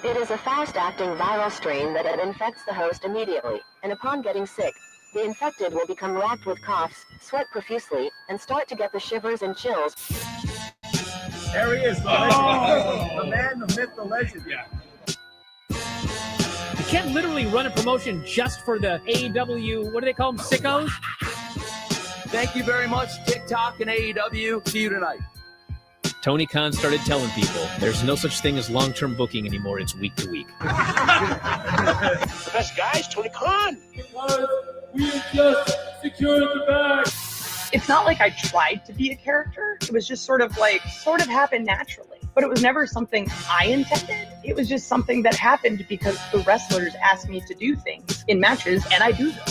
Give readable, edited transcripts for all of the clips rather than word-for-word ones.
It is a fast-acting viral strain that infects the host immediately, and upon getting sick, the infected will become racked with coughs, sweat profusely, and start to get the shivers and chills. There he is, the legend. The man, the myth, the legend. Yeah. You can't literally run a promotion just for the AEW, what do they call them, sickos? Thank you very much, TikTok and AEW. See you tonight. Tony Khan started telling people there's no such thing as long-term booking anymore. It's week to week. The best guys, Tony Khan. Because we had just secured the bag. It's not like I tried to be a character. It was just sort of happened naturally. But it was never something I intended. It was just something that happened because the wrestlers asked me to do things in matches, and I do them.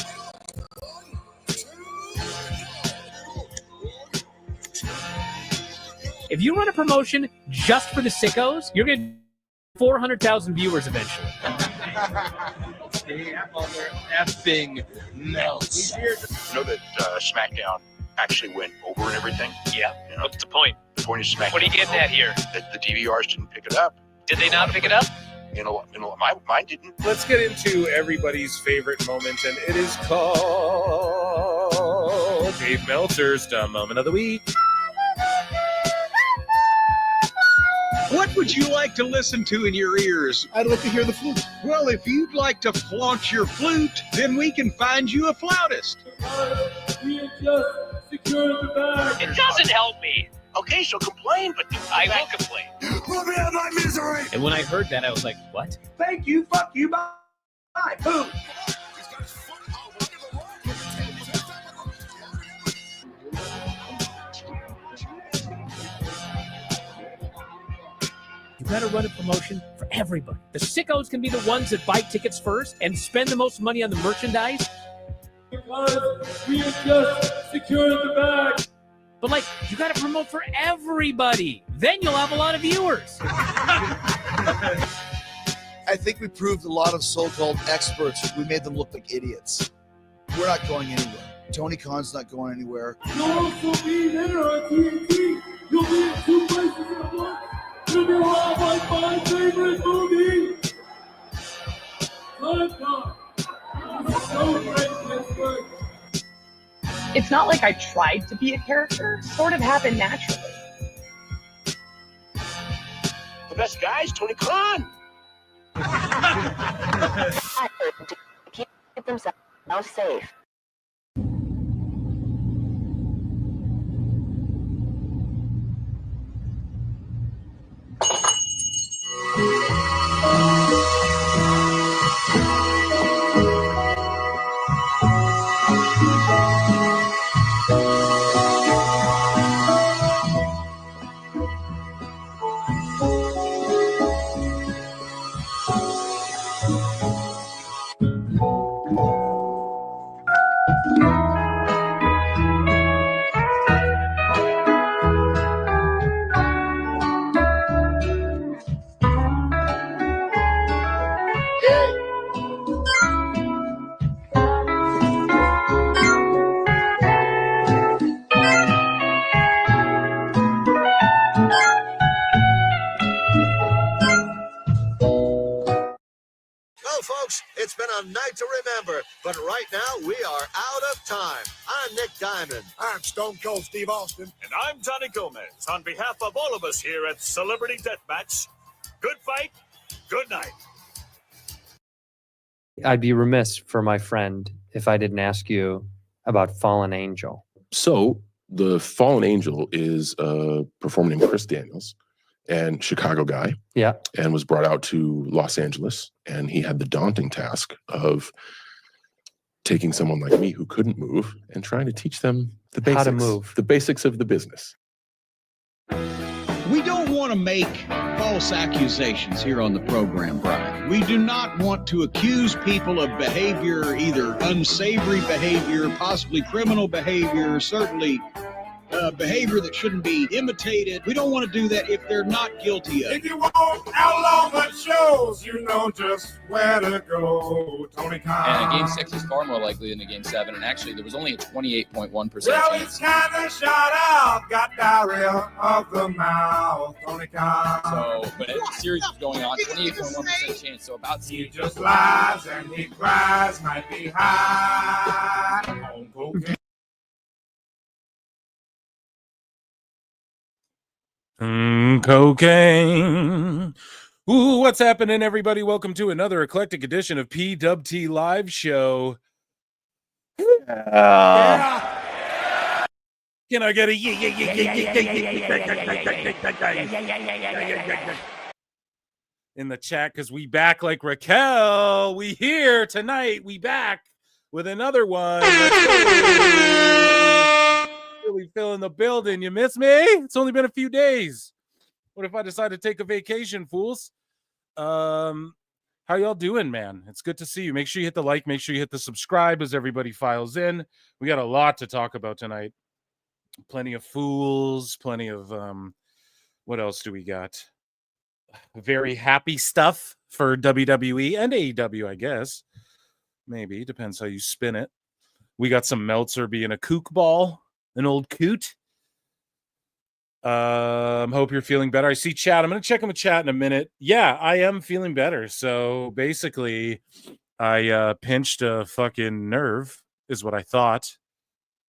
If you run a promotion just for the sickos, you're going to get 400,000 viewers eventually. Effing Meltzer. You know that SmackDown actually went over and everything? Yeah. You know, What's the point? the point of SmackDown. What are you getting at here? That the DVRs didn't pick it up. Did they not pick it up? Mine didn't. Let's get into everybody's favorite moment, and it is called Dave Meltzer's Dumb Moment of the Week. What would you like to listen to in your ears? I'd like to hear the flute. Well, if you'd like to flaunt your flute, then we can find you a flautist. We had just secured the bag. It doesn't help me. Okay, so complain, but I will complain. Let me out of my misery! And when I heard that, I was like, what? Thank you, fuck you, bye. Bye, boom. You got to run a promotion for everybody. The sickos can be the ones that buy tickets first and spend the most money on the merchandise. Because we had just secured the bag. But, like, you got to promote for everybody. Then you'll have a lot of viewers. I think we proved a lot of so-called experts. We made them look like idiots. We're not going anywhere. Tony Khan's not going anywhere. You'll also be there on TNT. You'll be in 2 places at once. You'll be around like my favorite movie. Lifetime. It's so great, Pittsburgh. It's not like I tried to be a character. It sort of happened naturally. the best guys, Tony Khan. Keep themselves safe. It's been a night to remember, but right now we are out of time. I'm Nick Diamond. I'm Stone Cold Steve Austin. And I'm Johnny Gomez. On behalf of all of us here at Celebrity Deathmatch, good fight, good night. I'd be remiss for my friend if I didn't ask you about Fallen Angel. So the Fallen Angel is a performer named Chris Daniels, and Chicago guy. Yeah. And was brought out to Los Angeles, and he had the daunting task of taking someone like me who couldn't move and trying to teach them the basics. How to move. The basics of the business. We don't want to make false accusations here on the program, Brian. We do not want to accuse people of behavior, either unsavory behavior, possibly criminal behavior, certainly behavior that shouldn't be imitated. We don't want to do that if they're not guilty of it. If you want outlaw the show, knows you know just where to go. Tony Khan. And a game 6 is far more likely than a game 7. And actually, there was only a 28.1% Well, chance. he's kind of shot out, got diarrhea of the mouth. Tony Khan. So, but as the series was going on, 28.1% chance. So about he just lies and he cries, might be high on cocaine. Cocaine. Ooh, what's happening, everybody? Welcome to another eclectic edition of PWT Live Show. Yeah. Can I get a in the chat? Because we back like Raquel. We here tonight. We back with another one. Really filling the building. You miss me? It's only been a few days. What if I decide to take a vacation, fools? How y'all doing, man? It's good to see you. Make sure you hit the like. Make sure you hit the subscribe as everybody files in. We got a lot to talk about tonight. Plenty of fools. Plenty of what else do we got? Very happy stuff for WWE and AEW, I guess. Maybe depends how you spin it. We got some Meltzer being a kook ball. An old coot. Hope you're feeling better. I see chat. I'm going to check in with chat in a minute. Yeah, I am feeling better. So basically, I pinched a fucking nerve, is what I thought.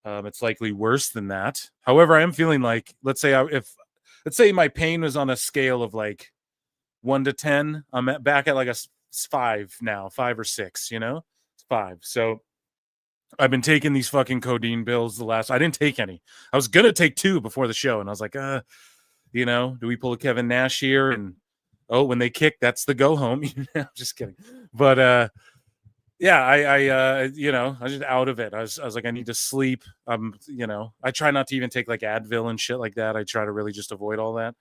It's likely worse than that. However, I am feeling like, let's say my pain was on a scale of like 1 to 10. I'm back at like a 5 now, 5 or 6. You know, it's 5. So. I've been taking these fucking codeine pills I didn't take any. I was going to take 2 before the show. And I was like, do we pull a Kevin Nash here? And, when they kick, that's the go home. I'm just kidding. But, I was just out of it. I was like, I need to sleep. I try not to even take like Advil and shit like that. I try to really just avoid all that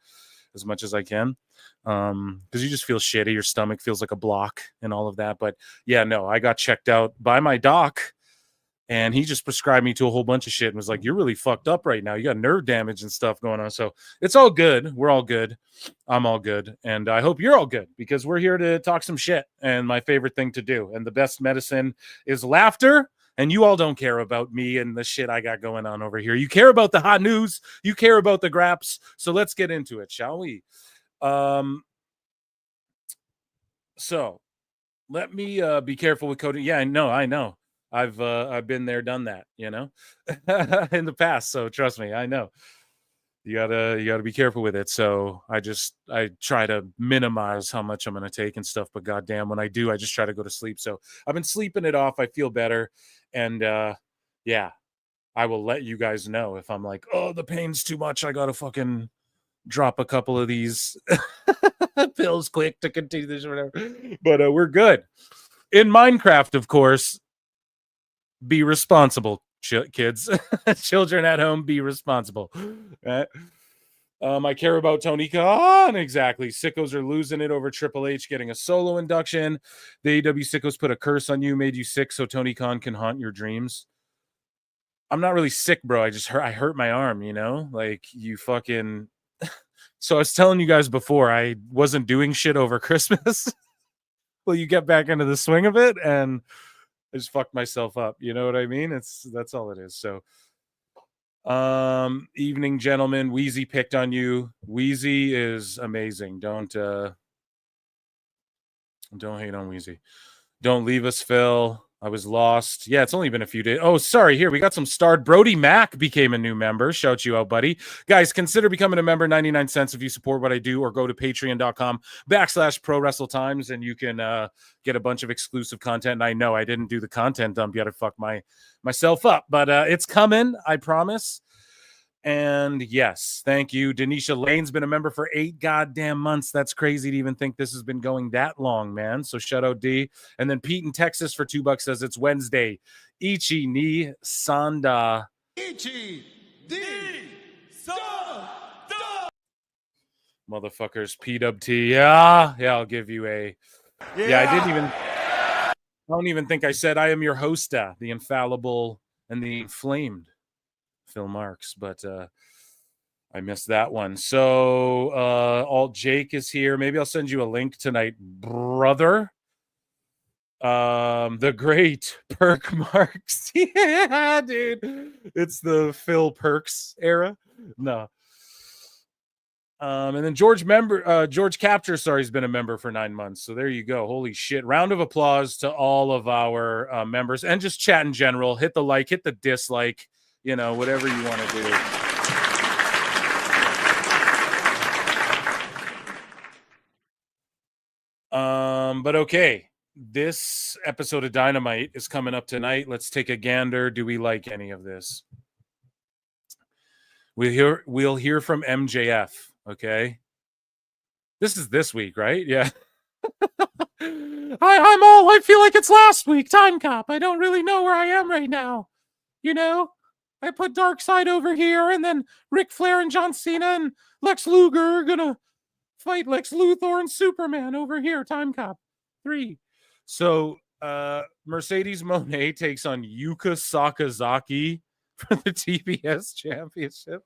as much as I can. Because you just feel shitty. Your stomach feels like a block and all of that. But yeah, no, I got checked out by my doc. And he just prescribed me to a whole bunch of shit and was like, you're really fucked up right now. You got nerve damage and stuff going on. So it's all good. We're all good. I'm all good. And I hope you're all good because we're here to talk some shit. And my favorite thing to do. And the best medicine is laughter. And you all don't care about me and the shit I got going on over here. You care about the hot news. You care about the graps. So let's get into it, shall we? So let me be careful with coding. Yeah, I know. I've been there, done that, in the past. So trust me, I know. You gotta be careful with it. So I try to minimize how much I'm gonna take and stuff. But goddamn, when I do, I just try to go to sleep. So I've been sleeping it off. I feel better, and yeah, I will let you guys know if I'm like, oh, the pain's too much. I gotta fucking drop a couple of these pills quick to continue this or whatever. But we're good. In Minecraft, of course. Be responsible, kids. Children at home, be responsible. Right? I care about Tony Khan. Exactly. Sickos are losing it over Triple H getting a solo induction. The AEW sickos put a curse on you, made you sick so Tony Khan can haunt your dreams. I'm not really sick, bro. I hurt my arm, like you fucking. So I was telling you guys before, I wasn't doing shit over Christmas. Well, you get back into the swing of it and I just fucked myself up. You know what I mean? That's all it is. So, evening, gentlemen. Wheezy picked on you. Wheezy is amazing. Don't hate on Wheezy. Don't leave us, Phil. I was lost. Yeah, it's only been a few days. Oh, sorry. Here, we got some starred. Brody Mack became a new member. Shout you out, buddy. Guys, consider becoming a member. 99 cents if you support what I do, or go to patreon.com/prowrestletimes, and you can get a bunch of exclusive content. And I know I didn't do the content dump yet. I fucked myself up, but it's coming. I promise. And yes, thank you. Denisha Lane's been a member for 8 goddamn months. That's crazy to even think this has been going that long, man. So shout out D. And then Pete in Texas for $2 says it's Wednesday. Ichi ni Sanda. Ichi ni Sanda. Motherfuckers, PWT. Yeah, I'll give you a. Yeah, I don't even think I said I am your hosta, the infallible and the inflamed Phil Marks, but I missed that one. So Alt Jake is here. Maybe I'll send you a link tonight, brother. The great Perk Marks. Yeah, dude. It's the Phil Perks era. No. And then George Capture, has been a member for 9 months. So there you go. Holy shit. Round of applause to all of our members, and just chat in general. Hit the like, hit the dislike, whatever you want to do. But okay. This episode of Dynamite is coming up tonight. Let's take a gander. Do we like any of this? We'll hear from MJF. Okay. This is this week, right? Yeah. I feel like it's last week. Time Cop. I don't really know where I am right now. I put Dark Side over here, and then Ric Flair and John Cena and Lex Luger are gonna fight Lex Luthor and Superman over here. Time Cop 3. So Mercedes Moné takes on Yuka Sakazaki for the TBS Championship.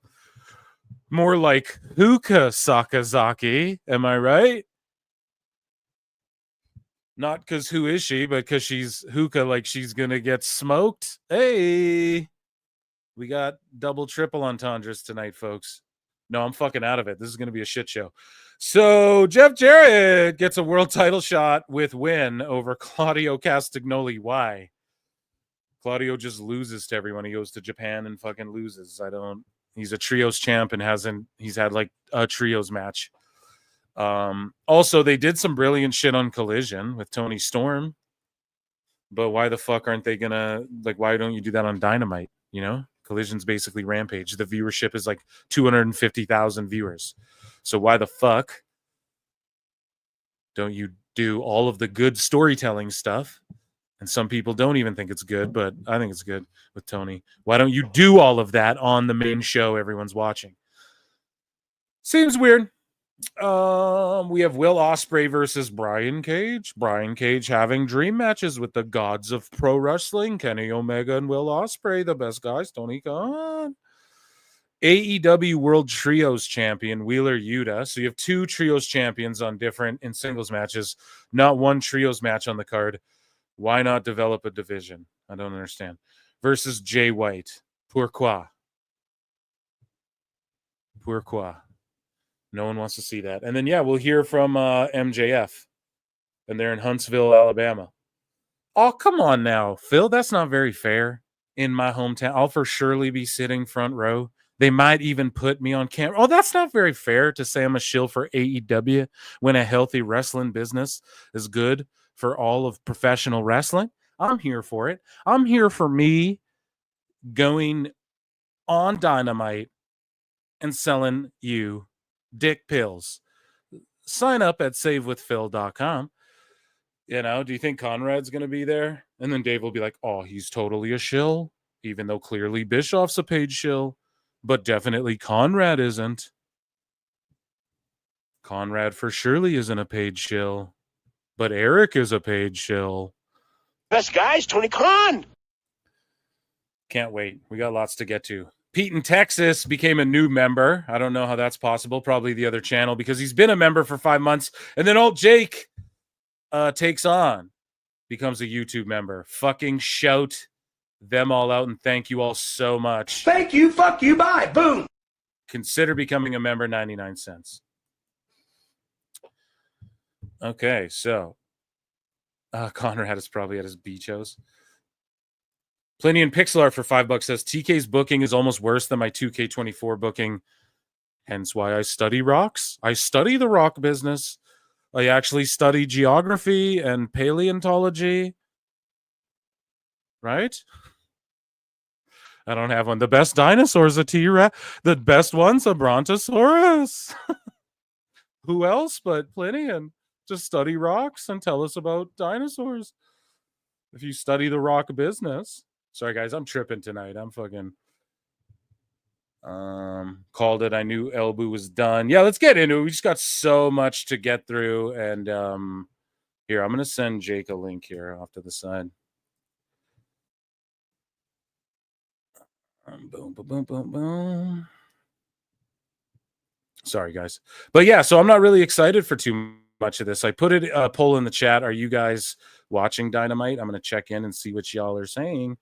More like Hookah Sakazaki. Am I right? Not because who is she, but because she's hookah, like she's going to get smoked. Hey, we got double, triple entendres tonight, folks. No, I'm fucking out of it. This is going to be a shit show. So Jeff Jarrett gets a world title shot with win over Claudio Castagnoli. Why? Claudio just loses to everyone. He goes to Japan and fucking loses. He's a trios champ and he's had like a trios match. Also, they did some brilliant shit on Collision with Tony Storm. But why the fuck aren't they gonna, why don't you do that on Dynamite? Collision's basically Rampage. The viewership is like 250,000 viewers. So why the fuck don't you do all of the good storytelling stuff? And some people don't even think it's good, but I think it's good with Tony. Why don't you do all of that on the main show everyone's watching? Seems weird. We have Will Ospreay versus Brian Cage. Brian Cage having dream matches with the gods of pro wrestling, Kenny Omega and Will Ospreay, the best guys. Tony Khan. AEW World Trios Champion Wheeler Yuta. So you have 2 Trios champions on different in singles matches, not one Trios match on the card. Why not develop a division? I don't understand. Versus Jay White. Pourquoi? No one wants to see that. And then, we'll hear from MJF. And they're in Huntsville, Alabama. Oh, come on now, Phil. That's not very fair. In my hometown, I'll for surely be sitting front row. They might even put me on camera. Oh, that's not very fair to say I'm a shill for AEW when a healthy wrestling business is good for all of professional wrestling. I'm here for it. I'm here for me going on Dynamite and selling you dick pills. Sign up at savewithphil.com. Do you think Conrad's going to be there? And then Dave will be like, oh, he's totally a shill, even though clearly Bischoff's a paid shill, but definitely Conrad isn't. Conrad for surely isn't a paid shill, but Eric is a paid shill. Best guys, Tony Khan. Can't wait. We got lots to get to. Pete in Texas became a new member. I don't know how that's possible. Probably the other channel because he's been a member for 5 months. And then old Jake takes on, becomes a YouTube member. Fucking shout them all out and thank you all so much. Thank you. Fuck you. Bye. Boom. Consider becoming a member, 99 cents. Okay, so Conrad is probably at his beach house. Plenty in Pixel Art for $5 says TK's booking is almost worse than my 2K24 booking. Hence why I study rocks. I study the rock business. I actually study geography and paleontology. Right? I don't have one. The best dinosaur's a T-Rex. The best one's a Brontosaurus. Who else but Pliny? And just study rocks and tell us about dinosaurs. If you study the rock business. Sorry, guys, I'm tripping tonight. I'm fucking called it. I knew Elbu was done. Yeah, let's get into it. We just got so much to get through. And here, I'm going to send Jake a link here off to the side. Boom, boom, boom, boom, boom. Sorry, guys. But yeah, so I'm not really excited for too much of this. I put a poll in the chat. Are you guys watching Dynamite? I'm going to check in and see what y'all are saying.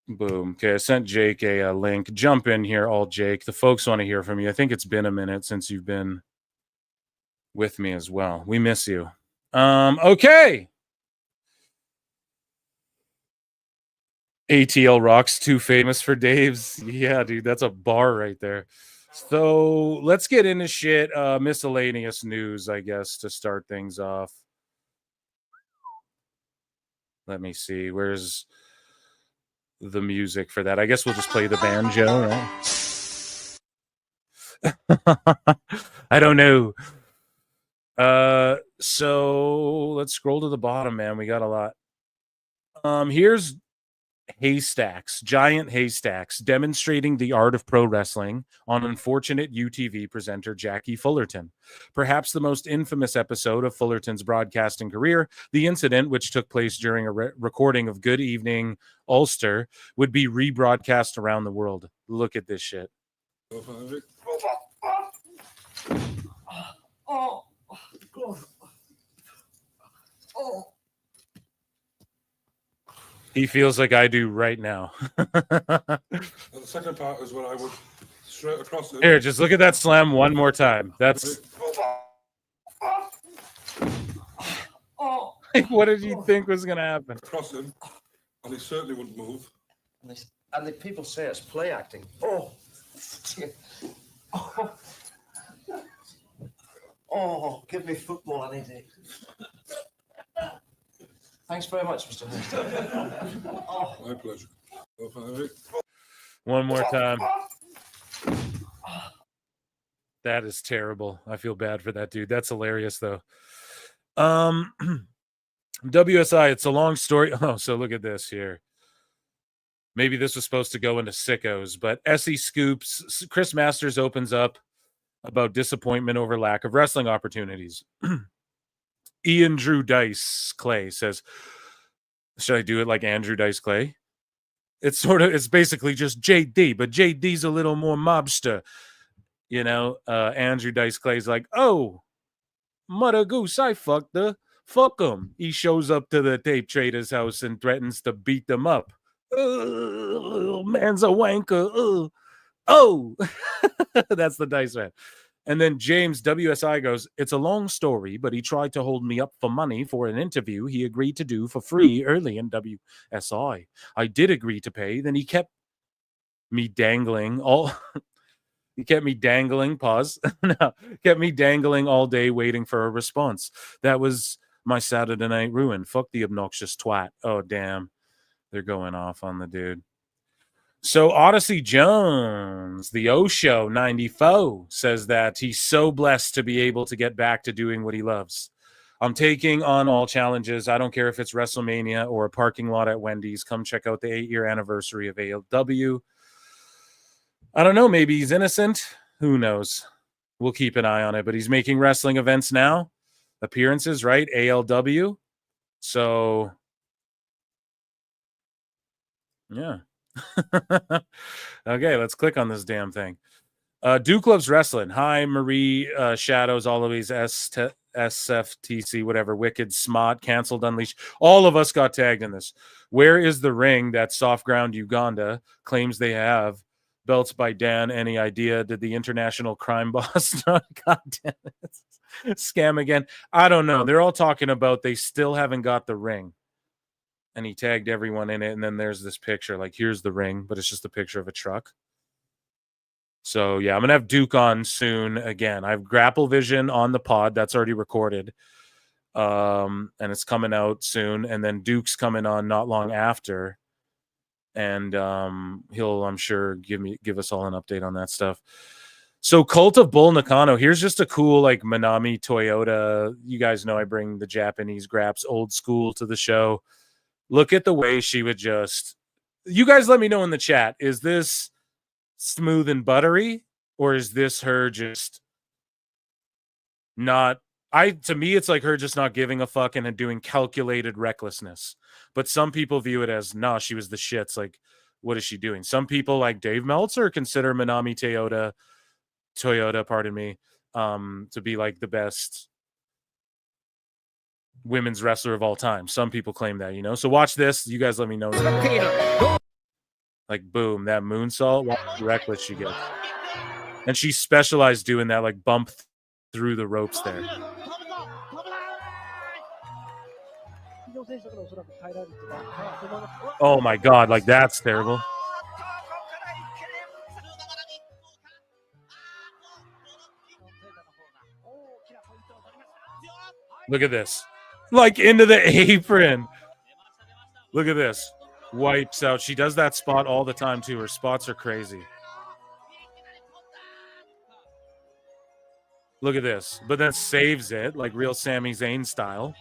Boom. Okay, I sent Jake a link. Jump in here, all Jake. The folks want to hear from you. I think it's been a minute since you've been with me as well. We miss you. Okay. ATL Rocks, too famous for Dave's. Yeah, dude, that's a bar right there. So let's get into shit. Miscellaneous news, I guess, to start things off. Let me see. Where's the music for that? I guess we'll just play the banjo, right? I don't know. So let's scroll to the bottom, man. We got a lot. Here's haystacks, giant haystacks, demonstrating the art of pro wrestling on unfortunate UTV presenter Jackie Fullerton. Perhaps the most infamous episode of Fullerton's broadcasting career, the incident, which took place during a recording of Good Evening Ulster, would be rebroadcast around the world. Look at this shit. He feels like I do right now. The second part is what I would straight across it. Here, just look at that slam one more time. That's what did you think was going to happen? Across him, and he certainly wouldn't move. And the people say it's play acting. Oh. Oh. Oh, give me football any day. Thanks very much, Mr. Hurst. Oh. My pleasure. One more time. That is terrible. I feel bad for that dude. That's hilarious, though. WSI, it's a long story. Oh, so look at this here. Maybe this was supposed to go into sickos, but SE Scoops, Chris Masters opens up about disappointment over lack of wrestling opportunities. Ian Drew Dice Clay says, should I do it like Andrew Dice Clay? It's basically just JD, but JD's a little more mobster. You know, Andrew Dice Clay's like, oh, mother goose, I fucked her. Fuck him. He shows up to the tape trader's house and threatens to beat them up. Man's a wanker. Oh, that's the Dice man. And then James WSI goes, it's a long story, but he tried to hold me up for money for an interview he agreed to do for free early in WSI. I did agree to pay. Then he kept me dangling all... He kept me dangling, kept me dangling all day waiting for a response. That was my Saturday night ruin. Fuck the obnoxious twat. Oh, damn. They're going off on the dude. So Odyssey Jones, the Osho 94, says that he's so blessed to be able to get back to doing what he loves. I'm taking on all challenges. I don't care if it's WrestleMania or a parking lot at Wendy's. Come check out the 8-year anniversary of AEW. I don't know. Maybe he's innocent. Who knows? We'll keep an eye on it. But he's making wrestling events now. Appearances, right? ALW. So, yeah. Okay, let's click on this damn thing. Duke Loves Wrestling. Hi, Marie Shadows, always SFTC, whatever. Wicked, Smot, Cancelled, Unleashed. All of us got tagged in this. Where is the ring that Soft Ground Uganda claims they have? Belts by Dan. Any idea? Did the international crime boss not? God damn it. Scam again? I don't know. They're all talking about they still haven't got the ring. And he tagged everyone in it. And then there's this picture. Like, here's the ring, but it's just a picture of a truck. So, yeah, I'm going to have Duke on soon again. I have Grapple Vision on the pod. That's already recorded. And it's coming out soon. And then Duke's coming on not long after. And he'll, I'm sure, give us all an update on that stuff. So Cult of Bull Nakano. Here's just a cool, like, Manami Toyota. You guys know I bring the Japanese graps old school to the show. Look at the way she would just... You guys let me know in the chat. Is this smooth and buttery? Or is this her just not... To me, it's like her just not giving a fuck and doing calculated recklessness. But some people view it as, nah, she was the shits. Like, what is she doing? Some people like Dave Meltzer consider Manami Toyota, pardon me, to be like the best women's wrestler of all time. Some people claim that, you know. So watch this. You guys let me know. Like boom, that moonsault. Watch how reckless she gets. And she specialized doing that, like bump through the ropes there. Oh my god, like that's terrible. Look at this. Like into the apron. Look at this. Wipes out. She does that spot all the time too. Her spots are crazy. Look at this. But then saves it like real Sami Zayn style.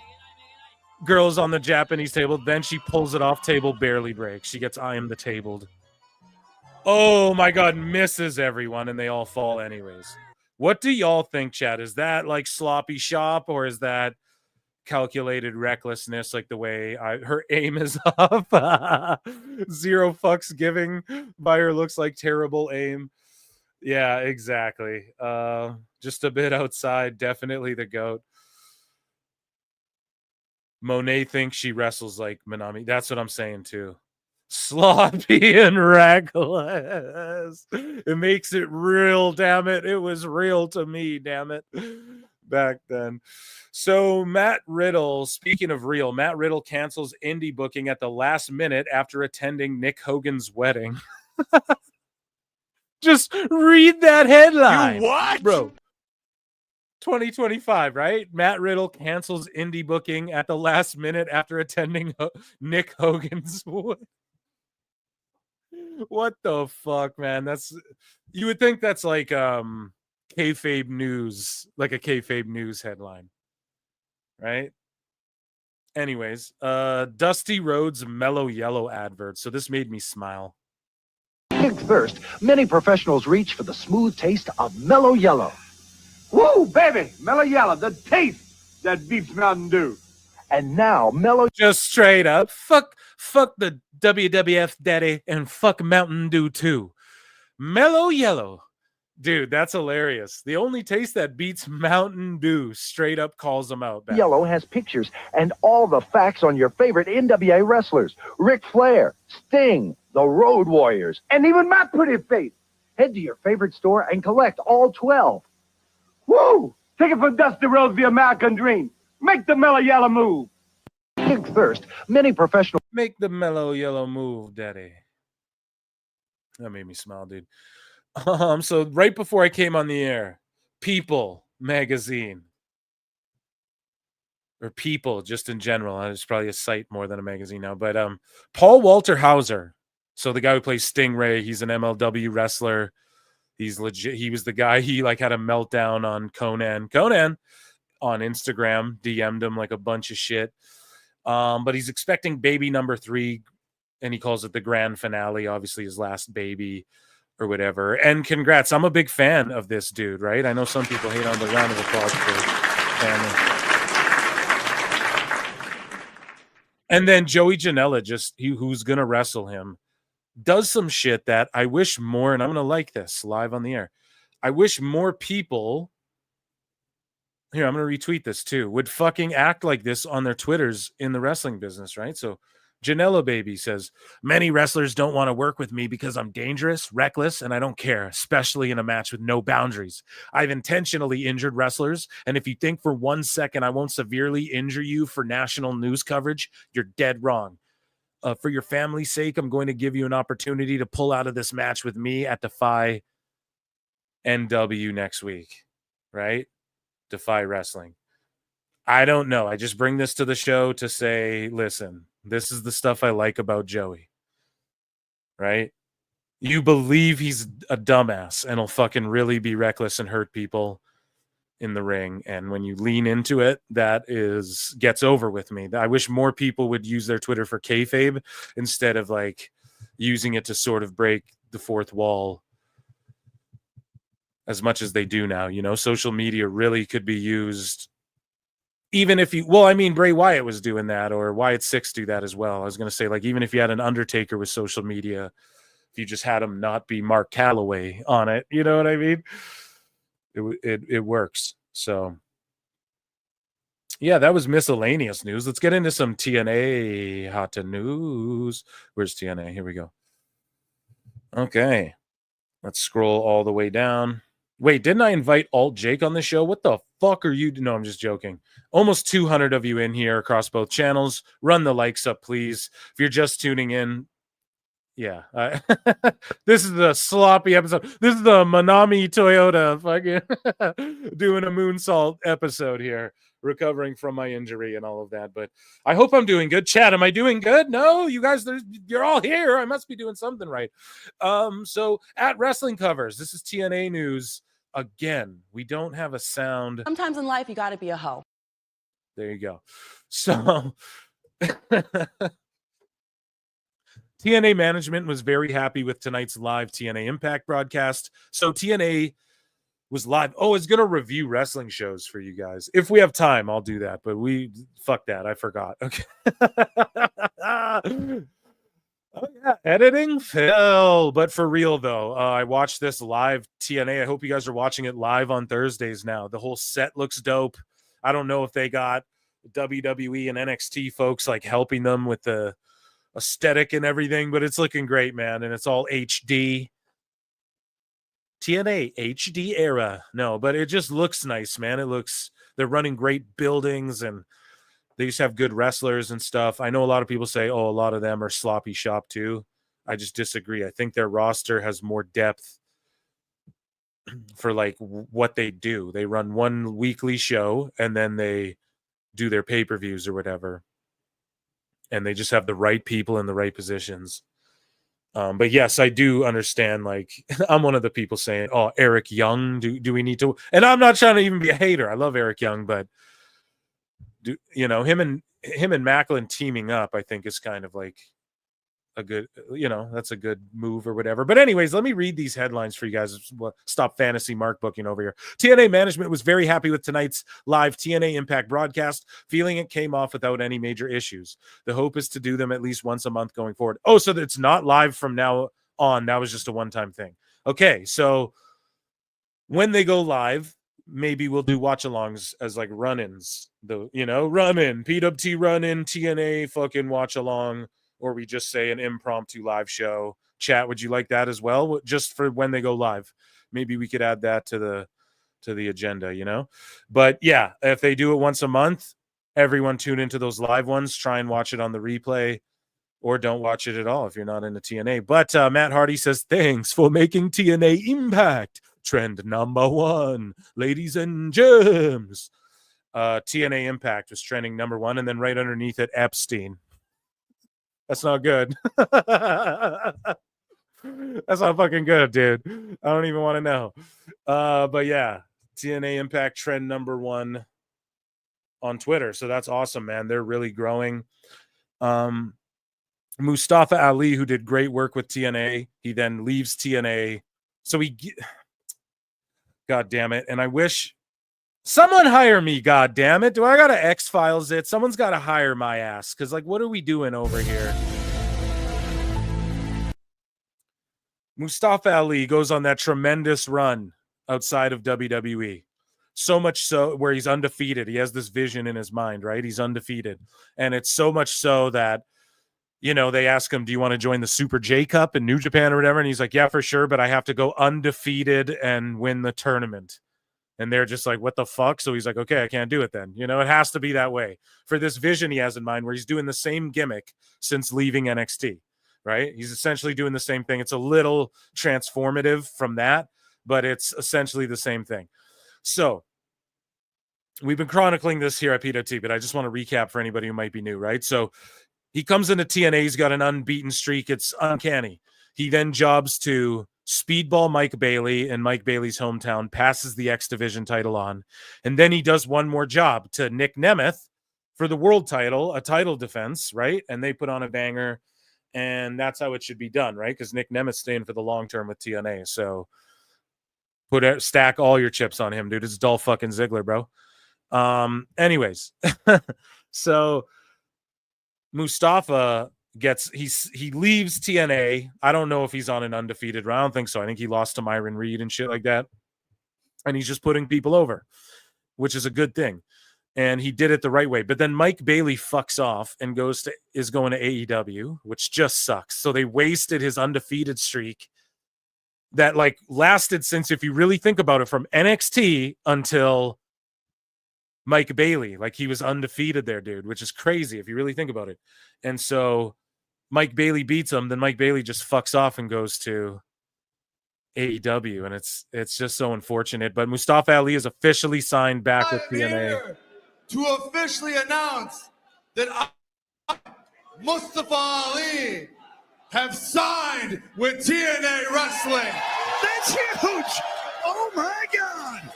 Girls on the Japanese table. Then she pulls it off. Table barely breaks. She gets I am the tabled. Oh my god. Misses everyone and they all fall anyways. What do y'all think, chat? Is that like sloppy shop or is that calculated recklessness, like the way her aim is up? Zero fucks giving by her looks like terrible aim. Yeah, exactly. Just a bit outside. Definitely the GOAT. Monet thinks she wrestles like Manami. That's what I'm saying too. Sloppy and reckless. It makes it real, damn it. It was real to me, damn it. Back then. So Matt Riddle, speaking of real, Matt Riddle cancels indie booking at the last minute after attending Nick Hogan's wedding. Just read that headline. You what? Bro. 2025, right? Matt Riddle cancels indie booking at the last minute after attending Nick Hogan's wedding. What the fuck, man? That's, you would think that's like kayfabe news, like a kayfabe news headline, right? Anyways, Dusty Rhodes Mellow Yellow advert. So this made me smile. Pig thirst, many professionals reach for the smooth taste of Mellow Yellow. Woo, baby! Mellow Yellow, the taste that beats Mountain Dew. And now, Mellow... Just straight up, fuck the WWF daddy and fuck Mountain Dew too. Mellow Yellow. Dude, that's hilarious. The only taste that beats Mountain Dew. Straight up calls them out. Back. Yellow has pictures and all the facts on your favorite NWA wrestlers. Ric Flair, Sting, the Road Warriors, and even my pretty face. Head to your favorite store and collect all 12. Woo! Take it from Dusty Rhodes, the American Dream. Make the Mellow Yellow move. Pig thirst, many professionals... Make the Mellow Yellow move, daddy. That made me smile, dude. So right before I came on the air, People magazine, or People just in general, it's probably a site more than a magazine now, but Paul Walter Hauser, so the guy who plays Stingray, he's an MLW wrestler. He's legit. He was the guy, he like had a meltdown on Conan on Instagram, DM'd him like a bunch of shit. But he's expecting baby number 3, and he calls it the grand finale, obviously his last baby or whatever. And congrats. I'm a big fan of this dude, right? I know some people hate on the round of applause for family. And then Joey Janela, who's going to wrestle him, does some shit that I wish more, and I'm going to like this live on the air. I wish more people, here, I'm going to retweet this too, would fucking act like this on their Twitters in the wrestling business, right? So Janela Baby says, many wrestlers don't want to work with me because I'm dangerous, reckless, and I don't care, especially in a match with no boundaries. I've intentionally injured wrestlers, and if you think for 1 second I won't severely injure you for national news coverage, you're dead wrong. For your family's sake, I'm going to give you an opportunity to pull out of this match with me at Defy NW next week, right? Defy Wrestling. I don't know. I just bring this to the show to say, listen, this is the stuff I like about Joey, right? You believe he's a dumbass and he'll fucking really be reckless and hurt people in the ring, and when you lean into it, that gets over with me. I wish more people would use their Twitter for kayfabe instead of like using it to sort of break the fourth wall as much as they do now. You know, social media really could be used even if you, well, I mean, Bray Wyatt was doing that, or Wyatt Six do that as well. I was going to say, like, even if you had an Undertaker with social media, if you just had him not be Mark Calloway on it, you know what I mean? It works. So, yeah, that was miscellaneous news. Let's get into some TNA hot news. Where's TNA? Here we go. Okay. Let's scroll all the way down. Wait, didn't I invite Alt Jake on the show? What the fuck are you? No, I'm just joking. Almost 200 of you in here across both channels. Run the likes up, please. If you're just tuning in, yeah. This is the sloppy episode. This is the Manami Toyota fucking doing a moonsault episode here, recovering from my injury and all of that. But I hope I'm doing good. Chat, am I doing good? No, you guys, you're all here. I must be doing something right. So at Wrestling Covers, this is TNA news. Again, we don't have a sound. Sometimes in life, you got to be a hoe. There you go. So TNA management was very happy with tonight's live TNA Impact broadcast. So TNA was live. Oh, it's going to review wrestling shows for you guys. If we have time, I'll do that. But fuck that. I forgot. Okay. Oh, yeah. Editing? Phil. But for real, though, I watched this live TNA. I hope you guys are watching it live on Thursdays now. The whole set looks dope. I don't know if they got WWE and NXT folks like helping them with the aesthetic and everything, but it's looking great, man. And it's all HD. TNA HD era. No, but it just looks nice, man. They're running great buildings and they just have good wrestlers and stuff. I know a lot of people say, oh, a lot of them are sloppy shop too. I just disagree. I think their roster has more depth for like what they do. They run one weekly show and then they do their pay-per-views or whatever. And they just have the right people in the right positions. But yes, I do understand. Like, I'm one of the people saying, oh, Eric Young, do we need to? And I'm not trying to even be a hater. I love Eric Young, but him and MacLeod teaming up, I think is kind of like a good, that's a good move or whatever. But anyways, let me read these headlines for you guys. Stop fantasy mark booking over here. TNA management was very happy with tonight's live TNA Impact broadcast, feeling it came off without any major issues. The hope is to do them at least once a month going forward. Oh, so it's not live from now on. That was just a one-time thing. Okay, so when they go live, maybe we'll do watch-alongs as like run-ins. Run-in, PWT run-in, TNA fucking watch-along, or we just say an impromptu live show. Chat, would you like that as well? Just for when they go live. Maybe we could add that to the agenda, But yeah, if they do it once a month, everyone tune into those live ones, try and watch it on the replay, or don't watch it at all if you're not into TNA. But Matt Hardy says, thanks for making TNA Impact trend number 1, ladies and germs. TNA Impact was trending number 1, and then right underneath it, Epstein. That's not good. That's not fucking good, dude. I don't even want to know. But yeah, TNA Impact trend number 1 on Twitter. So that's awesome, man. They're really growing. Mustafa Ali, who did great work with TNA, he then leaves TNA. So God damn it. And I wish someone hire me, god damn it. Do I gotta X-Files it? Someone's gotta hire my ass. Because, like, what are we doing over here? Mustafa Ali goes on that tremendous run outside of WWE. So much so where he's undefeated. He has this vision in his mind, right? He's undefeated. And it's so much so that, they ask him, do you want to join the Super J Cup in New Japan or whatever? And he's like, yeah, for sure. But I have to go undefeated and win the tournament. And they're just like, what the fuck? So he's like, okay, I can't do it then. It has to be that way for this vision he has in mind where he's doing the same gimmick since leaving NXT, right? He's essentially doing the same thing. It's a little transformative from that, but it's essentially the same thing. So we've been chronicling this here at PWT, but I just want to recap for anybody who might be new, right? So he comes into TNA. He's got an unbeaten streak. It's uncanny. He then jobs to speedball Mike Bailey in Mike Bailey's hometown, passes the X Division title on, and then he does one more job to Nick Nemeth for the world title, a title defense, right? And they put on a banger, and that's how it should be done, right? Because Nick Nemeth's staying for the long term with TNA. So stack all your chips on him, dude. It's Dolph fucking Ziggler, bro. Anyways, so Mustafa he leaves TNA. I don't know if he's on an undefeated run. I don't think so. I think he lost to Myron Reed and shit like that. And he's just putting people over, which is a good thing. And he did it the right way. But then Mike Bailey fucks off and is going to AEW, which just sucks. So they wasted his undefeated streak that like lasted since, if you really think about it, from NXT until Mike Bailey. Like he was undefeated there, dude, which is crazy if you really think about it. And so Mike Bailey beats him, then Mike Bailey just fucks off and goes to AEW, and it's just so unfortunate. But Mustafa Ali is officially signed back with TNA. To officially announce that I, Mustafa Ali, have signed with TNA Wrestling. That's huge! Oh my God!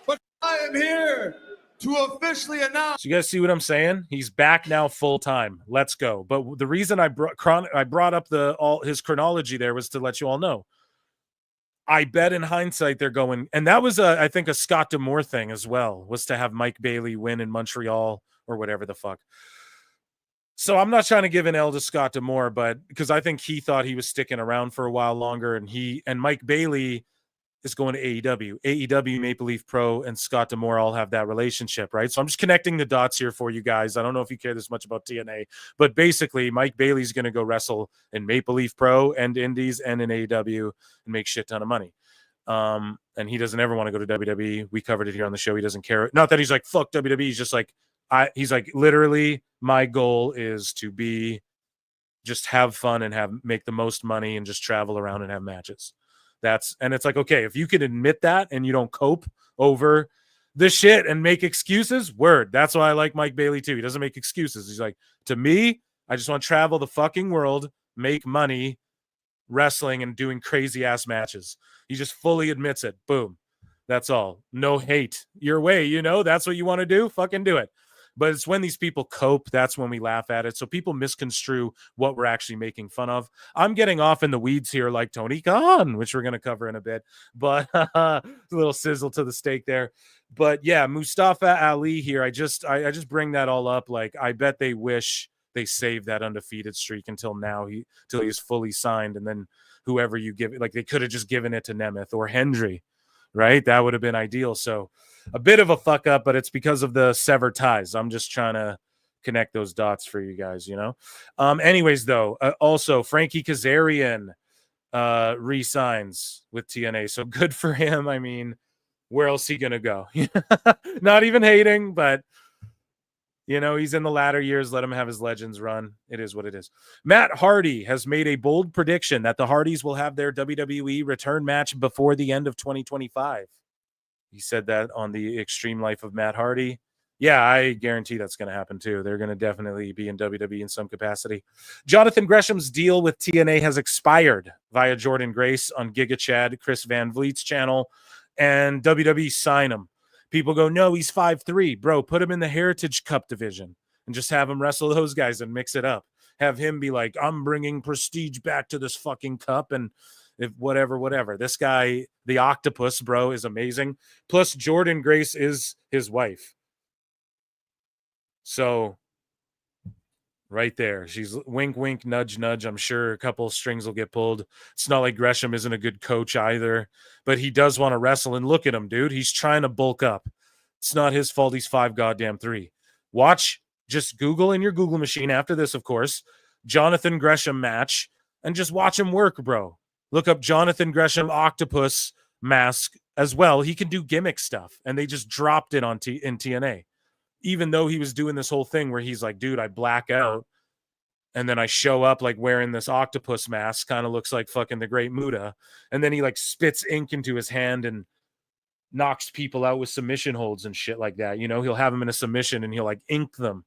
But I am here to officially announce. So you guys see what I'm saying? He's back now full time. Let's go. But the reason I brought up his chronology there was to let you all know. I bet in hindsight they're going, and that was I think a Scott D'Amore thing as well, was to have Mike Bailey win in Montreal or whatever the fuck. So I'm not trying to give an L to Scott D'Amore, but because I think he thought he was sticking around for a while longer, and Mike Bailey is going to AEW. AEW, Maple Leaf Pro, and Scott D'Amore all have that relationship, right? So I'm just connecting the dots here for you guys. I don't know if you care this much about TNA, but basically Mike Bailey's going to go wrestle in Maple Leaf Pro and Indies and in AEW and make shit ton of money. And he doesn't ever want to go to WWE. We covered it here on the show. He doesn't care. Not that he's like, fuck WWE. He's just like, he's like, literally, my goal is to just have fun and make the most money and just travel around and have matches. And it's like, okay, if you can admit that and you don't cope over the shit and make excuses, word. That's why I like Mike Bailey too. He doesn't make excuses. He's like, to me, I just want to travel the fucking world, make money wrestling and doing crazy ass matches. He just fully admits it. Boom. That's all. No hate your way. That's what you want to do. Fucking do it. But it's when these people cope, that's when we laugh at it. So people misconstrue what we're actually making fun of. I'm getting off in the weeds here like Tony Khan, which we're going to cover in a bit. But a little sizzle to the steak there. But yeah, Mustafa Ali here. I just bring that all up. Like, I bet they wish they saved that undefeated streak until now, till he's fully signed. And then whoever you give it, like they could have just given it to Nemeth or Hendry, right? That would have been ideal. So a bit of a fuck up, but it's because of the severed ties. I'm just trying to connect those dots for you guys, Anyways, though, also Frankie Kazarian re-signs with TNA. So good for him. I mean, where else is he going to go? Not even hating, but he's in the latter years. Let him have his Legends run. It is what it is. Matt Hardy has made a bold prediction that the Hardys will have their WWE return match before the end of 2025. He said that on the Extreme Life of Matt Hardy. Yeah, I guarantee that's going to happen too. They're going to definitely be in WWE in some capacity. Jonathan Gresham's deal with TNA has expired via Jordan Grace on Giga Chad, Chris Van Vliet's channel, and WWE sign him. People go, no, he's 5'3". Bro, put him in the Heritage Cup division and just have him wrestle those guys and mix it up. Have him be like, I'm bringing prestige back to this fucking cup, and if whatever. This guy, the octopus, bro, is amazing. Plus, Jordan Grace is his wife. So, right there. She's wink, wink, nudge, nudge. I'm sure a couple of strings will get pulled. It's not like Gresham isn't a good coach either, but he does want to wrestle. And look at him, dude. He's trying to bulk up. It's not his fault he's 5'3". Watch, just Google in your Google machine after this, of course, Jonathan Gresham match, and just watch him work, bro. Look up Jonathan Gresham octopus mask as well. He can do gimmick stuff, and they just dropped it in TNA. Even though he was doing this whole thing where he's like, dude, I black out, and then I show up like wearing this octopus mask, kind of looks like fucking the Great Muta, and then he like spits ink into his hand and knocks people out with submission holds and shit like that. He'll have them in a submission and he'll like ink them.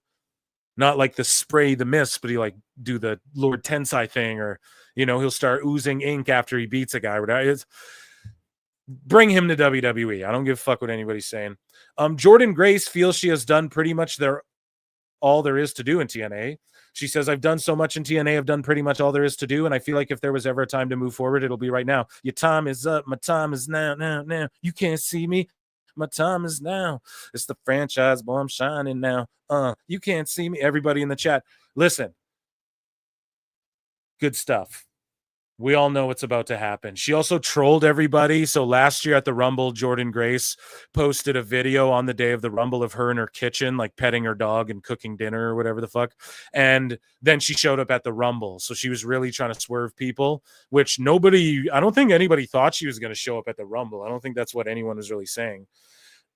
Not like the spray the mist, but he like do the Lord Tensai thing, or he'll start oozing ink after he beats a guy. Bring him to WWE. I don't give a fuck what anybody's saying. Jordan Grace feels she has done pretty much all there is to do in TNA. She says, I've done so much in TNA. I've done pretty much all there is to do. And I feel like if there was ever a time to move forward, it'll be right now. Your time is up. My time is now. You can't see me. My time is now. It's the franchise, boy. I'm shining now. You can't see me. Everybody in the chat, listen. Good stuff. We all know what's about to happen. She also trolled everybody. So last year at the Rumble, Jordan Grace posted a video on the day of the Rumble of her in her kitchen, like petting her dog and cooking dinner or whatever the fuck. And then she showed up at the Rumble. So she was really trying to swerve people, which I don't think anybody thought she was going to show up at the Rumble. I don't think that's what anyone was really saying.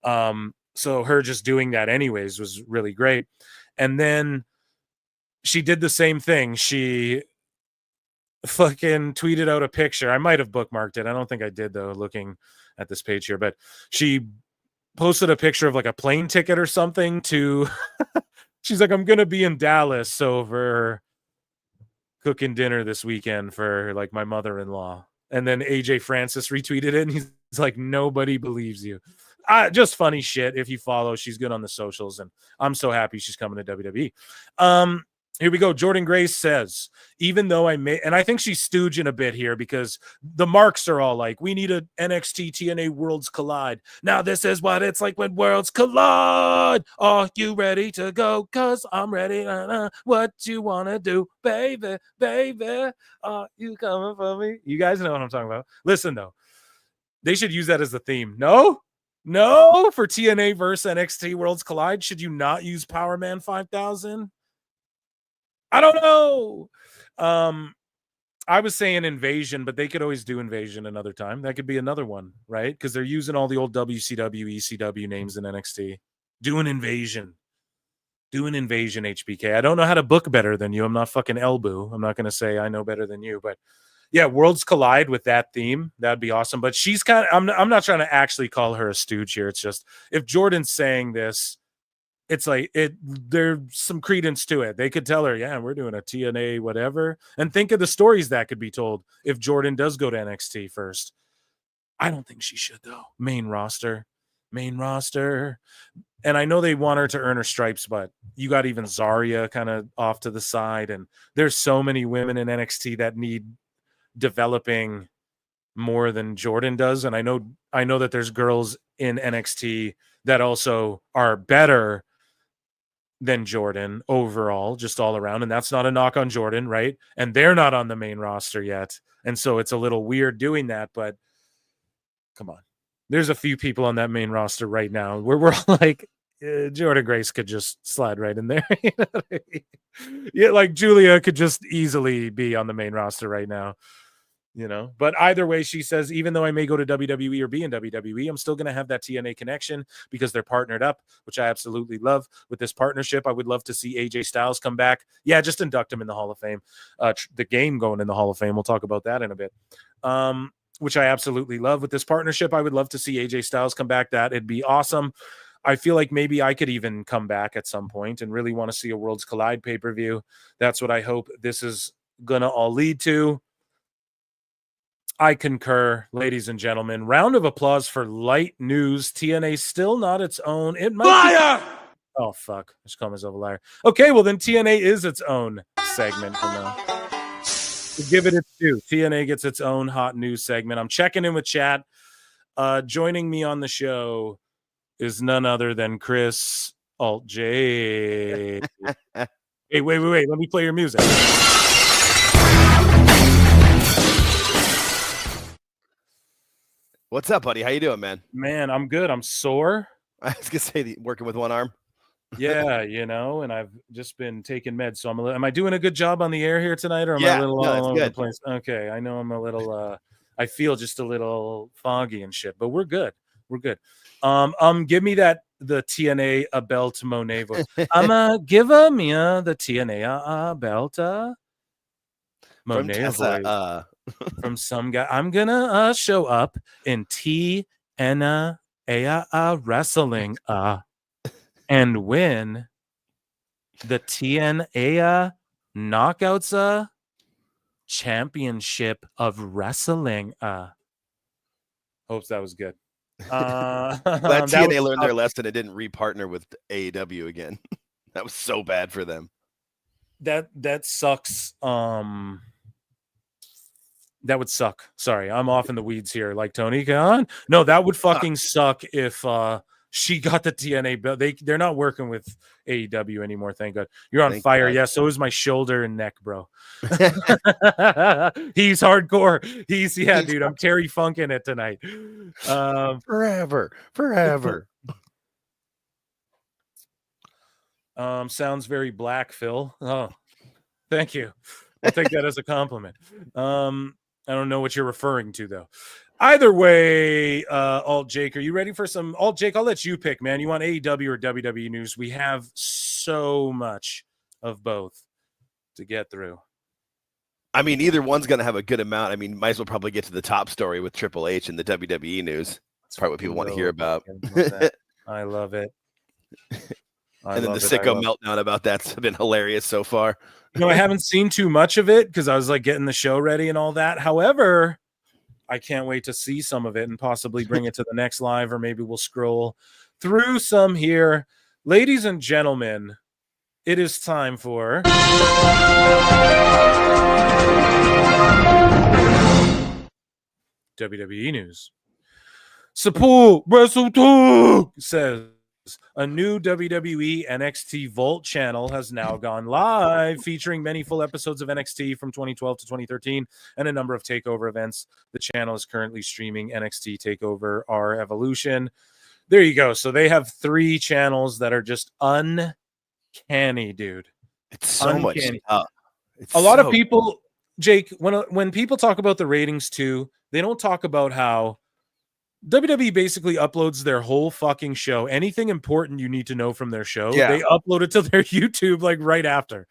So her just doing that anyways was really great. And then she did the same thing. She fucking tweeted out a picture. I might have bookmarked it. I don't think I did though, looking at this page here, but she posted a picture of like a plane ticket or something to she's like, I'm gonna be in Dallas over cooking dinner this weekend for like my mother-in-law. And then AJ Francis retweeted it and he's like, nobody believes you. Just funny shit. If you follow, she's good on the socials, and I'm so happy she's coming to WWE. Here we go. Jordan Grace says, even though and I think she's stooging a bit here because the marks are all like, we need a NXT TNA Worlds Collide. Now this is what it's like when worlds collide. Are you ready to go? Cause I'm ready. What you want to do, baby, baby? Are you coming for me? You guys know what I'm talking about. Listen though, they should use that as the theme. No, for TNA versus NXT Worlds Collide. Should you not use Power Man 5000? I don't know. I was saying Invasion, but they could always do Invasion another time. That could be another one, right? Because they're using all the old WCW, ECW names in NXT. Do an Invasion, HBK. I don't know how to book better than you. I'm not fucking Elboo. I'm not going to say I know better than you, but yeah, Worlds Collide with that theme. That'd be awesome. But she's kind of, I'm not trying to actually call her a stooge here. It's just, if Jordan's saying this, it's like there's some credence to it. They could tell her, yeah, we're doing a TNA whatever. And think of the stories that could be told if Jordan does go to NXT first. I don't think she should, though. Main roster. And I know they want her to earn her stripes, but you got even Zarya kind of off to the side. And there's so many women in NXT that need developing more than Jordan does. And I know that there's girls in NXT that also are better than Jordan overall, just all around. And that's not a knock on Jordan, right? And they're not on the main roster yet. And so it's a little weird doing that, but come on. There's a few people on that main roster right now where we're like, Jordan Grace could just slide right in there. You know what I mean? Yeah, like Julia could just easily be on the main roster right now. You know, but either way, she says, even though I may go to WWE or be in WWE, I'm still going to have that TNA connection because they're partnered up, which I absolutely love. With this partnership, I would love to see AJ Styles come back. Yeah, just induct him in the Hall of Fame. The game going in the Hall of Fame. We'll talk about that in a bit. Which I absolutely love. With this partnership, I would love to see AJ Styles come back. It'd be awesome. I feel like maybe I could even come back at some point and really want to see a Worlds Collide pay-per-view. That's what I hope this is going to all lead to. I concur, ladies and gentlemen. Round of applause for light news. TNA still not its own. It might Liar! Oh, fuck. I just call myself a liar. Okay, well, then TNA is its own segment from now. We'll give it its due. TNA gets its own hot news segment. I'm checking in with chat. Joining me on the show is none other than Chris Alt J. Hey, wait. Let me play your music. What's up, buddy? How you doing, man? Man, I'm good. I'm sore. I was gonna say working with one arm. Yeah, and I've just been taking meds. So am I doing a good job on the air here tonight, or am I a little all over the place? Okay, I know I'm a little. I feel just a little foggy and shit, but we're good. We're good. Give me the TNA a belt Monet voice. Give me the TNA a belt Monet voice. From some guy. I'm gonna show up in TNA wrestling and win the TNA Knockouts Championship of Wrestling. Hopes that was good. Glad TNA learned their lesson and didn't repartner with AEW again. That was so bad for them. That sucks. That would suck. Sorry, I'm off in the weeds here. Like Tony Khan. No, that would fucking suck if she got the TNA belt. They're not working with AEW anymore. Thank God. You're on fire. Yeah, so is my shoulder and neck, bro. He's hardcore. Dude. I'm Terry Funkin' it tonight. Forever. Sounds very black, Phil. Oh, thank you. I'll take that as a compliment. I don't know what you're referring to, though. Either way, Alt Jake, are you ready for some Alt Jake? I'll let you pick, man. You want AEW or WWE news? We have so much of both to get through. I mean, either one's going to have a good amount. I mean, might as well probably get to the top story with Triple H and the WWE news. That's probably what people want to hear about. I love it. And then the sicko meltdown about that's been hilarious so far. I haven't seen too much of it because I was like getting the show ready and all that. However, I can't wait to see some of it and possibly bring it to the next live, or maybe we'll scroll through some here. Ladies and gentlemen, it is time for WWE news. Support Wrestle Talk says a new WWE NXT Vault channel has now gone live, featuring many full episodes of NXT from 2012 to 2013 and a number of TakeOver events. The channel is currently streaming NXT TakeOver R Evolution. There you go. So they have 3 channels that are just uncanny, dude. It's so uncanny. much. A lot of people, Jake, when people talk about the ratings too, they don't talk about how WWE basically uploads their whole fucking show. Anything important you need to know from their show, they upload it to their YouTube like right after.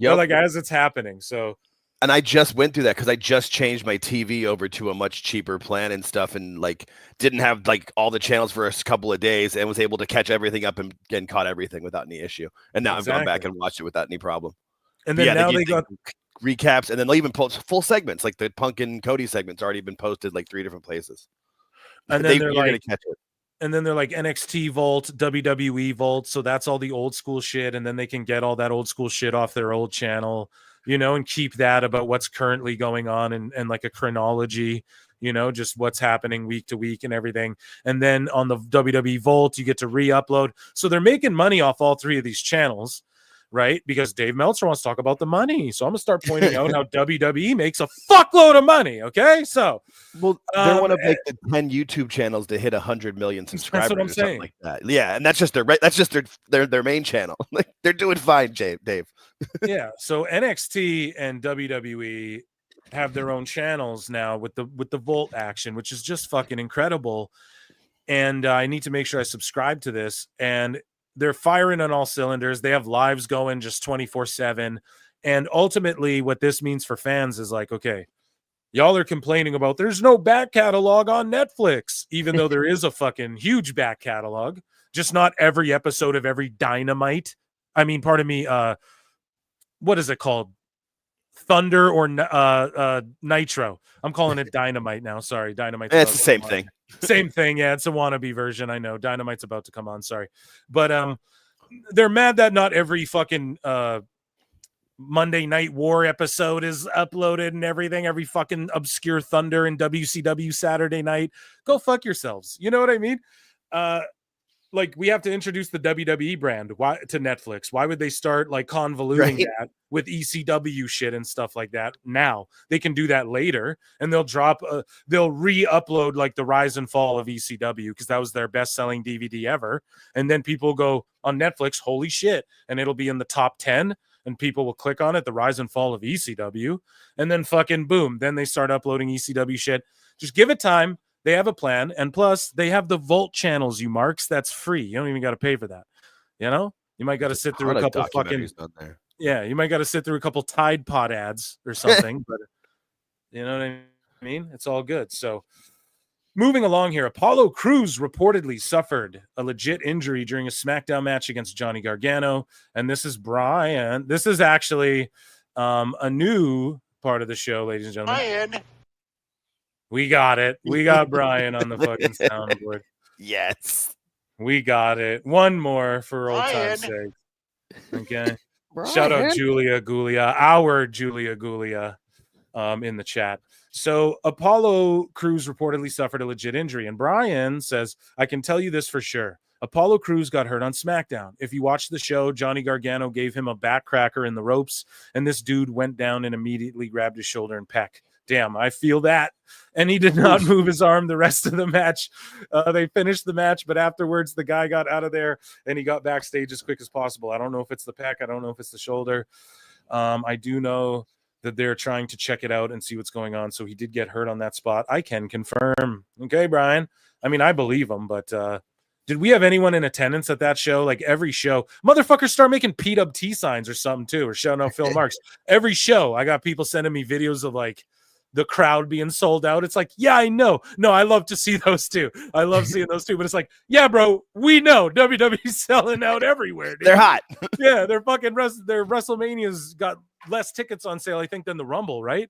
Or like as it's happening. So, and I just went through that because I just changed my TV over to a much cheaper plan and stuff, and like didn't have like all the channels for a couple of days, and was able to catch everything up and caught everything without any issue. And now I've gone back and watched it without any problem. And then now they got recaps, and then they'll even post full segments, like the Punk and Cody segments already been posted like 3 different places. And then they're like, NXT Vault, WWE Vault. So that's all the old school shit. And then they can get all that old school shit off their old channel, and keep that about what's currently going on and like a chronology, just what's happening week to week and everything. And then on the WWE Vault, you get to re-upload. So they're making money off all 3 of these channels. Right? Because Dave Meltzer wants to talk about the money. So I'm going to start pointing out how WWE makes a fuckload of money. Okay. So, they want to make the 10 YouTube channels to hit 100 million subscribers. That's what I'm saying. Like that. Yeah. And that's just their main channel. Like they're doing fine, Dave. Yeah. So NXT and WWE have their own channels now with the Volt action, which is just fucking incredible. And I need to make sure I subscribe to this. And they're firing on all cylinders. They have lives going just 24/7. And ultimately what this means for fans is like, okay, y'all are complaining about there's no back catalog on Netflix, even though there is a fucking huge back catalog, just not every episode of every Dynamite. I mean, pardon me, what is it called? Thunder or Nitro. I'm calling it Dynamite now. Sorry, Dynamite. It's the same thing. Same thing. Yeah, it's a wannabe version. I know. Dynamite's about to come on. Sorry, but they're mad that not every fucking Monday Night War episode is uploaded and everything. Every fucking obscure Thunder and WCW Saturday night. Go fuck yourselves. You know what I mean? Like we have to introduce the WWE brand to Netflix. Why would they start like convoluting that with ECW shit and stuff like that? Now they can do that later, and they'll re-upload like the rise and fall of ECW because that was their best-selling DVD ever. And then people go on Netflix, holy shit, and it'll be in the top 10, and people will click on it, the rise and fall of ECW, and then fucking boom, then they start uploading ECW shit. Just give it time. They have a plan, and plus they have the Volt channels, you marks. That's free. You don't even got to pay for that. You might got to sit through a couple fucking you might got to sit through a couple Tide Pod ads or something. But you know what I mean? It's all good. So moving along here, Apollo Crews reportedly suffered a legit injury during a SmackDown match against Johnny Gargano, and this is Brian. This is actually a new part of the show, ladies and gentlemen. Brian. We got it. We got Brian on the fucking soundboard. Yes. We got it. One more for old time's sake. Okay. Shout out Julia Gulia, our Julia Gulia. in the chat. So Apollo Crews reportedly suffered a legit injury, and Brian says, I can tell you this for sure. Apollo Crews got hurt on SmackDown. If you watch the show, Johnny Gargano gave him a back cracker in the ropes, and this dude went down and immediately grabbed his shoulder and peck. Damn, I feel that. And he did not move his arm the rest of the match. They finished the match, but afterwards the guy got out of there and he got backstage as quick as possible. I don't know if it's the pec. I don't know if it's the shoulder. I do know that they're trying to check it out and see what's going on. So he did get hurt on that spot. I can confirm. Okay, Brian. I mean, I believe him, but did we have anyone in attendance at that show? Like every show, motherfuckers start making PWT signs or something too, or shouting out Phil Marks. Every show, I got people sending me videos of like the crowd being sold out. It's like, yeah, I know. No, I love to see those too. I love seeing those too. But it's like, yeah, bro, we know WWE's selling out everywhere. Dude. They're hot. Yeah, their fucking their WrestleMania's got less tickets on sale, I think, than the Rumble, right?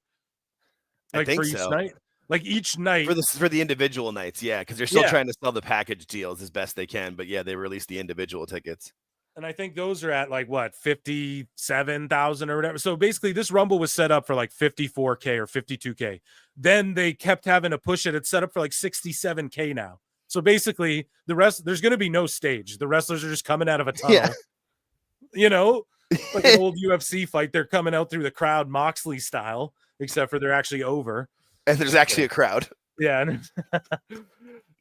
Like I think for each so. night. Like each night for the individual nights, yeah, because they're still trying to sell the package deals as best they can. But yeah, they released the individual tickets. And I think those are at like what, 57,000 or whatever. So basically this Rumble was set up for like 54K or 52K. Then they kept having to push it. It's set up for like 67K now. So basically there's going to be no stage. The wrestlers are just coming out of a tunnel. Yeah. You know, like an old UFC fight. They're coming out through the crowd, Moxley style, except for they're actually over. And there's actually a crowd. Yeah.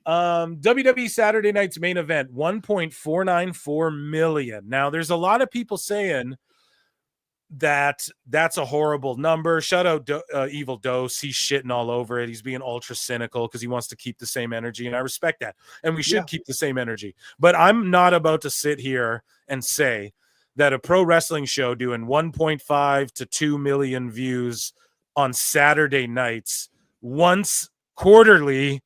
WWE Saturday night's main event, 1.494 million. Now, there's a lot of people saying that that's a horrible number. Shout out Evil Dose. He's shitting all over it. He's being ultra cynical because he wants to keep the same energy, and I respect that. And we should keep the same energy. But I'm not about to sit here and say that a pro wrestling show doing 1.5 to 2 million views on Saturday nights once quarterly,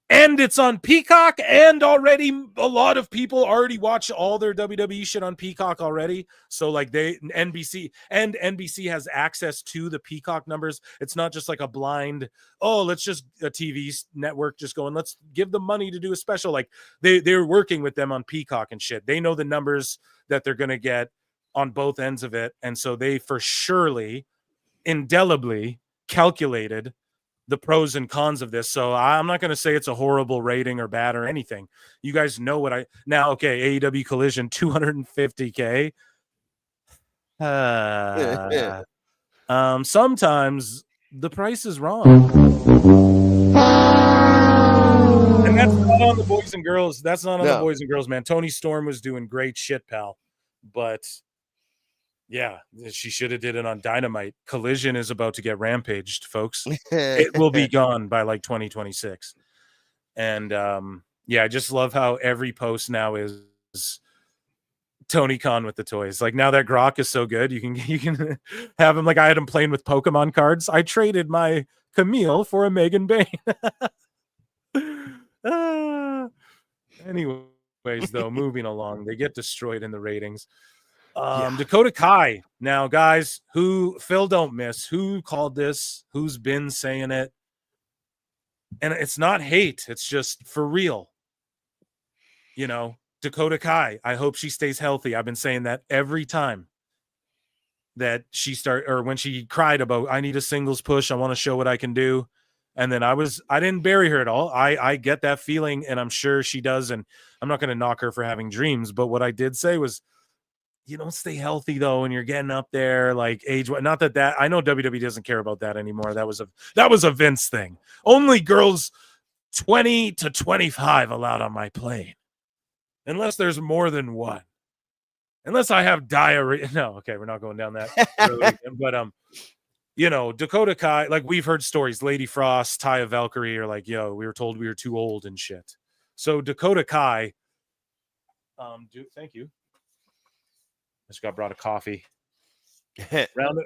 and it's on Peacock, and already a lot of people already watch all their WWE shit on Peacock already. So like NBC has access to the Peacock numbers. It's not just like a blind, let's just a TV network just going, let's give them money to do a special. Like they're working with them on Peacock and shit. They know the numbers that they're going to get on both ends of it. And so they for surely indelibly calculated the pros and cons of this. So I'm not going to say it's a horrible rating or bad or anything. You guys know what okay, AEW Collision, 250K. Sometimes the price is wrong. And that's not on the boys and girls. That's not on the boys and girls, man. Tony Storm was doing great shit, pal. But yeah, she should have did it on Dynamite. Collision is about to get rampaged, folks. It will be gone by like 2026. And I just love how every post now is Tony Khan with the toys. Like now that Grok is so good, you can have him. Like I had him playing with Pokemon cards. I traded my Camille for a Megan Bain. Anyways, though, moving along, they get destroyed in the ratings. Dakota Kai. Now, guys, Phil don't miss, who called this, who's been saying it. And it's not hate. It's just for real. You know, Dakota Kai, I hope she stays healthy. I've been saying that every time that when she cried about, I need a singles push. I want to show what I can do. And then I didn't bury her at all. I get that feeling, and I'm sure she does. And I'm not going to knock her for having dreams. But what I did say was, you don't stay healthy though, and you're getting up there like age. Not that I know WWE doesn't care about that anymore. That was a Vince thing. Only girls 20 to 25 allowed on my plane, unless there's more than one. Unless I have diarrhea. No, okay, we're not going down that road again. But you know, Dakota Kai. Like we've heard stories. Lady Frost, Taya Valkyrie are like, yo, we were told we were too old and shit. So Dakota Kai. Thank you. Just got brought a coffee.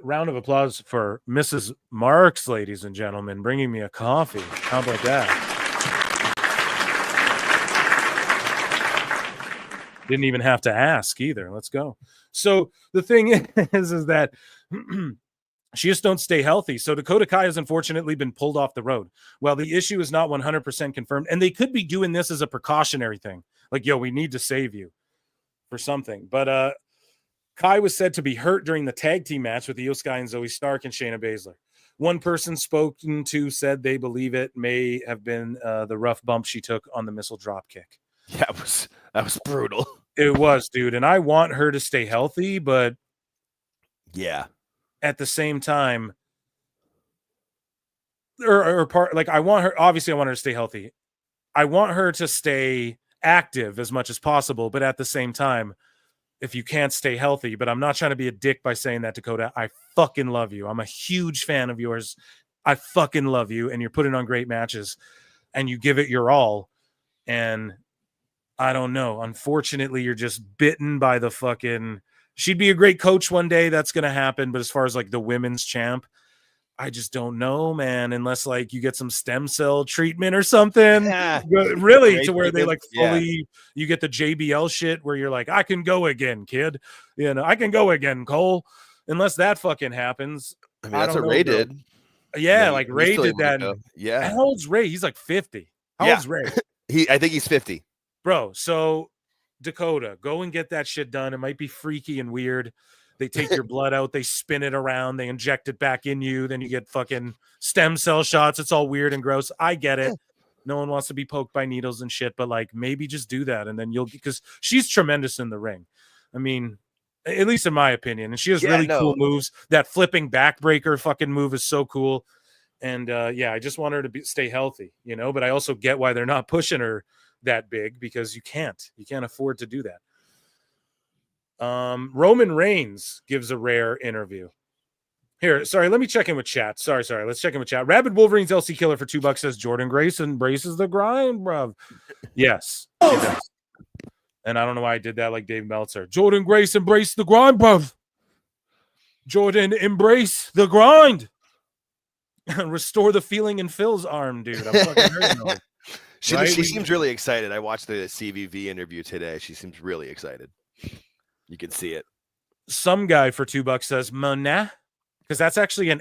Round of applause for Mrs. Marks, ladies and gentlemen, bringing me a coffee. How about that? Didn't even have to ask either. Let's go. So the thing is that she just don't stay healthy. So Dakota Kai has unfortunately been pulled off the road. Well, the issue is not 100% confirmed, and they could be doing this as a precautionary thing. Like, yo, we need to save you for something. But Kai was said to be hurt during the tag team match with Io Sky and Zoe Stark and Shayna Baszler. One person spoken to said they believe it may have been the rough bump she took on the missile drop kick. Yeah, that was brutal. It was, dude. And I want her to stay healthy, but yeah, at the same time, I want her, obviously I want her to stay healthy. I want her to stay active as much as possible, but at the same time, if you can't stay healthy, but I'm not trying to be a dick by saying that, Dakota, I fucking love you. I'm a huge fan of yours. I fucking love you. And you're putting on great matches and you give it your all. And I don't know. Unfortunately, you're just bitten by the fucking, she'd be a great coach one day. That's going to happen. But as far as like the women's champ, I just don't know, man, unless like you get some stem cell treatment or something, really, to where they like fully, you get the JBL shit where you're like, I can go again, kid. You know, I can go again, Cole. Unless that fucking happens. I mean, that's what Ray did. Yeah, like Ray did that. Yeah. How old's Ray? He's like 50. How old's Ray? I think he's 50. Bro, so Dakota, go and get that shit done. It might be freaky and weird. They take your blood out, they spin it around, they inject it back in you, then you get fucking stem cell shots. It's all weird and gross. I get it. No one wants to be poked by needles and shit, but like maybe just do that and then because she's tremendous in the ring. I mean, at least in my opinion. And she has really cool moves. That flipping backbreaker fucking move is so cool. And I just want her to stay healthy, you know, but I also get why they're not pushing her that big because you can't afford to do that. Roman Reigns gives a rare interview. Here, sorry, let me check in with chat. Sorry. Let's check in with chat. Rabid Wolverines LC Killer for $2 says Jordan Grace embraces the grind, bruv. Yes, he does. And I don't know why I did that like Dave Meltzer. Jordan Grace embrace the grind, bruv. Jordan embrace the grind. Restore the feeling in Phil's arm, dude. I'm fucking hurting over. She seems really excited. I watched the CVV interview today. She seems really excited. You can see it. Some guy for $2 says Mona, because that's actually an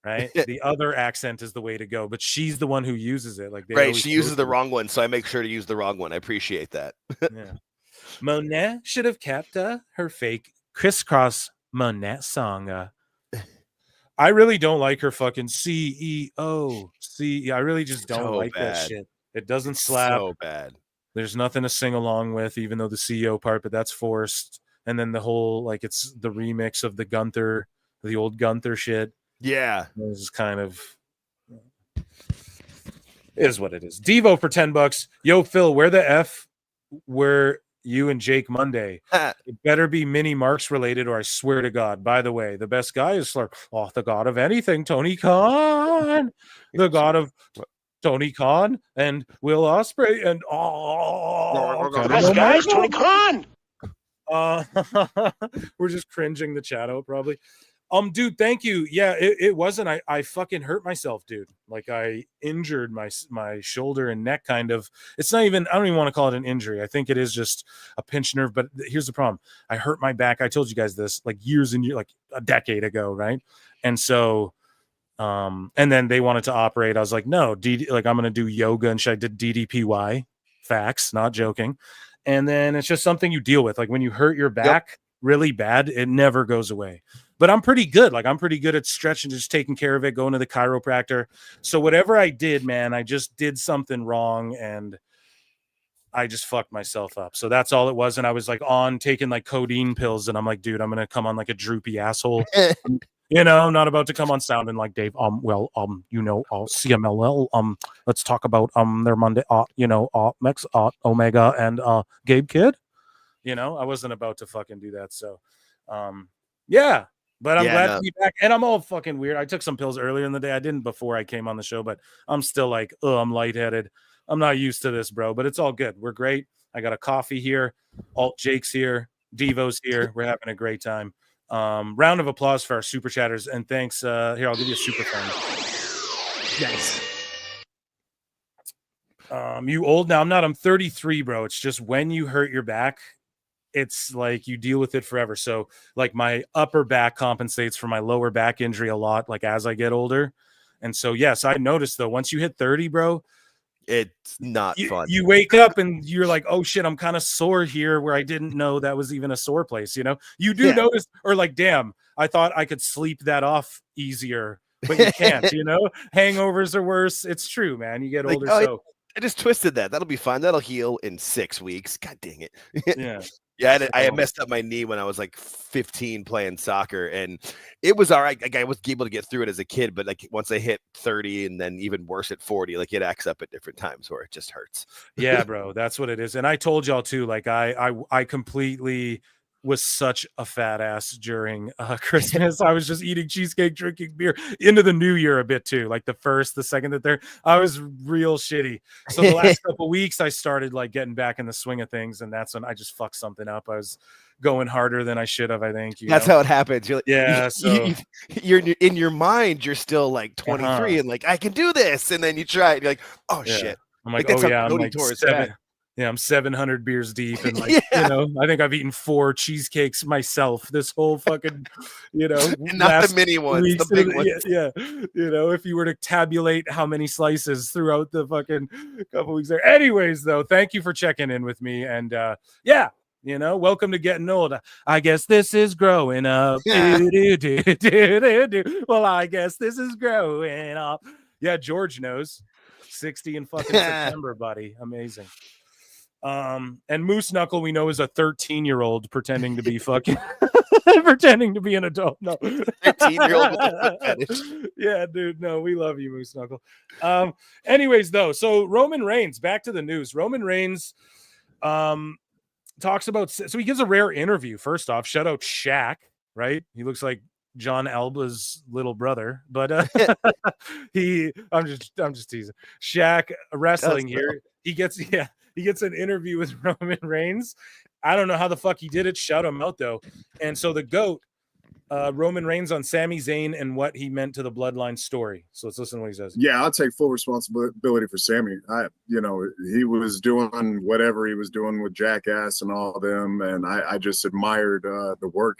right? The other accent is the way to go, but she's the one who uses it. Like she uses the wrong one, so I make sure to use the wrong one. I appreciate that. Yeah. Mona should have kept her fake crisscross Mona song. I really don't like her fucking CEO. I really just don't like that shit. It doesn't slap. So bad. There's nothing to sing along with, even though the CEO part, but that's forced. And then the whole, like, it's the remix of the old Gunther shit. Yeah. This is kind of, is what it is. Devo for $10. Yo, Phil, where the F were you and Jake Monday? It better be Mini Marks related, or I swear to God. By the way, the best guy is the god of anything, Tony Khan. The god of Tony Khan and Will Ospreay and best guys, Tony Khan. We're just cringing the chat out probably. Dude, thank you. Yeah, it wasn't. I fucking hurt myself, dude. Like I injured my shoulder and neck kind of. It's not even, I don't even want to call it an injury. I think it is just a pinched nerve. But here's the problem. I hurt my back. I told you guys this like years and years, like a decade ago, right? And so and then they wanted to operate. I was like, no, I'm gonna do yoga and shit. I did DDPY. Facts, not joking. And then it's just something you deal with. Like when you hurt your back really bad, it never goes away. But I'm pretty good. Like I'm pretty good at stretching, just taking care of it, going to the chiropractor. So whatever I did, man, I just did something wrong and I just fucked myself up. So that's all it was. And I was like taking like codeine pills and I'm like, dude, I'm going to come on like a droopy asshole. You know, I'm not about to come on sounding like Dave. CMLL. Let's talk about their Monday. Mex Omega and Gabe Kidd. You know, I wasn't about to fucking do that. So, yeah. But I'm glad to be back, and I'm all fucking weird. I took some pills earlier in the day. I didn't before I came on the show, but I'm still like, I'm lightheaded. I'm not used to this, bro. But it's all good. We're great. I got a coffee here. Alt Jake's here. Devo's here. We're having a great time. Round of applause for our super chatters, and thanks. Here, I'll give you a super fan. Nice. You old now? I'm not. I'm 33, bro. It's just when you hurt your back, it's like you deal with it forever. So like my upper back compensates for my lower back injury a lot, like as I get older. And so, yes, I noticed though, once you hit 30, bro, it's not fun. You wake up and you're like, oh shit, I'm kind of sore here where I didn't know that was even a sore place. You know, you do notice, or like, damn, I thought I could sleep that off easier but you can't. Hangovers are worse. It's true, man. You get Like, older, oh, so I just twisted that. That'll be fine. That'll heal in 6 weeks. God dang it. yeah. Yeah, I had messed up my knee when I was like 15 playing soccer, and it was all right. Like, I was able to get through it as a kid, but like once I hit 30 and then even worse at 40, like it acts up at different times where it just hurts. Yeah, bro, that's what it is. And I told y'all too, like I completely was such a fat ass during Christmas. I was just eating cheesecake, drinking beer into the new year a bit too. Like the first, the second, the third, I was real shitty. So the last couple weeks I started like getting back in the swing of things. And that's when I just fucked something up. I was going harder than I should have, I think. That's how it happens. You're like, yeah. So you're in your mind, you're still like 23 and like, I can do this. And then you try it. You're like, oh shit. I'm like, that's oh yeah, how I'm Cody like tore his 7. back. Yeah, I'm 700 beers deep, and like I think I've eaten 4 cheesecakes myself this whole fucking, not the mini ones, the big ones. Yeah, if you were to tabulate how many slices throughout the fucking couple weeks there. Anyways, though, thank you for checking in with me, and welcome to getting old. I guess this is growing up. Well, I guess this is growing up. Yeah, George knows. 60 in fucking September, buddy. Amazing. And Moose Knuckle, we know, is a 13-year-old pretending to be fucking pretending to be an adult. No, 13-year-old with the fetish. Yeah, dude. No, we love you, Moose Knuckle. Anyways, though, so Roman Reigns, back to the news. Roman Reigns talks about, so he gives a rare interview. First off, shout out Shaq, right? He looks like John Alba's little brother, but I'm just teasing. Shaq wrestling here. He gets an interview with Roman Reigns. I don't know how the fuck he did it. Shout him out though. And so the GOAT, Roman Reigns on Sami Zayn and what he meant to the Bloodline story. So let's listen to what he says. Yeah, I'll take full responsibility for Sami. He was doing whatever he was doing with Jackass and all of them, and I just admired the work.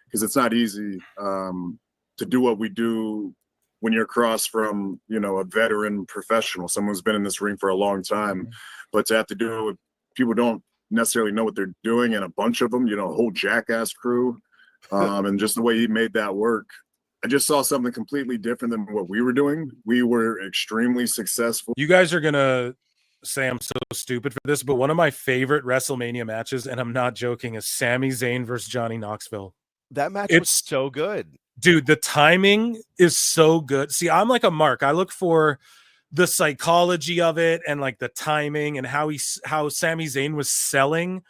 Because it's not easy to do what we do when you're across from, a veteran professional, someone who's been in this ring for a long time, but to have to do it with people don't necessarily know what they're doing, and a bunch of them, a whole Jackass crew, and just the way he made that work. I just saw something completely different than what we were doing. We were extremely successful. You guys are going to say I'm so stupid for this, but one of my favorite WrestleMania matches, and I'm not joking, is Sami Zayn versus Johnny Knoxville. That match was so good. Dude, the timing is so good. See, I'm like a Mark. I look for the psychology of it and like the timing and how Sami Zayn was selling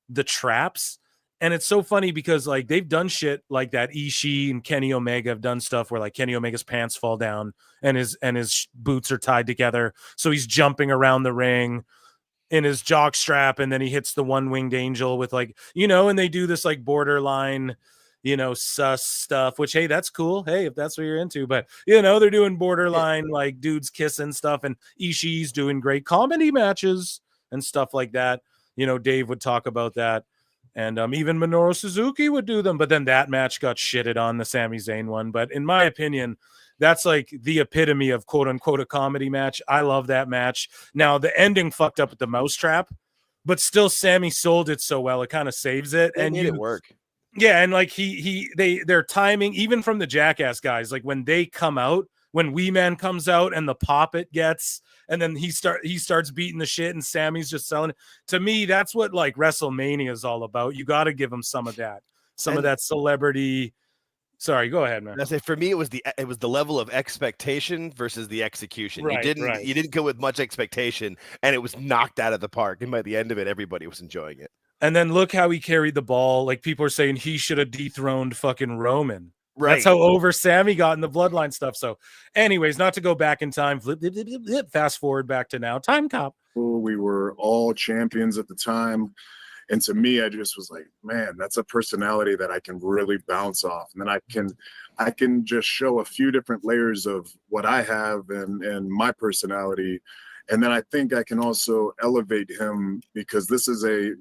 the traps. And it's so funny because like they've done shit like that. Ishii and Kenny Omega have done stuff where like Kenny Omega's pants fall down and his boots are tied together. So he's jumping around the ring in his jock strap, and then he hits the one-winged angel with like, and they do this like borderline, sus stuff, which, hey, that's cool. Hey, if that's what you're into, but they're doing borderline like dudes kissing stuff, and Ishii's doing great comedy matches and stuff like that. Dave would talk about that. And even Minoru Suzuki would do them, but then that match got shitted on, the Sami Zayn one. But in my opinion, that's like the epitome of quote unquote a comedy match. I love that match. Now the ending fucked up with the mousetrap, but still Sami sold it so well, it kind of saves it. And made it work. Yeah, and like their timing, even from the Jackass guys, like when they come out, when Wee Man comes out and the pop it gets, and then he starts beating the shit, and Sammy's just selling it. To me, that's what like WrestleMania is all about. You got to give them some of that, of that celebrity. Sorry, go ahead, man. I say for me, it was the level of expectation versus the execution. Right, you didn't go with much expectation, and it was knocked out of the park. And by the end of it, everybody was enjoying it. And then look how he carried the ball. Like people are saying he should have dethroned fucking Roman. Right. That's how over Sammy got in the bloodline stuff. So anyways, not to go back in time, fast forward back to now. Time cop. We were all champions at the time. And to me, I just was like, man, that's a personality that I can really bounce off. And then I can just show a few different layers of what I have and my personality. And then I think I can also elevate him because this is a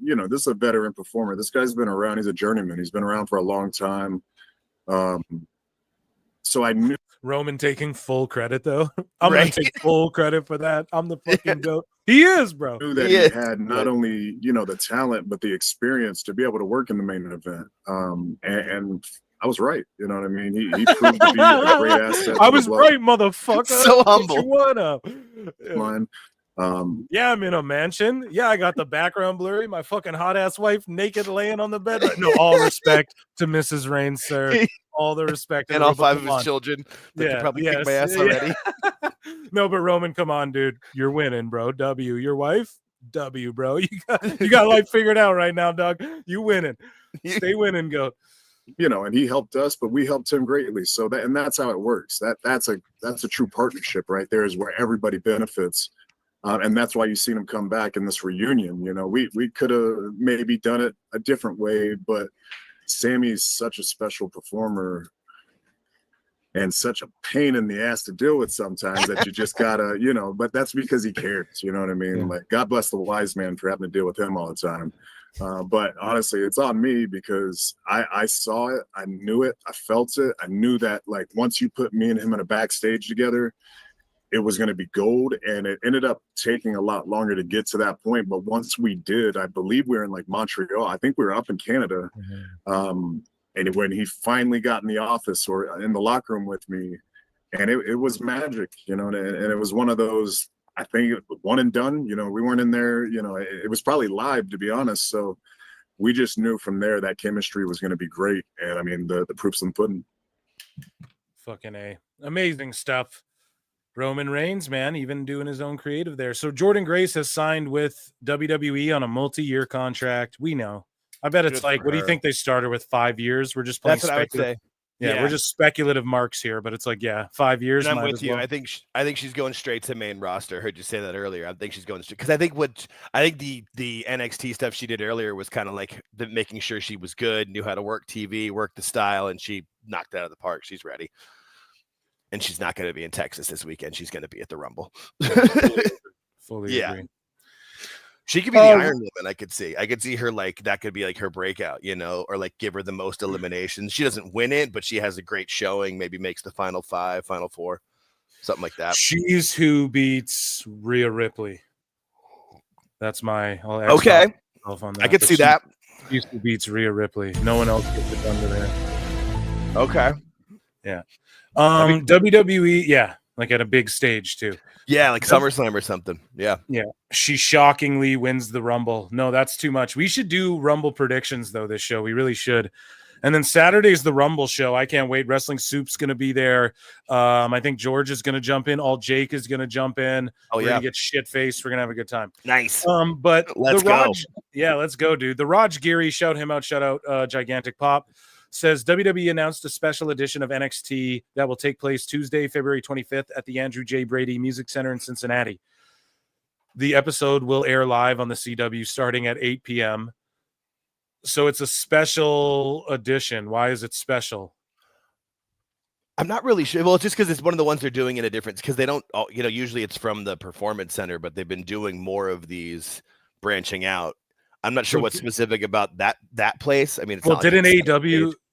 veteran performer. This guy's been around. He's a journeyman. He's been around for a long time. So I knew Roman taking full credit though. I'm gonna take full credit for that. I'm the fucking goat. He is, bro. Knew that he had not only the talent but the experience to be able to work in the main event. And I was right. You know what I mean? He proved to be a great asset. I was right, motherfucker. So humble. What up? Mine. Yeah, I'm in a mansion. Yeah, I got the background blurry. My fucking hot ass wife naked laying on the bed. Right? No, all respect to Mrs. Rain, sir. All the respect. And all 5 of his children that could probably kick my ass already. No, but Roman, come on, dude. You're winning, bro. W. Your wife? W, bro. You got life figured out right now, dog. You winning. Stay winning, go. You know, and he helped us, but we helped him greatly. So that's how it works. That's a true partnership right there, is where everybody benefits. And that's why you've seen him come back in this reunion. You know, we could have maybe done it a different way, but Sammy's such a special performer and such a pain in the ass to deal with sometimes that you just gotta, you know, but that's because he cares. You know what I mean? Yeah. Like, God bless the wise man for having to deal with him all the time. But honestly, it's on me because I saw it, I knew it, I felt it. I knew that, like, once you put me and him in a backstage together, it was going to be gold. And it ended up taking a lot longer to get to that point. But once we did, I believe we were in like Montreal. I think we were up in Canada. And when he finally got in the office or in the locker room with me, and it was magic, you know, and it was one of those, I think, one and done. You know, we weren't in there, you know, it was probably live, to be honest. So we just knew from there that chemistry was going to be great. And I mean, the proof's in the pudding. Fucking A. Amazing stuff. Roman Reigns, man, even doing his own creative there. So Jordan Grace has signed with WWE on a multi-year contract. We know. I bet it's like, what do you think they started with, 5 years? We're just playing. That's what I would say. Yeah, we're just speculative marks here, but it's like, 5 years. And I'm with you. Well. I think she's going straight to main roster. I heard you say that earlier. I think she's going straight because I think the NXT stuff she did earlier was kind of like making sure she was good, knew how to work TV, work the style, and she knocked it out of the park. She's ready. And she's not going to be in Texas this weekend. She's going to be at the Rumble. Fully agree. She could be the Iron Woman. I could see her, like, that could be like her breakout, you know, or like give her the most eliminations. She doesn't win it, but she has a great showing. Maybe makes the final 5, final 4, something like that. She's who beats Rhea Ripley. That's my okay. On that. I could see that. She's who beats Rhea Ripley. No one else gets it done to her. Okay. Yeah. WWE, like at a big stage too. Yeah, like SummerSlam or something. Yeah. Yeah. She shockingly wins the Rumble. No, that's too much. We should do Rumble predictions though this show. We really should. And then Saturday's the Rumble show. I can't wait. Wrestling Soup's going to be there. I think George is going to jump in. All Jake is going to jump in. We're going to get shit-faced. We're going to have a good time. Nice. But let's go. Let's go, dude. The Raj Geary, shout out Gigantic Pop. Says WWE announced a special edition of NXT that will take place Tuesday, February 25th at the Andrew J. Brady Music Center in Cincinnati. The episode will air live on the CW starting at 8 p.m. So it's a special edition. Why is it special? I'm not really sure. Well, it's just because it's one of the ones they're doing in a different, because they don't, usually it's from the Performance Center, but they've been doing more of these branching out. I'm not sure what's specific about that place. I mean, it's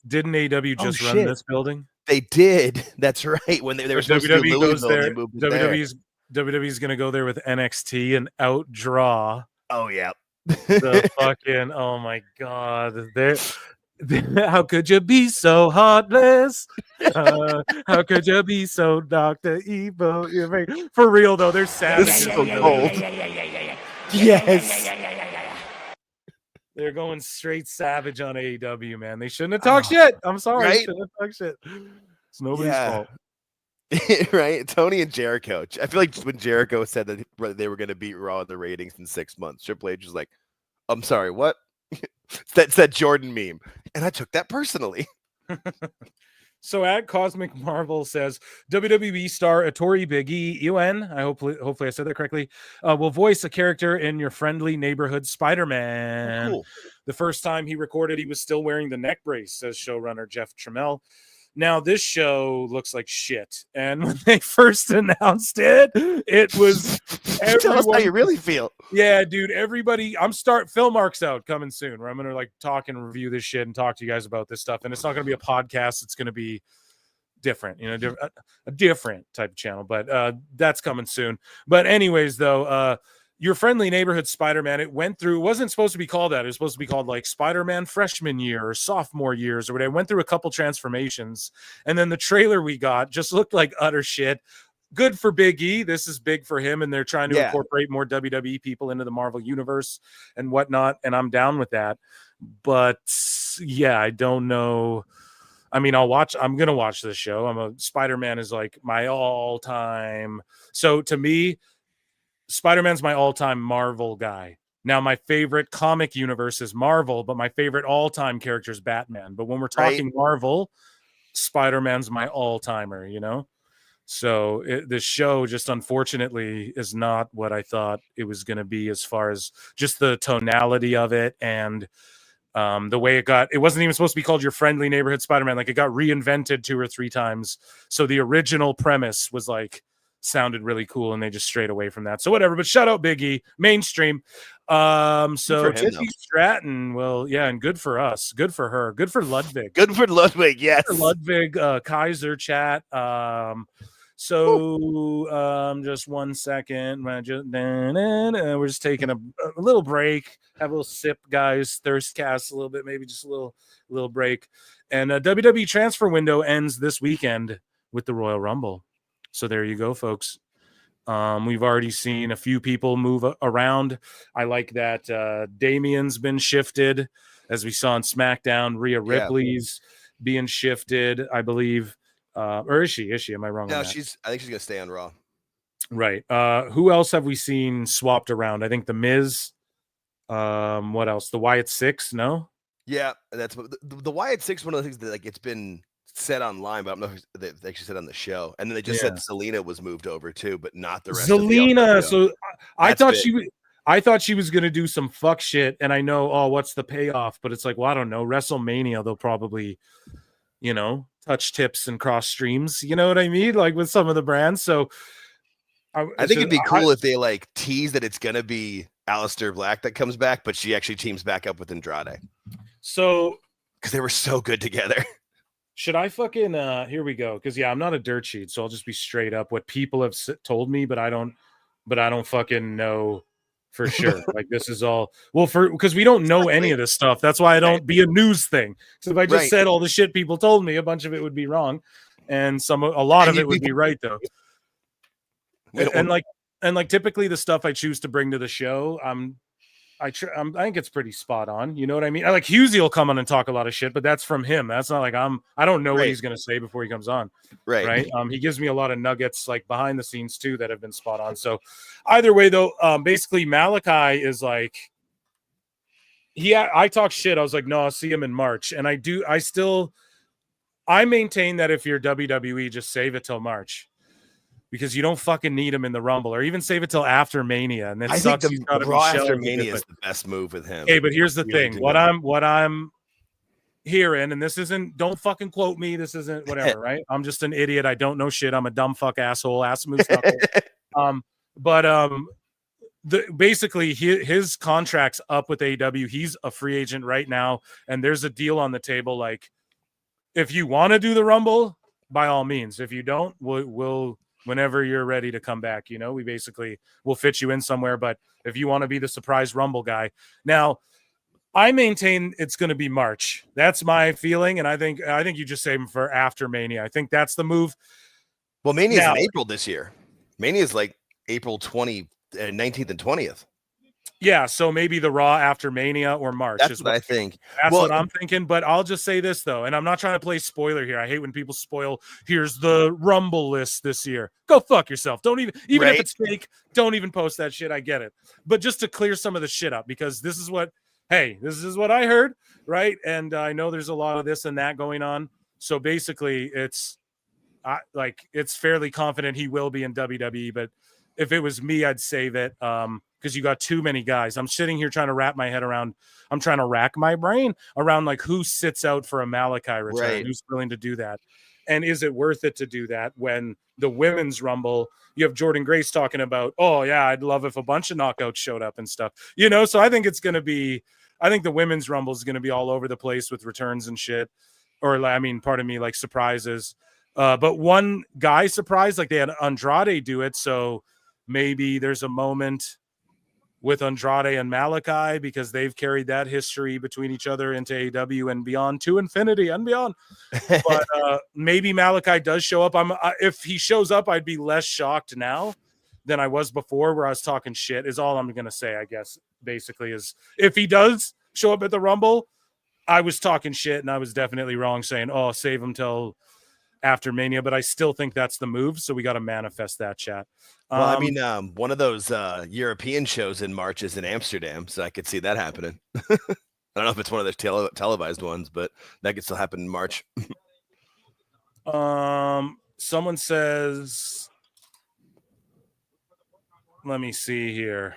didn't AEW just run this building? They did. That's right. When they were supposed to do Louisville, they moved it WWE's going to go there with NXT and outdraw. Oh yeah. The fucking, oh my God. How could you be so heartless? How could you be so Dr. Evil? For real though, they're savage. It's so cold. Yes. They're going straight savage on AEW, man. They shouldn't have talked shit. I'm sorry. Right? They shouldn't have talked shit. It's nobody's fault. Right? Tony and Jericho. I feel like when Jericho said that they were going to beat Raw in the ratings in 6 months, Triple H was like, I'm sorry, what? That's that Jordan meme. And I took that personally. So at Cosmic Marvel says WWE star Ettore Big E UN, hopefully I said that correctly, will voice a character in your friendly neighborhood Spider-Man. Cool. The first time he recorded, he was still wearing the neck brace, says showrunner Jeff Trammell. Now this show looks like shit, and when they first announced it, it was tell us how you really feel. Yeah, dude. Everybody, Phil Mark's out coming soon, where I'm gonna like talk and review this shit and talk to you guys about this stuff. And it's not gonna be a podcast; it's gonna be different, a different type of channel. But that's coming soon. But anyways, though, Your Friendly Neighborhood Spider-Man, it wasn't supposed to be called that. It was supposed to be called like Spider-Man freshman year or sophomore years or whatever. It went through a couple transformations. And then the trailer we got just looked like utter shit. Good for Big E. This is big for him. And they're trying to incorporate more WWE people into the Marvel universe and whatnot. And I'm down with that. But yeah, I don't know. I mean, I'm going to watch this show. Spider-Man is like my all-time. So to me, Spider-Man's my all-time Marvel guy. Now, my favorite comic universe is Marvel, but my favorite all-time character is Batman. But when we're talking Marvel, Spider-Man's my all-timer, you know? So the show just unfortunately is not what I thought it was going to be as far as just the tonality of it and the way it wasn't even supposed to be called Your Friendly Neighborhood Spider-Man. Like, it got reinvented 2 or 3 times. So the original premise was like, sounded really cool, and they just strayed away from that. So whatever, but shout out Big E, mainstream. So Tiffany Stratton, well, yeah, and good for us, good for her, good for Ludwig, yes, good for Ludwig, Kaiser chat. Just 1 second, we're just taking a little break, have a little sip, guys, thirst cast a little bit, maybe just a little break. And WWE transfer window ends this weekend with the Royal Rumble. So there you go, folks. We've already seen a few people move around. I like that Damien's been shifted, as we saw on SmackDown. Rhea Ripley's being shifted, I believe. Or is she? Am I wrong? No, on that? I think she's gonna stay on Raw. Right. Who else have we seen swapped around? I think The Miz. What else? The Wyatt Six? No. Yeah, that's the Wyatt Six. One of the things that like it's been said online, but I don't know if they actually said on the show. And then they just said Zelina was moved over too, but not the rest of the Zelina. So I thought she was gonna do some fuck shit, and I know, what's the payoff? But it's like, well, I don't know. WrestleMania, they'll probably, touch tips and cross streams. You know what I mean? Like with some of the brands. So I think it'd be cool if they like tease that it's gonna be Aleister Black that comes back, but she actually teams back up with Andrade. So because they were so good together. Should I fucking here we go, because I'm not a dirt sheet, so I'll just be straight up what people have told me, but I don't fucking know for sure. Like, this is all because we don't know any of this stuff. That's why I don't be a news thing. So if I just said all the shit people told me, a bunch of it would be wrong, and a lot of it would be right though. And like typically the stuff I choose to bring to the show, I think it's pretty spot on. You know what I mean? I like Husey will come on and talk a lot of shit, but that's from him. That's not like I don't know what he's going to say before he comes on. Right. He gives me a lot of nuggets like behind the scenes too that have been spot on. So either way though, basically Malachi is like, I talk shit. I was like, no, I'll see him in March. And I maintain that if you're WWE, just save it till March. Because you don't fucking need him in the Rumble, or even save it till after Mania. And I think the Raw after Mania is the best move with him. Hey, but here's the thing: what I'm hearing, and this isn't. Don't fucking quote me. This isn't whatever, right? I'm just an idiot. I don't know shit. I'm a dumb fuck asshole. Ass moose knuckle. Basically his contract's up with AEW. He's a free agent right now, and there's a deal on the table. Like, if you want to do the Rumble, by all means. If you don't, we'll whenever you're ready to come back, we'll fit you in somewhere. But if you want to be the surprise Rumble guy, now I maintain it's going to be March. That's my feeling. And I think you just save him for after Mania. I think that's the move. Well, Mania is in April this year. Mania is like April 19th and 20th. Yeah, so maybe the Raw after Mania or March. That's what I think. That's what I'm thinking. But I'll just say this, though, and I'm not trying to play spoiler here. I hate when people spoil, here's the Rumble list this year. Go fuck yourself. Don't even if it's fake, don't even post that shit. I get it. But just to clear some of the shit up, because this is what I heard, right? And I know there's a lot of this and that going on. So basically, it's fairly confident he will be in WWE. But if it was me, I'd save it. Because you got too many guys. I'm sitting here trying to wrap my head around. I'm trying to rack my brain around like who sits out for a Malachi return, who's willing to do that, and is it worth it to do that when the women's Rumble, you have Jordan Grace talking about, oh yeah, I'd love if a bunch of knockouts showed up and stuff, So I think the women's Rumble is going to be all over the place with returns and shit, like surprises. But one guy surprised, like they had Andrade do it, so maybe there's a moment with Andrade and Malachi, because they've carried that history between each other into AEW and beyond, to infinity and beyond. But maybe Malachi does show up. If he shows up, I'd be less shocked now than I was before, where I was talking shit, is all I'm going to say, I guess, basically, is if he does show up at the Rumble, I was talking shit, and I was definitely wrong saying, oh, save him till after Mania, but I still think that's the move, so we got to manifest that, chat. Well, I mean, one of those European shows in March is in Amsterdam, so I could see that happening. I don't know if it's one of those televised ones, but that could still happen in March. Someone says, let me see here.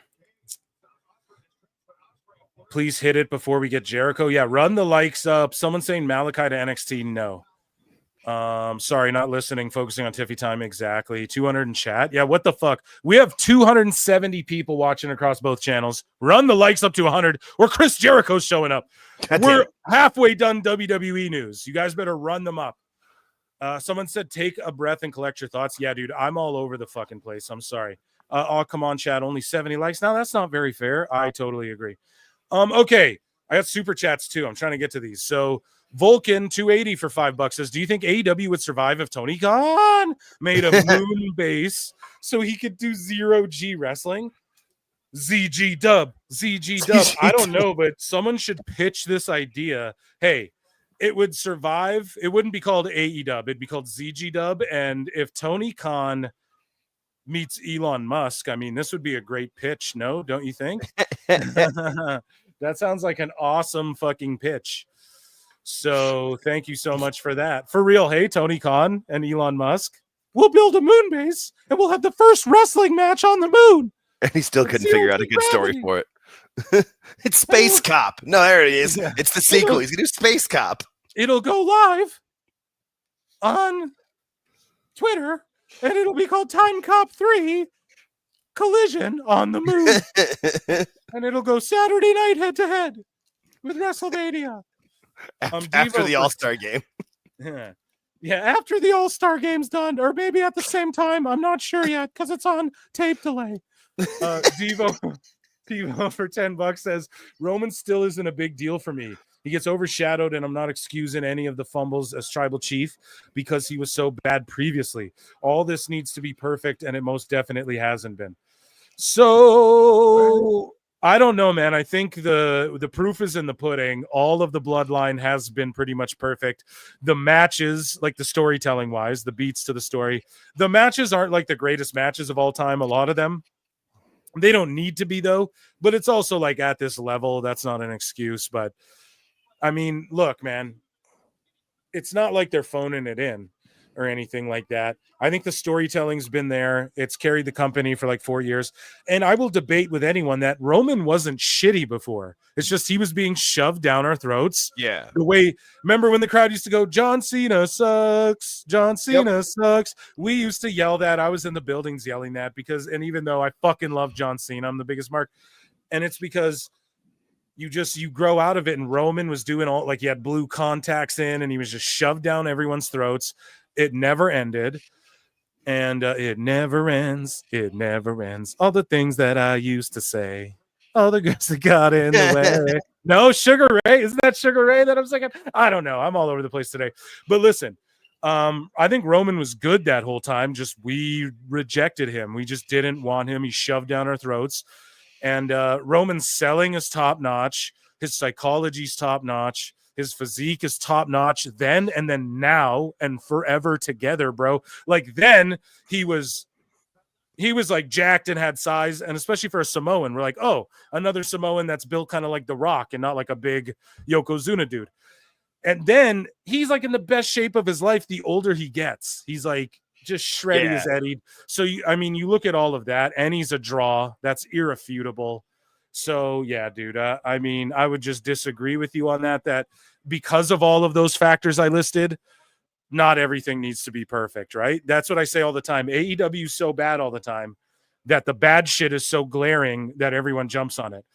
Please hit it before we get Jericho. Yeah, run the likes up. Someone saying Malachi to NXT. No. Sorry, not listening, focusing on Tiffy time. Exactly. 200 in chat. Yeah, what the fuck? We have 270 people watching across both channels. Run the likes up to 100, or Chris Jericho's showing up. We're halfway done WWE news. You guys better run them up. Someone said, take a breath and collect your thoughts. Yeah, dude, I'm all over the fucking place. I'm sorry. Oh, come on, chat. Only 70 likes. Now, that's not very fair. I totally agree. Okay. I got super chats too. I'm trying to get to these. So Vulcan 280 for $5 says, do you think AEW would survive if Tony Khan made a moon base so he could do 0G wrestling? ZG dub. I don't know, but someone should pitch this idea. Hey, it would survive. It wouldn't be called AEW. It'd be called ZG dub. And if Tony Khan meets Elon Musk, I mean, this would be a great pitch. No, don't you think? That sounds like an awesome fucking pitch. So thank you so much for that. For real, hey, Tony Khan and Elon Musk, we'll build a moon base and we'll have the first wrestling match on the moon. And he still couldn't figure out a good story for it. It's Space Cop. No, there it is. Yeah. It's the sequel. He's going to do Space Cop. It'll go live on Twitter, and it'll be called Time Cop 3 Collision on the Moon. And it'll go Saturday night head-to-head with WrestleMania. After the All-Star game. Yeah, after the All-Star game's done, or maybe at the same time. I'm not sure yet, because it's on tape delay. Devo for $10 says, Roman still isn't a big deal for me. He gets overshadowed, and I'm not excusing any of the fumbles as tribal chief because he was so bad previously. All this needs to be perfect, and it most definitely hasn't been. So I don't know, man. I think the proof is in the pudding. All of the bloodline has been pretty much perfect. The matches, like the storytelling wise, the beats to the story, the matches aren't like the greatest matches of all time. A lot of them, they don't need to be though, but it's also like at this level, that's not an excuse. But I mean, look, man, it's not like they're phoning it in or anything like that. I think the storytelling's been there. It's carried the company for like 4 years. And I will debate with anyone that Roman wasn't shitty before. It's just he was being shoved down our throats. Yeah. The way, remember when the crowd used to go, John Cena sucks. John Cena sucks. We used to yell that. I was in the buildings yelling that because, and even though I fucking love John Cena, I'm the biggest mark. And it's because you grow out of it. And Roman was doing all, like he had blue contacts in and he was just shoved down everyone's throats. It never ended. And it never ends. It never ends. All the things that I used to say. All the girls that got in the way. No, Sugar Ray. Isn't that Sugar Ray that I'm saying? I don't know. I'm all over the place today. But listen, I think Roman was good that whole time. Just we rejected him. We just didn't want him. He shoved down our throats. And Roman's selling is top-notch. His psychology's top-notch. His physique is top-notch then and then now and forever together, bro. Like then he was like jacked and had size, and especially for a Samoan, we're like, oh, another Samoan that's built kind of like The Rock and not like a big Yokozuna dude. And then he's like in the best shape of his life the older he gets. He's like just shredded as Eddie. So, you look at all of that, and he's a draw. That's irrefutable. So, yeah, dude, I would just disagree with you on that because of all of those factors I listed, not everything needs to be perfect, right? That's what I say all the time. AEW is so bad all the time that the bad shit is so glaring that everyone jumps on it.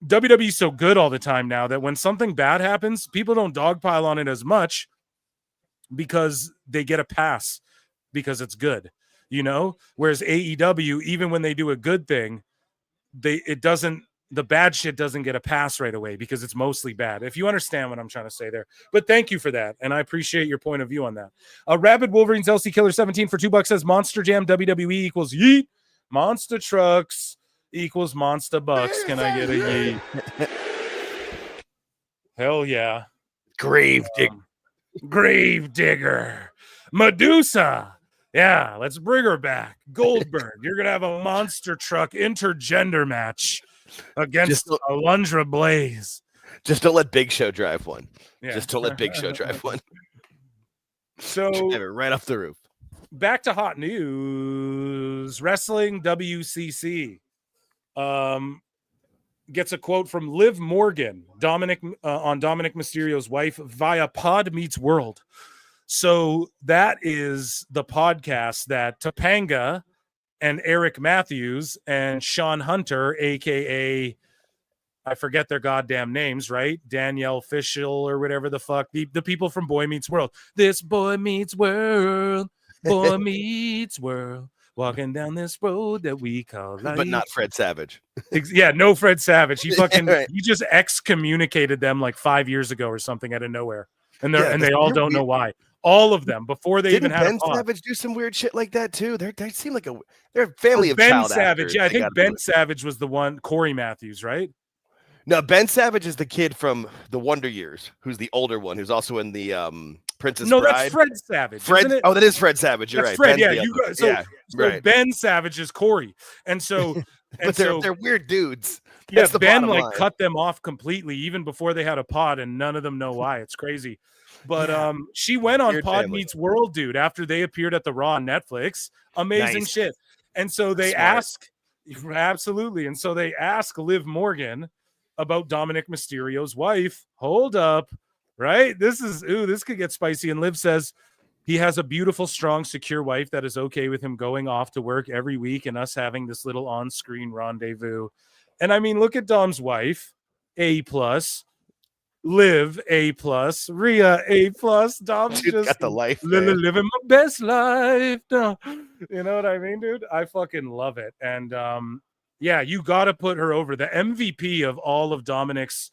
WWE is so good all the time now that when something bad happens, people don't dogpile on it as much because they get a pass because it's good, Whereas AEW, even when they do a good thing, the bad shit doesn't get a pass right away because it's mostly bad. If you understand what I'm trying to say there. But thank you for that. And I appreciate your point of view on that. Rabid Wolverines LC Killer 17 for $2 says Monster Jam WWE equals yeet. Monster Trucks equals Monster Bucks. Can I get a yeet? Hell yeah. Grave Digger. Medusa. Yeah, let's bring her back. Goldberg, you're going to have a monster truck intergender match against Alundra Blaze. Just don't let Big Show drive one. Yeah. Just don't let Big Show drive one. So drive it right off the roof. Back to hot news. Wrestling WCC gets a quote from Liv Morgan, on Dominic Mysterio's wife via Pod Meets World. So that is the podcast that Topanga and Eric Matthews and Sean Hunter, a.k.a. I forget their goddamn names, right? Danielle Fishel or whatever the fuck. The people from Boy Meets World. This Boy Meets World. Boy Meets World. Walking down this road that we call life. But not Fred Savage. Yeah, no Fred Savage. He fucking right. he just excommunicated them like 5 years ago or something out of nowhere. And they all don't know why. All of them before they even had Ben a pod. Savage do some weird shit like that too. They seem like they're a family of Ben child Savage. actors. Yeah, I think Ben Savage was the one. Corey Matthews, right? No, Ben Savage is the kid from the Wonder Years, who's the older one, who's also in the Princess Bride. That's Fred Savage. Isn't it? Oh, that is Fred Savage. You're That's right. Fred, Ben's yeah, right. Ben Savage is Corey, and so but they're weird dudes. Yeah, That's the Ben bottom line. cut them off completely, even before they had a pod, and none of them know why. It's crazy. But she went on Weird Pod family. Meets World, dude, after they appeared at the Raw on Netflix. Amazing Nice. shit. And so they absolutely. And so they ask Liv Morgan about Dominic Mysterio's wife. Hold up, right? This could get spicy. And Liv says he has a beautiful, strong, secure wife that is okay with him going off to work every week and us having this little on-screen rendezvous. And I mean, look at Dom's wife, A+. Liv A+, Rhea A+, Dom's Dude, just got the life, man. living my best life. No. You know what I mean, dude? I fucking love it. And yeah, you got to put her over. The MVP of all of Dominic's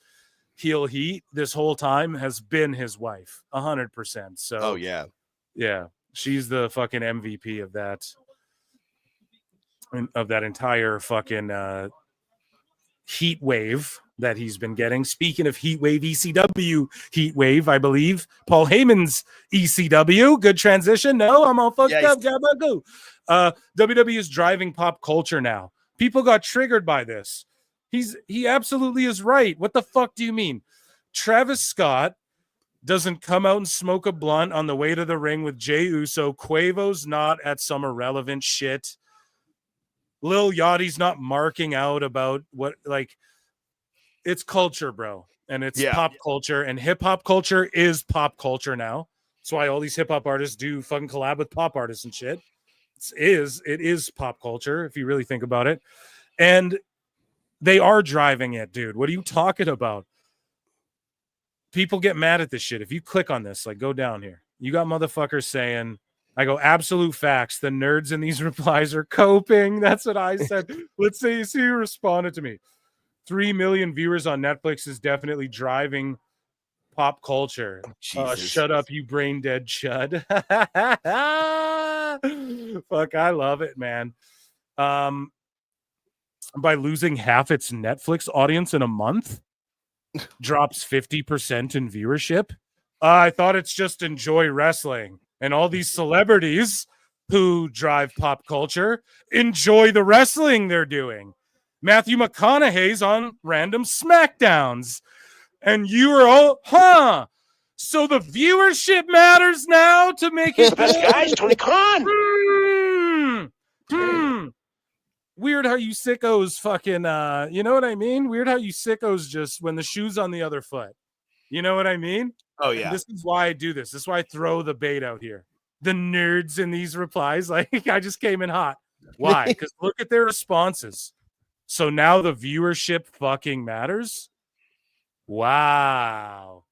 heel heat this whole time has been his wife, 100%. So yeah, she's the fucking MVP of that entire fucking heat wave that he's been getting. Speaking of heat wave, ECW heat wave, I believe Paul Heyman's ECW. Good transition. No, I'm all fucked up. Gabagoo. WWE is driving pop culture now. People got triggered by this. He absolutely is right. What the fuck do you mean? Travis Scott doesn't come out and smoke a blunt on the way to the ring with Jey Uso. Quavo's not at some irrelevant shit. Lil Yachty's not marking out about what, like, it's culture, bro. And it's pop culture, and hip hop culture is pop culture now. That's why all these hip hop artists do fucking collab with pop artists and shit. It is pop culture if you really think about it. And they are driving it, dude. What are you talking about? People get mad at this shit. If you click on this, like, go down here. You got motherfuckers saying, I go, absolute facts. The nerds in these replies are coping. That's what I said. Let's see who responded to me. 3 million viewers on Netflix is definitely driving pop culture. Shut up, you brain dead chud. Fuck, I love it, man. By losing half its Netflix audience in a month, drops 50% in viewership. I thought it's just enjoy wrestling. And all these celebrities who drive pop culture enjoy the wrestling they're doing. Matthew McConaughey's on random SmackDowns. And you are all, so the viewership matters now to make it best guys, Tony Khan. Weird how you sickos fucking, you know what I mean? Weird how you sickos just, when the shoe's on the other foot. You know what I mean? Oh, yeah. And this is why I do this. This is why I throw the bait out here. The nerds in these replies, like, I just came in hot. Why? Because look at their responses. So now the viewership fucking matters? Wow.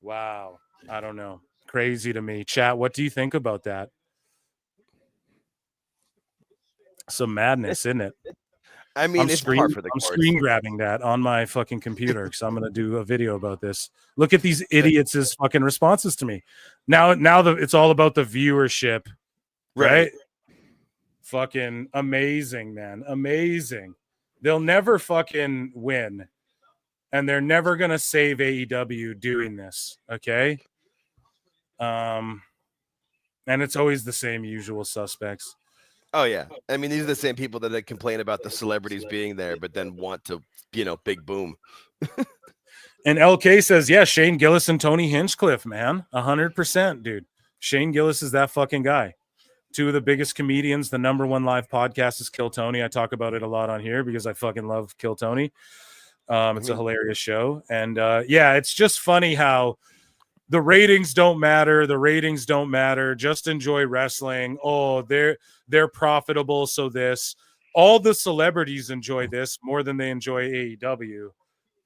I don't know. Crazy to me. Chat, what do you think about that? Some madness, isn't it? I mean, it's par for the I'm course. screen grabbing that on my fucking computer because I'm gonna do a video about this. Look at these idiots' fucking responses to me. Now it's all about the viewership, right? Fucking amazing, man, amazing. They'll never fucking win, and they're never gonna save AEW doing this. Okay, and it's always the same usual suspects. Oh yeah, I mean these are the same people that complain about the celebrities being there, but then want to, big boom. And LK says, yeah, Shane Gillis and Tony Hinchcliffe, man, 100%, dude. Shane Gillis is that fucking guy. Two of the biggest comedians. The number one live podcast is Kill Tony. I talk about it a lot on here because I fucking love Kill Tony. It's a hilarious show, and yeah, it's just funny how the ratings don't matter. The ratings don't matter. Just enjoy wrestling. Oh, they're profitable. So all the celebrities enjoy this more than they enjoy AEW.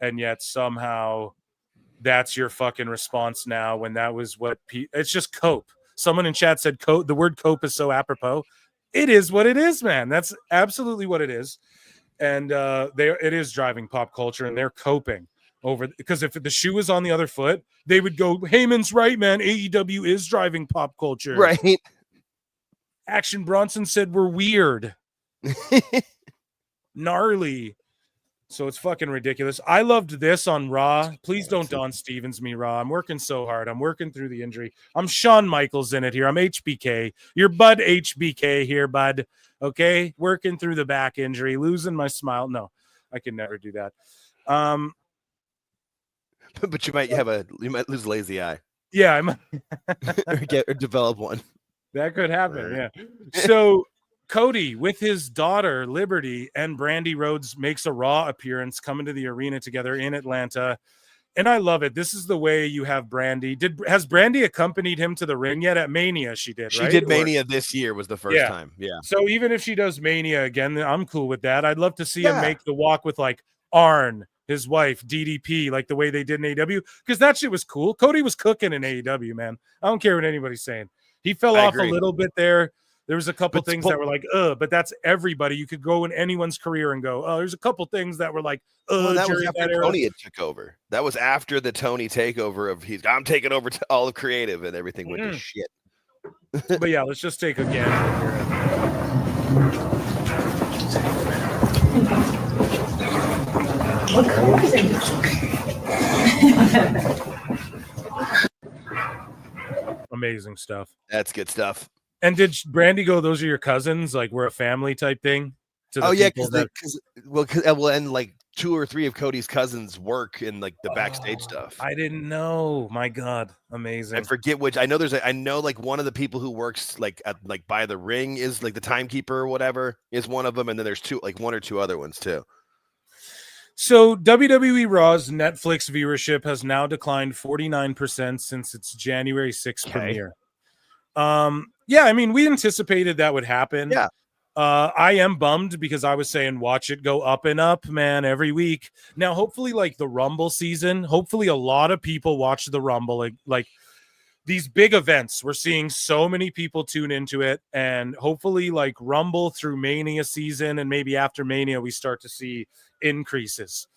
And yet somehow that's your fucking response now when that was what it's just cope. Someone in chat said cope. The word cope is so apropos. It is what it is, man. That's absolutely what it is. And it is driving pop culture, and they're coping over, because if the shoe was on the other foot, they would go, Heyman's right, man. AEW is driving pop culture. Right. Action Bronson said we're weird. Gnarly. So it's fucking ridiculous. I loved this on Raw. Please don't Don Stevens me, Raw. I'm working so hard. I'm working through the injury. I'm Shawn Michaels in it here. I'm HBK. Your bud HBK here, bud. Okay? Working through the back injury. Losing my smile. No, I can never do that. But you might lose a lazy eye. Yeah, I might or develop one. That could happen. Yeah. So Cody with his daughter Liberty and Brandy Rhodes makes a Raw appearance, coming to the arena together in Atlanta, and I love it. This is the way you have Brandy. Has Brandy accompanied him to the ring yet? At Mania she did. She did Mania this year was the first time. Yeah. So even if she does Mania again, I'm cool with that. I'd love to see him make the walk with like Arn, his wife, DDP, like the way they did in AEW, because that shit was cool. Cody was cooking in AEW, man. I don't care what anybody's saying. He fell off a little bit there. There was a couple things that were like, but that's everybody. You could go in anyone's career and go, there's a couple things that were like, that was after Tony had took over. That was after the Tony takeover of I'm taking over to all of creative, and everything went to shit. But yeah, let's just take a gander here. What color is it? Amazing stuff. That's good stuff. And did Brandy go, those are your cousins? Like we're a family type thing? Because like 2 or 3 of Cody's cousins work in like the backstage stuff. I didn't know. My God, amazing. I forget which. I know like one of the people who works like at like by the ring is like the timekeeper or whatever is one of them, and then there's 1 or 2 other ones too. So WWE Raw's Netflix viewership has now declined 49% since its January 6th premiere. Yeah, I mean, we anticipated that would happen. Yeah. I am bummed because I was saying watch it go up and up, man, every week. Now, hopefully, like the Rumble season, hopefully a lot of people watch the Rumble. Like these big events, we're seeing so many people tune into it, and hopefully like Rumble through Mania season, and maybe after Mania, we start to see increases.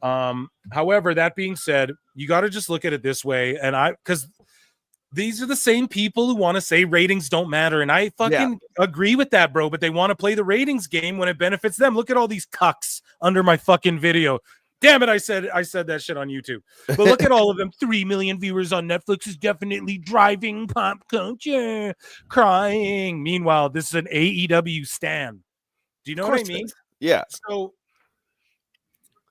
However, that being said, you got to just look at it this way, and because these are the same people who want to say ratings don't matter. And I fucking agree with that, bro. But they want to play the ratings game when it benefits them. Look at all these cucks under my fucking video. Damn it. I said that shit on YouTube. But look at all of them. 3 million viewers on Netflix is definitely driving pop culture. Crying. Meanwhile, this is an AEW stan. Do you know what I mean? Yeah. So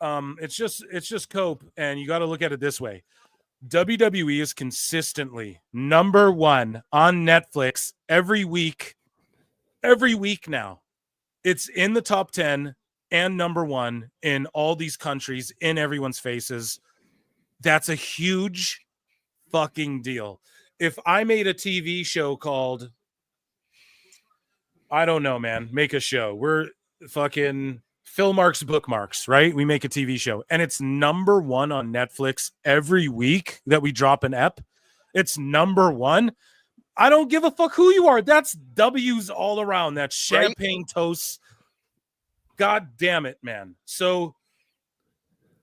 it's just cope. And you got to look at it this way. WWE is consistently number 1 on Netflix every week now. It's in the top 10 and number 1 in all these countries, in everyone's faces. That's a huge fucking deal. If I made a TV show called, I don't know, man, make a show. We're fucking Phil Marks Bookmarks, right? We make a TV show, and it's number 1 on Netflix every week that we drop an ep. It's number 1. I don't give a fuck who you are. That's W's all around. That's champagne toast. God damn it, man. So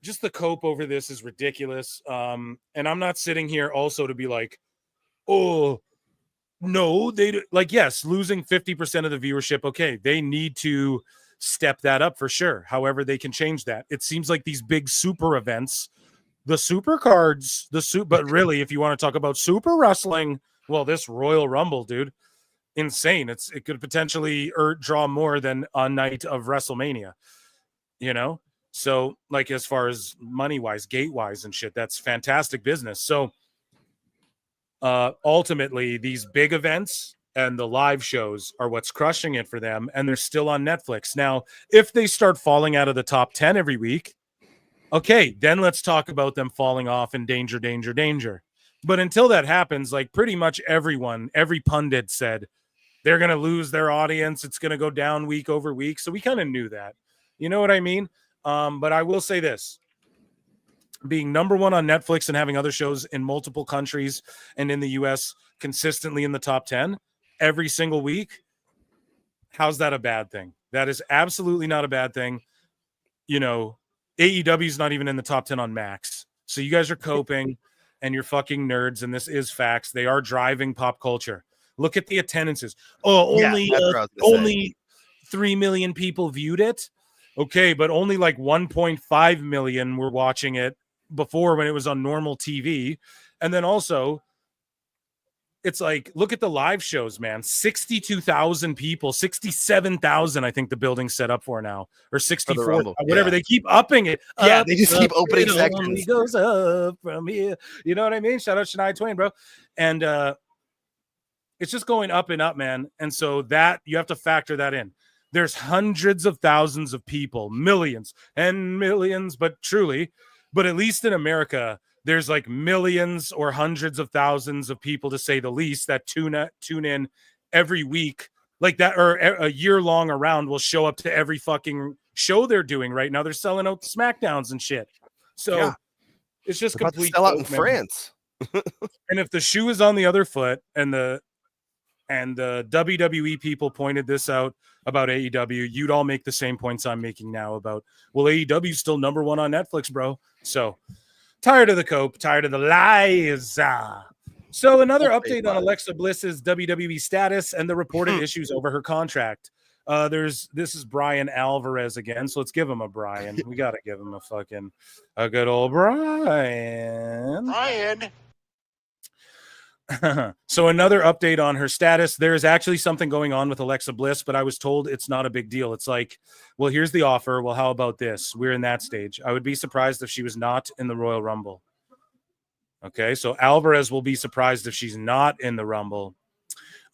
just the cope over this is ridiculous. And I'm not sitting here also to be like, oh, no, like, yes, losing 50% of the viewership. Okay, they need to step that up for sure. However, they can change that. It seems like these big super events, the super cards, but really, if you want to talk about super wrestling, well, this Royal Rumble, dude, insane. It could potentially draw more than a night of WrestleMania, you know? So, like, as far as money-wise, gate-wise and shit, that's fantastic business. So, ultimately, these big events and the live shows are what's crushing it for them, and they're still on Netflix. Now, if they start falling out of the top 10 every week, okay, then let's talk about them falling off in danger, danger, danger. But until that happens, like, pretty much everyone, every pundit said they're going to lose their audience. It's going to go down week over week. So we kind of knew that. You know what I mean? But I will say this. Being number one on Netflix and having other shows in multiple countries and in the US consistently in the top 10 every single week, how's that a bad thing? That is absolutely not a bad thing. You know, AEW is not even in the top 10 on Max. So you guys are coping and you're fucking nerds, and this is facts. They are driving pop culture. Look at the attendances. Oh, only 3 million people viewed it. Okay, but only like 1.5 million were watching it before when it was on normal TV. And then also, it's like, look at the live shows, man. 62,000 people, 67,000, I think the building's set up for now, or 64, whatever. Yeah. They keep upping it. Yeah, they just keep opening sections. Only goes up from here. You know what I mean? Shout out Shania Twain, bro. And it's just going up and up, man. And so that you have to factor that in. There's hundreds of thousands of people, millions and millions, but truly, but at least in America, there's like millions or hundreds of thousands of people, to say the least, that tune in every week like that, or a year long around will show up to every fucking show they're doing right now. They're selling out SmackDowns and shit. So it's just complete sell out in France. And if the shoe is on the other foot, and the WWE people pointed this out about AEW, you'd all make the same points I'm making now about, well, AEW is still number one on Netflix, bro. So tired of the cope, tired of the lies. So another update on Alexa Bliss's WWE status and the reported issues over her contract. This is Brian Alvarez again, so let's give him a Brian. We got to give him a good old Brian. So another update on her status. There is actually something going on with Alexa Bliss, but I was told it's not a big deal. It's like, well, here's the offer. Well, how about this? We're in that stage. I would be surprised if she was not in the Royal Rumble. Okay, so Alvarez will be surprised if she's not in the Rumble.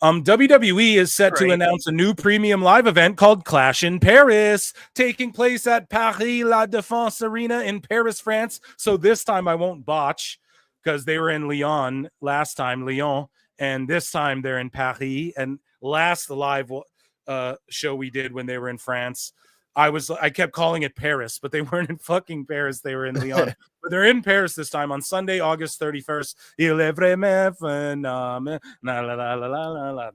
WWE is set to announce a new premium live event called Clash in Paris, taking place at Paris La Défense Arena in Paris, France. So this time I won't botch, because they were in Lyon last time, and this time they're in Paris. And last live show we did when they were in France, I kept calling it Paris, but they weren't in fucking Paris. They were in Lyon. But they're in Paris this time on Sunday, August 31st. Il est vraiment phénoménal.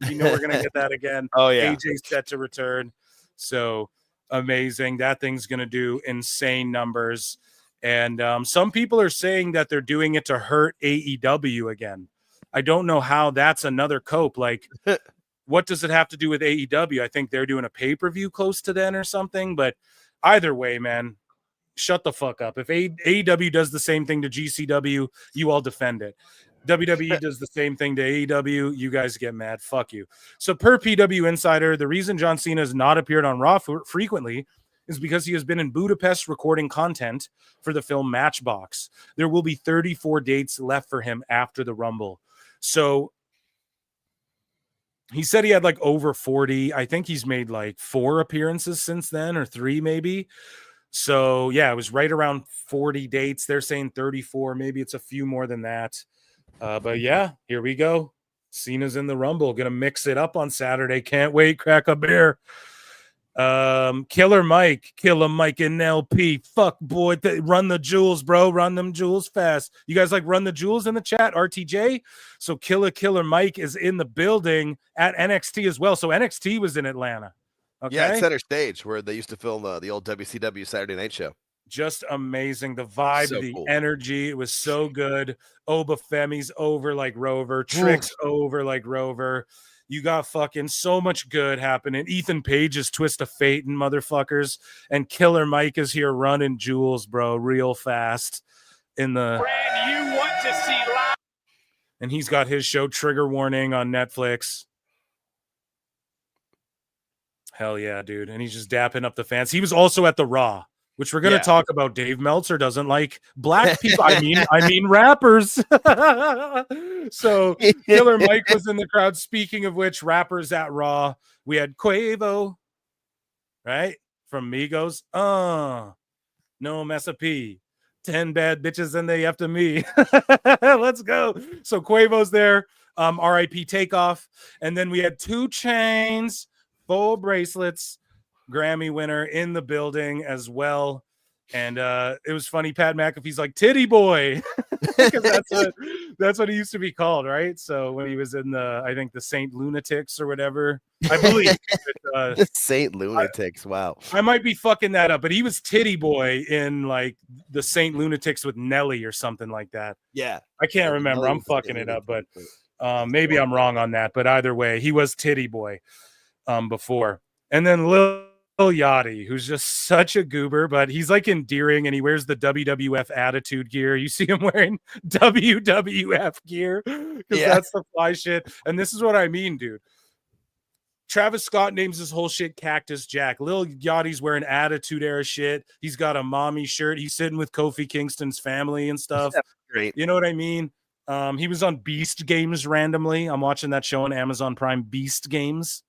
You know we're going to get that again. Oh, yeah. AJ's set to return. So amazing. That thing's going to do insane numbers. And some people are saying that they're doing it to hurt AEW again. I don't know how that's another cope. Like, what does it have to do with AEW? I think they're doing a pay-per-view close to then or something. But either way, man, shut the fuck up. If AEW does the same thing to GCW, you all defend it. WWE does the same thing to AEW, you guys get mad. Fuck you. So per PW Insider, the reason John Cena has not appeared on Raw frequently is because he has been in Budapest recording content for the film Matchbox. There will be 34 dates left for him after the Rumble. So he said he had like over 40. I think he's made like 4 appearances since then, or 3 maybe. So yeah, it was right around 40 dates. They're saying 34. Maybe it's a few more than that. But yeah, here we go. Cena's in the Rumble. Gonna mix it up on Saturday. Can't wait. Crack a beer. Killer Mike and LP. Fuck boy, run the jewels, bro. Run them jewels fast. You guys like run the jewels in the chat, RTJ? So Killer Mike is in the building at NXT as well. So NXT was in Atlanta. Okay. Yeah, it's center stage where they used to film the old WCW Saturday Night Show. Just amazing. The vibe, So the cool. energy. It was so good. Obafemi's over like Rover. Trick's over like Rover. You got fucking so much good happening. Ethan Page's Twist of Fate and motherfuckers. And Killer Mike is here running Jules, bro, real fast in the. Brand you want to see live. And he's got his show Trigger Warning on Netflix. Hell yeah, dude. And he's just dapping up the fans. He was also at the Raw, which we're going to talk about. Dave Meltzer doesn't like black people. I mean rappers. So Killer Mike was in the crowd. Speaking of which, rappers at Raw. We had Quavo, right? From Migos. No Mesa P. 10 bad bitches and they after me. Let's go. So Quavo's there. RIP Takeoff. And then we had 2 Chainz, 4 bracelets, Grammy winner in the building as well. And it was funny. Pat McAfee's like titty boy. Because that's what he used to be called, right? So when he was in I think the Saint Lunatics or whatever, I believe. The Saint Lunatics. Wow. I might be fucking that up, but he was titty boy in like the Saint Lunatics with Nelly or something like that. Yeah. I can't remember. I'm fucking it up, but maybe I'm wrong on that. But either way, he was titty boy before. And then Lil Yachty, who's just such a goober, but he's like endearing and he wears the WWF attitude gear. You see him wearing WWF gear because that's the fly shit. And this is what I mean, dude. Travis Scott names his whole shit Cactus Jack. Lil Yachty's wearing attitude era shit. He's got a mommy shirt. He's sitting with Kofi Kingston's family and stuff. That's great. You know what I mean? He was on Beast Games randomly. I'm watching that show on Amazon Prime, Beast Games.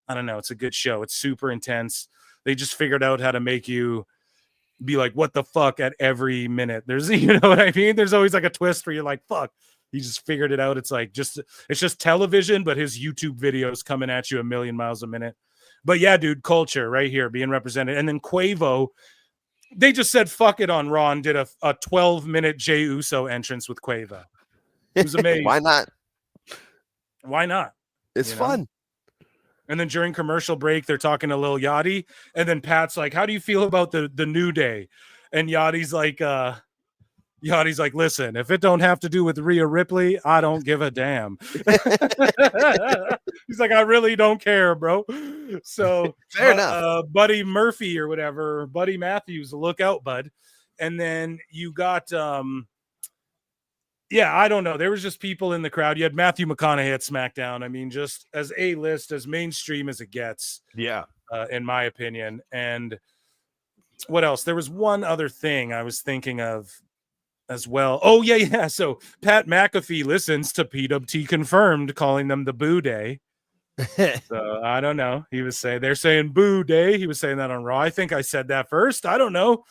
I don't know. It's a good show. It's super intense. They just figured out how to make you be like, what the fuck at every minute. There's, you know what I mean? There's always like a twist where you're like, fuck. He just figured it out. It's like it's just television, but his YouTube videos coming at you a million miles a minute. But yeah, dude, culture right here being represented. And then Quavo, they just said fuck it on Raw and did a 12-minute Jey Uso entrance with Quavo. It was amazing. Why not? Why not? It's fun. And then during commercial break, they're talking to Lil Yachty. And then Pat's like, how do you feel about the New Day? And Yachty's like, listen, if it don't have to do with Rhea Ripley, I don't give a damn. He's like, I really don't care, bro. So fair enough. Buddy Murphy or whatever, Buddy Matthews, look out, bud. And then you got I don't know. There was just people in the crowd. You had Matthew McConaughey at SmackDown. I mean, just as A-list, as mainstream as it gets. Yeah. In my opinion. And what else? There was one other thing I was thinking of as well. Oh, yeah. So Pat McAfee listens to PWT Confirmed, calling them the Boo Day. So I don't know. He was saying, they're saying Boo Day. He was saying that on Raw. I think I said that first. I don't know.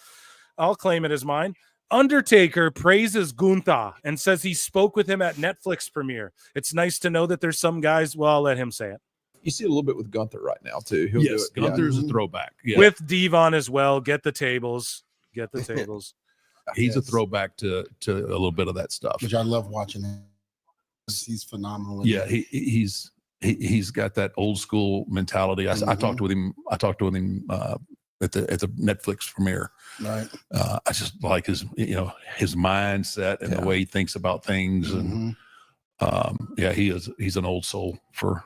I'll claim it as mine. Undertaker praises Gunther and says he spoke with him at Netflix premiere. It's nice to know that there's some guys. Well, I'll let him say it. You see a little bit with Gunther right now, too. He'll do it. Gunther's a throwback. Yeah. With Devon as well. Get the tables. He's a throwback to a little bit of that stuff. Which I love watching him. He's phenomenal. Yeah, he's got that old school mentality. I talked with him. At the Netflix premiere. Right. I just like his mindset and the way he thinks about things. And he's an old soul for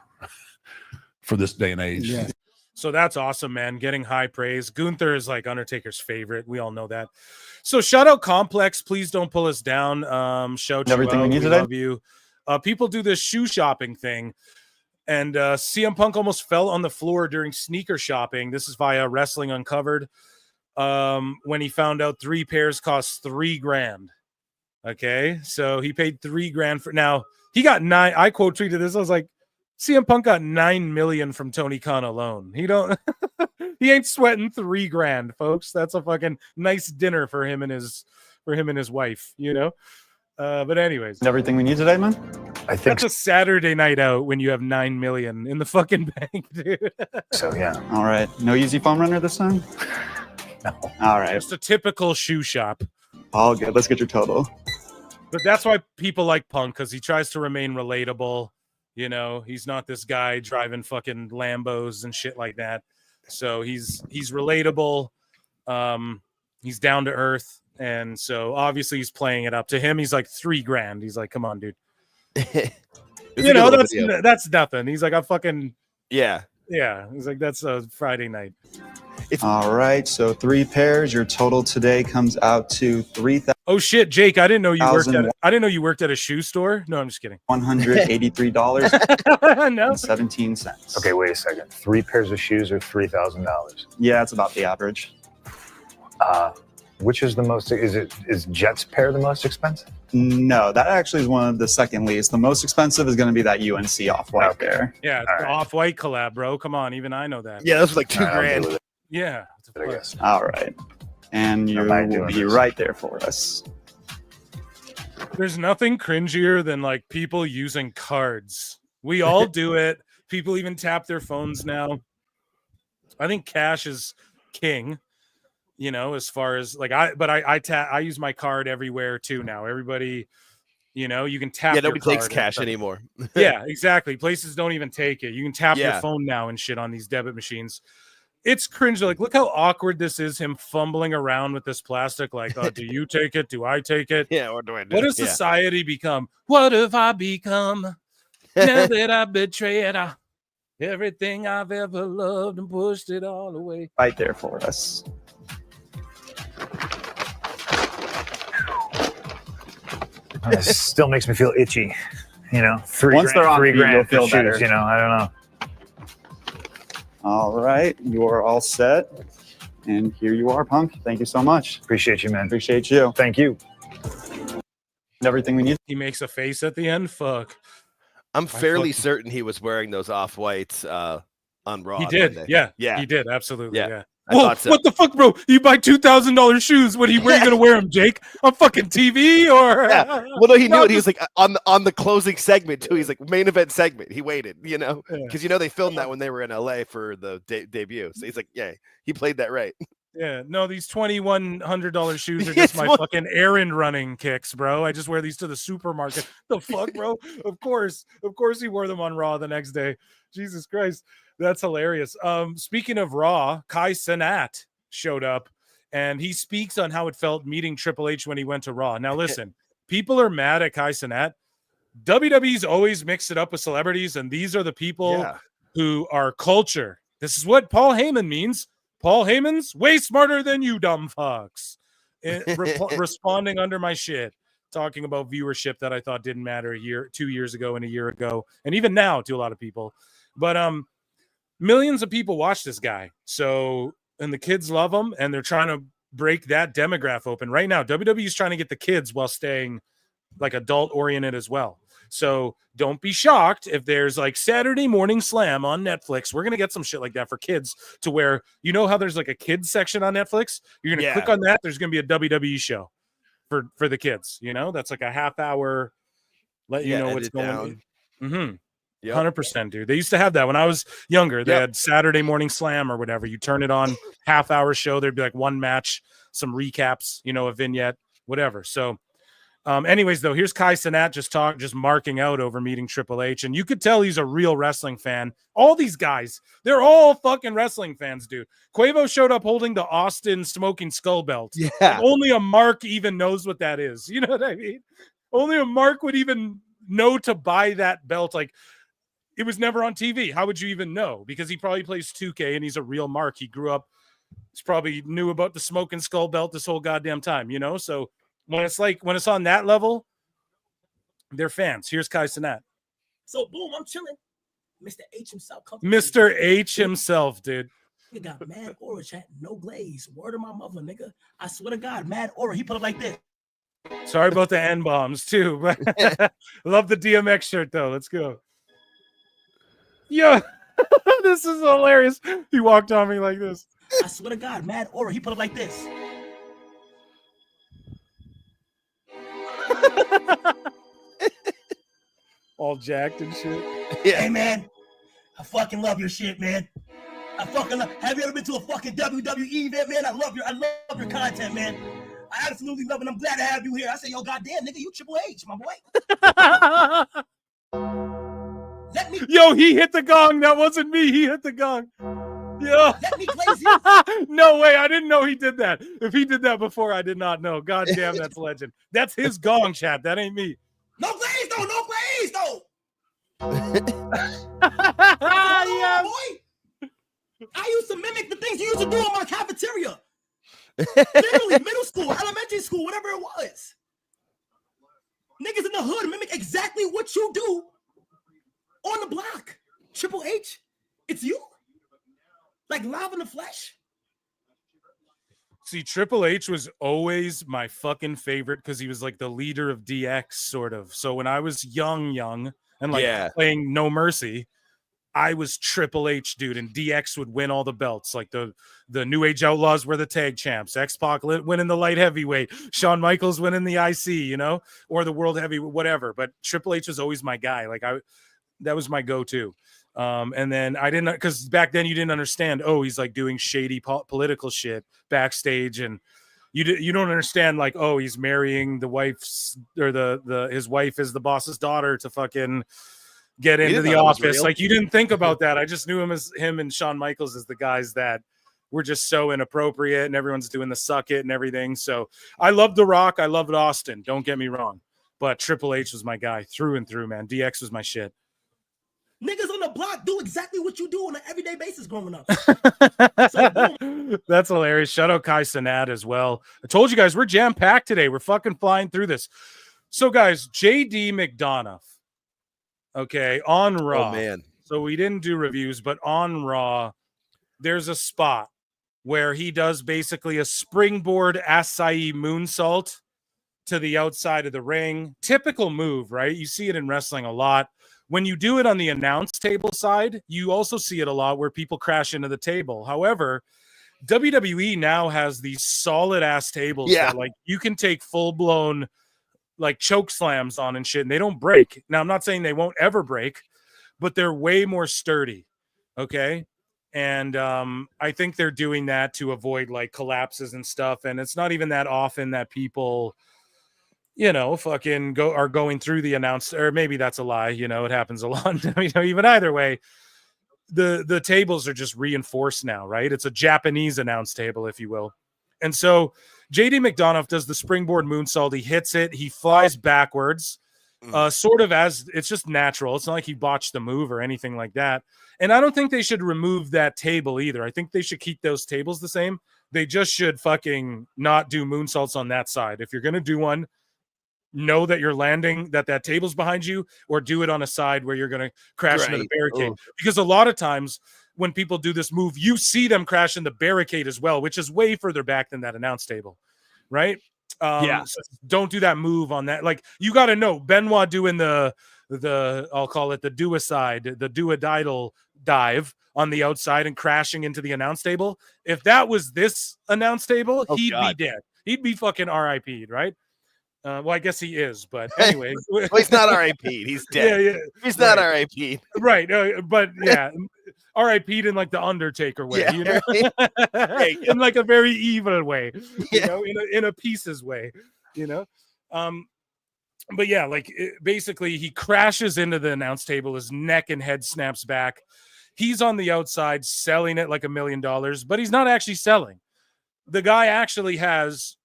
this day and age. Yeah. So that's awesome, man. Getting high praise. Gunther is like Undertaker's favorite. We all know that. So shout out Complex. Please don't pull us down. Shout everything we need today. Love you. People do this shoe shopping thing. And CM Punk almost fell on the floor during sneaker shopping. This is via Wrestling Uncovered. When he found out 3 pairs cost $3,000. Okay, so he paid $3,000 for. Now he got 9. I quote tweeted this. I was like, CM Punk got $9 million from Tony Khan alone. He ain't sweating $3,000, folks. That's a fucking nice dinner for him and his wife. You know. But anyways, everything we need today, man. I think that's a Saturday night out when you have $9 million in the fucking bank, dude. So. Yeah. All right. No easy foam runner this time. No. All right. Just a typical shoe shop. All good. Let's get your total. But that's why people like Punk, because he tries to remain relatable. You know, he's not this guy driving fucking Lambos and shit like that. So he's relatable. He's down to earth. And so obviously he's playing it up. To him, he's like $3,000. He's like, come on, dude. That's nothing. He's like, I fucking yeah. He's like, that's a Friday night. All right, so 3 pairs. Your total today comes out to $3,000. Oh shit, Jake! I didn't know you worked at a shoe store. No, I'm just kidding. $183 No. and 17 cents. Okay, wait a second. 3 pairs of shoes are $3,000. Yeah, it's about the average. Which is the most? Is Jet's pair the most expensive? No, that actually is one of the second least. The most expensive is going to be that UNC off-white there. Yeah, it's the off-white collab, bro. Come on, even I know that. Yeah, that's like $2,000. Yeah. I guess. All right, and you will be right there for us. There's nothing cringier than like people using cards. We all do it. People even tap their phones now. I think cash is king. You know, as far as like I use my card everywhere too now. Everybody, you know, you can tap. Yeah, nobody your takes card cash anymore. Yeah, exactly. Places don't even take it. You can tap your phone now and shit on these debit machines. It's cringe. Like, look how awkward this is. Him fumbling around with this plastic. Like, do you take it? Do I take it? Yeah, what do I do? What has society become? What have I become now that I betrayed everything I've ever loved and pushed it all away? Right there for us. This still makes me feel itchy. You know, Once they're on $3,000 you'll feel for better. shoes, you know, I don't know. All right, you are all set. And here you are, Punk. Thank you so much. Appreciate you, man. Appreciate you. Thank you. Everything we need. He makes a face at the end. Fuck. I'm fairly certain he was wearing those off-whites on Raw. He did. Yeah. He did. Absolutely. Yeah. I Whoa, thought so. what the fuck, bro? You buy $2,000 shoes. Where are you gonna wear them, Jake? On fucking TV or? Yeah. Well, no, he knew it. He was like on the closing segment too. He's like main event segment. He waited, you know, because they filmed that when they were in LA for the debut. So he's like, yeah, he played that right. Yeah, no, these $2,100 shoes are just my fucking errand running kicks, bro. I just wear these to the supermarket. The fuck, bro? Of course he wore them on Raw the next day. Jesus Christ. That's hilarious. Speaking of Raw, Kai Cenat showed up and he speaks on how it felt meeting Triple H when he went to Raw. Now, listen, people are mad at Kai Cenat. WWE's always mixed it up with celebrities, and these are the people who are culture. This is what Paul Heyman means. Paul Heyman's way smarter than you, dumb fucks. Responding under my shit, talking about viewership that I thought didn't matter 2 years ago and a year ago, and even now to a lot of people. But millions of people watch this guy. So, and the kids love him, and they're trying to break that demographic open right now. WWE is trying to get the kids while staying like adult oriented as well. So don't be shocked if there's like Saturday Morning Slam on Netflix. We're going to get some shit like that for kids to where, you know how there's like a kids section on Netflix? You're going to click on that. There's going to be a WWE show for the kids, you know, that's like a half hour, let you know what's going on. Mm-hmm. 100%, dude. They used to have that when I was younger. They had Saturday Morning Slam or whatever. You turn it on, half hour show. There'd be like one match, some recaps, you know, a vignette, whatever. So, anyways, though, here's Kai Cenat just marking out over meeting Triple H, and you could tell he's a real wrestling fan. All these guys, they're all fucking wrestling fans, dude. Quavo showed up holding the Austin Smoking Skull belt. Yeah, like, only a Mark even knows what that is. You know what I mean? Only a Mark would even know to buy that belt. Like, it was never on TV. How would you even know? Because he probably plays 2K and he's a real Mark. He grew up, he's probably knew about the Smoking Skull belt this whole goddamn time, you know? So when it's on that level, they're fans. Here's Kai Cenat. So boom, I'm chilling. Mr. H himself. Mr. H himself, dude. He got mad aura chat, no glaze. Word of my mother, nigga. I swear to God, mad aura. He put it like this. Sorry about the N-bombs too. Love the DMX shirt though. Let's go. Yeah, this is hilarious. He walked on me like this. I swear to God, mad aura. He put it like this. All jacked and shit. Yeah. Hey man, I fucking love your shit, man. I fucking love. Have you ever been to a fucking WWE event, man? I love your content, man. I absolutely love it. I'm glad to have you here. I say, yo, goddamn, nigga, you Triple H, my boy. Yo, he hit the gong. That wasn't me. He hit the gong. Yeah. Let me glaze you. No way. I didn't know he did that. If he did that before, I did not know. God damn, that's legend. That's his gong, chat. That ain't me. No glaze, though. No glaze, though. Yes. Boy. I used to mimic the things you used to do in my cafeteria. Literally, middle school, elementary school, whatever it was. Niggas in the hood mimic exactly what you do on the block. Triple H, it's you? Like live in the flesh? See, Triple H was always my fucking favorite because he was like the leader of DX, sort of. So when I was young, and like playing No Mercy, I was Triple H, dude, and DX would win all the belts. Like the New Age Outlaws were the tag champs. X-Pac winning the light heavyweight. Shawn Michaels winning the IC, you know, or the world heavyweight, whatever. But Triple H was always my guy. Like that was my go-to. And then I didn't, because back then you didn't understand. Oh, he's like doing shady political shit backstage, and you don't understand. Like, oh, he's marrying the wife's or his wife is the boss's daughter to fucking get into the office. Like, you didn't think about that. I just knew him and Shawn Michaels as the guys that were just so inappropriate, and everyone's doing the suck it and everything. So I loved The Rock. I loved Austin. Don't get me wrong, but Triple H was my guy through and through, man. DX was my shit. Niggas on the block do exactly what you do on an everyday basis growing up. That's hilarious. Shout out Kai Cenat as well. I told you guys we're jam-packed today. We're fucking flying through this. So, guys, JD McDonough, okay, on Raw. Oh, man. So we didn't do reviews, but on Raw, there's a spot where he does basically a springboard acai moonsault to the outside of the ring. Typical move, right? You see it in wrestling a lot. When you do it on the announce table side, you also see it a lot where people crash into the table. However, WWE now has these solid ass tables that like you can take full blown like choke slams on and shit, and they don't break. Now, I'm not saying they won't ever break, but they're way more sturdy. Okay. And I think they're doing that to avoid like collapses and stuff. And it's not even that often that people, you know, fucking are going through the announce, or maybe that's a lie. You know, it happens a lot. You know, even either way, the tables are just reinforced now, right? It's a Japanese announce table, if you will. And so JD McDonough does the springboard moonsault. He hits it. He flies backwards, sort of as it's just natural. It's not like he botched the move or anything like that. And I don't think they should remove that table either. I think they should keep those tables the same. They just should fucking not do moonsaults on that side. If you're going to do one, know that you're landing, that table's behind you, or do it on a side where you're going to crash into the barricade. Because a lot of times when people do this move, you see them crash in the barricade as well, which is way further back than that announce table, right? So don't do that move on that. Like, you got to know Benoit doing the I'll call it the duocide, the duodidal dive on the outside and crashing into the announce table. If that was this announce table, he'd be dead. He'd be fucking RIP'd, right? Well, I guess he is, but anyway. Well, he's not RIP'd. He's dead. Yeah. He's not RIP'd. Right. But yeah, RIP'd in like the Undertaker way, you know? Right. In like a very evil way, you know, in a pieces way, you know? But yeah, like basically he crashes into the announce table. His neck and head snaps back. He's on the outside selling it like $1 million, but he's not actually selling. The guy actually has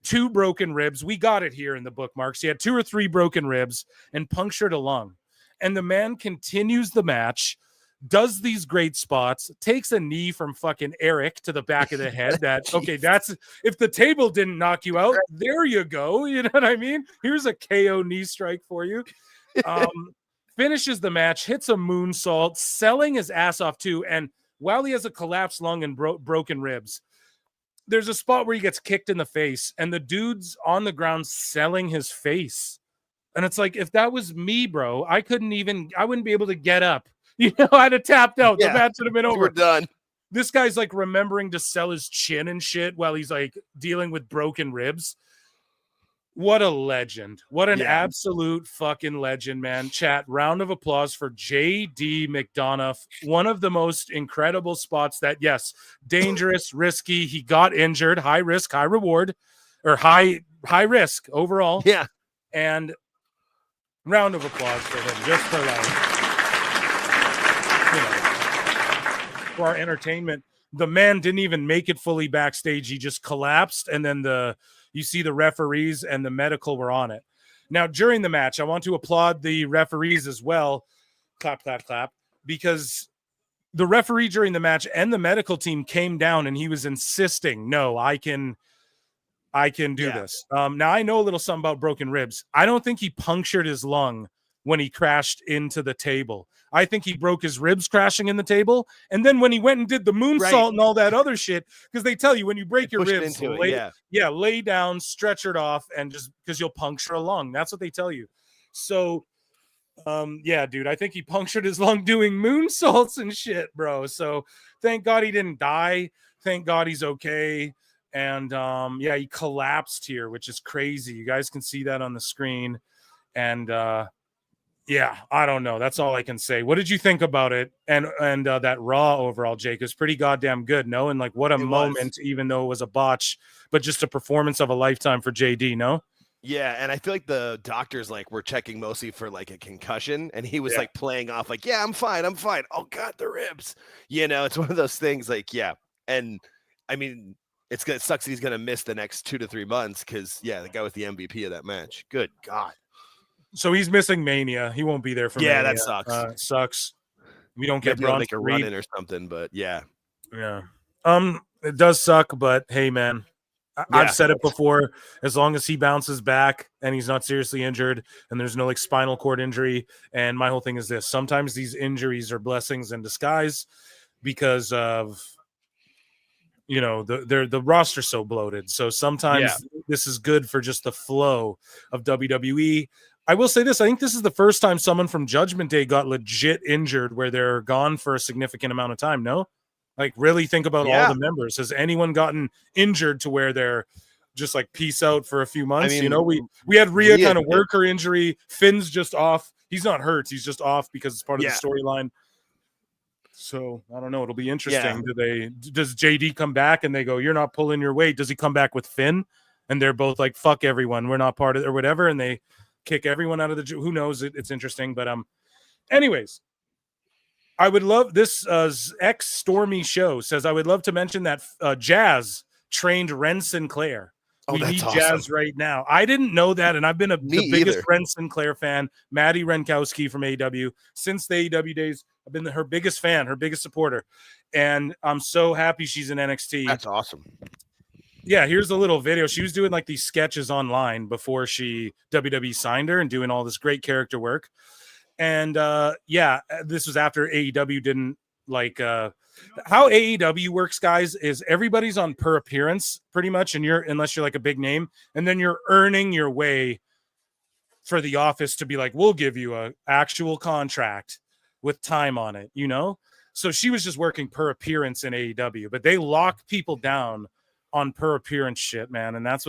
2 broken ribs. We got it here in the bookmarks. He had 2 or 3 broken ribs and punctured a lung. And the man continues the match, does these great spots, takes a knee from fucking Eric to the back of the head. That, okay, that's, if the table didn't knock you out, there you go. You know what I mean? Here's a KO knee strike for you. Finishes the match, hits a moonsault, selling his ass off too. And while he has a collapsed lung and broken ribs, there's a spot where he gets kicked in the face and the dude's on the ground selling his face. And it's like, if that was me, bro, I wouldn't be able to get up. You know, I'd have tapped out. The match would have been over. We're done. This guy's like remembering to sell his chin and shit while he's like dealing with broken ribs. What a legend. What an absolute fucking legend, man. Chat, round of applause for JD McDonough. One of the most incredible spots that, yes, dangerous, risky. He got injured, high risk, high reward, or high risk overall. Yeah. And round of applause for him, just for like, you know, for our entertainment, the man didn't even make it fully backstage. He just collapsed, and then you see the referees and the medical were on it. Now, during the match, I want to applaud the referees as well. Clap, clap, clap. Because the referee during the match and the medical team came down and he was insisting, no, I can do this. Now, I know a little something about broken ribs. I don't think he punctured his lung when he crashed into the table. I think he broke his ribs crashing in the table. And then when he went and did the moonsault and all that other shit, because they tell you when you break your ribs, lay down, stretch it off, and just because you'll puncture a lung. That's what they tell you. So, yeah, dude, I think he punctured his lung doing moonsaults and shit, bro. So thank God he didn't die. Thank God he's okay. And yeah, he collapsed here, which is crazy. You guys can see that on the screen. And yeah, I don't know. That's all I can say. What did you think about it? And that Raw overall, Jake, is pretty goddamn good, no? And like, what a moment, even though it was a botch, but just a performance of a lifetime for JD, no? Yeah, and I feel like the doctors like were checking mostly for like a concussion, and he was like playing off like, yeah, I'm fine. Oh God, the ribs. You know, it's one of those things like, yeah. And I mean, it sucks he's gonna miss the next 2 to 3 months because the guy was the MVP of that match. Good God. So he's missing Mania. He won't be there for Mania. That sucks. Sucks. We don't get Braun make a run in or something, but yeah. It does suck, but hey, man, I've said it before. As long as he bounces back and he's not seriously injured, and there's no like spinal cord injury, and my whole thing is this: sometimes these injuries are blessings in disguise because of the roster's so bloated. So sometimes this is good for just the flow of WWE. I will say this. I think this is the first time someone from Judgment Day got legit injured where they're gone for a significant amount of time. No? Like, really think about all the members. Has anyone gotten injured to where they're just like peace out for a few months? I mean, we had Rhea kind of work her injury. Finn's just off. He's not hurt. He's just off because it's part of the storyline. So I don't know. It'll be interesting. Does JD come back and they go, you're not pulling your weight? Does he come back with Finn? And they're both like, fuck everyone. We're not part of it or whatever. And they kick everyone out of the, who knows? It's interesting. But anyways, I would love this ex Stormy Show says, I would love to mention that Jazz trained Ren Sinclair. We need awesome. Jazz right now. I didn't know that, and I've been the biggest Ren Sinclair fan, Maddie Renkowski from AEW, since the AEW days. I've been her biggest fan, her biggest supporter, and I'm so happy she's in NXT. That's awesome. Yeah, here's a little video. She was doing like these sketches online before WWE signed her and doing all this great character work. And this was after AEW didn't like how AEW works, guys, is everybody's on per appearance pretty much, and unless you're like a big name, and then you're earning your way for the office to be like, we'll give you a actual contract with time on it, So she was just working per appearance in AEW, but they lock people down on per appearance shit, man. And that's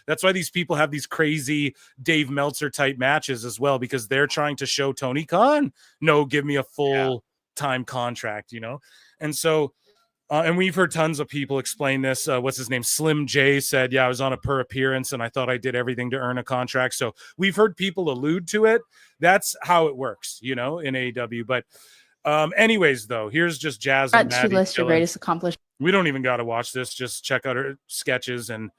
that's why these people have these crazy Dave Meltzer type matches as well, because they're trying to show Tony Khan, no, give me a full time contract, And so, and we've heard tons of people explain this. What's his name? Slim J said, I was on a per appearance and I thought I did everything to earn a contract. So we've heard people allude to it. That's how it works, in AEW. But anyways, though, here's just Jazz and Maddie. List your greatest accomplishment. We don't even got to watch this. Just check out her sketches and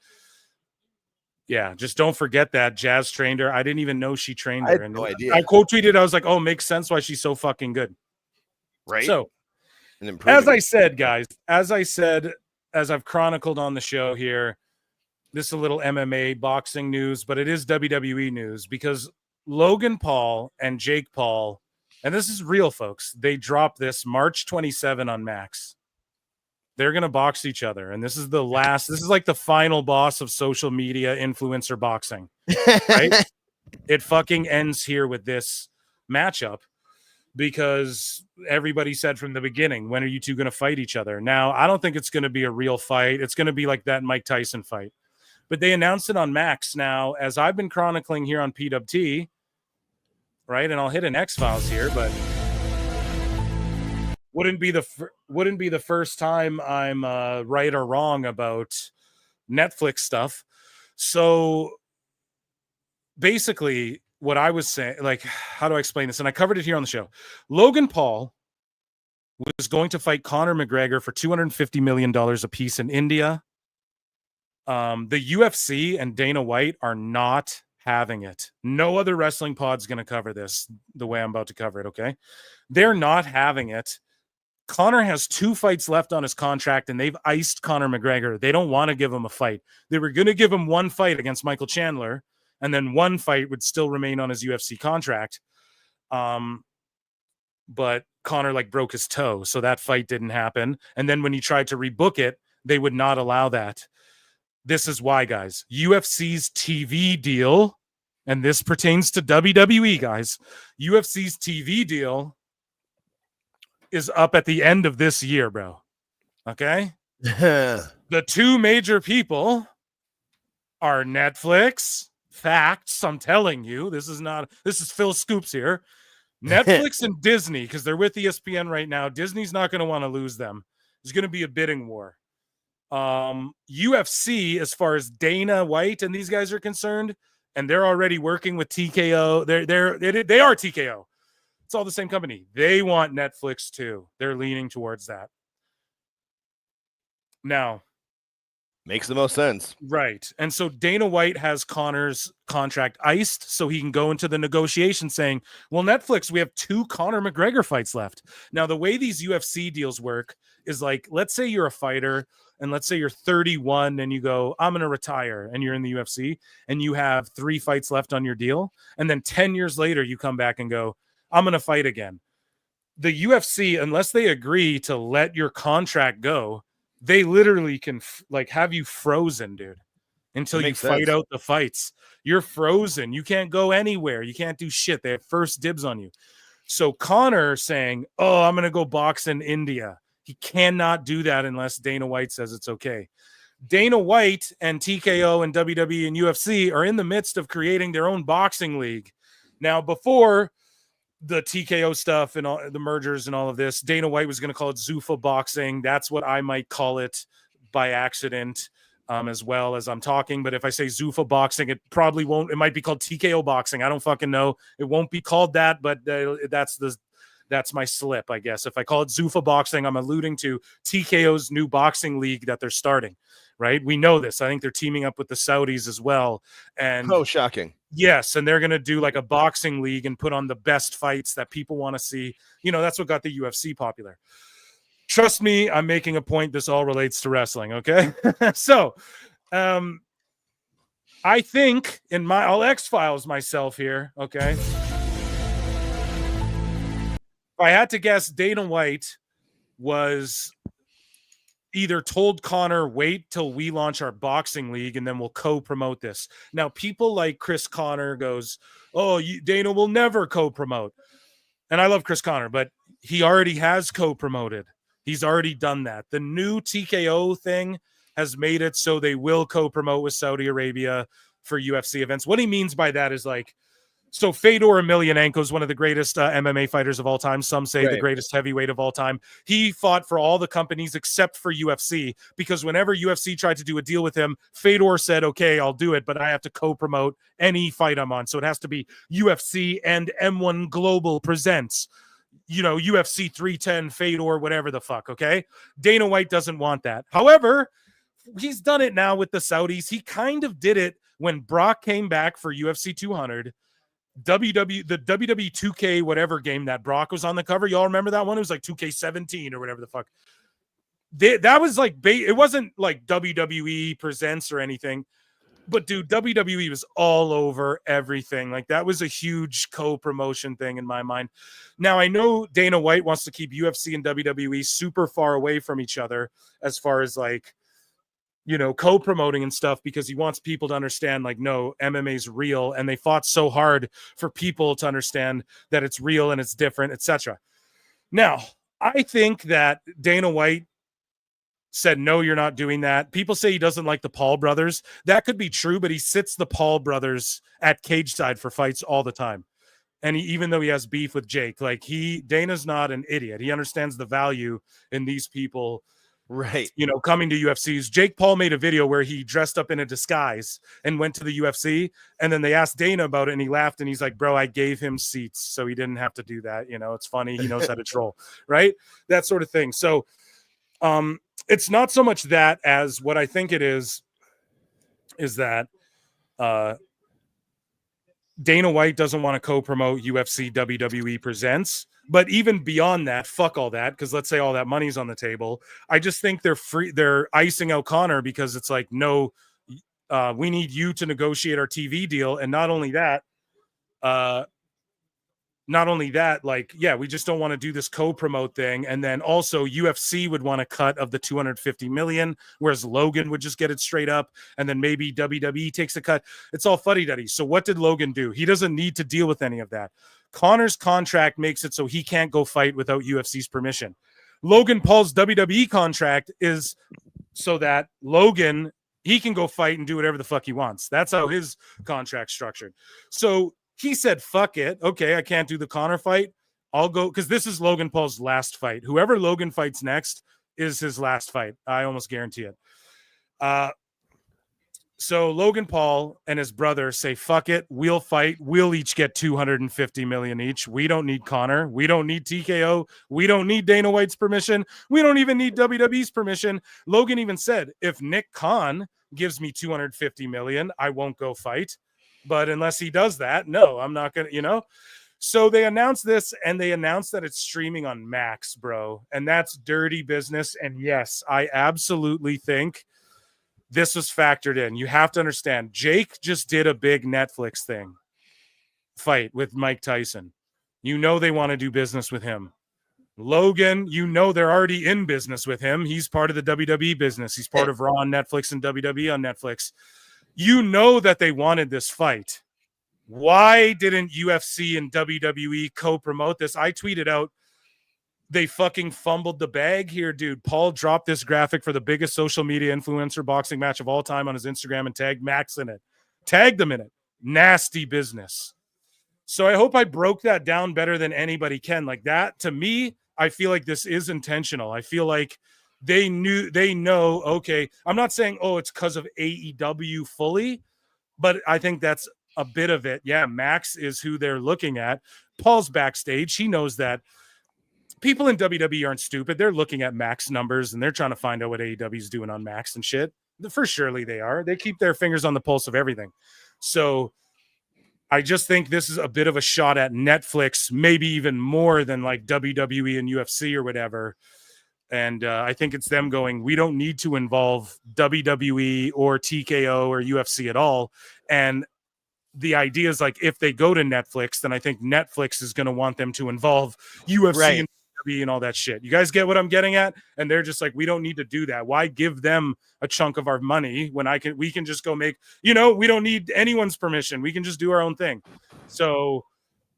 just don't forget that Jazz trained her. I didn't even know she trained her. I had no idea. I quote tweeted. I was like, oh, makes sense why she's so fucking good. Right. So as I said, guys, as I've chronicled on the show here, this is a little MMA boxing news, but it is WWE news because Logan Paul and Jake Paul, and this is real, folks, they dropped this March 27 on Max. They're going to box each other. And this is this is like the final boss of social media influencer boxing, right? It fucking ends here with this matchup because everybody said from the beginning, when are you two going to fight each other? Now, I don't think it's going to be a real fight. It's going to be like that Mike Tyson fight, but they announced it on Max. Now, as I've been chronicling here on PWT, right. And I'll hit an X-Files here, but wouldn't be the first time I'm right or wrong about Netflix stuff. So basically what I was saying, like, how do I explain this? And I covered it here on the show. Logan Paul was going to fight Conor McGregor for $250 million a piece in India. The UFC and Dana White are not having it. No other wrestling pod's going to cover this the way I'm about to cover it, okay? They're not having it. Conor has 2 fights left on his contract, and they've iced Conor McGregor. They don't want to give him a fight. They were going to give him 1 fight against Michael Chandler, and then 1 fight would still remain on his UFC contract. But Conor broke his toe, so that fight didn't happen. And then when he tried to rebook it, they would not allow that. This is why, guys. UFC's TV deal, and this pertains to WWE, guys. UFC's TV deal is up at the end of this year, bro. Okay? The 2 major people are Netflix. Facts, I'm telling you. This is Phil Scoops here. Netflix and Disney, because they're with ESPN right now. Disney's not going to want to lose them. There's going to be a bidding war. UFC, as far as Dana White and these guys are concerned, and they're already working with TKO. They are TKO. It's all the same company. They want Netflix too. They're leaning towards that. Now, makes the most sense. Right. And so Dana White has Conor's contract iced so he can go into the negotiation saying, well, Netflix, we have 2 Conor McGregor fights left. Now, the way these UFC deals work is let's say you're a fighter and let's say you're 31 and you go, I'm going to retire, and you're in the UFC and you have 3 fights left on your deal. And then 10 years later, you come back and go, I'm going to fight again. The UFC, unless they agree to let your contract go, they literally can have you frozen, dude, until you fight out the fights. You're frozen. You can't go anywhere. You can't do shit. They have first dibs on you. So Conor saying, oh, I'm going to go box in India. He cannot do that unless Dana White says it's okay. Dana White and TKO and WWE and UFC are in the midst of creating their own boxing league. Now, before the TKO stuff and all the mergers and all of this, Dana White was going to call it Zuffa Boxing. That's what I might call it by accident, as well as I'm talking. But if I say Zuffa Boxing, it probably won't. It might be called TKO Boxing. I don't fucking know. It won't be called that, but that's my slip, I guess. If I call it Zuffa Boxing, I'm alluding to TKO's new boxing league that they're starting, right? We know this. I think they're teaming up with the Saudis as well. And shocking. Yes, and they're going to do a boxing league and put on the best fights that people want to see. That's what got the UFC popular. Trust me, I'm making a point. This all relates to wrestling, okay? So, I think I'll X-Files myself here, okay? If I had to guess, Dana White was either told Conor, wait till we launch our boxing league and then we'll co-promote this. Now, people like Chris Conor goes, oh, Dana will never co-promote. And I love Chris Conor, but he already has co-promoted. He's already done that. The new TKO thing has made it so they will co-promote with Saudi Arabia for UFC events. What he means by that is so Fedor Emelianenko is one of the greatest MMA fighters of all time. Some say the greatest heavyweight of all time. He fought for all the companies except for UFC, because whenever UFC tried to do a deal with him, Fedor said, okay, I'll do it, but I have to co-promote any fight I'm on. So it has to be UFC and M1 Global presents, UFC 310, Fedor, whatever the fuck, okay? Dana White doesn't want that. However, he's done it now with the Saudis. He kind of did it when Brock came back for UFC 200. The WWE 2K whatever game that Brock was on the cover. Y'all remember that one? It was 2K17 or whatever the fuck. That was it wasn't like WWE presents or anything, but dude, WWE was all over everything. That was a huge co-promotion thing in my mind. Now, I know Dana White wants to keep UFC and WWE super far away from each other as far as co-promoting and stuff, because he wants people to understand no, MMA's real, and they fought so hard for people to understand that it's real and it's different, etc. Now, I think that Dana White said, no, you're not doing that. People say he doesn't like the Paul brothers. That could be true, but he sits the Paul brothers at cage side for fights all the time. And even though he has beef with Jake, Dana's not an idiot. He understands the value in these people Right. You know, coming to UFCs. Jake Paul made a video where he dressed up in a disguise and went to the UFC. And then they asked Dana about it and he laughed and he's like, bro, I gave him seats so he didn't have to do that. You know, it's funny. He knows how to troll, right? That sort of thing. So it's not so much that as what I think it is that Dana White doesn't want to co-promote UFC WWE Presents. But even beyond that, fuck all that, because let's say all that money's on the table. I just think they're icing out Connor because it's like, no, we need you to negotiate our TV deal. And not only that, like, yeah, we just don't want to do this co-promote thing. And then also UFC would want a cut of the $250 million, whereas Logan would just get it straight up. And then maybe WWE takes a cut. It's all fuddy-duddy. So what did Logan do? He doesn't need to deal with any of that. Connor's contract makes it so he can't go fight without UFC's permission. Logan Paul's WWE contract is so that Logan, he can go fight and do whatever the fuck he wants. That's how his contract's structured. So he said, fuck it. Okay, I can't do the Connor fight. I'll go, because this is Logan Paul's last fight. Whoever Logan fights next is his last fight. I almost guarantee it. So Logan Paul and his brother say, fuck it, we'll fight. We'll each get $250 million each. We don't need Connor. We don't need TKO. We don't need Dana White's permission. We don't even need WWE's permission. Logan even said, if Nick Khan gives me $250 million, I won't go fight. But unless he does that, no, I'm not going to, you know? So they announced this and they announced that it's streaming on Max, bro. And that's dirty business. And yes, I absolutely think this was factored in. You have to understand, Jake just did a big Netflix fight with Mike Tyson. You know they want to do business with him. Logan, you know they're already in business with him. He's part of the WWE business. He's part of Raw on Netflix and WWE on Netflix. You know that they wanted this fight. Why didn't UFC and WWE co-promote this? I tweeted out, they fucking fumbled the bag here, dude. Paul dropped this graphic for the biggest social media influencer boxing match of all time on his Instagram and tagged Max in it. Tagged them in it. Nasty business. So I hope I broke that down better than anybody can. Like that, to me, I feel like this is intentional. I feel like they know, okay, I'm not saying, oh, it's because of AEW fully, but I think that's a bit of it. Yeah, Max is who they're looking at. Paul's backstage. He knows that people in WWE aren't stupid. They're looking at Max numbers and they're trying to find out what AEW is doing on Max and shit. For surely they are. They keep their fingers on the pulse of everything. So I just think this is a bit of a shot at Netflix, maybe even more than like WWE and UFC or whatever. And I think it's them going, we don't need to involve WWE or TKO or UFC at all. And the idea is like, if they go to Netflix, then I think Netflix is going to want them to involve UFC and WWE and all that shit. You guys get what I'm getting at? And they're just like, we don't need to do that. Why give them a chunk of our money when we can just go make, we don't need anyone's permission. We can just do our own thing. So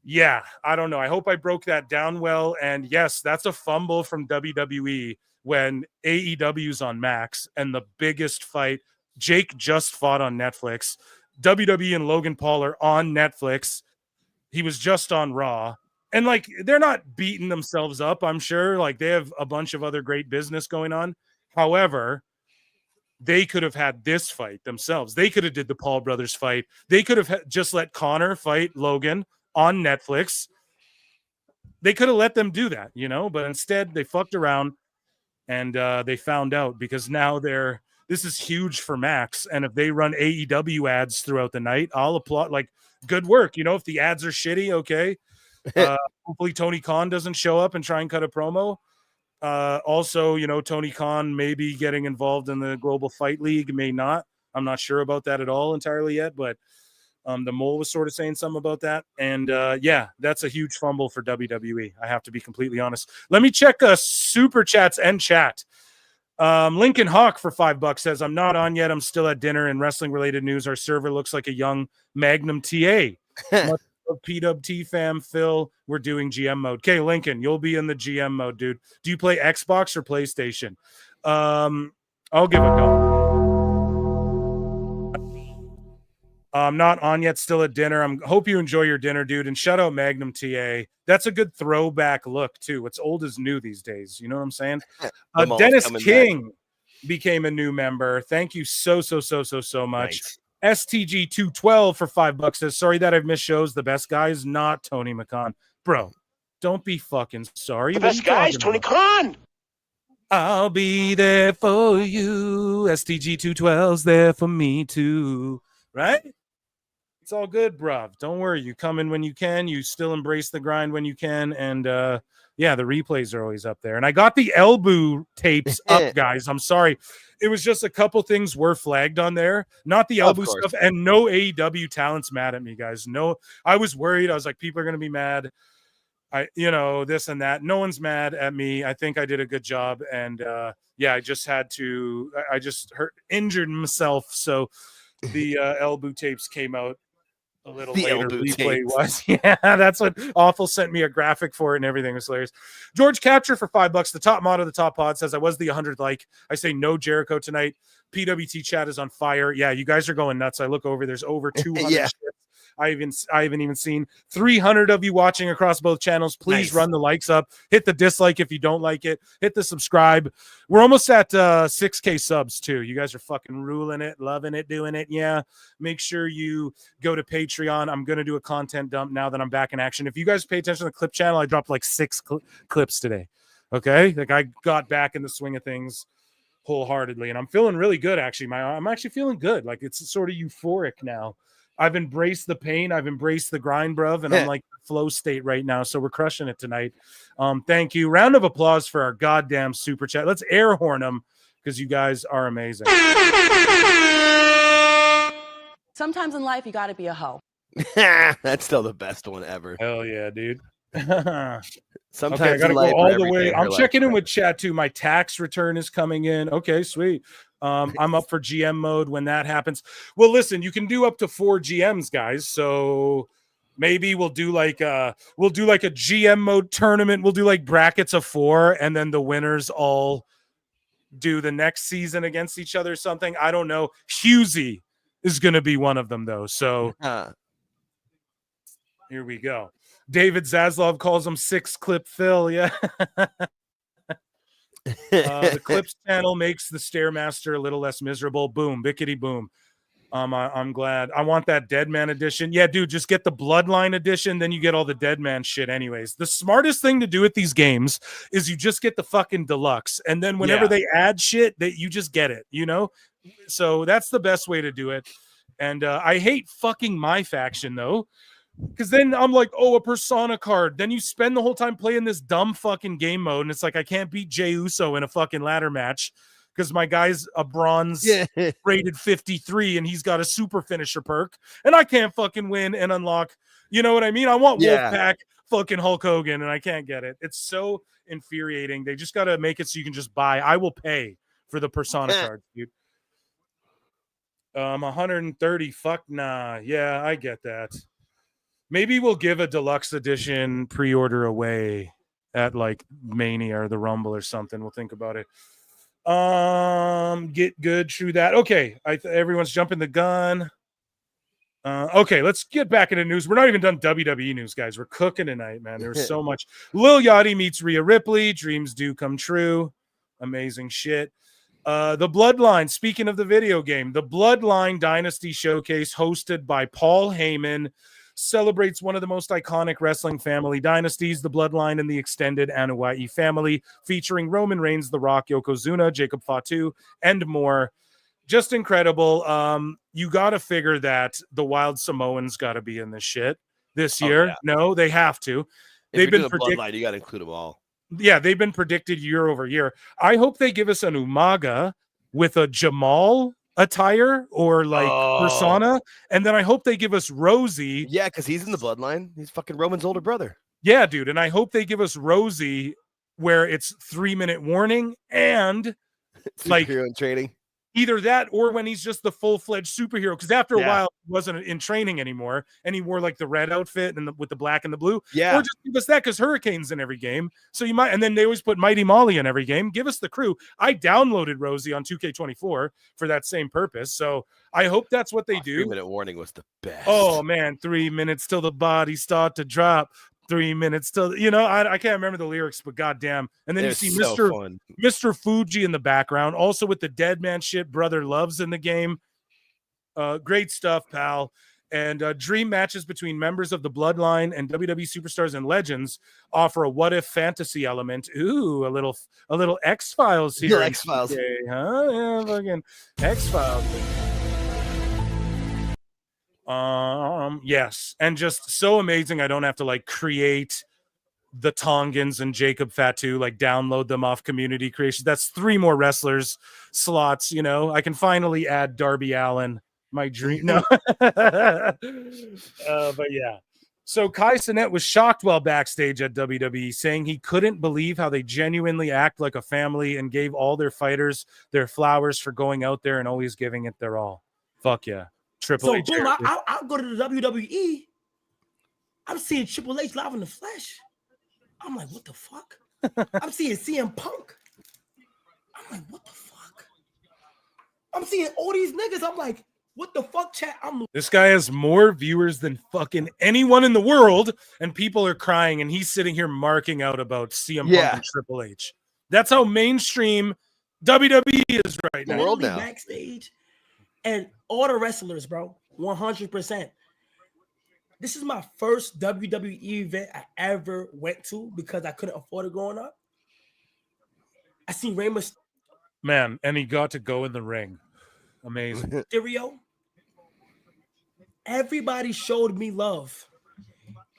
yeah, I don't know. I hope I broke that down well. And yes, that's a fumble from WWE when AEW's on Max and the biggest fight. Jake just fought on Netflix. WWE and Logan Paul are on Netflix. He was just on Raw. And like, they're not beating themselves up, I'm sure. Like, they have a bunch of other great business going on. However, they could have had this fight themselves. They could have did the Paul brothers fight. They could have just let Connor fight Logan on Netflix. They could have let them do that, but instead they fucked around and they found out, because now this is huge for Max. And if they run AEW ads throughout the night, I'll applaud. Like, good work. If the ads are shitty, okay. Hopefully Tony Khan doesn't show up and try and cut a promo. Also, Tony Khan may be getting involved in the Global Fight League, may not. I'm not sure about that at all entirely yet, but the Mole was sort of saying something about that. And yeah, that's a huge fumble for WWE. I have to be completely honest. Let me check super chats and chat. Lincoln Hawk for $5 says, I'm not on yet. I'm still at dinner. And wrestling related news, our server looks like a young Magnum TA. Much love, PWT fam, Phil. We're doing GM mode. Okay, Lincoln, you'll be in the GM mode, dude. Do you play Xbox or PlayStation? I'll give it a go. I'm not on yet, still at dinner. Hope you enjoy your dinner, dude. And shout out Magnum TA. That's a good throwback look, too. What's old is new these days. You know what I'm saying? Dennis King became a new member. Thank you so much. Nice. STG 212 for $5 says, sorry that I've missed shows. The best guy is not Tony McCon. Bro, don't be fucking sorry. The best guy is Tony Khan. I'll be there for you. STG 212's there for me too. Right? It's all good, bruv. Don't worry. You come in when you can. You still embrace the grind when you can. And yeah, the replays are always up there. And I got the elbow tapes up, guys. I'm sorry. It was just a couple things were flagged on there. Not the elbow stuff. And no AEW talent's mad at me, guys. No, I was worried. I was like, people are going to be mad. This and that. No one's mad at me. I think I did a good job. And yeah, I just injured myself. So the elbow tapes came out a little later. Replay was. Yeah, that's what Awful sent me a graphic for it and everything. It was hilarious. George Capture for $5. The top mod of the top pod says, I was the 100th like. I say no Jericho tonight. PWT chat is on fire. Yeah, you guys are going nuts. I look over. There's over 200 yeah. shits. I haven't even seen 300 of you watching across both channels. Please run the likes up. Hit the dislike if you don't like it. Hit the subscribe. We're almost at 6K subs too. You guys are fucking ruling it, loving it, doing it. Yeah. Make sure you go to Patreon. I'm going to do a content dump now that I'm back in action. If you guys pay attention to the clip channel, I dropped like 6 clips today. Okay. Like I got back in the swing of things wholeheartedly and I'm feeling really good. Actually, I'm actually feeling good. Like it's sort of euphoric now. I've embraced the pain. I've embraced the grind, bruv, and I'm like flow state right now. So we're crushing it tonight. Thank you. Round of applause for our goddamn super chat. Let's air horn them because you guys are amazing. Sometimes in life, you got to be a hoe. That's still the best one ever. Hell yeah, dude. Sometimes okay, I gotta go all the way. I'm checking in with chat too. My tax return is coming in. Okay, sweet. I'm up for GM mode when that happens. Well, listen, you can do up to 4 GMs, guys. So maybe we'll do like a GM mode tournament. We'll do like brackets of 4, and then the winners all do the next season against each other or something. I don't know. Husey is going to be one of them though. So here we go. David Zaslav calls him 6 clip Phil. Yeah. The Clips channel makes the Stairmaster a little less miserable. Boom, bickety boom. I'm glad. I want that Dead Man edition. Yeah, dude, just get the Bloodline edition. Then you get all the Dead Man shit anyways. The smartest thing to do at these games is you just get the fucking deluxe. And then whenever they add shit, that you just get it, you know? So that's the best way to do it. And I hate fucking my faction though. Because then I'm like, oh, a Persona card. Then you spend the whole time playing this dumb fucking game mode. And it's like, I can't beat Jey Uso in a fucking ladder match because my guy's a bronze rated 53 and he's got a super finisher perk. And I can't fucking win and unlock. You know what I mean? I want Wolfpack fucking Hulk Hogan and I can't get it. It's so infuriating. They just got to make it so you can just buy. I will pay for the Persona cards, dude. 130. Fuck nah. Yeah, I get that. Maybe we'll give a deluxe edition pre-order away at like Mania or the Rumble or something. We'll think about it. Get good through that. Okay, everyone's jumping the gun. Okay, let's get back into news. We're not even done WWE news, guys. We're cooking tonight, man. There's so much. Lil Yachty meets Rhea Ripley. Dreams do come true. Amazing shit. The Bloodline, speaking of the video game, the Bloodline Dynasty Showcase hosted by Paul Heyman celebrates one of the most iconic wrestling family dynasties, the Bloodline and the extended Anoa'i family, featuring Roman Reigns, The Rock, Yokozuna, Jacob Fatu, and more. Just incredible. You got to figure that the Wild Samoans got to be in this shit this year. No, they have to. They've been Bloodline. You got to include them all. Yeah, they've been predicted year over year. I hope they give us an Umaga with a Jamal attire or like Persona, and then I hope they give us Rosie. Yeah, because he's in the Bloodline. He's fucking Roman's older brother. Yeah, dude, and I hope they give us Rosie where it's 3-minute warning and like hero in training. Either that or when he's just the full-fledged superhero. Because after a while, he wasn't in training anymore, and he wore like the red outfit and with the black and the blue. Yeah. Or just give us that because Hurricane's in every game. So you might, and then they always put Mighty Molly in every game. Give us the crew. I downloaded Rosie on 2K24 for that same purpose. So I hope that's what they do. 3-minute warning was the best. Oh man, 3 minutes till the bodies start to drop. 3 minutes till I can't remember the lyrics, but goddamn. And then you see Mr. Fuji in the background, also with the Dead Man shit. Brother Love's in the game. Great stuff, pal. And dream matches between members of the Bloodline and WWE superstars and legends offer a what if fantasy element. Ooh, a little X-Files here. X-Files. Huh? Yeah, fucking X-Files. Yes, and just so amazing. I don't have to like create the Tongans and Jacob Fatu, like download them off community creation. That's 3 more wrestlers slots. I can finally add Darby Allin. My dream. No, but yeah. So Kai Cenat was shocked while backstage at WWE, saying he couldn't believe how they genuinely act like a family and gave all their fighters their flowers for going out there and always giving it their all. Fuck yeah. Triple H. Boom, I'll go to the WWE. I'm seeing Triple H live in the flesh. I'm like, what the fuck? I'm seeing CM Punk. I'm like, what the fuck? I'm seeing all these niggas. I'm like, what the fuck, chat? This guy has more viewers than fucking anyone in the world, and people are crying, and he's sitting here marking out about CM Punk and Triple H. That's how mainstream WWE is right now. World now. Backstage. And all the wrestlers, bro, 100%. This is my first WWE event I ever went to because I couldn't afford it growing up. I seen Rey Mysterio. Man, and he got to go in the ring. Amazing. Mysterio. Everybody showed me love.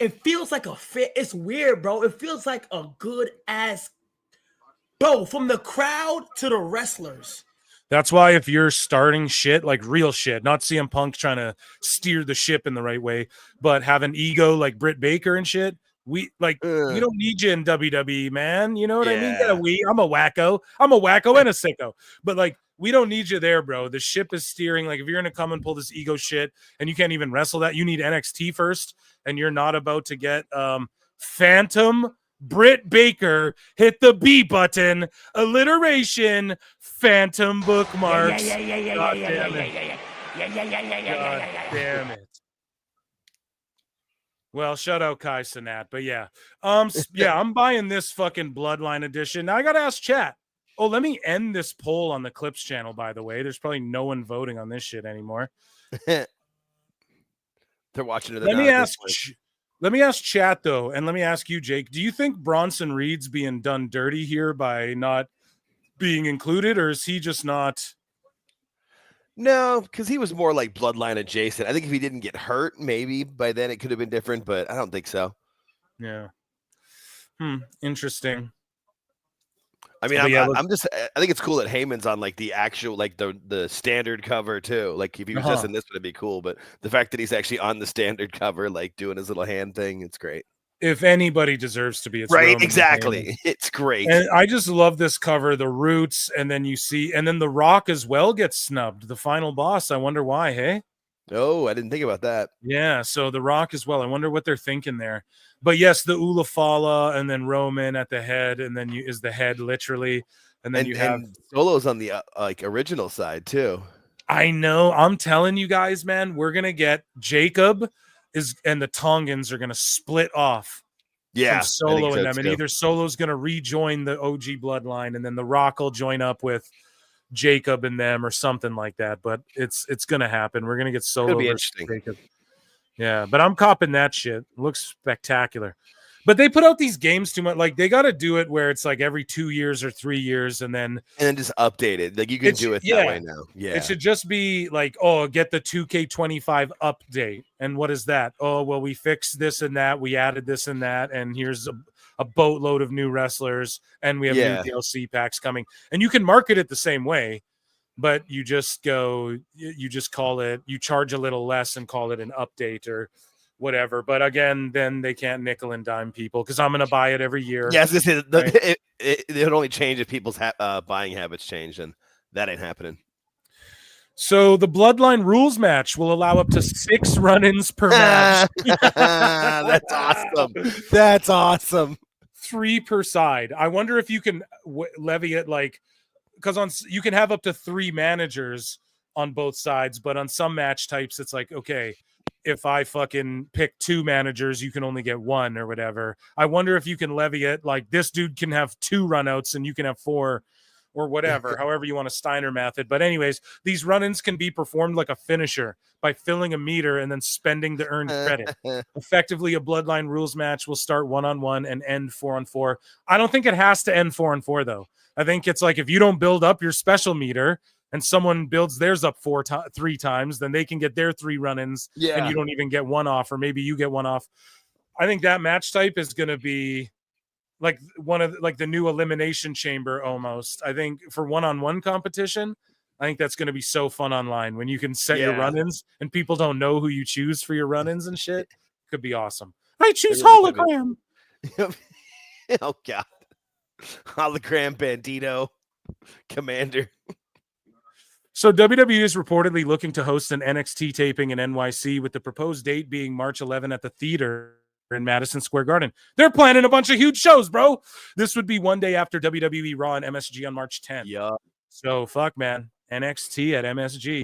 It feels like a fit. It's weird, bro. It feels like a good ass. Bro, from the crowd to the wrestlers. That's why if you're starting shit, like real shit, not CM Punk trying to steer the ship in the right way, but have an ego like Britt Baker and shit, we don't need you in WWE, man. You know what I mean? I'm a wacko. I'm a wacko and a sicko. But like, we don't need you there, bro. The ship is steering. Like, if you're going to come and pull this ego shit and you can't even wrestle that, you need NXT first, and you're not about to get Phantom Britt Baker, hit the B button, alliteration, Phantom bookmarks. God damn it. Well, shout out Kai Cenat, but yeah. I'm buying this fucking Bloodline edition. Now I got to ask chat. Oh, let me end this poll on the Clips channel, by the way. There's probably no one voting on this shit anymore. They're watching it. Let me ask chat, though, and let me ask you, Jake. Do you think Bronson Reed's being done dirty here by not being included, or is he just not? No, because he was more like Bloodline adjacent. I think if he didn't get hurt, maybe by then it could have been different, but I don't think so. Yeah. Interesting. I mean, I think it's cool that Heyman's on like the actual, like the standard cover too. Like if he was just in this, would be cool. But the fact that he's actually on the standard cover, like doing his little hand thing, it's great. If anybody deserves to be, it's right. Roman Exactly. Heyman. It's great. And I just love this cover, the Roots, and then The Rock as well gets snubbed. The final boss. I wonder why. Hey. Oh, I didn't think about that. Yeah, so The Rock as well. I wonder what they're thinking there. But yes, the Ulafala, and then Roman at the head, and then is the head literally, and then you have Solo's on the like original side too. I know. I'm telling you guys, man, we're gonna get Jacob and the Tongans are gonna split off. Yeah, from Solo and them, and either Solo's gonna rejoin the OG bloodline, and then The Rock will join up with Jacob and them or something like that. But it's gonna happen. We're gonna get Solo versus Jacob. Yeah, but I'm copping that shit. It looks spectacular. But they put out these games too much. Like they got to do it where it's like every 2 years or 3 years, and then just update it. Like you can do it that way now. Yeah, it should just be like, oh, get the 2K25 update. And what is that? Oh, well, we fixed this and that. We added this and that, and here's a boatload of new wrestlers, and we have new DLC packs coming. And you can market it the same way. But you just call it, you charge a little less and call it an update or whatever. But again, then they can't nickel and dime people because I'm going to buy it every year. Yes, it would only change if people's buying habits change, and that ain't happening. So the Bloodline rules match will allow up to 6 run-ins per match. That's awesome. That's awesome. 3 per side. I wonder if you can levy it like, because you can have up to 3 managers on both sides, but on some match types, it's like, okay, if I fucking pick 2 managers, you can only get 1 or whatever. I wonder if you can levy it like this dude can have 2 runouts and you can have 4 or whatever, however you want to Steiner method. But anyways, these run-ins can be performed like a finisher by filling a meter and then spending the earned credit. Effectively, a Bloodline rules match will start 1-on-1 and end 4-on-4. I don't think it has to end 4-on-4 though. I think it's like if you don't build up your special meter and someone builds theirs up 3 times, then they can get their 3 run-ins and you don't even get 1 off, or maybe you get 1 off. I think that match type is going to be like one of the new elimination chamber almost. I think for one-on-one competition, I think that's going to be so fun online when you can set your run-ins and people don't know who you choose for your run-ins and shit. Could be awesome. I choose hologram. Oh God. Hologram Bandito Commander. So WWE is reportedly looking to host an NXT taping in NYC, with the proposed date being March 11 at the theater in Madison Square Garden. They're planning a bunch of huge shows, bro. This would be one day after WWE Raw and MSG on March 10th. Yeah. So fuck, man. NXT at MSG.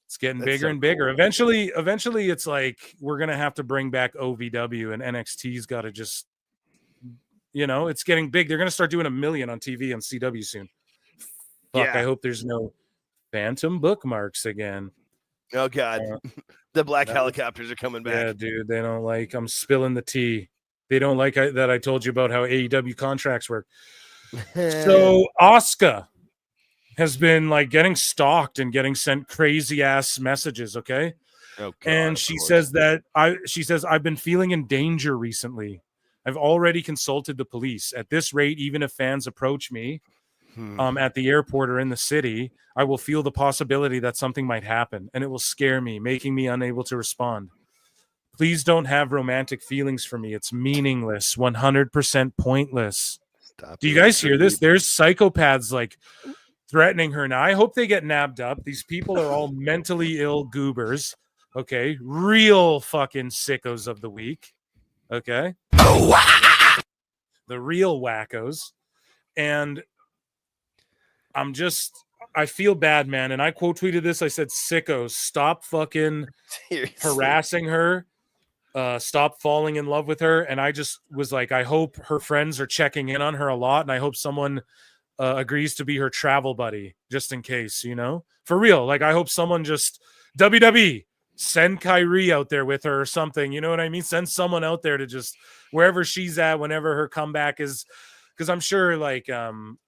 It's getting bigger and bigger. Cool. Eventually it's like we're going to have to bring back OVW, and NXT's got to just, it's getting big. They're going to start doing $1 million on TV on CW soon. Fuck, I hope there's no phantom bookmarks again. Oh God. The black helicopters are coming back. Yeah, dude, they don't like, I'm spilling the tea. They don't like that I told you about how AEW contracts work. So Asuka has been like getting stalked and getting sent crazy ass messages, okay? Oh, God, and she says I've been feeling in danger recently. I've already consulted the police. At this rate, even if fans approach me at the airport or in the city, I will feel the possibility that something might happen, and it will scare me, making me unable to respond. Please don't have romantic feelings for me. It's meaningless, 100% pointless. Do you guys hear this? There's psychopaths like threatening her now. I hope they get nabbed up. These people are all mentally ill goobers. Okay, real fucking sickos of the week. Okay, the real wackos. And I feel bad, man. And I quote tweeted this. I said, sickos, stop fucking harassing her. Stop falling in love with her. And I just was like, I hope her friends are checking in on her a lot. And I hope someone agrees to be her travel buddy just in case, for real. Like, I hope someone just WWE send Kyrie out there with her or something. You know what I mean? Send someone out there to just wherever she's at, whenever her comeback is. Because I'm sure, like,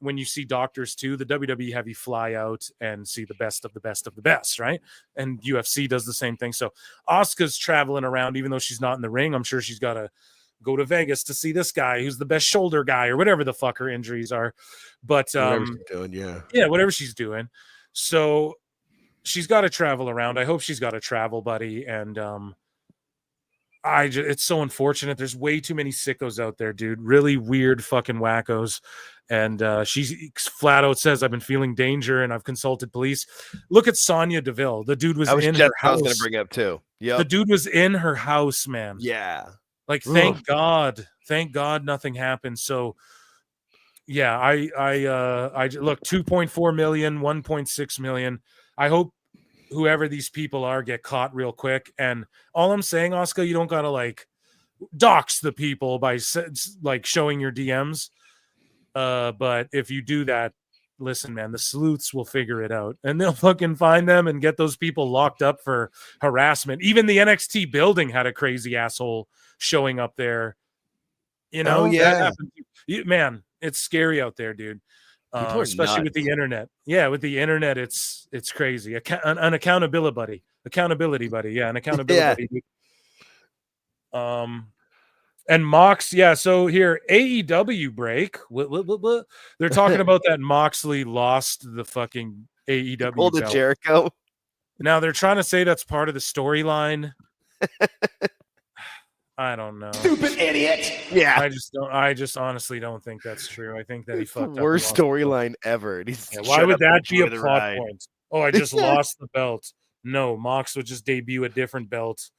when you see doctors too, the WWE have you fly out and see the best of the best of the best, right? And UFC does the same thing. So Asuka's traveling around, even though she's not in the ring. I'm sure she's got to go to Vegas to see this guy who's the best shoulder guy or whatever the fuck her injuries are. But whatever she's doing, whatever she's doing. So she's got to travel around. I hope she's got a travel buddy. And it's so unfortunate. There's way too many sickos out there, dude. Really weird fucking wackos. And she flat out says, I've been feeling danger and I've consulted police. Look at Sonya Deville. The dude was in her house. I was going to bring up too. Yeah. The dude was in her house, man. Yeah. Like, thank God nothing happened. So yeah, I look, 2.4 million, 1.6 million. I hope whoever these people are get caught real quick. And all I'm saying, Asuka, you don't gotta like dox the people by like showing your DMs. But if you do that, listen, man, the sleuths will figure it out and they'll fucking find them and get those people locked up for harassment. Even the NXT building had a crazy asshole showing up there. Oh, yeah. Man, it's scary out there, dude. Especially with the internet. Yeah, with the internet, it's crazy. An accountability buddy. Accountability buddy. Yeah, an accountability buddy. And Mox, yeah. So here, AEW break. They're talking about that Moxley lost the fucking AEW Pulled belt. Jericho. Now they're trying to say that's part of the storyline. I don't know. Stupid idiot. Yeah. I just honestly don't think that's true. I think that he It's the fucked up. worst storyline ever. And he's Why would that be a the plot ride. point? Oh, I just lost the belt. No, Mox would just debut a different belt.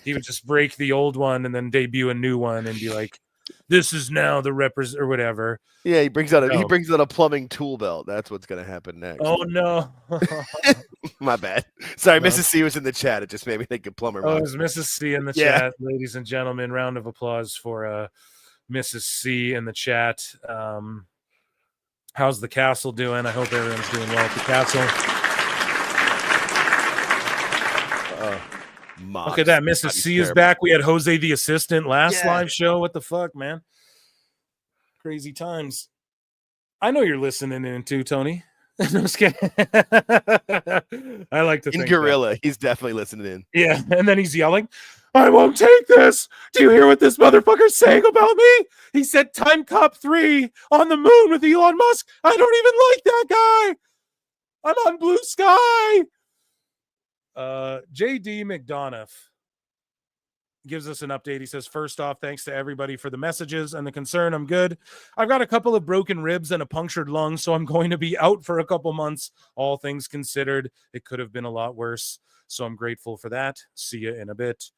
He would just break the old one and then debut a new one and be like, "This is now the or whatever." Yeah, he brings out a plumbing tool belt. That's what's gonna happen next. Oh no. My bad. Sorry, No. Mrs. C was in the chat. It just made me think of plumber. Oh, Mox. there's Mrs. C in the chat, ladies and gentlemen. Round of applause for Mrs. C in the chat. How's the castle doing? I hope everyone's doing well at the castle. Look at that. Mrs. C is back. We had Jose the assistant last live show. What the fuck, man? Crazy times. I know you're listening in too, Tony. I'm just kidding. I like to in think Gorilla. He's definitely listening in. Yeah, and then he's yelling, "I won't take this. Do you hear what this motherfucker's saying about me? He said Time Cop 3 on the moon with Elon Musk. I don't even like that guy. I'm on Blue Sky." JD McDonough gives us an update. He says, "First off, thanks to everybody for the messages and the concern. I'm good. I've got a couple of broken ribs and a punctured lung, so I'm going to be out for a couple months. All things considered, it could have been a lot worse. So I'm grateful for that. See you in a bit."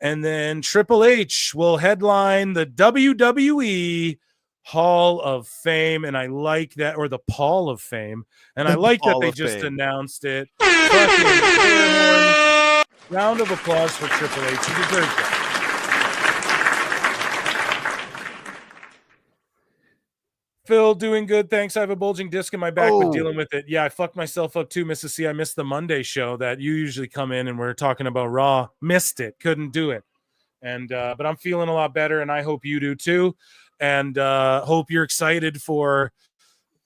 And then Triple H will headline the WWE Hall of Fame, and I like that, or the Paul of Fame, and I like that they just announced it. Round of applause for Triple H. He deserves that. Phil, doing good. Thanks. I have a bulging disc in my back, but dealing with it. Yeah, I fucked myself up too, Mrs. C. I missed the Monday show that you usually come in and we're talking about Raw. Missed it. Couldn't do it. And but I'm feeling a lot better, and I hope you do too. And hope you're excited for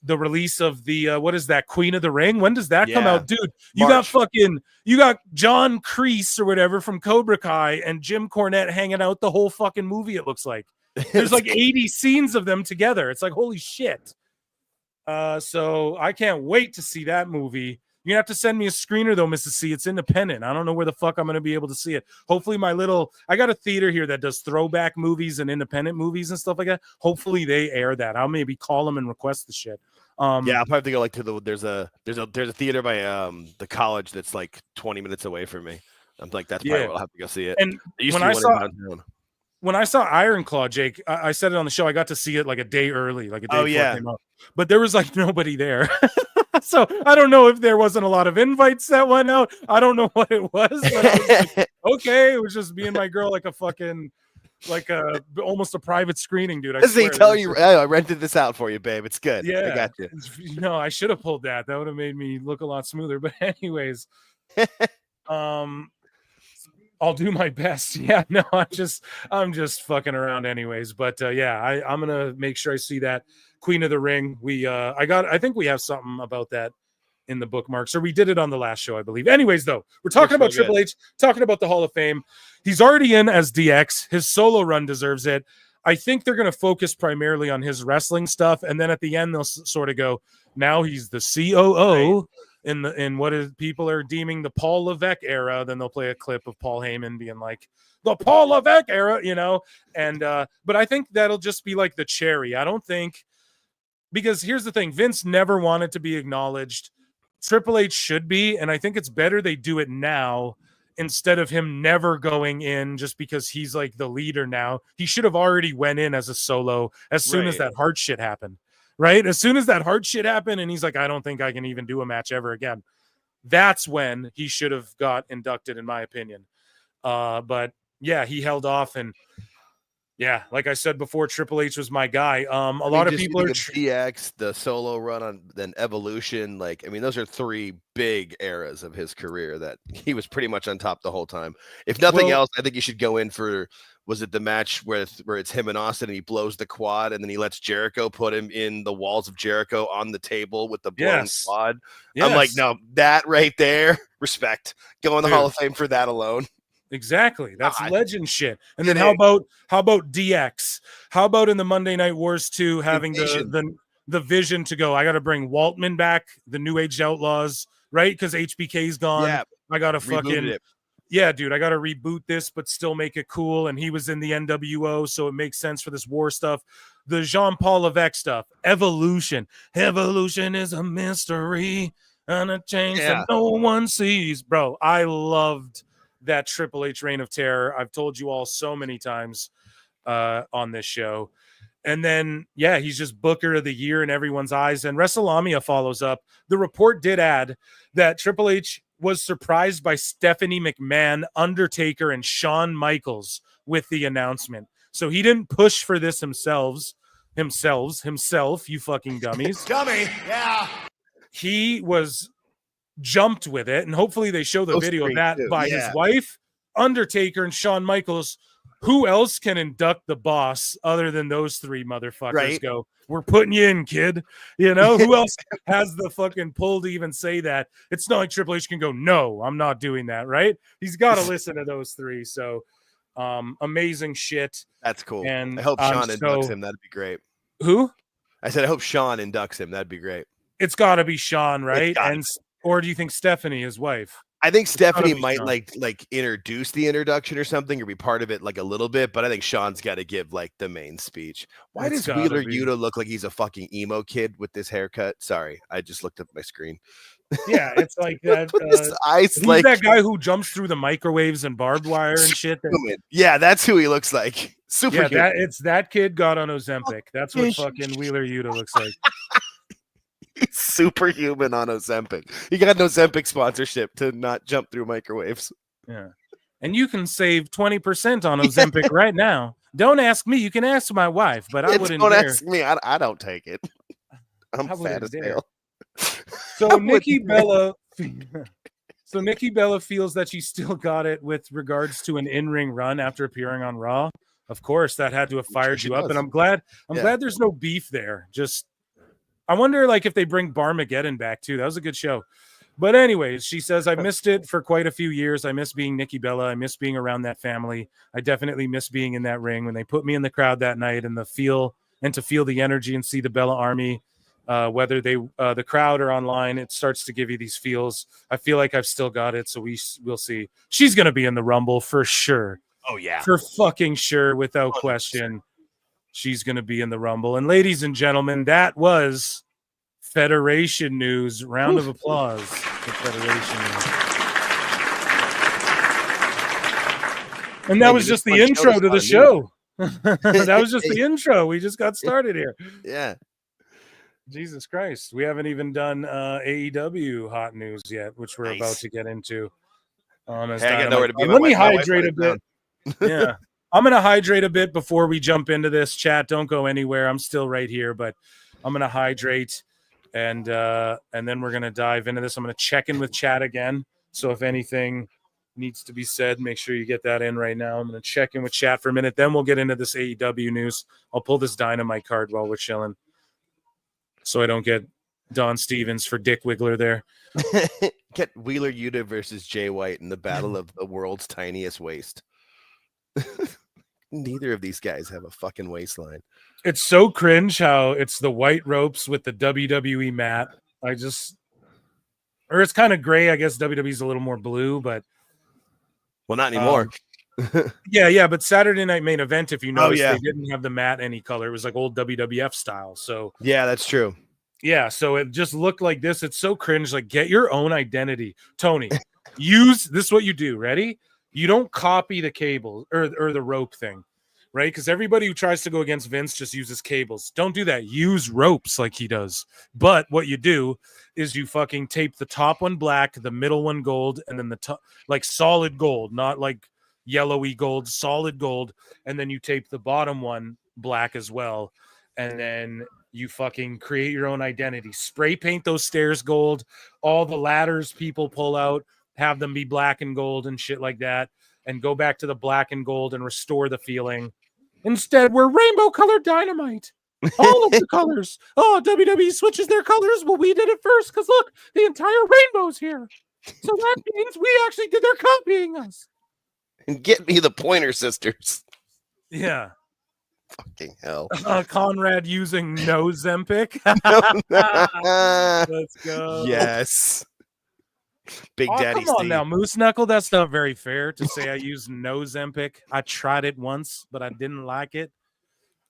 the release of the what is that, Queen of the Ring? When does that come out, dude? You got John Kreese or whatever from Cobra Kai and Jim Cornette hanging out the whole fucking movie. It looks like there's like 80 scenes of them together. It's like, holy shit. So I can't wait to see that movie. You're gonna have to send me a screener though, Mrs. C. It's independent. I don't know where the fuck I'm gonna be able to see it. Hopefully I got a theater here that does throwback movies and independent movies and stuff like that. Hopefully they air that. I'll maybe call them and request the shit. Yeah, I'll probably have to go like to there's a theater by the college that's like 20 minutes away from me. I'm like, that's probably where I'll have to go see it. And when I saw Iron Claw, Jake, I said it on the show. I got to see it like a day early, like a day before it came out. But there was like nobody there. So I don't know if there wasn't a lot of invites that went out. I don't know what it was. But I was like, okay, it was just me and my girl, like a fucking, like a almost a private screening, dude. They tell you, I rented this out for you, babe. It's good. Yeah, I got you. No, I should have pulled that. That would have made me look a lot smoother. But anyways, I'll do my best. Yeah, no, I'm just fucking around anyways. But yeah, I'm gonna make sure I see that Queen of the Ring. I think we have something about that in the bookmarks, or we did it on the last show, I believe. Anyways, though, we're talking about Triple H, talking about the Hall of Fame. He's already in as DX. His solo run deserves it. I think they're going to focus primarily on his wrestling stuff, and then at the end they'll sort of go, now he's the COO in what is people are deeming the Paul Levesque era. Then they'll play a clip of Paul Heyman being like, the Paul Levesque era, you know. And but I think that'll just be like the cherry. I don't think, because here's the thing, Vince never wanted to be acknowledged. Triple H should be, and I think it's better they do it now instead of him never going in just because he's like the leader now. He should have already went in as a solo as soon as that Hart shit happened, right? As soon as that Hart shit happened and he's like, I don't think I can even do a match ever again. That's when he should have got inducted, in my opinion. But yeah, he held off, and yeah, like I said before, Triple H was my guy. A lot of people are DX, the solo run on, then Evolution. Like, I mean, those are three big eras of his career that he was pretty much on top the whole time. If nothing else, I think you should go in for, was it the match where it's him and Austin and he blows the quad and then he lets Jericho put him in the walls of Jericho on the table with the blown quad? I'm like, no, that right there, respect. Go in the Hall of Fame for that alone. Exactly. That's legend shit. And then how about DX? How about in the Monday Night Wars 2 having the vision to go, I got to bring Waltman back, the New Age Outlaws, right? Because HBK's gone. Yeah, I got to fucking yeah, dude, I got to reboot this, but still make it cool. And he was in the NWO, so it makes sense for this war stuff. The Jean-Paul Levesque stuff, Evolution. Evolution is a mystery and a change that no one sees. Bro, I loved that Triple H Reign of Terror. I've told you all so many times on this show. And then, yeah, he's just Booker of the Year in everyone's eyes. And WrestleMania follows up. The report did add that Triple H was surprised by Stephanie McMahon, Undertaker, and Shawn Michaels with the announcement. So he didn't push for this himself, you fucking dummies. Dummy, yeah. He was jumped with it, and hopefully they show the video of that by his wife, Undertaker, and Shawn Michaels. Who else can induct the boss other than those three motherfuckers? Right. Go, we're putting you in, kid. You know, who else has the fucking pull to even say that? It's not like Triple H can go, no, I'm not doing that, right? He's got to listen to those three. So amazing shit. That's cool. And I hope Sean inducts him. That'd be great. Who? I said I hope Sean inducts him. That'd be great. It's got to be Sean, right? Or do you think Stephanie, his wife? I think Stephanie might like introduce the introduction or something, or be part of it like a little bit. But I think Sean's got to give like the main speech. Why does Wheeler Yuta look like he's a fucking emo kid with this haircut? Sorry, I just looked up my screen. Yeah, it's like that. Who's like that guy who jumps through the microwaves and barbed wire and shit. Yeah, that's who he looks like. Super. Yeah, it's that kid got on Ozempic. That's what fucking Wheeler Yuta looks like. Superhuman on Ozempic. He got an Ozempic sponsorship to not jump through microwaves. Yeah. And you can save 20% on Ozempic right now. Don't ask me. You can ask my wife, but I wouldn't Don't dare. ask me. I don't take it. I'm fat as hell. So Nikki Bella feels that she still got it with regards to an in-ring run after appearing on Raw. Of course, that had to have fired you up. And I'm glad there's no beef there. Just I wonder, like, if they bring Barmageddon back, too. That was a good show. But anyways, she says, I missed it for quite a few years. I miss being Nikki Bella. I miss being around that family. I definitely miss being in that ring when they put me in the crowd that night and to feel the energy and see the Bella Army, whether the crowd or online, it starts to give you these feels. I feel like I've still got it, so we'll see. She's going to be in the Rumble for sure. Oh, yeah. For fucking sure, without question. She's going to be in the Rumble. And ladies and gentlemen, that was Federation News. Round of applause for Federation News. And that was just the intro to the show. That was just the intro. We just got started here. Yeah. Jesus Christ. We haven't even done AEW hot news yet, which we're about to get into. Let me hydrate a bit. Yeah. I'm going to hydrate a bit before we jump into this. Chat, don't go anywhere. I'm still right here, but I'm going to hydrate, and then we're going to dive into this. I'm going to check in with chat again. So if anything needs to be said, make sure you get that in right now. I'm going to check in with chat for a minute. Then we'll get into this AEW news. I'll pull this Dynamite card while we're chilling so I don't get Don Stevens for Dick Wiggler there. Get Wheeler Yuta versus Jay White in the battle of the world's tiniest waist. Neither of these guys have a fucking waistline. It's so cringe how it's the white ropes with the WWE mat. Or it's kind of gray. I guess WWE's a little more blue, but well, not anymore. Yeah, but Saturday Night Main Event, if you notice, they didn't have the mat any color. It was like old WWF style. So yeah, that's true. Yeah, so it just looked like this. It's so cringe. Like, get your own identity, Tony. Use this. Is what you do. Ready? You don't copy the cable or the rope thing, right? Because everybody who tries to go against Vince just uses cables. Don't do that. Use ropes like he does. But what you do is you fucking tape the top one black, the middle one gold, and then the top, like solid gold, not like yellowy gold, solid gold. And then you tape the bottom one black as well. And then you fucking create your own identity. Spray paint those stairs gold. All the ladders people pull out, have them be black and gold and shit like that, and go back to the black and gold and restore the feeling. Instead, we're rainbow colored Dynamite. All of the colors. Oh, WWE switches their colors. Well, we did it first because look, the entire rainbow's here. So that means we actually did their copying us. And get me the Pointer Sisters. Yeah. Fucking hell. Conrad using no Zempic. Let's go. Yes. Big Daddy come on Steve. now, Moose Knuckle. That's not very fair to say I use no Zempic. I tried it once, but I didn't like it.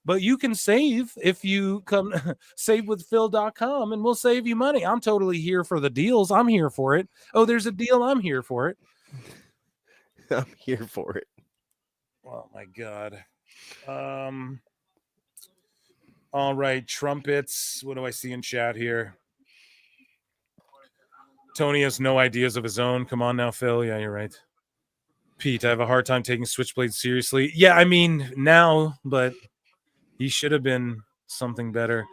But you can save if you come savewithphil.com and we'll save you money. I'm totally here for the deals. I'm here for it. Oh, there's a deal. I'm here for it. I'm here for it. Oh my God. All right, trumpets. What do I see in chat here? Tony has no ideas of his own. Come on now, Phil. Yeah, you're right. Pete, I have a hard time taking Switchblade seriously. Yeah, I mean now, but he should have been something better.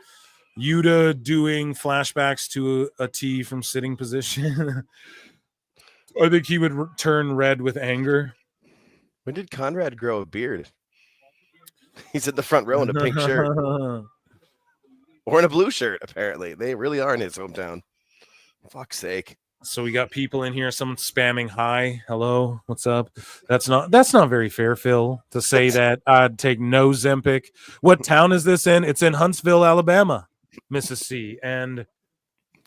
Yuta doing flashbacks to a T from sitting position. I think he would turn red with anger. When did Conrad grow a beard? He's in the front row in a pink shirt. Or in a blue shirt, apparently. They really are in his hometown. Fuck's sake. So we got people in here. Someone spamming hi, hello, what's up? That's not very fair, Phil, to say that I'd take no Zempic. What town is this in? It's in Huntsville, Alabama, Mrs. C. And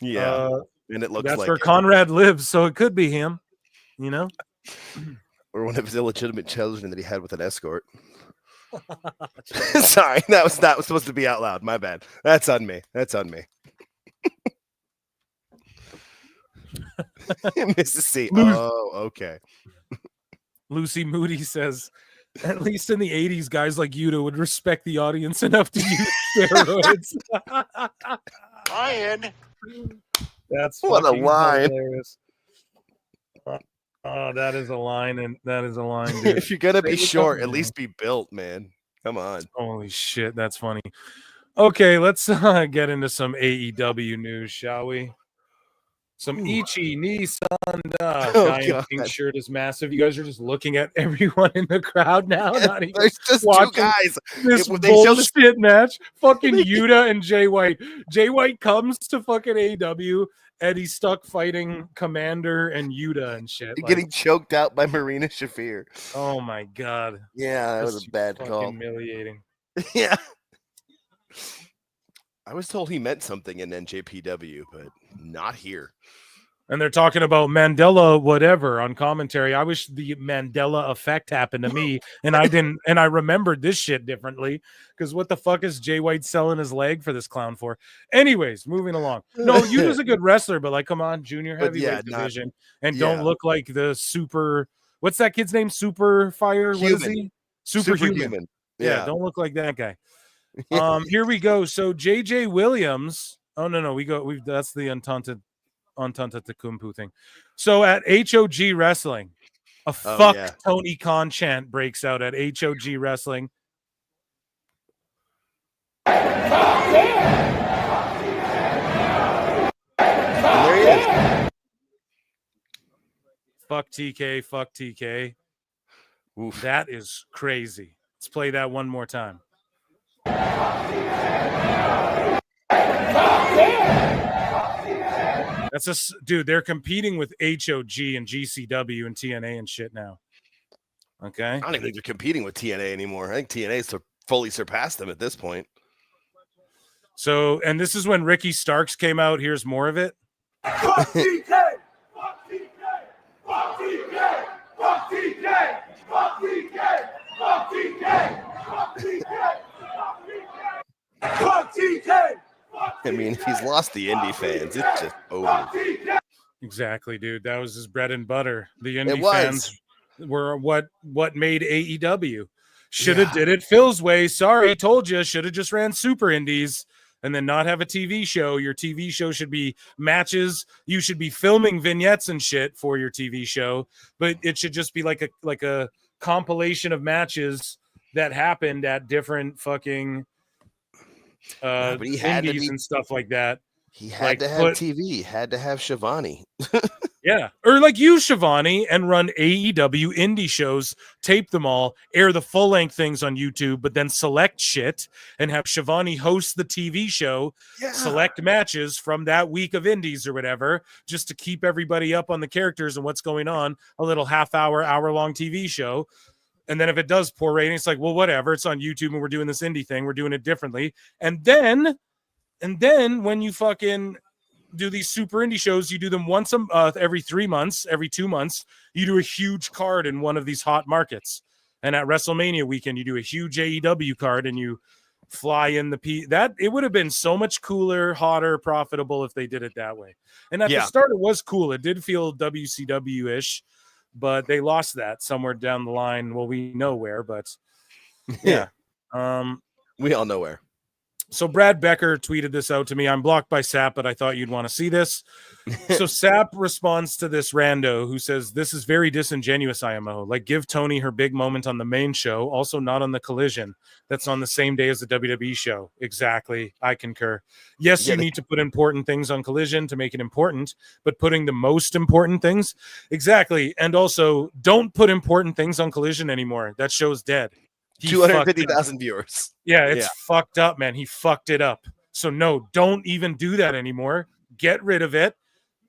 yeah, and it looks that's like where Conrad lives, so it could be him. You know, or one of his illegitimate children that he had with an escort. Sorry, that was supposed to be out loud. My bad. That's on me. Mrs. C. Oh, okay. Lucy Moody says, at least in the 80s, guys like Yuta would respect the audience enough to use steroids. Ryan. That's what a line. Hilarious. Oh, that is a line, and that is a line, dude. If you're gonna be short, at least be built, man. Come on. Holy shit, that's funny. Okay, let's get into some AEW news, shall we? Some Ichi Nissan guy in pink shirt is massive. You guys are just looking at everyone in the crowd now. Not even There's just watching two guys. This bullshit match. Fucking Yuta and Jay White. Jay White comes to fucking AEW and he's stuck fighting Commander and Yuta and shit. Getting choked out by Marina Shafir. Oh my God. Yeah, that was a bad call. Humiliating. Yeah. I was told he meant something in NJPW, but not here. And they're talking about Mandela whatever on commentary. I wish the Mandela effect happened to me, and I didn't. And I remembered this shit differently because what the fuck is Jay White selling his leg for this clown for? Anyways, moving along. No, Yuta's a good wrestler, but like, come on, junior heavyweight division, and don't look like the super. What's that kid's name? Super Fire. What is he? Superhuman. Yeah, don't look like that guy. Here we go. So JJ Williams. Oh no, that's the Entente Tecumpu thing. So at HOG Wrestling, Tony Khan chant breaks out at HOG Wrestling. There he is. Fuck TK. Oof. That is crazy. Let's play that one more time. That's dude. They're competing with HOG and GCW and TNA and shit now. Okay, I don't even think they're competing with TNA anymore. I think TNA's fully surpassed them at this point. So, and this is when Ricky Starks came out. Here's more of it. Fuck TK! Fuck TK! Fuck TK! Fuck TK! Fuck TK! Fuck TK! Fuck TK! Fuck TK! I mean, if he's lost the indie fans, it's just over. Exactly, dude. That was his bread and butter. The indie fans were what made AEW. Should have did it Phil's way. Sorry, told you. Should have just ran Super Indies and then not have a TV show. Your TV show should be matches. You should be filming vignettes and shit for your TV show, but it should just be like a compilation of matches that happened at different fucking but he had indies and stuff like that. He had to have TV. He had to have Shivani. Yeah. Or like use Shivani and run AEW indie shows, tape them all, air the full length things on YouTube, but then select shit and have Shivani host the TV show, select matches from that week of indies or whatever, just to keep everybody up on the characters and what's going on. A little hour-long TV show. And then if it does poor ratings, it's like, well, whatever. It's on YouTube and we're doing this indie thing. We're doing it differently. And then when you fucking do these super indie shows. You do them once every 3 months, every 2 months. You do a huge card in one of these hot markets. And at WrestleMania weekend, you do a huge AEW card and you fly in that it would have been so much cooler, hotter, profitable if they did it that way. And at the start, it was cool. It did feel WCW-ish, but they lost that somewhere down the line. Well, we know where, but yeah. We all know where. So Brad Becker tweeted this out to me. I'm blocked by Sap, but I thought you'd want to see this. So Sap responds to this rando who says, this is very disingenuous, IMO. Like, give Tony her big moment on the main show, also not on the Collision. That's on the same day as the WWE show. Exactly. I concur. Yes, you need to put important things on Collision to make it important, but putting the most important things? Exactly. And also, don't put important things on Collision anymore. That show's dead. 250,000 viewers. Yeah, it's fucked up, man. He fucked it up. So no, don't even do that anymore. Get rid of it.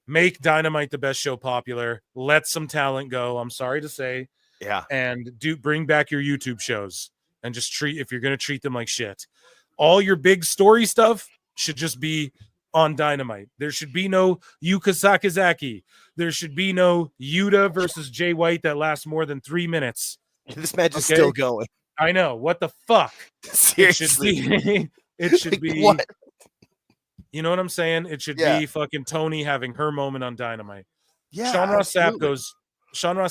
Make Dynamite the best show popular. Let some talent go. I'm sorry to say. Yeah. And bring back your YouTube shows and just if you're going to treat them like shit. All your big story stuff should just be on Dynamite. There should be no Yuka Sakazaki. There should be no Yuta versus Jay White that lasts more than 3 minutes. This match is still going. I know. What the fuck? Seriously. It should be what? You know what I'm saying? It should be fucking Tony having her moment on Dynamite. Yeah. Sean Ross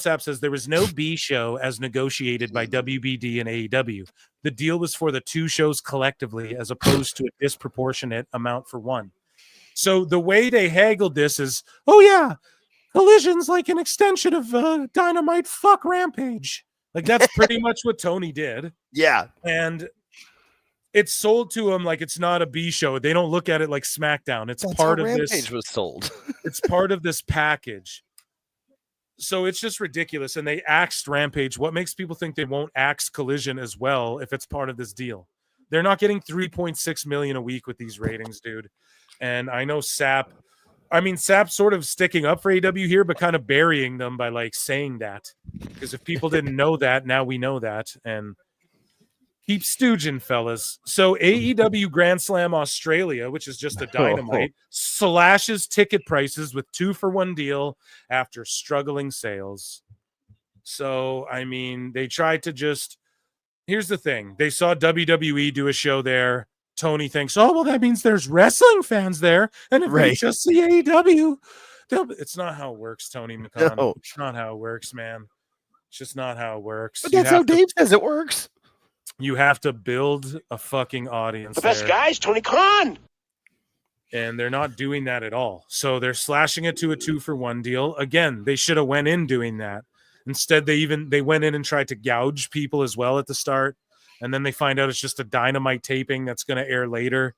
Sapp says there was no B show as negotiated by WBD and AEW. The deal was for the 2 shows collectively as opposed to a disproportionate amount for one. So the way they haggled this is, oh yeah, Collision's like an extension of Dynamite. Fuck Rampage. Like, that's pretty much what Tony did. Yeah. And it's sold to them like it's not a B show. They don't look at it like SmackDown. It's part of Rampage this. Was sold. It's part of this package. So it's just ridiculous. And they axed Rampage. What makes people think they won't axe Collision as well if it's part of this deal? They're not getting 3.6 million a week with these ratings, dude. And I know Sap's sort of sticking up for AEW here, but kind of burying them by like saying that. Because if people didn't know that, now we know that. And keep stooging, fellas. So AEW Grand Slam Australia, which is just a Dynamite, slashes ticket prices with 2-for-1 deal after struggling sales. So, I mean, they tried to just... Here's the thing. They saw WWE do a show there. Tony thinks, oh, well, that means there's wrestling fans there. And if they just see AEW, it's not how it works, Tony McCon. No. It's not how it works, man. It's just not how it works. But that's how Dave says it works. You have to build a fucking audience. The best guys, Tony Khan. And they're not doing that at all. So they're slashing it to a 2-for-1 deal. Again, they should have went in doing that. Instead, they went in and tried to gouge people as well at the start. And then they find out it's just a Dynamite taping that's going to air later.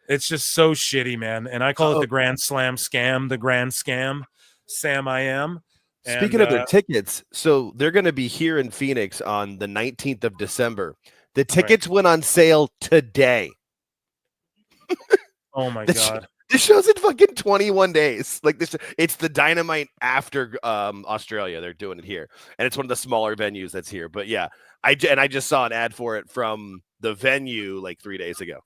It's just so shitty, man. And I call it the Grand Slam scam, the Grand Scam. Sam, I am. Speaking of their tickets, so they're going to be here in Phoenix on the 19th of December. The tickets went on sale today. Oh, my God. This show's in fucking 21 days. Like this, it's the Dynamite after Australia. They're doing it here. And it's one of the smaller venues that's here. But yeah, I just saw an ad for it from the venue like 3 days ago.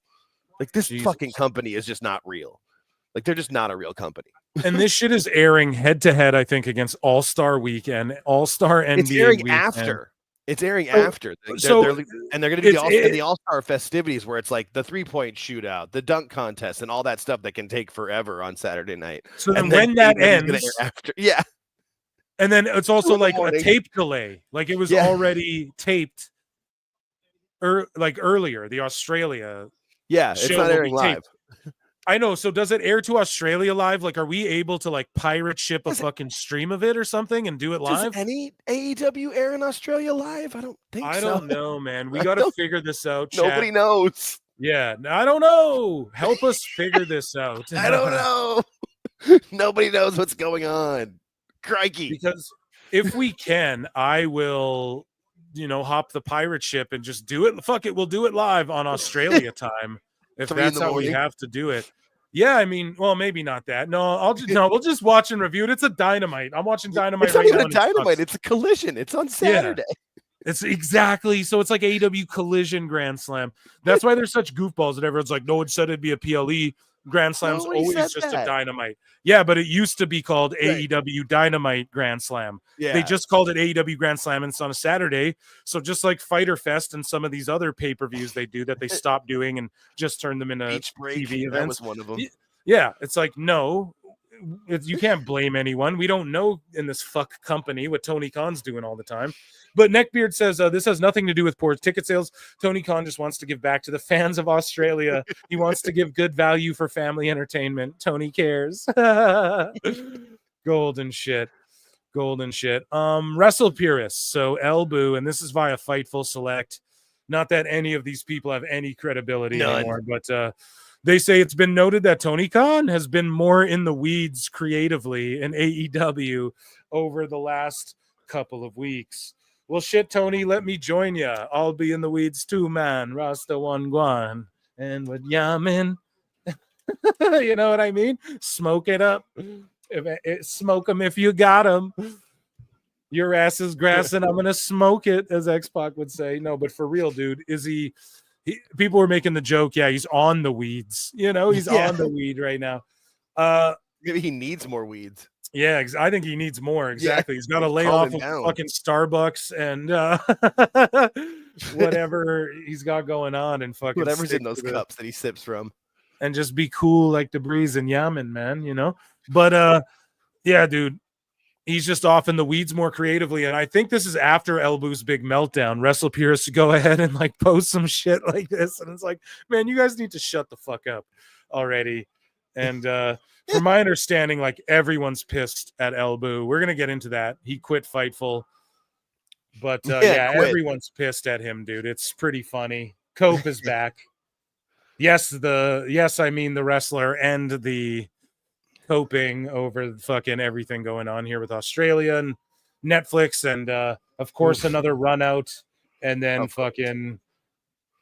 Like this fucking company is just not real. Like they're just not a real company. And this shit is airing head to head, I think, against All-Star Weekend, All-Star NBA. It's airing weekend. After. It's airing after. They're going to do the All-Star festivities where it's like the 3-point shootout, the dunk contest, and all that stuff that can take forever on Saturday night. So then when that ends, yeah. And then it's also like a tape delay. Like it was already taped earlier, the Australia. Yeah, it's not airing live. I know. So does it air to Australia live? Like, are we able to like pirate ship a fucking stream of it or something and do it live? Does any AEW air in Australia live? I don't think so. I don't know, man. We got to figure this out. Chat. Nobody knows. Yeah, I don't know. Help us figure this out. I don't know. Nobody knows what's going on. Crikey. Because if we can, I will, hop the pirate ship and just do it. Fuck it. We'll do it live on Australia time. If that's how we have to do it. Yeah, I mean, well, maybe not that. No, we'll just watch and review it. It's a Dynamite. I'm watching Dynamite right now. It's not even a Dynamite. It's a Collision. It's on Saturday. Yeah. It's exactly. So it's like AEW Collision Grand Slam. That's why there's such goofballs that everyone's like, no one said it'd be a PLE. Grand Slam's Nobody always said just that. a Dynamite. Yeah, but it used to be called AEW Dynamite Grand Slam. Yeah. They just called it AEW Grand Slam, and it's on a Saturday. So just like Fyter Fest and some of these other pay-per-views they do that they stopped doing and just turned them into Beach Break, TV events. that was one of them. Yeah, it's like, no, you can't blame anyone. We don't know in this fuck company what Tony Khan's doing all the time. But Neckbeard says this has nothing to do with poor ticket sales. Tony Khan just wants to give back to the fans of Australia. He wants to give good value for family entertainment. Tony cares. Golden shit. Wrestle purists. So Elbu, and this is via Fightful Select. Not that any of these people have any credibility anymore, but they say it's been noted that Tony Khan has been more in the weeds creatively in AEW over the last couple of weeks. Well, shit, Tony, let me join you. I'll be in the weeds too, man. Rasta one guan. And with Yamin. You know what I mean? Smoke it up. Smoke them if you got them. Your ass is grass and I'm going to smoke it, as X-Pac would say. No, but for real, dude, is he people were making the joke, yeah, he's on the weeds. You know, he's on the weed right now. Maybe he needs more weeds. Yeah, I think he needs more. Exactly. Yeah. He's got to lay off of fucking Starbucks and whatever he's got going on and fucking whatever's in those cups that he sips from. And just be cool like the breeze in Yemen, man, you know? But yeah, dude, he's just off in the weeds more creatively. And I think this is after Elbu's big meltdown. Wrestle Purists to go ahead and like post some shit like this. And it's like, man, you guys need to shut the fuck up already. And from my understanding, like everyone's pissed at Elbu. We're gonna get into that. He quit Fightful, but yeah, everyone's pissed at him, dude. It's pretty funny. Cope is back. I mean the wrestler and the coping over fucking everything going on here with Australia and Netflix, and of course another run out, and then fucking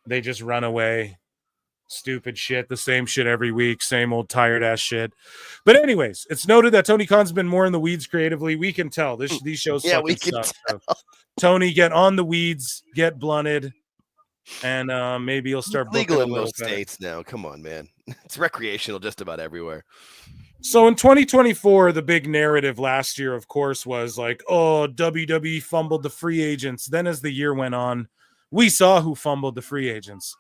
they just run away. Stupid shit, the same shit every week, same old tired ass shit. But anyways, it's noted that Tony Khan's been more in the weeds creatively. We can tell these shows fucking suck. So, Tony, get on the weeds, get blunted, and maybe you'll start legal in those states now. Come on, man. It's recreational just about everywhere. So in 2024, the big narrative last year, of course, was like, oh, WWE fumbled the free agents. Then as the year went on, we saw who fumbled the free agents.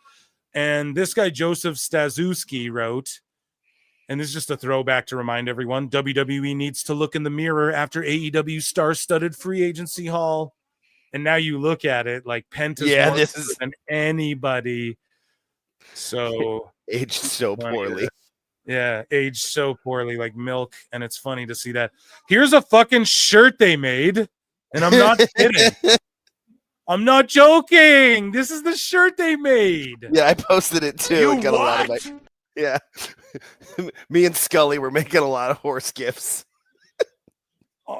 And this guy, Joseph Staszewski, wrote, and this is just a throwback to remind everyone, WWE needs to look in the mirror after AEW star-studded free agency haul. And now you look at it like Penta's more than anybody. So aged so poorly. Yeah, aged so poorly like milk. And it's funny to see that. Here's a fucking shirt they made. And I'm not kidding. I'm not joking. This is the shirt they made. Yeah, I posted it too. You got what? A lot of yeah. Me and Scully were making a lot of horse gifts.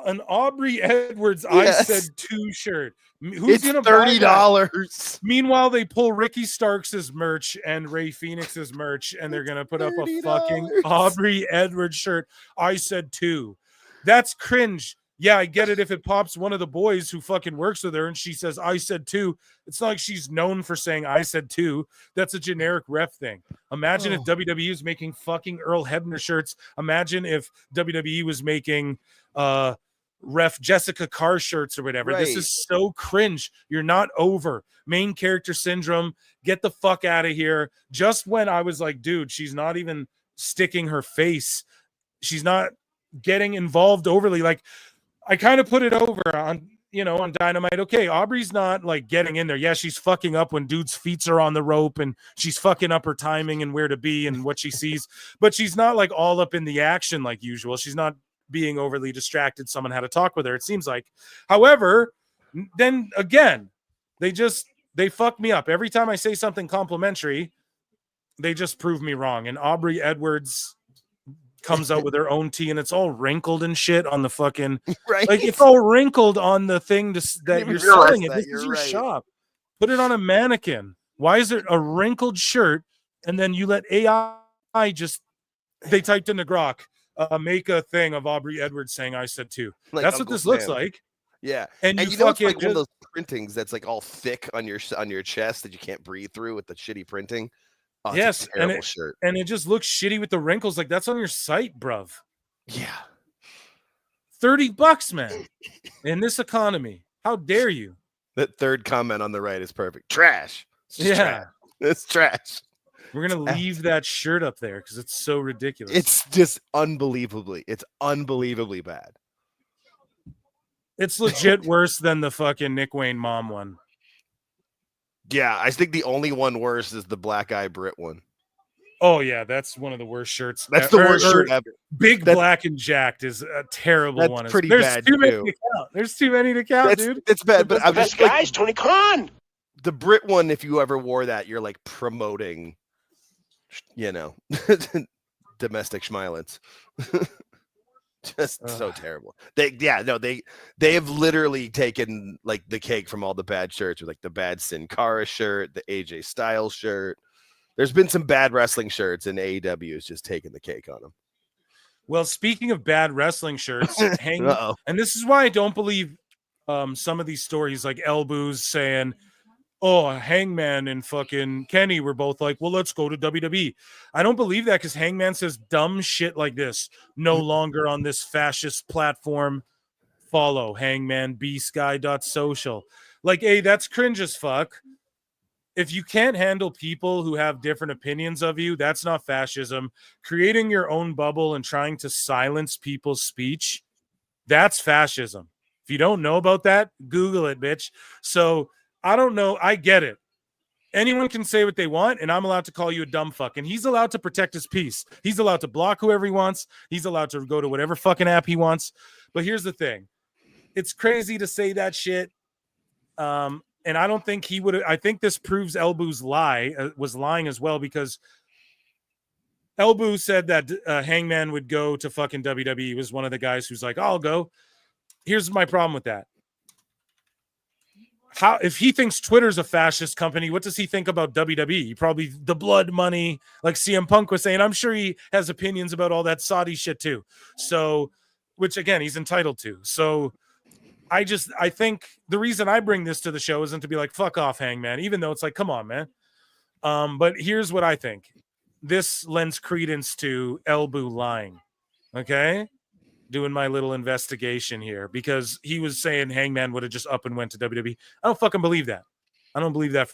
An Aubrey Edwards, yes. I said 2 shirt. Who's it's gonna $30? Meanwhile, they pull Ricky Starks' merch and Ray Phoenix's merch, and they're gonna put up a fucking Aubrey Edwards shirt. I said 2. That's cringe. Yeah, I get it if it pops one of the boys who fucking works with her and she says, I said 2. It's not like she's known for saying I said 2. That's a generic ref thing. Imagine if WWE was making fucking Earl Hebner shirts. Imagine if WWE was making ref Jessica Carr shirts or whatever. Right. This is so cringe. You're not over. Main character syndrome. Get the fuck out of here. Just when I was like, dude, she's not even sticking her face. She's not getting involved overly. Like, I kind of put it over on, on Dynamite. Okay, Aubrey's not like getting in there. Yeah, she's fucking up when dudes' feet are on the rope and she's fucking up her timing and where to be and what she sees. But she's not like all up in the action like usual. She's not being overly distracted. Someone had to talk with her, it seems like. However, then again, they fuck me up. Every time I say something complimentary, they just prove me wrong. And Aubrey Edwards comes out with her own tee and it's all wrinkled and shit on the fucking right. Like it's all wrinkled on the thing that you're selling it. This is your shop. Put it on a mannequin. Why is it a wrinkled shirt? And then you let AI they typed in the grok, make a thing of Aubrey Edwards saying I said 2. Like that's Uncle what this Sam. Looks like. Yeah. And you know it's like one of those printings that's like all thick on your chest that you can't breathe through with the shitty printing. Oh, yes, it's a terrible shirt. And it just looks shitty with the wrinkles. Like that's on your site, bruv. Yeah. $30, man. In this economy. How dare you? That third comment on the right is perfect. Trash. It's just Yeah. trash. It's trash. We're gonna leave that shirt up there because it's so ridiculous. It's just unbelievably bad. It's legit worse than the fucking Nick Wayne mom one. Yeah, I think the only one worse is the Black Eye Brit one. Oh yeah, that's one of the worst shirts. That's the worst shirt ever. Black and Jacked is a terrible one. Pretty There's bad too many too. to count. There's too many to count, dude. It's bad, but I'm Best just like, guys, Tony Khan. the Brit one, if you ever wore that, you're like promoting, domestic schmielance. Just so terrible. They have literally taken like the cake from all the bad shirts, with like the bad Sin Cara shirt, the AJ Styles shirt. There's been some bad wrestling shirts, and AEW is just taking the cake on them. Well, speaking of bad wrestling shirts, and this is why I don't believe some of these stories, like Elbows saying, "Oh, Hangman and fucking Kenny were both like, well, let's go to WWE." I don't believe that because Hangman says dumb shit like this. No longer on this fascist platform. Follow Hangman bsky.social. Like, hey, that's cringe as fuck. If you can't handle people who have different opinions of you, that's not fascism. Creating your own bubble and trying to silence people's speech, that's fascism. If you don't know about that, Google it, bitch. So I don't know. I get it. Anyone can say what they want, and I'm allowed to call you a dumb fuck. And he's allowed to protect his peace. He's allowed to block whoever he wants. He's allowed to go to whatever fucking app he wants. But here's the thing. It's crazy to say that shit. And I don't think he would. I think this proves Elboo's was lying as well, because Elboo said that Hangman would go to fucking WWE. He was one of the guys who's like, I'll go. Here's my problem with that. If he thinks Twitter's a fascist company, what does he think about WWE? Probably the blood money, like CM Punk was saying. I'm sure he has opinions about all that Saudi shit too. So, which again, he's entitled to. So I think the reason I bring this to the show isn't to be like, fuck off, Hangman, even though it's like, come on, man. But here's what I think. This lends credence to Elboo lying. Okay? Doing my little investigation here, because he was saying Hangman would have just up and went to WWE. I don't fucking believe that. I don't believe that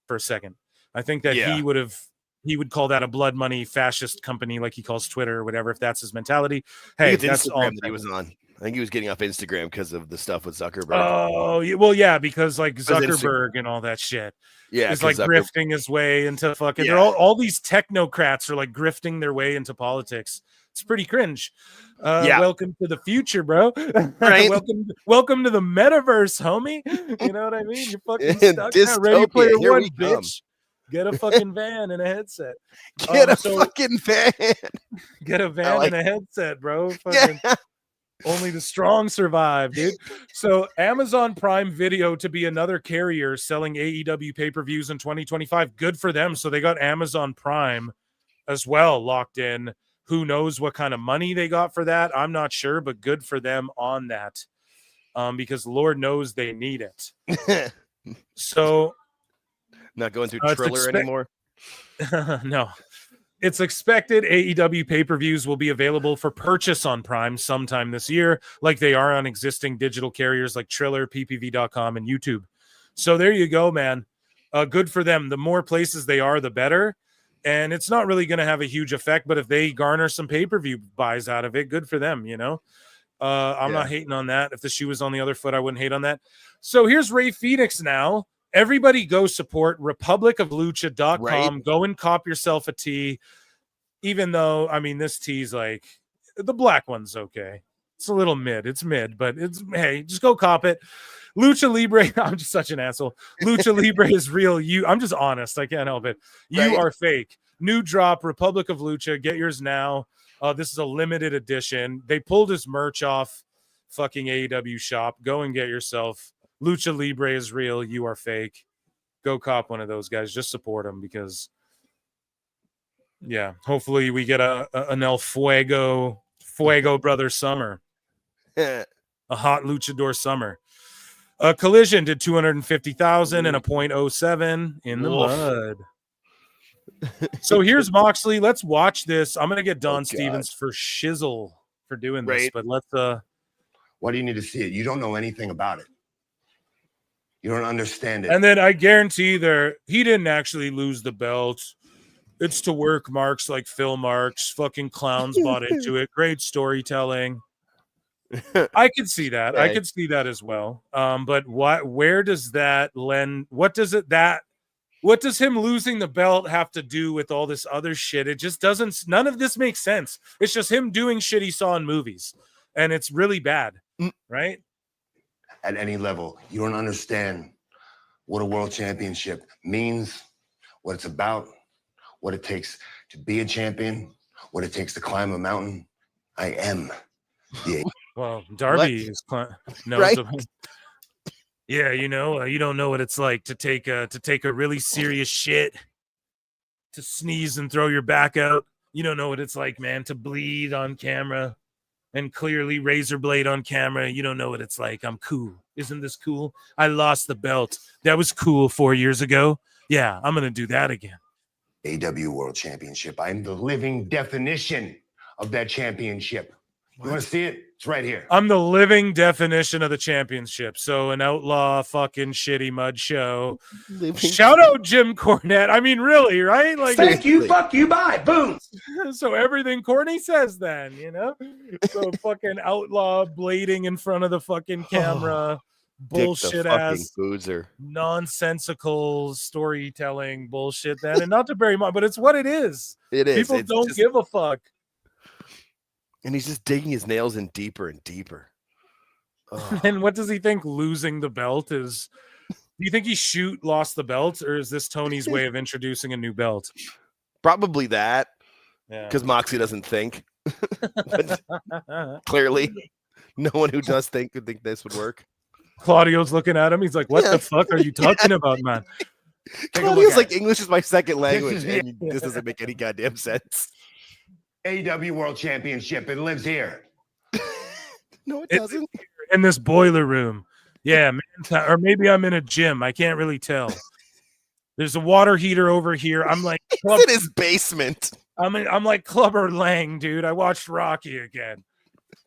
for a second. I think that he would call that a blood money fascist company, like he calls Twitter or whatever, if that's his mentality. Hey, that's all that he was on. I think he was getting off Instagram because of the stuff with Zuckerberg. Oh, well, yeah, because like Zuckerberg and all that shit. Yeah, is like grifting his way into fucking. Yeah. They're all these technocrats are like grifting their way into politics. It's pretty cringe. Welcome to the future, bro. Right? welcome to the metaverse, homie. You know what I mean? You're fucking stuck now. Ready Player One, bitch. Get a fucking van and a headset. Get a fucking van. Get a van and a headset, bro. Fucking, only the strong survive, dude. So Amazon Prime Video to be another carrier selling AEW pay-per-views in 2025. Good for them. So they got Amazon Prime as well locked in. Who knows what kind of money they got for that? I'm not sure, but good for them on that. Because Lord knows they need it. So not going through Triller anymore. No. It's expected AEW pay-per-views will be available for purchase on Prime sometime this year, like they are on existing digital carriers like Triller, PPV.com, and YouTube. So there you go, man. Good for them. The more places they are, the better. And it's not really going to have a huge effect, but if they garner some pay-per-view buys out of it, good for them, you know? I'm not hating on that. If the shoe was on the other foot, I wouldn't hate on that. So here's Ray Phoenix now. Everybody go support republicoflucha.com. Right. Go and cop yourself a tee. Even though, I mean, this tee's like, the black one's okay. It's a little mid. It's mid, but it's, hey, just go cop it. Lucha Libre, I'm just such an asshole. Lucha Libre is real. I'm just honest. I can't help it. You are fake. New drop, Republic of Lucha. Get yours now. This is a limited edition. They pulled his merch off fucking AEW shop. Go and get yourself. Lucha Libre is real. You are fake. Go cop one of those guys. Just support them because, yeah, hopefully we get an El Fuego brother summer. A hot luchador summer. Collision did 250,000 and a .07 in the mud. So here's Moxley. Let's watch this. I'm gonna get Don God. Stevens for shizzle for doing this, Right. but let's Why do you need to see it? You don't know anything about it. You don't understand it. and then I guarantee he didn't actually lose the belt. It's to work marks like Phil Marks. Fucking clowns bought into it. Great storytelling. I could see that. I Okay. could see that as well. But where does that lend? What does him losing the belt have to do with all this other shit? It just doesn't. None of this makes sense. It's just him doing shit he saw in movies, and it's really bad, right? At any level, you don't understand what a world championship means, what it's about, what it takes to be a champion, what it takes to climb a mountain. I am the Well, Darby is knows Right? yeah, you don't know what it's like to take a really serious shit, to sneeze and throw your back out. You don't know what it's like, man, to bleed on camera and clearly razor blade on camera. You don't know what it's like. I'm cool. Isn't this cool? I lost the belt. That was cool 4 years ago. Yeah, I'm gonna do that again. AEW World Championship. I'm the living definition of that championship. You want to see it? It's right here. I'm the living definition of the championship. So an outlaw fucking shitty mud show. Shout out Jim Cornette. I mean, really, right? Like, Thank you, fuck you, bye, boom. So everything Courtney says then, So fucking outlaw blading in front of the fucking camera. Bullshit ass boozer. Nonsensical storytelling bullshit then. And not to bury my, but it's what it is. It is. People It's don't just- give a fuck. And he's just digging his nails in deeper and deeper. And what does he think losing the belt is? Do you think he lost the belt, or is this Tony's way of introducing a new belt? Probably that. Yeah. Because Moxley doesn't think. But clearly, no one who does think would think this would work. Claudio's looking at him. He's like, "What the fuck are you talking about, man?" Take a look Claudio's at like, it. English is my second language, and this doesn't make any goddamn sense. AEW World Championship. It lives here. No, it It's doesn't. in this boiler room. Yeah, man, or maybe I'm in a gym. I can't really tell. There's a water heater over here. I'm like, It's in his basement. I'm like Clubber Lang, dude. I watched Rocky again.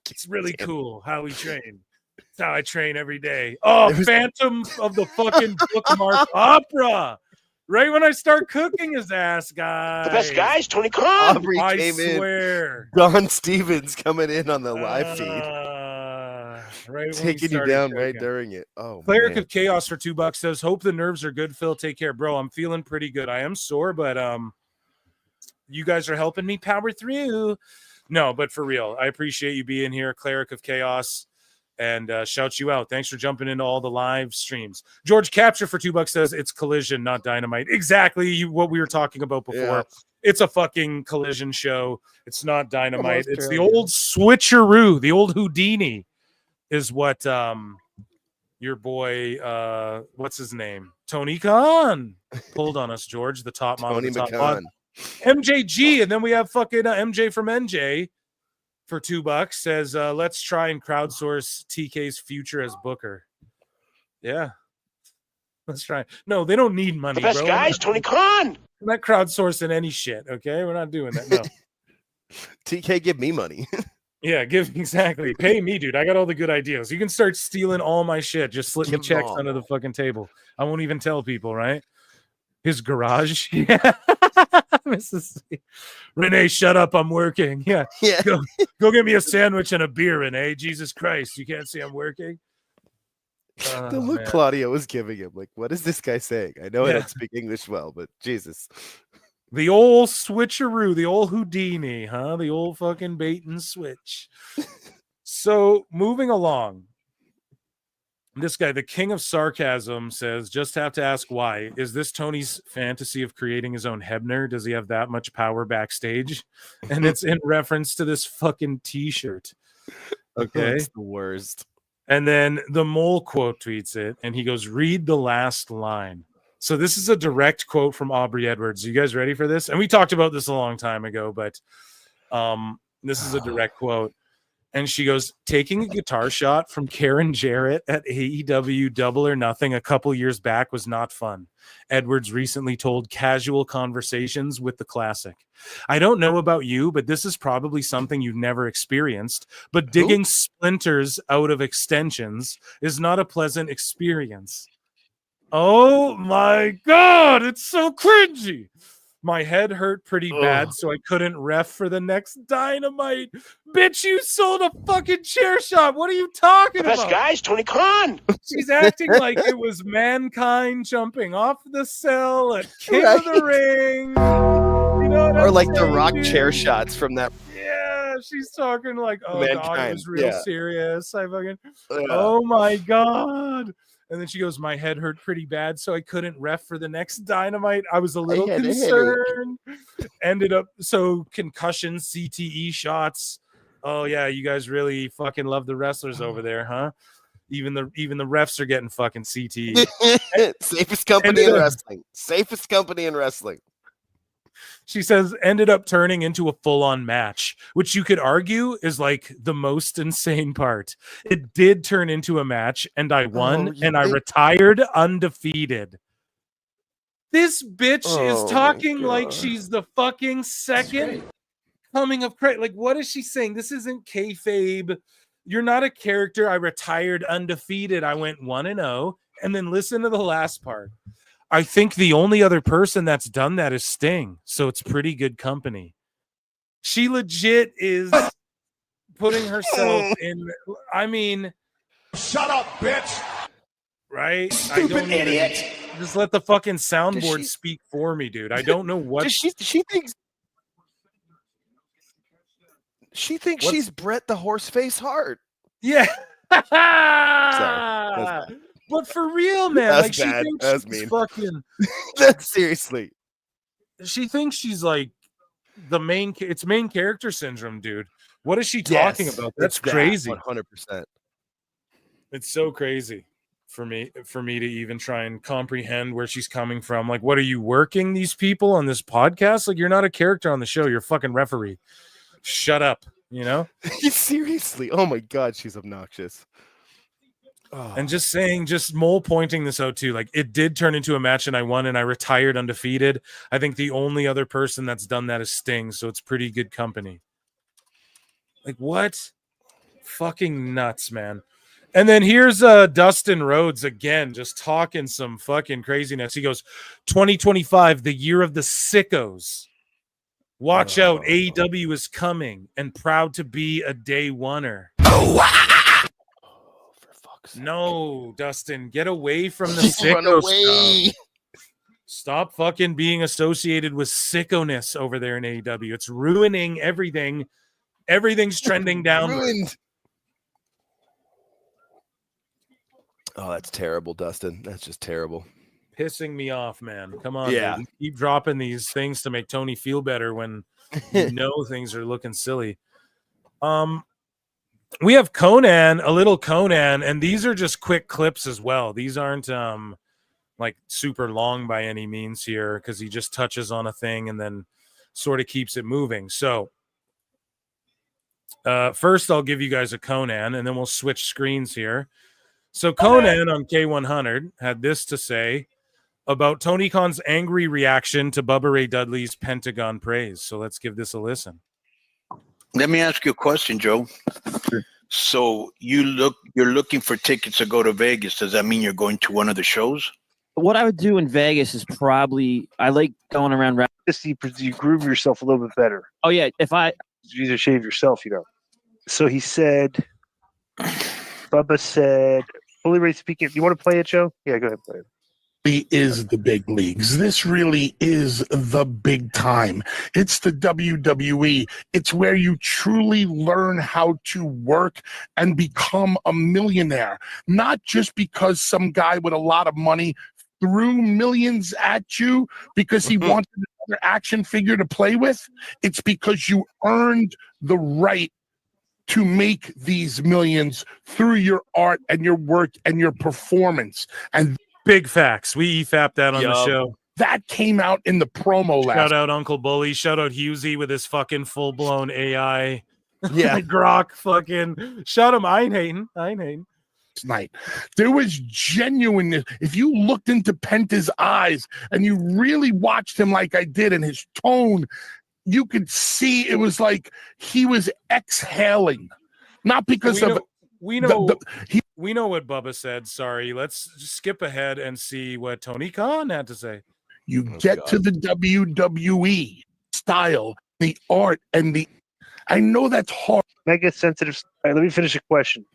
It's really cool how we train. It's how I train every day. Oh, Phantom of the fucking Bookmark Opera. Right when I start cooking his ass, guys. The best guys, Tony Khan. Aubrey I came swear. in. Don Stevens coming in on the live feed. Right when we Taking you started down right cooking. during it. Oh, Cleric man. of Chaos for $2 says, "Hope the nerves are good, Phil. Take care, bro. I'm feeling pretty good. I am sore, but you guys are helping me power through." No, but for real, I appreciate you being here, Cleric of Chaos, and shout you out. Thanks for jumping into all the live streams. George Capture for $2 says, "It's Collision, not Dynamite." Exactly what we were talking about before. Yeah. It's a fucking Collision show. It's not Dynamite. It's the Australia. old switcheroo, the old Houdini, is what your boy, what's his name, Tony Khan, pulled on us. George, the top model, Tony the top McCann. mod. MJG, and then we have fucking MJ from NJ for $2 says, "Let's try and crowdsource TK's future as Booker." Yeah, let's try. No, they don't need money, The best bro. guys, Tony Khan. We're not crowdsourcing any shit. Okay, we're not doing that. No. TK, give me money. Yeah, exactly. Pay me, dude. I got all the good ideas. You can start stealing all my shit. Just slip me Give 'em checks all. under the fucking table. I won't even tell people, right? His garage. Yeah. Mrs. C. Renee, shut up. I'm working. Yeah. Yeah. Go get me a sandwich and a beer, Renee. Jesus Christ. You can't see I'm working. The Oh, look man. Claudio was giving him, like, what is this guy saying? I know I Yeah. don't speak English well, but Jesus. The old switcheroo, the old Houdini, huh? The old fucking bait and switch. So moving along. This guy, the king of sarcasm, says, "Just have to ask why. Is this Tony's fantasy of creating his own Hebner? Does he have that much power backstage?" And it's in reference to this fucking t-shirt. Okay. It's the worst. And then the mole quote tweets it, and he goes, "Read the last line." So this is a direct quote from Aubrey Edwards. You guys ready for this? And we talked about this a long time ago, but this is a direct quote. And she goes, taking a guitar shot from Karen Jarrett at AEW Double or Nothing a couple years back was not fun. Edwards recently told Casual Conversations with the Classic. I don't know about you, but this is probably something you've never experienced. But digging splinters out of extensions is not a pleasant experience. Oh my God, it's so cringy. My head hurt pretty bad, so I couldn't ref for the next Dynamite. Bitch, you sold a fucking chair shot. What are you talking about? Best guys, Tony Khan. She's acting like it was Mankind jumping off the cell at King of the Ring. You know what Or I'm like the saying, Rock dude? chair shots from that. Yeah, she's talking like, oh God, it Mankind, was real yeah. serious. I fucking, Yeah. oh my God. And then she goes, my head hurt pretty bad, so I couldn't ref for the next Dynamite. I was a little had a headache. concerned. Ended up, so concussion, CTE shots. Oh yeah, you guys really fucking love the wrestlers over there, huh? Even the refs are getting fucking CTE. Safest company in wrestling. Safest company in wrestling. She says, ended up turning into a full-on match, which you could argue is like the most insane part. It did turn into a match, and I won, and I retired undefeated. This bitch is talking like she's the fucking second coming of Christ. Like, what is she saying? This isn't kayfabe. You're not a character. I retired undefeated. I went 1-0. And then listen to the last part. I think the only other person that's done that is Sting, so it's pretty good company. She legit is putting herself in. I mean, shut up, bitch. Right? Stupid idiot. Just let the fucking soundboard speak for me, dude. I don't know what she thinks. She thinks she's Bret the Horseface Hart. Yeah. Sorry. But for real, man, That's like she bad. thinks That's she's mean. fucking. That's seriously. She thinks she's like the main. It's main character syndrome, dude. What is she talking about? That's crazy. 100%. It's so crazy for me to even try and comprehend where she's coming from. Like, what are you working these people on this podcast? Like, you're not a character on the show. You're a fucking referee. Shut up. You know? Seriously. Oh my God, she's obnoxious. And just saying, just mole pointing this out too. Like, it did turn into a match and I won and I retired undefeated. I think the only other person that's done that is Sting. So it's pretty good company. Like, what? Fucking nuts, man. And then here's Dustin Rhodes again, just talking some fucking craziness. He goes, 2025, the year of the sickos. Watch out, AEW is coming and proud to be a day oneer. No, Dustin, get away from the sicko stuff. Stop fucking being associated with sickoness over there in AEW. It's ruining everything. Everything's trending downward. Oh, that's terrible, Dustin. That's just terrible. Pissing me off, man. Come on, Yeah. dude. Keep dropping these things to make Tony feel better when you know things are looking silly. We have Conan, a little Conan, and these are just quick clips as well. These aren't like super long by any means here because he just touches on a thing and then sort of keeps it moving. So first I'll give you guys a Conan and then we'll switch screens here. So Conan on K100 had this to say about Tony Khan's angry reaction to Bubba Ray Dudley's Pentagon praise. So let's give this a listen. Let me ask you a question, Joe. So you're looking for tickets to go to Vegas. Does that mean you're going to one of the shows? What I would do in Vegas is probably I like going around. You groove yourself a little bit better. Oh yeah, if I You either shave yourself, you know. So he said, Bubba said, fully ready speaking. You want to play it, Joe? Yeah, go ahead, play it. Is the big leagues. This really is the big time. It's the WWE. It's where you truly learn how to work and become a millionaire. Not just because some guy with a lot of money threw millions at you because he wanted another action figure to play with. It's because you earned the right to make these millions through your art and your work and your performance. And big facts. We EFAP that on the show. That came out in the promo last. Shout out Uncle Bully. Shout out Husey with his fucking full-blown AI Yeah. Grok fucking shut him. I ain't hating. Tonight, there was genuineness. If you looked into Penta's eyes and you really watched him like I did, and his tone, you could see it was like he was exhaling, not because we know what Bubba said. Sorry, let's just skip ahead and see what Tony Khan had to say. You get to the WWE style, the art, and the. I know that's hard. Mega sensitive. All right, let me finish the question.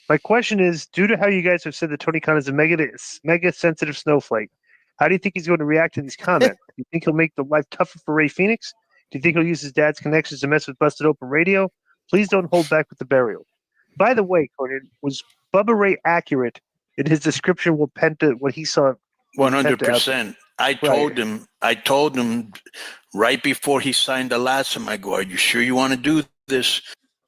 My question is, due to how you guys have said that Tony Khan is a mega sensitive snowflake, how do you think he's going to react to these comments? Do you think he'll make the life tougher for Ray Phoenix? Do you think he'll use his dad's connections to mess with Busted Open Radio? Please don't hold back with the burial. By the way, Conan, was Bubba Ray accurate in his description what he saw? 100%. I told him right before he signed the last time, I go, are you sure you want to do this?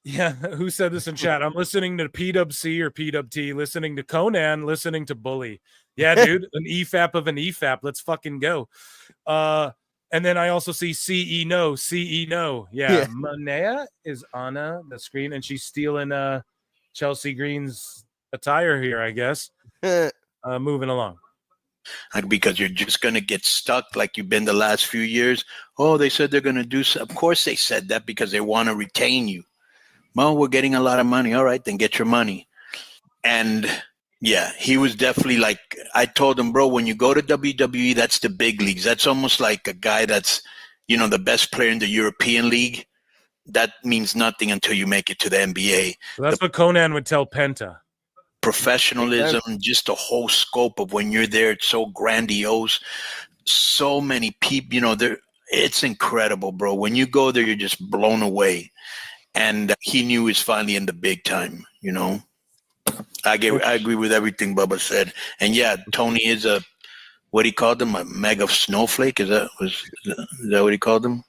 Yeah, who said this in chat? I'm listening to PWC or PWT, listening to Conan, listening to Bully. Yeah, dude, an EFAP of an EFAP. Let's fucking go. And then I also see CE No. Yeah, Manea is on the screen, and she's stealing Chelsea Green's attire here, I guess. Moving along. Because you're just going to get stuck like you've been the last few years. Oh, they said they're going to do so. Of course they said that because they want to retain you. Well, we're getting a lot of money. All right, then get your money. And yeah, he was definitely like, I told him, bro, when you go to WWE, that's the big leagues. That's almost like a guy that's, the best player in the European League. That means nothing until you make it to the NBA. So that's what Conan would tell Penta. Professionalism, just the whole scope of when you're there, it's so grandiose. So many people, it's incredible, bro. When you go there, you're just blown away. And he knew he's finally in the big time, I agree with everything Bubba said. And yeah, Tony is what he called him, a mega snowflake. Is that what he called him?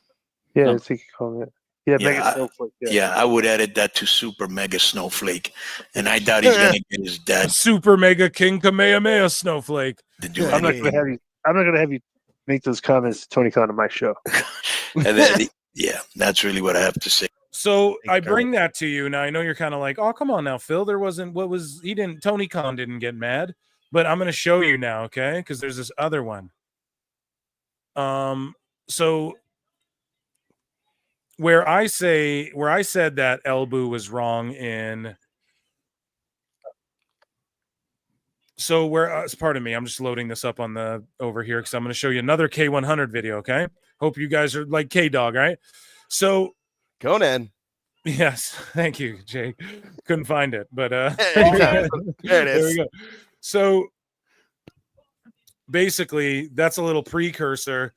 Yeah, No. I think he called it. Yeah, mega snowflake. Yeah, I would edit that to super mega snowflake. And I doubt he's going to get his dad. Super mega king Kamehameha snowflake. I'm not going to have you make those comments to Tony Khan on my show. And then, yeah, that's really what I have to say. So I bring that to you. Now I know you're kind of like, oh, come on now, Phil. Tony Khan didn't get mad, but I'm going to show you now. Okay. Because there's this other one. So where I said that Elbu was wrong in. So pardon me, I'm just loading this up over here because I'm going to show you another K100 video. Okay. Hope you guys are like K-Dog, right? So Conan. Yes, thank you, Jake. Couldn't find it, but there it is. There we go. So basically, that's a little precursor,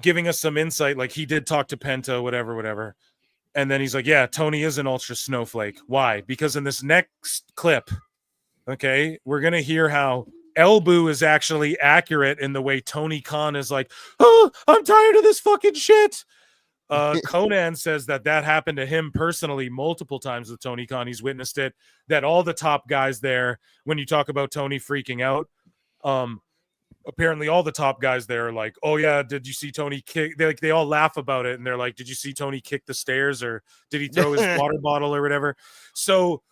giving us some insight. Like he did talk to Penta, whatever, and then he's like, "Yeah, Tony is an ultra snowflake." Why? Because in this next clip, okay, we're gonna hear how Elbu is actually accurate in the way Tony Khan is like, "Oh, I'm tired of this fucking shit." Conan says that happened to him personally multiple times with Tony Khan. He's witnessed it, that all the top guys there, when you talk about Tony freaking out, apparently all the top guys there are like, oh yeah, did you see Tony kick? They all laugh about it. And they're like, did you see Tony kick the stairs, or did he throw his water bottle or whatever? So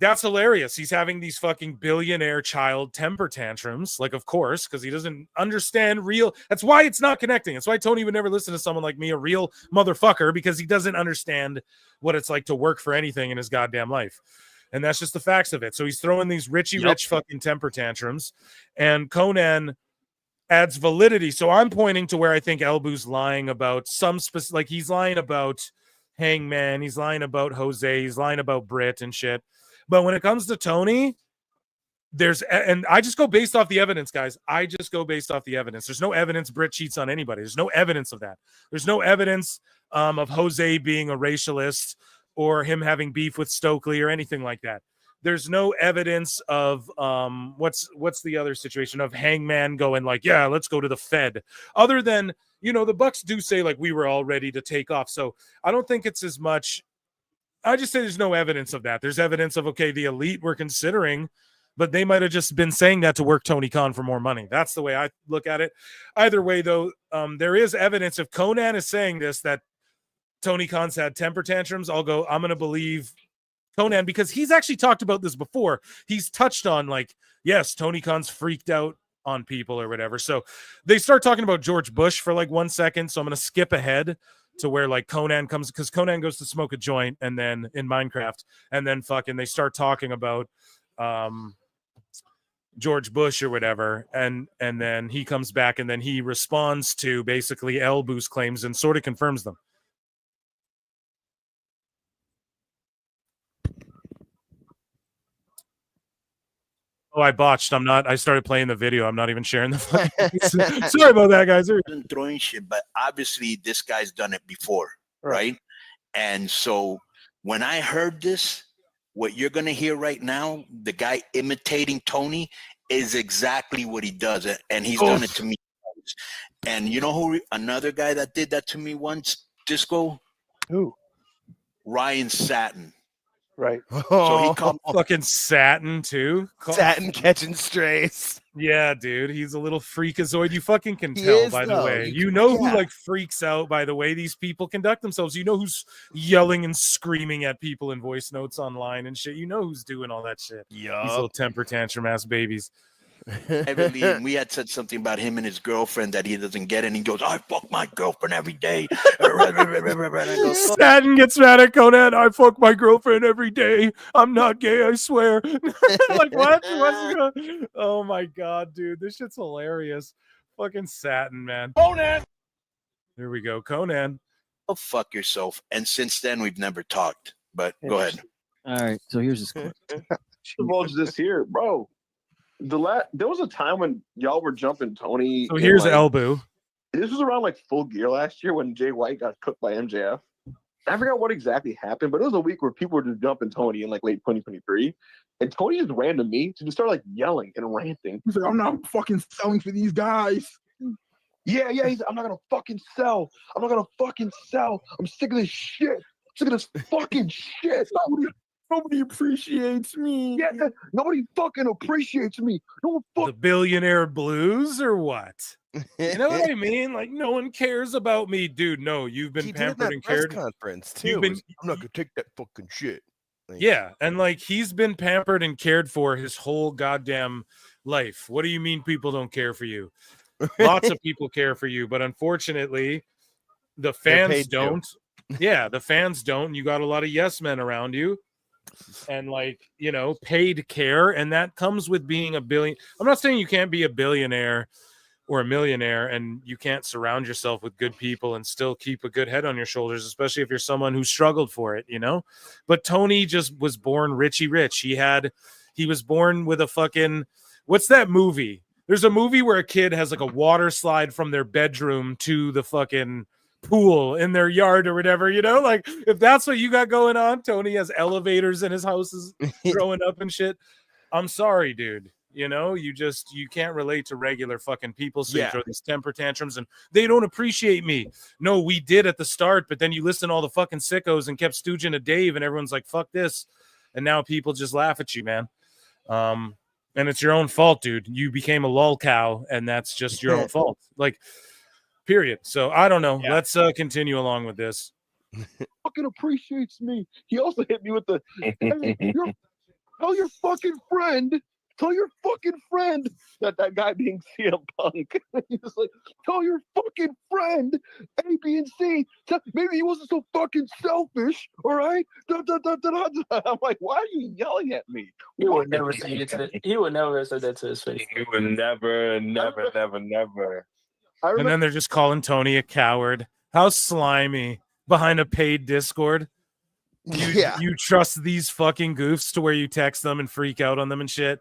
that's hilarious. He's having these fucking billionaire child temper tantrums, like, of course, because he doesn't understand real. That's why it's not connecting. That's why Tony would never listen to someone like me, a real motherfucker, because he doesn't understand what it's like to work for anything in his goddamn life. And that's just the facts of it. So he's throwing these rich fucking temper tantrums, and Conan adds validity. So I'm pointing to where I think Elbu's lying about some specific, like he's lying about Hangman, he's lying about Jose, he's lying about Britt and shit. But when it comes to Tony, and I just go based off the evidence, guys. I just go based off the evidence. There's no evidence Britt cheats on anybody. There's no evidence of that. There's no evidence of Jose being a racialist or him having beef with Stokely or anything like that. There's no evidence of what's the other situation of Hangman going like, yeah, let's go to the Fed. Other than, the Bucks do say like we were all ready to take off. So I don't think it's as much. I just say there's no evidence of that. There's evidence of, okay, the elite were considering, but they might have just been saying that to work Tony Khan for more money. That's the way I look at it. Either way, though, there is evidence, if Conan is saying this, that Tony Khan's had temper tantrums, I'm going to believe Conan, because he's actually talked about this before. He's touched on, like, yes, Tony Khan's freaked out on people or whatever. So they start talking about George Bush for like 1 second. So I'm going to skip ahead to where like Conan comes, because Conan goes to smoke a joint and then in Minecraft, and then fucking they start talking about George Bush or whatever, and then he comes back and then he responds to basically Elboo's claims and sort of confirms them. Oh, I botched. I started playing the video. I'm not even sharing the sorry about that, guys. Throwing shit, but obviously this guy's done it before, right? And so when I heard this, what you're gonna hear right now, the guy imitating Tony, is exactly what he does, and he's done it to me. And you know who another guy that did that to me once, Disco? Who? Ryan Satin. Right. So he called fucking Satin too. Satin catching strays. Yeah, dude, he's a little freakazoid. You fucking can He tell is, by the though. way. You You can- know who yeah. like freaks out by the way these people conduct themselves. You know who's yelling and screaming at people in voice notes online and shit. You know who's doing all that shit. These little temper tantrum ass babies. heavily, and we had said something about him and his girlfriend that he doesn't get, and he goes, "I fuck my girlfriend every day." And I go, Satin gets mad at Conan. I fuck my girlfriend every day. I'm not gay, I swear. Like what? Oh my god, dude, this shit's hilarious. Fucking Satin, man. Conan. Here we go, Conan. Go fuck yourself. And since then, we've never talked. But go ahead. All right, so here's this clip. Divulge this here, bro. There was a time when y'all were jumping Tony. So here's like, Elboo. This was around like Full Gear last year when Jay White got cooked by MJF. I forgot what exactly happened, but it was a week where people were just jumping Tony in like late 2023, and Tony just ran to me to just start like yelling and ranting. He's like, "I'm not fucking selling for these guys." Yeah. He's like, "I'm not gonna fucking sell. I'm not gonna fucking sell. I'm sick of this shit. I'm sick of this fucking shit. Nobody appreciates me. Yeah, nobody fucking appreciates me. No one The Billionaire Blues or what? You know what I mean? Like no one cares about me, dude. No, you've been He did it in pampered that and press cared. conference too. You've been, I'm not gonna take that fucking shit. Like, yeah, and like he's been pampered and cared for his whole goddamn life. What do you mean people don't care for you? Lots of people care for you, but unfortunately, the fans paid to. don't. Yeah, the fans don't. You got a lot of yes men around you. And like, you know, paid care, and that comes with being a billion. I'm not saying you can't be a billionaire or a millionaire and you can't surround yourself with good people and still keep a good head on your shoulders, especially if you're someone who struggled for it, you know. But Tony just was born richy rich. He was born with a fucking, what's that movie? There's a movie where a kid has like a water slide from their bedroom to the fucking pool in their yard or whatever, you know. Like if that's what you got going on, Tony has elevators in his houses growing up and shit. I'm sorry, dude. You know, you can't relate to regular fucking people. So you throw these temper tantrums and they don't appreciate me. No, we did at the start, but then you listen to all the fucking sickos and kept stooging to Dave and everyone's like, fuck this. And now people just laugh at you, man. And it's your own fault, dude. You became a lol cow and that's just your own fault. Like, period. So I don't know. Let's continue along with this. fucking appreciates me. He also hit me with the tell your fucking friend that guy being CM Punk. He's like, tell your fucking friend A, B, and C. Maybe he wasn't so fucking selfish. All right. I'm like, why are you yelling at me? He would never say it to. He would never have said that to his face. He would never. And then they're just calling Tony a coward. How slimy behind a paid Discord. You trust these fucking goofs to where you text them and freak out on them and shit.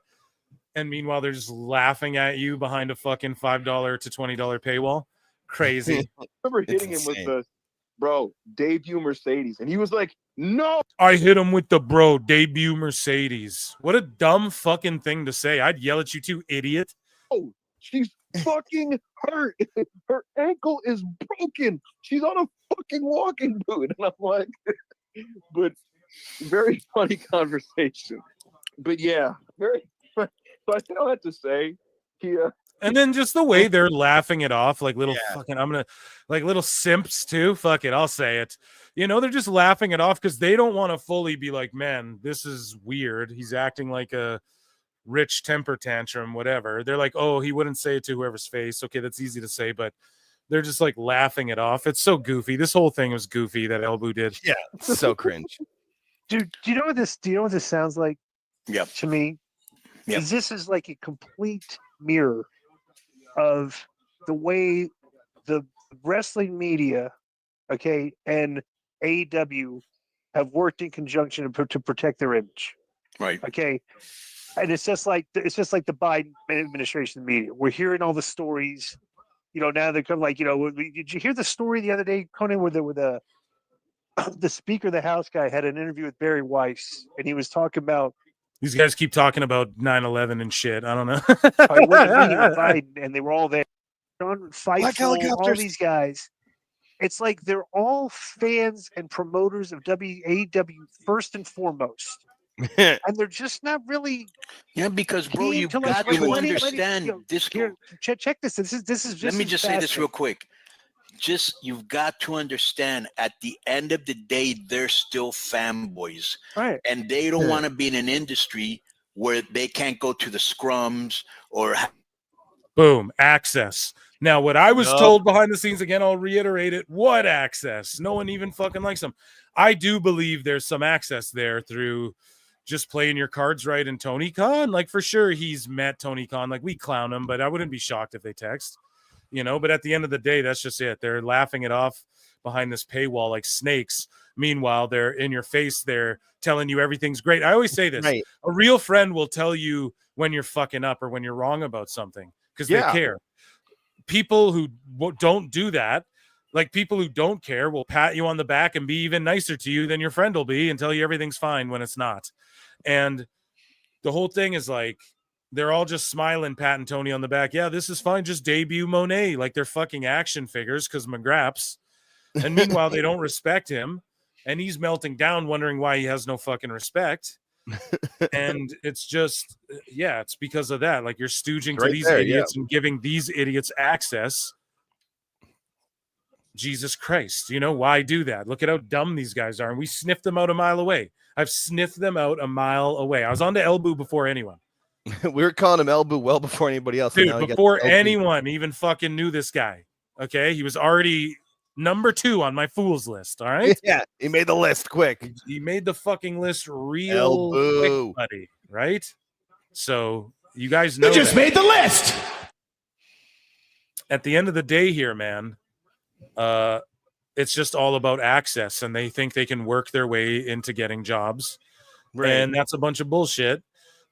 And meanwhile, they're just laughing at you behind a fucking $5 to $20 paywall. Crazy. I remember hitting him with the debut Mercedes. And he was like, no. I hit him with the debut Mercedes. What a dumb fucking thing to say. I'd yell at you too, idiot. Oh, she's fucking hurt. Her ankle is broken. She's on a fucking walking boot. And I'm like, but very funny conversation. But yeah, very. So I think I'll have to say, And then just the way they're laughing it off, like little fucking, like little simps too. Fuck it, I'll say it. You know, they're just laughing it off because they don't want to fully be like, man, this is weird. He's acting like a rich temper tantrum, whatever. They're like, oh, he wouldn't say it to whoever's face. Okay, that's easy to say, but they're just like laughing it off. It's so goofy. This whole thing was goofy that Elbu did. Yeah, so cringe. Dude, do you know what this sounds like? Yep. To me, Yep. this is like a complete mirror of the way the wrestling media, okay, and AEW have worked in conjunction to protect their image. Right. Okay. And it's just like the Biden administration media. We're hearing all the stories. You know, now they're kind of like, you know, did you hear the story the other day, Conan, where the Speaker of the House guy had an interview with Barry Weiss, and he was talking about These guys keep talking about 9/11 and shit. I don't know. I went to meeting with Biden, and they were all there. John Fightful, all these guys. It's like they're all fans and promoters of AEW first and foremost. And they're just not really. Yeah, because bro, you've got to understand this. Check this. This is just. Let me just say this real quick. Just you've got to understand. At the end of the day, they're still fanboys, right? And they don't want to be in an industry where they can't go to the scrums or. Boom, access. Now, what I was told behind the scenes, again, I'll reiterate it. What access? No one even fucking likes them. I do believe there's some access there through just playing your cards right. And Tony Khan, like for sure, he's met Tony Khan. Like we clown him, but I wouldn't be shocked if they text, you know. But at the end of the day, that's just it. They're laughing it off behind this paywall like snakes. Meanwhile, they're in your face. They're telling you everything's great. I always say this: a real friend will tell you when you're fucking up or when you're wrong about something because they care. People who don't do that, like people who don't care, will pat you on the back and be even nicer to you than your friend will be and tell you everything's fine when it's not. And the whole thing is like they're all just smiling, patting Tony on the back. Yeah, this is fine. Just debut Monet, like they're fucking action figures because McGraps. And meanwhile, they don't respect him, and he's melting down, wondering why he has no fucking respect. And it's just, yeah, it's because of that. Like you're stooging to these idiots and giving these idiots access. Jesus Christ, you know, why do that? Look at how dumb these guys are. And we sniffed them out a mile away. I've sniffed them out a mile away. I was on to Elbu before anyone. We were calling him Elbu well before anybody else. Dude, before anyone even fucking knew this guy. Okay, he was already number 2 on my fools list. All right. Yeah, he made the list quick. He made the fucking list real quick, buddy. Right. So you guys know. You just made the list. At the end of the day, here, man, it's just all about access, and they think they can work their way into getting jobs, and that's a bunch of bullshit.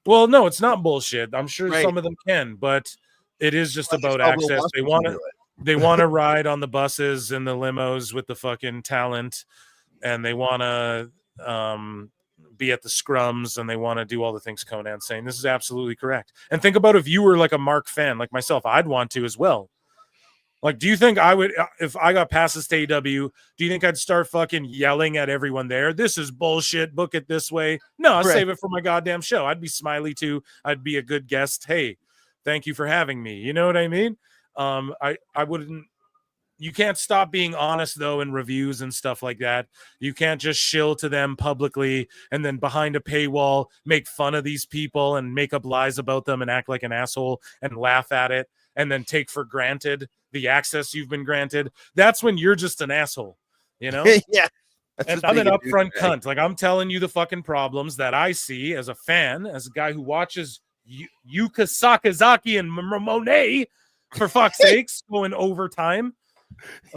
Well, no, it's not bullshit. I'm sure some of them can, but it is just about access. They want to ride on the buses and the limos with the fucking talent, and they want to be at the scrums, and they want to do all the things Conan's saying. This is absolutely correct. And think about if you were like a Mark fan, like myself, I'd want to as well. Like, do you think I would, if I got passes to AEW, do you think I'd start fucking yelling at everyone there? This is bullshit. Book it this way. No, I'll save it for my goddamn show. I'd be smiley too. I'd be a good guest. Hey, thank you for having me. You know what I mean? I wouldn't. You can't stop being honest though in reviews and stuff like that. You can't just shill to them publicly and then behind a paywall make fun of these people and make up lies about them and act like an asshole and laugh at it and then take for granted the access you've been granted. That's when you're just an asshole, you know? Yeah. And I'm an upfront cunt. Like I'm telling you the fucking problems that I see as a fan, as a guy who watches Yuka Sakazaki and Monet, for fuck's sakes, going overtime.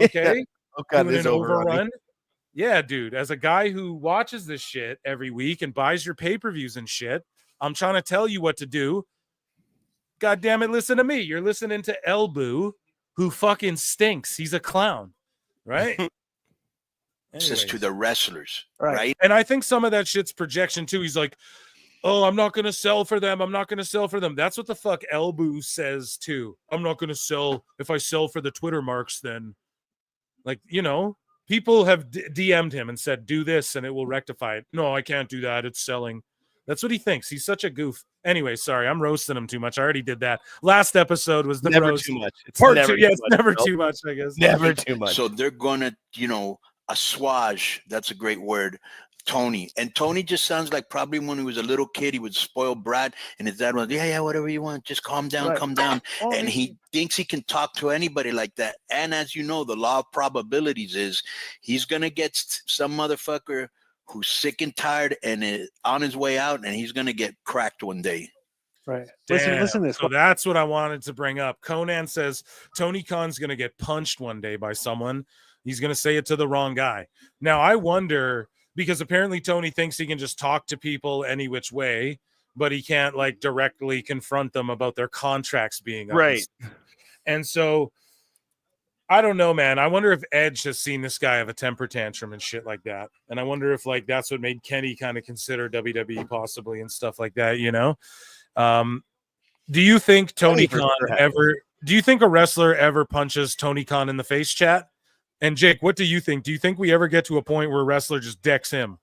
Okay. Doing an overrun. Yeah, dude. As a guy who watches this shit every week and buys your pay-per-views and shit, I'm trying to tell you what to do. God damn it, listen to me. You're listening to Elbu, who fucking stinks. He's a clown, right? Access to the wrestlers, right? And I think some of that shit's projection too. He's like, oh, I'm not going to sell for them. I'm not going to sell for them. That's what the fuck Elbu says too. I'm not going to sell. If I sell for the Twitter marks, then like, you know, people have DM'd him and said, do this and it will rectify it. No, I can't do that. It's selling. That's what he thinks. He's such a goof. Anyway, sorry, I'm roasting him too much. I already did that. Last episode was the Never roast. too much. It's Part never two. Yeah, too it's much, never bro. too much, I guess. Never too much. So they're gonna, assuage. That's a great word. Tony. And Tony just sounds like probably when he was a little kid, he was spoiled brat, and his dad was, yeah, whatever you want, just calm down, Right. calm down. Oh, And he thinks he can talk to anybody like that. And as you know, the law of probabilities is he's gonna get some motherfucker who's sick and tired and is on his way out, and he's gonna get cracked one day. Right. Damn. Listen to this. So that's what I wanted to bring up. Conan says Tony Khan's going to get punched one day by someone. He's going to say it to the wrong guy. Now, I wonder, because apparently Tony thinks he can just talk to people any which way, but he can't like directly confront them about their contracts being up. Right. And so I don't know, man. I wonder if Edge has seen this guy have a temper tantrum and shit like that. And I wonder if like that's what made Kenny kind of consider WWE possibly and stuff like that, Do you think Tony Khan ever? Do you think a wrestler ever punches Tony Khan in the face, chat? And Jake, what do you think? Do you think we ever get to a point where a wrestler just decks him?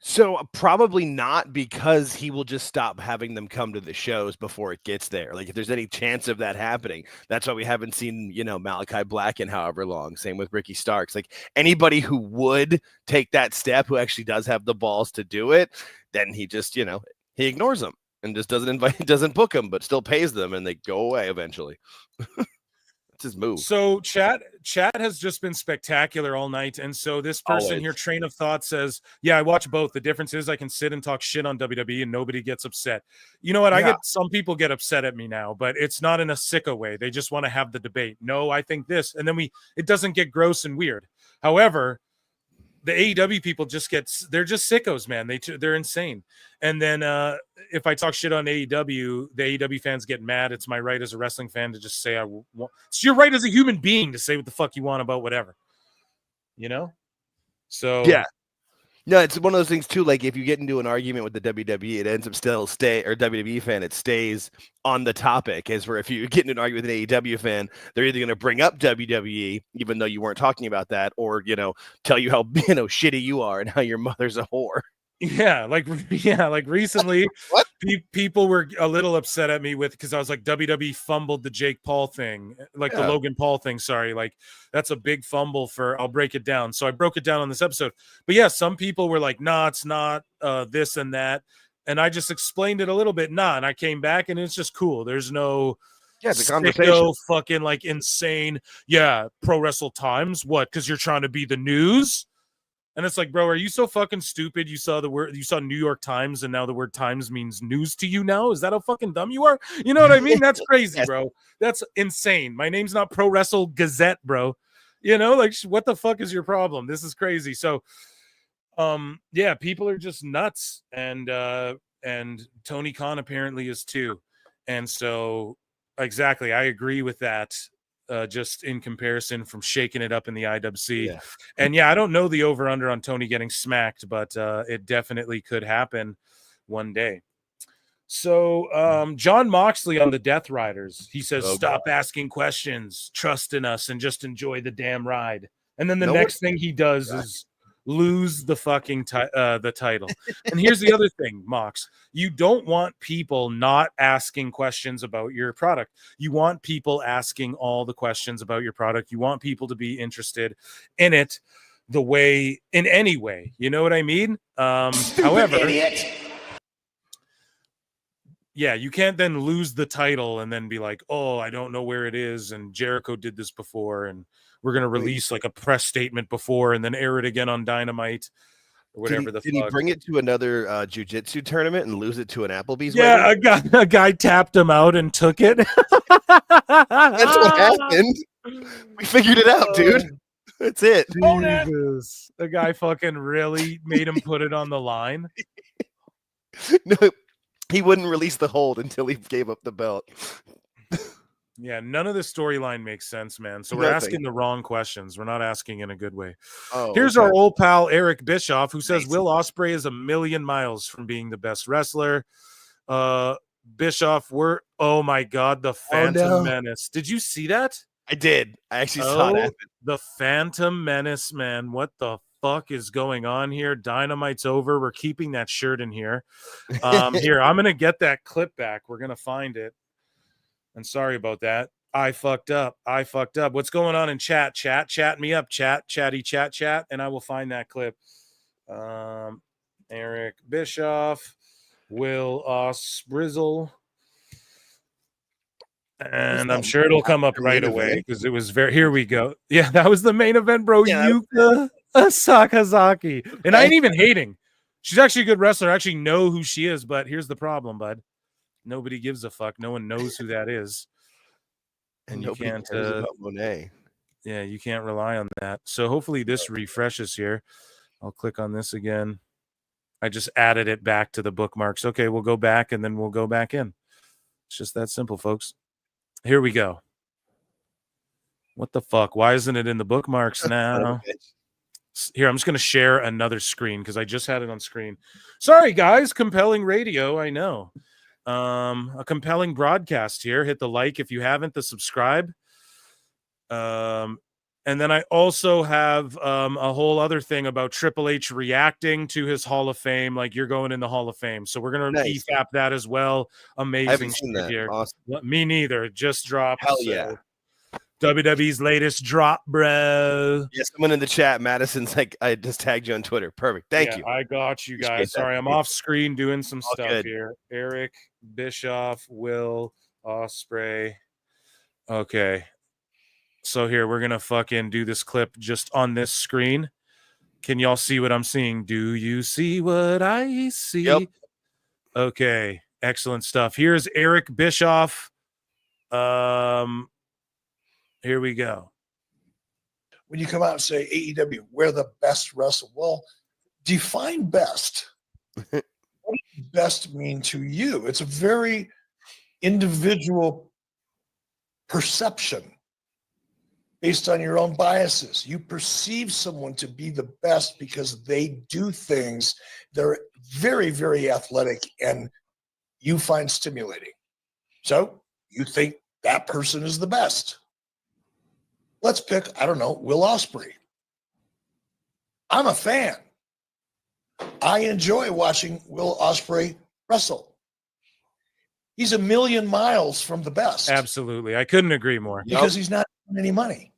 So probably not, because he will just stop having them come to the shows before it gets there. Like if there's any chance of that happening, that's why we haven't seen, Malachi Black in however long. Same with Ricky Starks. Like anybody who would take that step, who actually does have the balls to do it, then he just, he ignores them and just doesn't book them, but still pays them, and they go away eventually. His move. So chat has just been spectacular all night, and so this person here, train of thought, says, yeah, I watch both. The difference is I can sit and talk shit on WWE and nobody gets upset. You know what? I get some people get upset at me now, but it's not in a sicko way. They just want to have the debate. No, I think this, and then it doesn't get gross and weird. However, the AEW people they're just sickos, man. They're insane. And then if I talk shit on AEW, the AEW fans get mad. It's my right as a wrestling fan to just say it's your right as a human being to say what the fuck you want about whatever. So yeah. No, it's one of those things too. Like if you get into an argument with the WWE, it ends up or WWE fan, it stays on the topic. As where if you get into an argument with an AEW fan, they're either going to bring up WWE, even though you weren't talking about that, or tell you how shitty you are and how your mother's a whore. Yeah, like recently, people were a little upset at me because I was like, WWE fumbled the Jake Paul thing, the Logan Paul thing. Sorry, like that's a big fumble I'll break it down. So I broke it down on this episode. But yeah, some people were like, nah, it's not this and that, and I just explained it a little bit. And I came back and it's just cool. There's no it's a conversation. Fucking like insane. Yeah, Pro Wrestle Times. What? Because you're trying to be the news. And it's like, bro, are you so fucking stupid? You saw New York Times, and now the word Times means news to you now? Is that how fucking dumb you are? You know what I mean? That's crazy, bro. That's insane. My name's not Pro Wrestle Gazette, bro. Like what the fuck is your problem? This is crazy. So, yeah, people are just nuts, and Tony Khan apparently is too. And so, exactly, I agree with that. Just in comparison from shaking it up in the IWC. Yeah. And yeah, I don't know the over-under on Tony getting smacked, but it definitely could happen one day. So John Moxley on the Death Riders, he says, stop asking questions, trust in us, and just enjoy the damn ride. And then the next thing he does is lose the fucking the title. And here's the other thing, Mox. You don't want people not asking questions about your product. You want people asking all the questions about your product. You want people to be interested in it in any way. You know what I mean? However, idiot. Yeah, you can't then lose the title and then be like, oh, I don't know where it is. And Jericho did this before, and we're going to release like a press statement before and then air it again on Dynamite or whatever Did he bring it to another jiu-jitsu tournament and lose it to an Applebee's? Yeah, a guy tapped him out and took it. That's what happened. We figured it out, dude. That's it. Jesus. The guy fucking really made him put it on the line. No, he wouldn't release the hold until he gave up the belt. Yeah, none of the storyline makes sense, man. So we're asking the wrong questions. We're not asking in a good way. Here's our old pal Eric Bischoff, who says Will Ospreay is a million miles from being the best wrestler. Bischoff, oh my God, the Phantom Menace. Did you see that? I did. I actually saw it happen. The Phantom Menace, man. What the fuck is going on here? Dynamite's over. We're keeping that shirt in here. Here, I'm gonna get that clip back. We're gonna find it. And sorry about that. I fucked up. What's going on in chat? Chat me up. Chatty chat, and I will find that clip. Eric Bischoff, Will Osbrizzle. And I'm sure it'll come up right away because it was very. Here we go. Yeah, that was the main event, bro. Yuka Sakazaki. And I ain't even hating. She's actually a good wrestler. I actually know who she is, but here's the problem, bud. Nobody gives a fuck. No one knows who that is. And you can't cares about Monet. Yeah, you can't rely on that. So hopefully this refreshes here. I'll click on this again. I just added it back to the bookmarks. Okay, we'll go back and then we'll go back in. It's just that simple, folks. Here we go. What the fuck? Why isn't it in the bookmarks now? Here, I'm just going to share another screen because I just had it on screen. Sorry, guys. Compelling radio. I know. A compelling broadcast here. Hit the like if you haven't, the subscribe. And then I also have a whole other thing about Triple H reacting to his Hall of Fame. Like, you're going in the Hall of Fame. So we're going to EFAP that as well. Amazing shit here. Awesome. Me neither. Just dropped. Hell yeah. WWE's latest drop, bro. Yeah, someone in the chat, Madison's like, I just tagged you on Twitter. Perfect. Thank you. I got you guys. Sorry, I'm off screen doing some stuff here. Eric Bischoff, Will Ospreay. Okay. So here, we're going to fucking do this clip just on this screen. Can y'all see what I'm seeing? Do you see what I see? Yep. Okay. Excellent stuff. Here's Eric Bischoff. Here we go. When you come out and say AEW, we're the best wrestler. Well, define best. What does best mean to you? It's a very individual perception based on your own biases. You perceive someone to be the best because they do things that are very, very athletic and you find stimulating. So you think that person is the best. Let's pick, I don't know, Will Ospreay. I'm a fan. I enjoy watching Will Ospreay wrestle. He's a million miles from the best. Absolutely. I couldn't agree more. Because he's not making any money.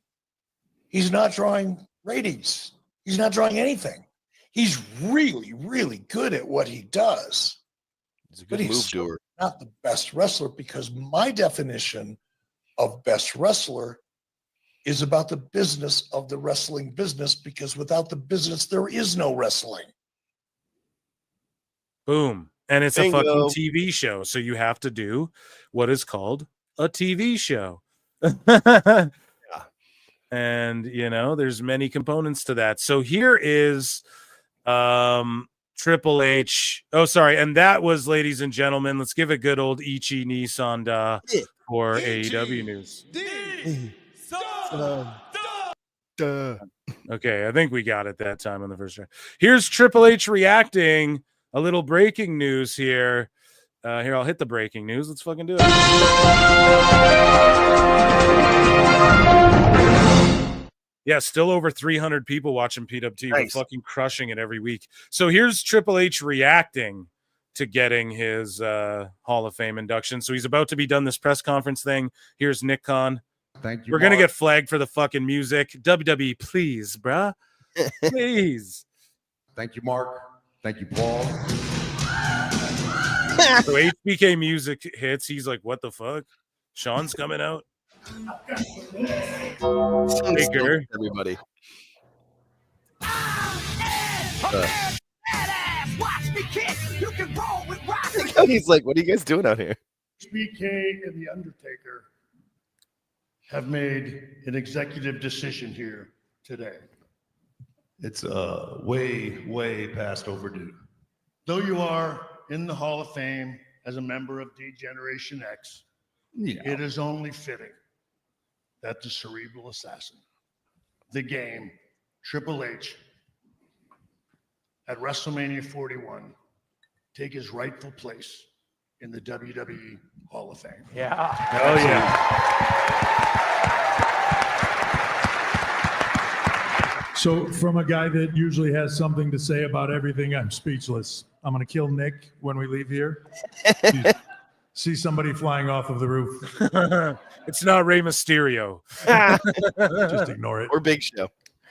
He's not drawing ratings. He's not drawing anything. He's really, really good at what he does. He's a good move doer. Not the best wrestler, because my definition of best wrestler is about the business of the wrestling business, because without the business, there is no wrestling. Boom. And it's Bingo. a fucking TV show. So you have to do what is called a TV show. And, you know, there's many components to that. So here is Triple H. Oh, sorry. And that was, ladies and gentlemen, let's give a good old Ichi Nissan for AEW news. Okay, I think we got it that time on the first round. Here's Triple H reacting. A little breaking news here. Here, I'll hit the breaking news. Let's fucking do it. Yeah, still over 300 people watching PWT. Nice. We're fucking crushing it every week. So here's Triple H reacting to getting his Hall of Fame induction. So he's about to be done this press conference thing. Here's Nick Khan. Thank you. We're going to get flagged for the fucking music. WWE, please, bruh. Please. Thank you, Mark. Thank you, Paul. So HBK music hits. He's like, what the fuck? Sean's coming out. Bigger. Everybody. He's like, what are you guys doing out here? HBK and The Undertaker have made an executive decision here today. It's way, way past overdue. Though you are in the Hall of Fame as a member of D Generation X, it is only fitting that the cerebral assassin, the game, Triple H, at WrestleMania 41, take his rightful place in the WWE Hall of Fame. Yeah. Hell yeah. So from a guy that usually has something to say about everything, I'm speechless. I'm going to kill Nick when we leave here. See somebody flying off of the roof. It's not Rey Mysterio. Just ignore it. Or Big Show.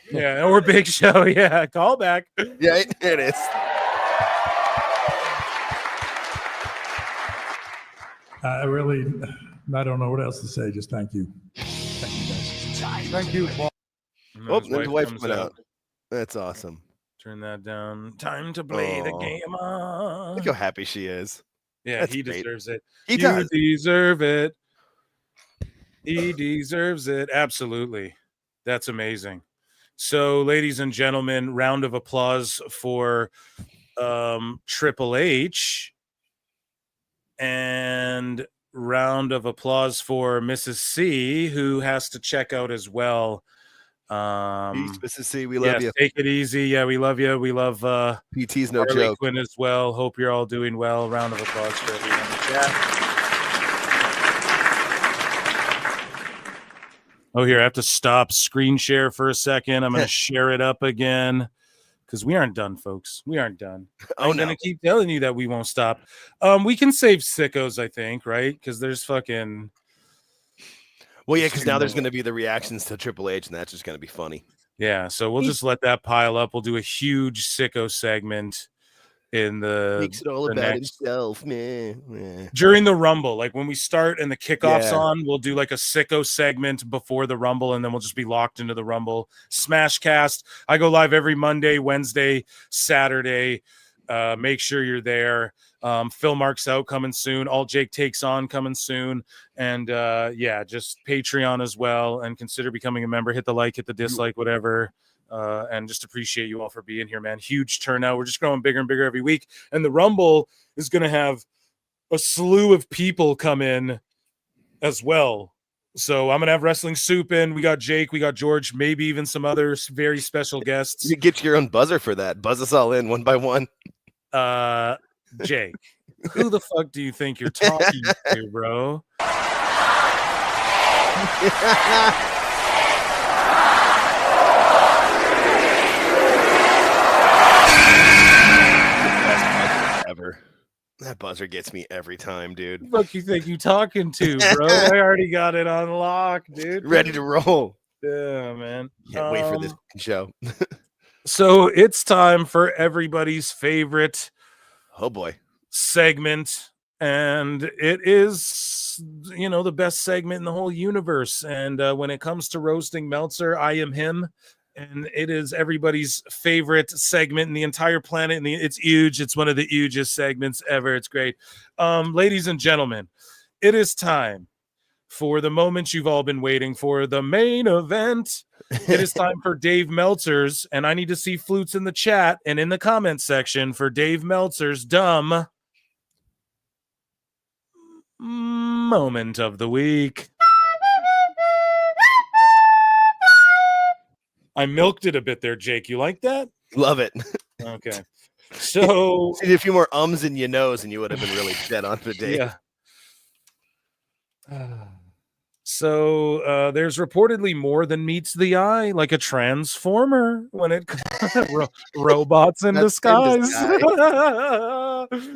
Yeah, or Big Show. Yeah, call back. Yeah, it is. I don't know what else to say. Just thank you. Thank you, guys. Thank you, Paul. Oh, there's the wife coming out. That's awesome. Turn that down. Time to play the game on. Look how happy she is. Yeah, That's he great. deserves it. He You does. deserve it. He deserves it. Absolutely. That's amazing. So, ladies and gentlemen, round of applause for Triple H. And round of applause for Mrs. C, who has to check out as well. Peace, Mrs. C. We love you. Take it easy. Yeah, we love you. We love PT's no Harley joke. Quinn as well. Hope you're all doing well. Round of applause for everyone in the chat. Oh, here, I have to stop screen share for a second. I'm going to share it up again because we aren't done, folks. We aren't done. I'm going to keep telling you that we won't stop. We can save sickos, I think, right? Because there's fucking... Well, yeah, because now there's going to be the reactions to Triple H, and that's just going to be funny. Yeah, so we'll just let that pile up. We'll do a huge sicko segment in the Makes it all the about next- himself, man. during the Rumble. Like when we start and the kickoff's Yeah. on, we'll do like a sicko segment before the Rumble, and then we'll just be locked into the Rumble. Smashcast. I go live every Monday, Wednesday, Saturday. Make sure you're there. Phil Marks out coming soon. Alt Jake Takes On coming soon. And yeah, just Patreon as well. And consider becoming a member. Hit the like, hit the dislike, whatever. And just appreciate you all for being here, man. Huge turnout. We're just growing bigger and bigger every week. And the Rumble is going to have a slew of people come in as well. So I'm going to have Wrestling Soup in. We got Jake. We got George. Maybe even some other very special guests. You get your own buzzer for that. Buzz us all in one by one. Jake, who the fuck do you think you're talking to, bro? Ever. That buzzer gets me every time, dude. Who the fuck you think you talking to, bro? I already got it on lock, dude. Ready to roll. Yeah, man. Can't wait for this show. So it's time for everybody's favorite segment, and it is, you know, the best segment in the whole universe. And when it comes to roasting Meltzer, I am him, and it is everybody's favorite segment in the entire planet. And it's huge. It's one of the hugest segments ever. It's great. Ladies and gentlemen, it is time for the moment you've all been waiting for, the main event. It is time for Dave Meltzer's, and I need to see flutes in the chat and in the comment section for Dave Meltzer's dumb moment of the week. I milked it a bit there, Jake. You like that? Love it. Okay. So see a few more ums in your nose, and you would have been really dead on for Dave. Yeah. So there's reportedly more than meets the eye, like a transformer when it robots in disguise.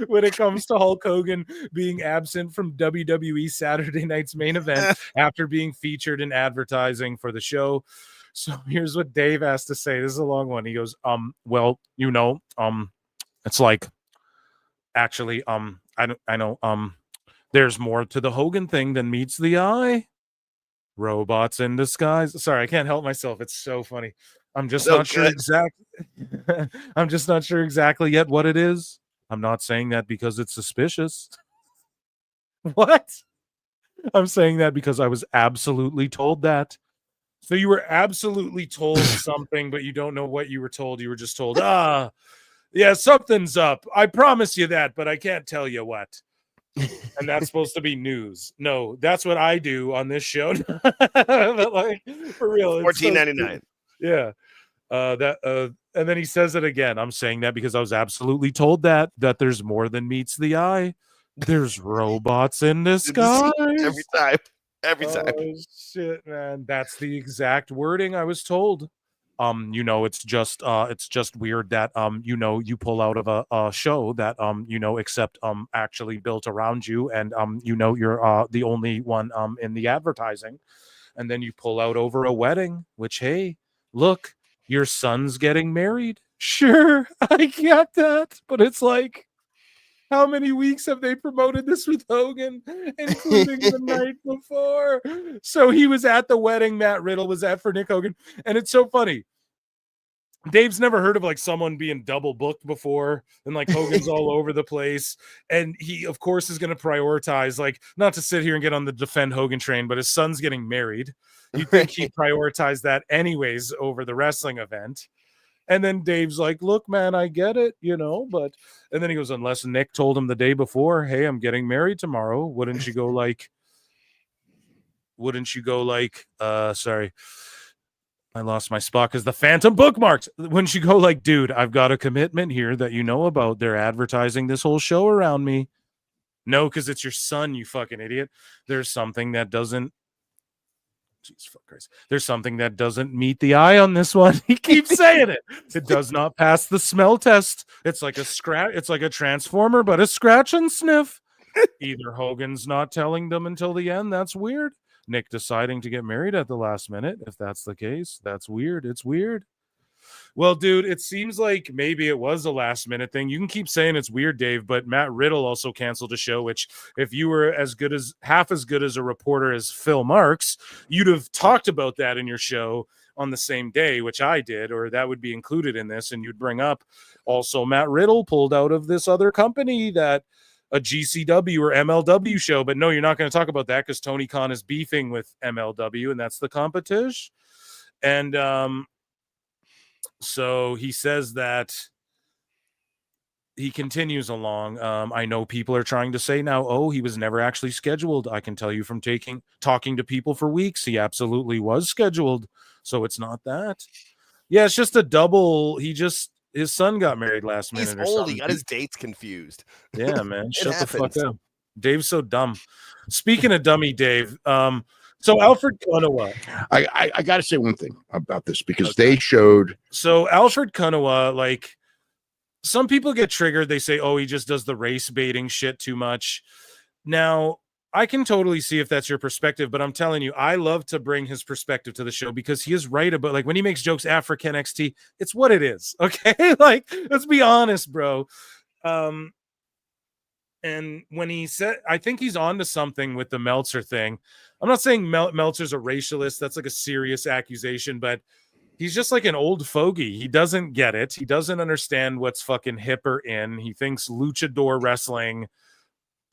When it comes to Hulk Hogan being absent from WWE Saturday Night's Main Event after being featured in advertising for the show. So here's what Dave has to say. This is a long one. He goes, well, you know, it's like, actually, I know, there's more to the Hogan thing than meets the eye. Robots in disguise. Sorry, I can't help myself. It's so funny. I'm just not sure exactly. I'm just not sure exactly yet what it is. I'm not saying that because it's suspicious. What? I'm saying that because I was absolutely told that. So you were absolutely told something, but you don't know what you were told. You were just told, yeah, something's up. I promise you that, but I can't tell you what. And that's supposed to be news. No, that's what I do on this show. But like, for real, $14.99. Yeah. And then he says it again. I'm saying that because I was absolutely told that there's more than meets the eye. There's robots in disguise. Every time. Oh, shit, man. That's the exact wording I was told. it's just weird that you pull out of a show that except actually built around you, and you're the only one in the advertising, and then you pull out over a wedding, which, hey, look, your son's getting married. Sure, I get that, but it's like, how many weeks have they promoted this with Hogan, including the night before? So he was at the wedding Matt Riddle was at for Nick Hogan. And it's so funny. Dave's never heard of like someone being double booked before, and like Hogan's all over the place. And he, of course, is going to prioritize, like, not to sit here and get on the defend Hogan train, but his son's getting married. You'd think he'd prioritize that anyways over the wrestling event. And then Dave's like, look, man, I get it, but, and then he goes, unless Nick told him the day before, hey, I'm getting married tomorrow. Wouldn't you go like, sorry, I lost my spot because the phantom bookmarks. Wouldn't you go like, dude, I've got a commitment here that you know about. They're advertising this whole show around me. No, because it's your son, you fucking idiot. There's something that doesn't, Jesus fuck Christ. There's something that doesn't meet the eye on this one. He keeps saying it. It does not pass the smell test. It's like a scratch. It's like a transformer, but a scratch and sniff. Either Hogan's not telling them until the end. That's weird. Nick deciding to get married at the last minute. If that's the case, that's weird. It's weird. Well, dude, it seems like maybe it was a last minute thing. You can keep saying it's weird, Dave, but Matt Riddle also canceled a show, which if you were half as good as a reporter as Phil Marks, you'd have talked about that in your show on the same day, which I did, or that would be included in this. And you'd bring up also Matt Riddle pulled out of this other company, that a GCW or MLW show. But no, you're not going to talk about that because Tony Khan is beefing with MLW, and that's the competition. And, so he says that he continues along. I know people are trying to say now, oh, he was never actually scheduled. I can tell you from talking to people for weeks, he absolutely was scheduled. So it's not that. Yeah, it's just a double. His son got married last minute. He's old. He got his dates confused. Yeah, man. Shut the fuck up. Dave's so dumb. Speaking of dummy Dave, so Alfred Konuwa. I got to say one thing about this because they showed. So Alfred Konuwa, like, some people get triggered. They say, oh, he just does the race baiting shit too much. Now, I can totally see if that's your perspective, but I'm telling you, I love to bring his perspective to the show because he is right about, like, when he makes jokes Africa NXT, it's what it is. Okay. Like, let's be honest, bro. And when he said, I think he's on to something with the Meltzer thing. I'm not saying Meltzer's a racialist. That's like a serious accusation, but he's just like an old fogey. He doesn't get it. He doesn't understand what's fucking hip or in. He thinks luchador wrestling,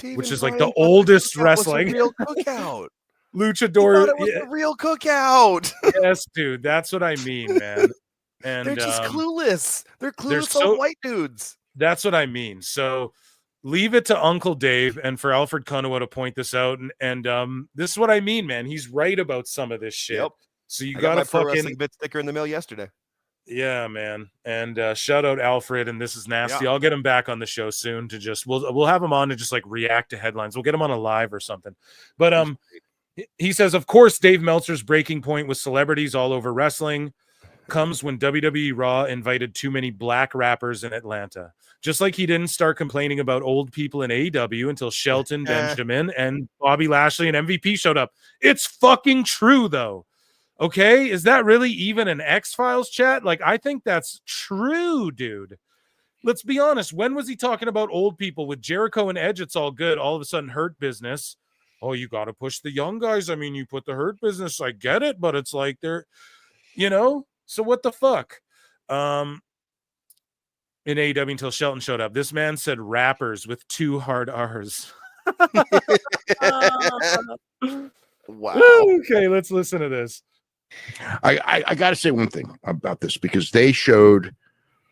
which is like the oldest wrestling. Real cookout. Luchador. It was a real cookout. Yes, dude. That's what I mean, man. And they're just clueless. They're clueless old white dudes. That's what I mean. So leave it to Uncle Dave and for Alfred Konuwa to point this out. And this is what I mean, man. He's right about some of this shit. Yep. So you got to fucking wrestling bit sticker in the mail yesterday. Yeah, man. And shout out Alfred, and this is nasty. Yeah. I'll get him back on the show soon to just we'll have him on to just like react to headlines. We'll get him on a live or something. But he says, of course, Dave Meltzer's breaking point with celebrities all over wrestling comes when WWE Raw invited too many black rappers in Atlanta. Just like he didn't start complaining about old people in AEW until Shelton Benjamin and Bobby Lashley and MVP showed up. It's fucking true, though. Okay? Is that really even an X-Files chat? Like, I think that's true, dude. Let's be honest. When was he talking about old people? With Jericho and Edge, it's all good. All of a sudden, Hurt Business. Oh, you got to push the young guys. I mean, you put the Hurt Business. I get it, but it's like they're, so what the fuck? In AEW until Shelton showed up. This man said rappers with 2 hard R's. Wow. Okay, let's listen to this. I got to say one thing about this because they showed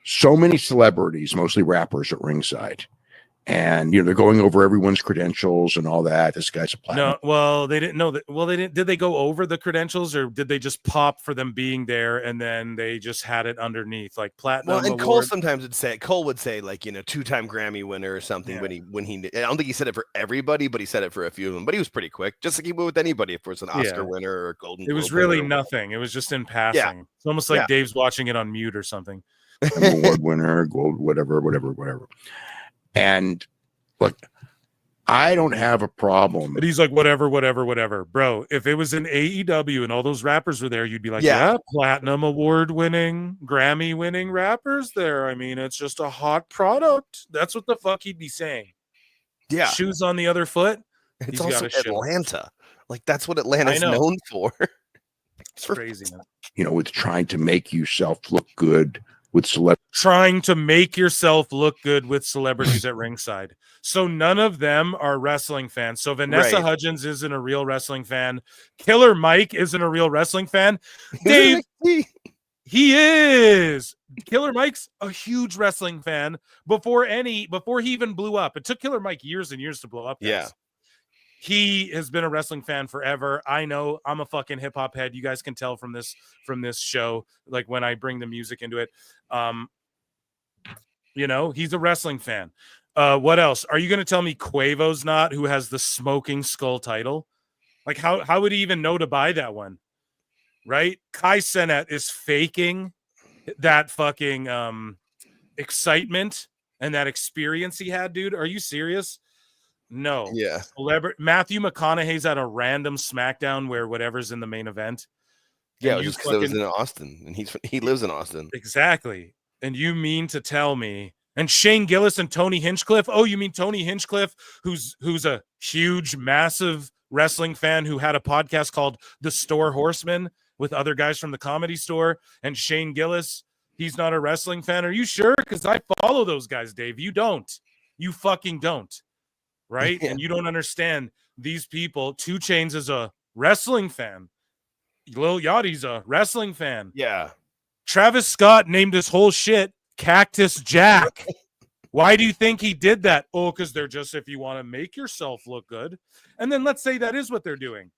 so many celebrities, mostly rappers, at ringside, and they're going over everyone's credentials and all that. This guy's a platinum. No, well, they didn't know that. Well, they didn't. Did they go over the credentials, or did they just pop for them being there, and then they just had it underneath like platinum? Well, and award? Cole sometimes would say, like, 2-time Grammy winner or something. Yeah. When he, I don't think he said it for everybody, but he said it for a few of them. But he was pretty quick, just like he would with anybody if it was an Oscar winner or a Golden. It was Globe really winner. nothing. It was just in passing. Yeah. It's almost like Yeah. Dave's watching it on mute or something. Award winner, gold, whatever. And look, I don't have a problem. But he's like, whatever. Bro, if it was in AEW and all those rappers were there, you'd be like, yeah, platinum award winning, Grammy winning rappers there. I mean, it's just a hot product. That's what the fuck he'd be saying. Yeah. Shoes on the other foot. It's he's also gotta shit. Atlanta. Like, that's what Atlanta's I know. known for. It's crazy, man. With trying to make yourself look good with celebrities. Trying to make yourself look good with celebrities at ringside. So none of them are wrestling fans. So Vanessa Right. Hudgens isn't a real wrestling fan. Killer Mike isn't a real wrestling fan. Dave, he is. Killer Mike's a huge wrestling fan before he even blew up. It took Killer Mike years and years to blow up. Guys. Yeah. He has been a wrestling fan forever. I know. I'm a fucking hip hop head. You guys can tell from this show, like when I bring the music into it. He's a wrestling fan. What else? Are you going to tell me Quavo's not, who has the Smoking Skull title? Like, how would he even know to buy that one? Right? Kai Cenat is faking that fucking excitement and that experience he had, dude. Are you serious? No. Yeah. Matthew McConaughey's at a random SmackDown where whatever's in the main event. Yeah, And it was just because it was in Austin, and he lives in Austin. Exactly. And you mean to tell me, and Shane Gillis and Tony Hinchcliffe? Oh, you mean Tony Hinchcliffe, who's a huge, massive wrestling fan who had a podcast called The Store Horseman with other guys from the Comedy Store, and Shane Gillis, he's not a wrestling fan. Are you sure? Because I follow those guys, Dave. You don't. You fucking don't. Right? Yeah. And you don't understand these people. 2 Chainz is a wrestling fan. Lil Yachty's a wrestling fan. Yeah. Travis Scott named his whole shit Cactus Jack. Why do you think he did that? Oh, because they're just, if you want to make yourself look good. And then let's say that is what they're doing.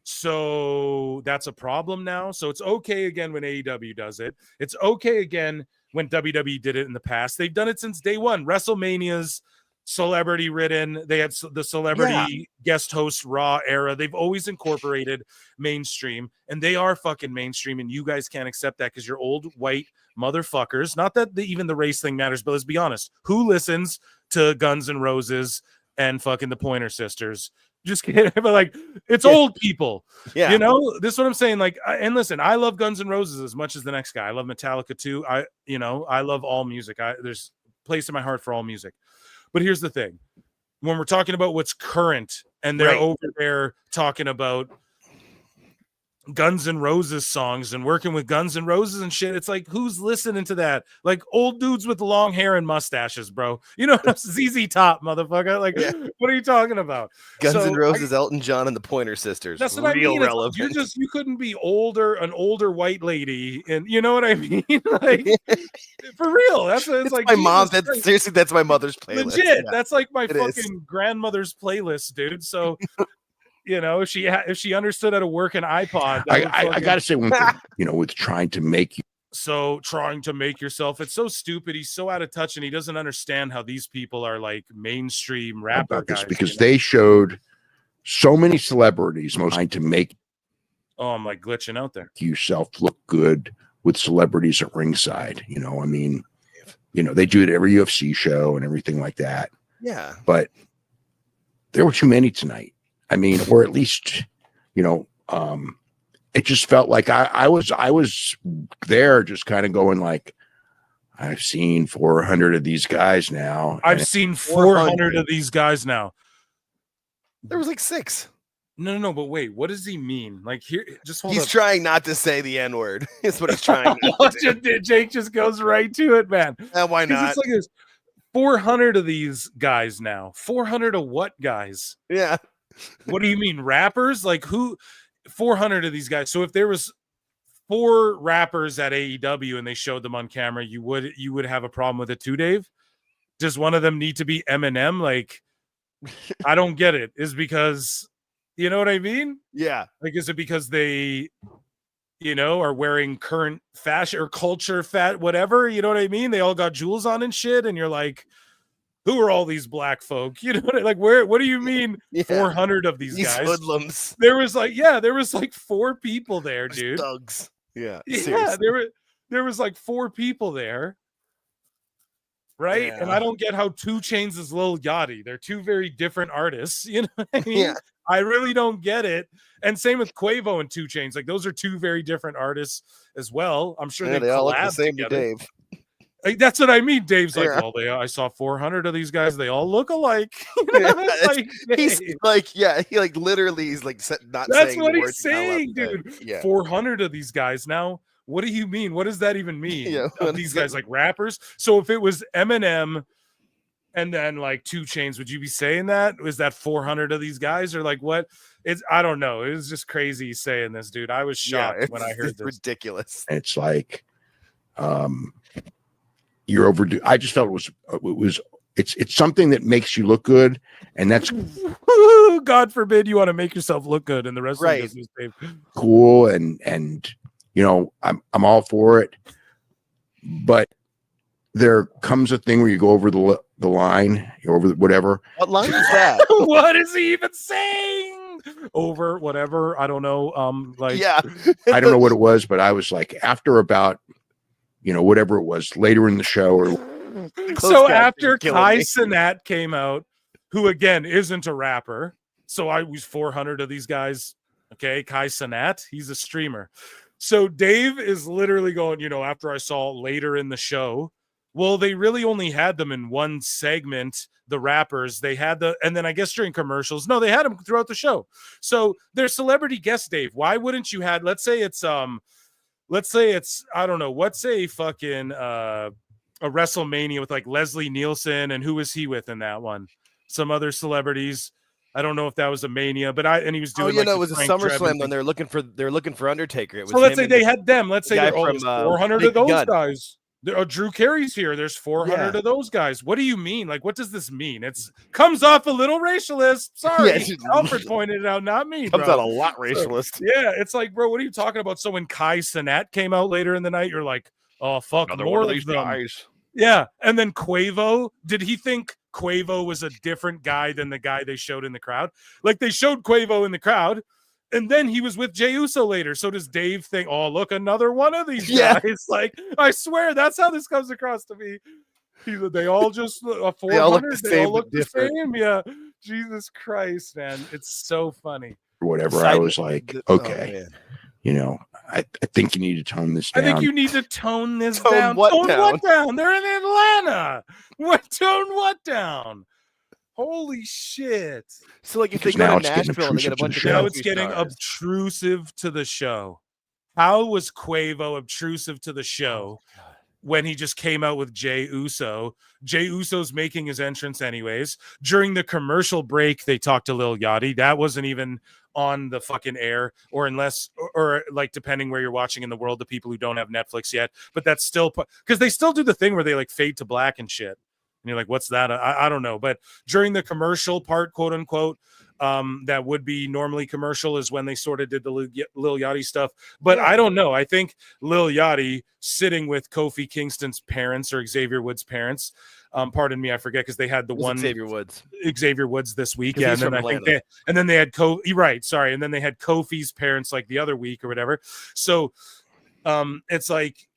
So that's a problem now. So it's okay again when AEW does it. It's okay again when WWE did it in the past. They've done it since day one. WrestleMania's celebrity ridden. They had the celebrity guest host Raw era. They've always incorporated mainstream, and they are fucking mainstream, and you guys can't accept that because you're old white motherfuckers. Not that even the race thing matters, but let's be honest. Who listens to Guns N' Roses and fucking the Pointer Sisters? Just kidding, but like, it's old people. Yeah. This is what I'm saying. Like, and listen, I love Guns N' Roses as much as the next guy. I love Metallica too. I love all music. There's a place in my heart for all music. But here's the thing. When we're talking about what's current and they're over there talking about Guns N' Roses songs and working with Guns N' Roses and shit, it's like, who's listening to that? Like old dudes with long hair and mustaches, bro. ZZ Top, motherfucker. Like, what are you talking about? Guns N' Roses, Elton John, and the Pointer Sisters. That's what Real I mean. relevant. You couldn't be an older white lady, and you know what I mean? Like, for real. It's like my mom. Seriously, that's my mother's playlist. Legit. Yeah, that's like my it fucking is. grandmother's playlist, dude. So, if she understood how to work an iPod, I got to say one thing, with trying to make you. So trying to make yourself, it's so stupid. He's so out of touch, and he doesn't understand how these people are like mainstream rapper about this guys. because they showed so many celebrities trying to make I'm like glitching out there. yourself look good with celebrities at ringside. They do it every UFC show and everything like that. Yeah. But there were too many tonight. I mean, or at least, it just felt like I was there just kind of going like, I've seen 400 of these guys now. I've seen 400 of these guys now. There was like 6. No, but wait, what does he mean? Like, here, just hold He's up. trying not to say the N-word. Is what he's trying not to do. Jake just goes right to it, man. Why not? It's like there's 400 of these guys now. 400 of what guys? Yeah. What do you mean, rappers? Like who? 400 of these guys. So if there was 4 rappers at AEW and they showed them on camera, you would have a problem with it too, Dave? Does one of them need to be Eminem? Like, I don't get it. Is because, you know what I mean? Yeah. Like, is it because they, are wearing current fashion or culture, whatever? You know what I mean? They all got jewels on and shit, and you're like, who are all these black folk? You know what like? What do you mean? 400 of these guys? Hoodlums. There was like 4 people there, dude. Thugs. Yeah. Yeah, Seriously. there was like 4 people there. Right. Yeah. And I don't get how 2 Chainz is Lil Yachty. They're 2 very different artists. You know what I mean? Yeah. I really don't get it. And same with Quavo and 2 Chainz. Like, those are 2 very different artists as well. I'm sure they all look the collabed same together. to Dave. Like, that's what I mean. Dave's like, Yeah. I saw 400 of these guys. They all look alike. He's like, he like literally he's like not That's saying what the he's words out loud saying, today. dude. Yeah. 400 of these guys. Now, what do you mean? What does that even mean? Yeah, Of these guys, like rappers? So if it was Eminem and then like 2 Chainz, would you be saying that? Was that 400 of these guys, or like what? I don't know. It was just crazy saying this, dude. I was shocked when I heard it's this. ridiculous. It's like, you're overdue. I just felt it's something that makes you look good, and that's God forbid you want to make yourself look good in the wrestling business, Dave. cool, and I'm all for it. But there comes a thing where you go over the line, over whatever. What line is that? What is he even saying? Over whatever, I don't know. I don't know what it was, but I was like, after about whatever it was later in the show, or so after Kai Cenat came out, who again isn't a rapper, so I was 400 of these guys. Okay, Kai Cenat, he's a streamer. So Dave is literally going, after I saw later in the show, well, they really only had them in one segment. The rappers, they had and then I guess during commercials, no, they had them throughout the show. So they're celebrity guests, Dave. Why wouldn't you have? Let's say it's I don't know, what's a fucking a WrestleMania with like Leslie Nielsen, and who was he with in that one? Some other celebrities. I don't know if that was a Mania, but he was doing. It was a SummerSlam when they're looking for Undertaker. It was so let's say they had them. Let's say there's 400 of those guys. Drew Carey's here. There's 400 of those guys. What do you mean? Like, what does this mean? It's comes off a little racialist. Sorry, Alfred pointed it out, not me. Comes bro. out a lot racialist. Yeah, it's like, bro, what are you talking about? So when Kai Cenat came out later in the night, you're like, oh fuck, Another more one of of these them. guys. Yeah, and then Quavo. Did he think Quavo was a different guy than the guy they showed in the crowd? Like, they showed Quavo in the crowd, and then he was with Jey Uso later. So does Dave think, oh, look, another one of these guys? Like, I swear, that's how this comes across to me. They all just 400. They all look the They same, all look but the different. same. Yeah, Jesus Christ, man, it's so funny. whatever. I was like, okay, I think you need to tone this down. I think you need to tone this Tone down. what Tone down? what down? They're in Atlanta. What tone what down? Holy shit. So like if Because they go now to it's getting Nashville and they get a obtrusive to bunch the of show. Now country it's getting stars. obtrusive to the show. How was Quavo obtrusive to the show when he just came out with Jey Uso? Jey Uso's making his entrance anyways. During the commercial break, they talked to Lil Yachty. That wasn't even on the fucking air, or unless, or like depending where you're watching in the world, the people who don't have Netflix yet. But that's still because they still do the thing where they like fade to black and shit. And you're like, what's that? I don't know. But during the commercial part, quote unquote, that would be normally commercial is when they sort of did the Lil Yachty stuff. But I don't know. I think Lil Yachty sitting with Kofi Kingston's parents or Xavier Woods' parents. Pardon me, I forget because they had the one Xavier Woods this week. 'Cause Yeah, he's and then from I think Atlanta. and then they had sorry, and then they had Kofi's parents like the other week or whatever. So it's like,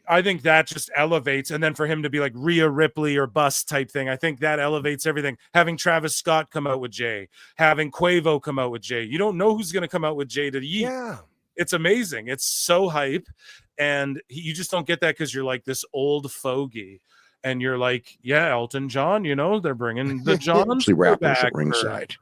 I think that just elevates, and then for him to be like Rhea Ripley or bust type thing, I think that elevates everything. Having Travis Scott come out with Jay, having Quavo come out with Jay, you don't know who's going to come out with Jay to yeet. Yeah, it's amazing. It's so hype, and you just don't get that because you're like this old fogey, and you're like, yeah, Elton John. They're bringing the John Mostly rappers back at ringside.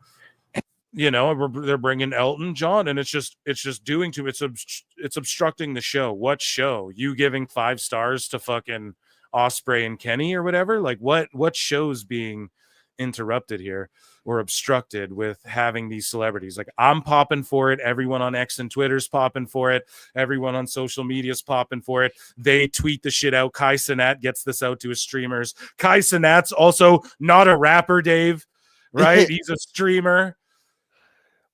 they're bringing Elton John, and it's just doing to it's obstructing the show. What show? You giving 5 stars to fucking Osprey and Kenny or whatever? Like what show's being interrupted here or obstructed with having these celebrities. Like, I'm popping for it. Everyone on X and Twitter's popping for it. Everyone on social media's popping for it. They tweet the shit out. Kai Cenat gets this out to his streamers. Kai Cenat's also not a rapper, Dave, right? He's a streamer.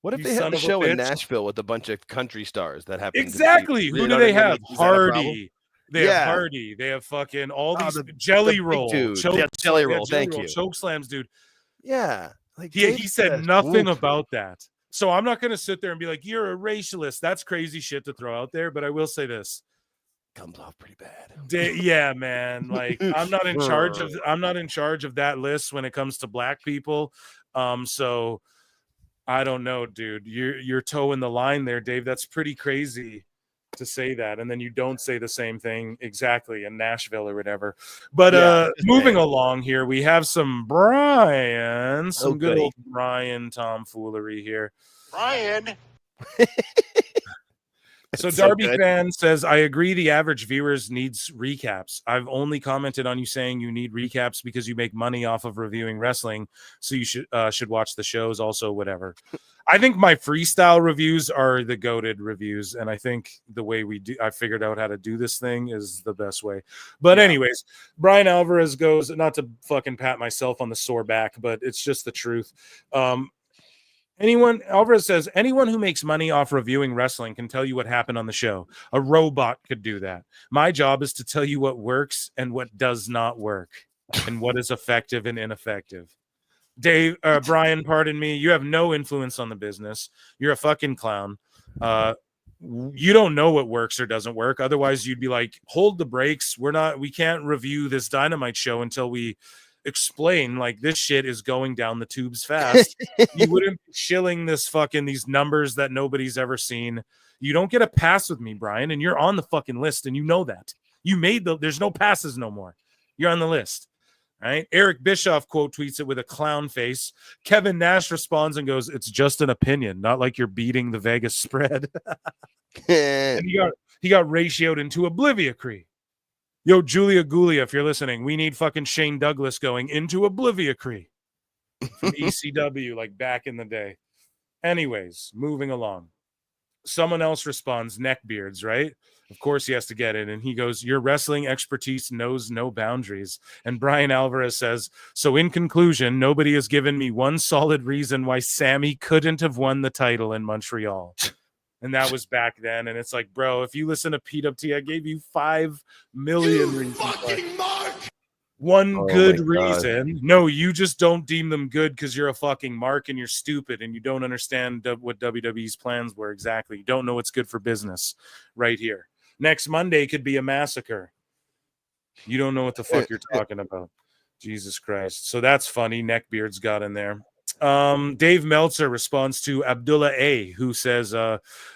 What if they had a show in Nashville with a bunch of country stars that happen? Exactly. To be, who do they have? Is that a problem? Hardy. They have Hardy. They have fucking all these jelly roll. Jelly roll. Thank you. Choke slams, dude. Yeah. Like he said nothing about that. So I'm not going to sit there and be like, you're a racialist. That's crazy shit to throw out there. But I will say this. Comes off pretty bad. Yeah, man. Like, I'm not in charge of that list when it comes to black people. So I don't know, dude. You're towing the line there, Dave. That's pretty crazy to say that, and then you don't say the same thing exactly in Nashville or whatever. But moving along here, we have some Brian, some good old Brian tomfoolery here. Brian. So Darby fan says, I agree the average viewers needs recaps. I've only commented on you saying you need recaps because you make money off of reviewing wrestling, so you should watch the shows also, whatever. I think my freestyle reviews are the goated reviews, and I think the way I figured out how to do this thing is the best way. But anyways, Brian Alvarez goes, not to fucking pat myself on the sore back, but it's just the truth. Alvarez says, anyone who makes money off reviewing wrestling can tell you what happened on the show. A robot could do that. My job is to tell you what works and what does not work and what is effective and ineffective. Brian, pardon me. You have no influence on the business. You're a fucking clown. You don't know what works or doesn't work. Otherwise, you'd be like, hold the brakes. We can't review this Dynamite show until we explain like this shit is going down the tubes fast. You wouldn't be shilling these numbers that nobody's ever seen. You don't get a pass with me, Brian, and you're on the fucking list, and you know that. There's no passes no more. You're on the list. Right? Eric Bischoff quote tweets it with a clown face. Kevin Nash responds and goes, it's just an opinion, not like you're beating the Vegas spread. And he got ratioed into Obliviacree. Yo, Julia Gulia, if you're listening, we need fucking Shane Douglas going into Obliviacree from ECW, like back in the day. Anyways, moving along. Someone else responds, neckbeards, right? Of course he has to get it. And he goes, your wrestling expertise knows no boundaries. And Brian Alvarez says, so in conclusion, nobody has given me one solid reason why Sammy couldn't have won the title in Montreal. And that was back then. And it's like, bro, if you listen to PWT, I gave you 5 million reasons. One good reason. No, you just don't deem them good because you're a fucking mark and you're stupid and you don't understand what WWE's plans were exactly. You don't know what's good for business right here. Next Monday could be a massacre. You don't know what the fuck you're talking about. Jesus Christ. So that's funny. Neckbeard's got in there. Dave Meltzer responds to Abdullah A, who says,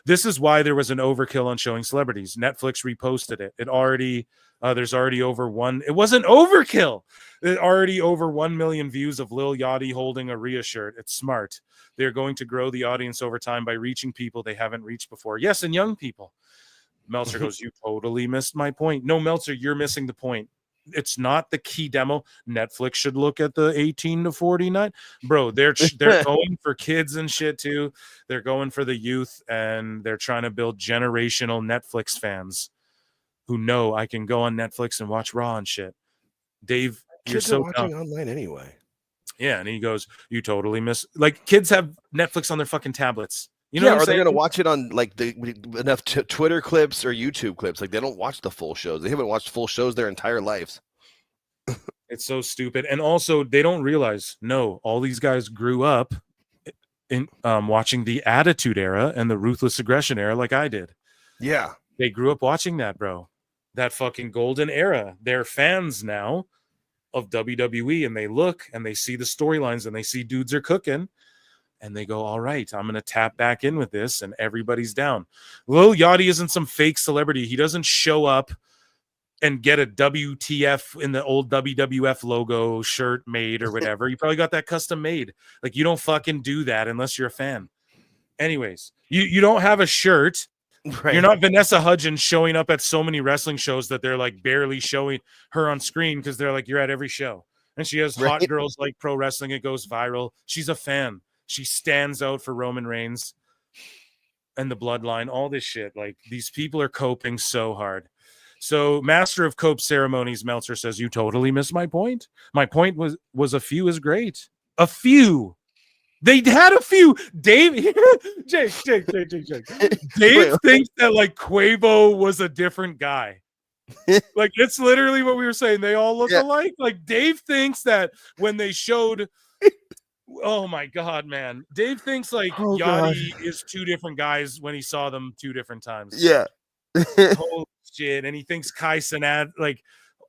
this is why there was an overkill on showing celebrities. Netflix reposted it. There's already over one. It wasn't overkill. There's already over 1 million views of Lil Yachty holding a Rhea shirt. It's smart. They're going to grow the audience over time by reaching people they haven't reached before. Yes, and young people. Meltzer goes, you totally missed my point. No, Meltzer, you're missing the point. It's not the key demo. Netflix should look at the 18 to 49. Bro, they're going for kids and shit too. They're going for the youth, and they're trying to build generational Netflix fans who know I can go on Netflix and watch Raw and shit. Dave, you're so watching online anyway. Yeah, and he goes, you totally miss. Like, kids have Netflix on their fucking tablets. You know, are they going to watch it on like enough Twitter clips or YouTube clips? Like, they don't watch the full shows. They haven't watched full shows their entire lives. It's so stupid. And also, they don't realize, no, all these guys grew up in watching the Attitude Era and the Ruthless Aggression Era like I did. Yeah. They grew up watching that, bro. That fucking golden era. They're fans now of WWE, and they look and they see the storylines and they see dudes are cooking. And they go, all right, I'm going to tap back in with this, and everybody's down. Lil Yachty isn't some fake celebrity. He doesn't show up and get a WTF in the old WWF logo shirt made or whatever. You probably got that custom made. Like, you don't fucking do that unless you're a fan. Anyways, you don't have a shirt. Right. You're not Vanessa Hudgens showing up at so many wrestling shows that they're like barely showing her on screen because they're like, you're at every show. and she has hot girls like pro wrestling. It goes viral. She's a fan. She stands out for Roman Reigns and the bloodline, all this shit. Like, these people are coping so hard. So Master of Cope Ceremonies, Meltzer says, you totally missed my point. My point was a few is great. A few. They had a few. Dave, Jake. Dave thinks that like Quavo was a different guy. Like, it's literally what we were saying. They all look alike. Like, Dave thinks that when they showed, oh my God, man. Dave thinks like Yachty is two different guys when he saw them two different times. Yeah. Holy shit. And he thinks Kai Cenat, like,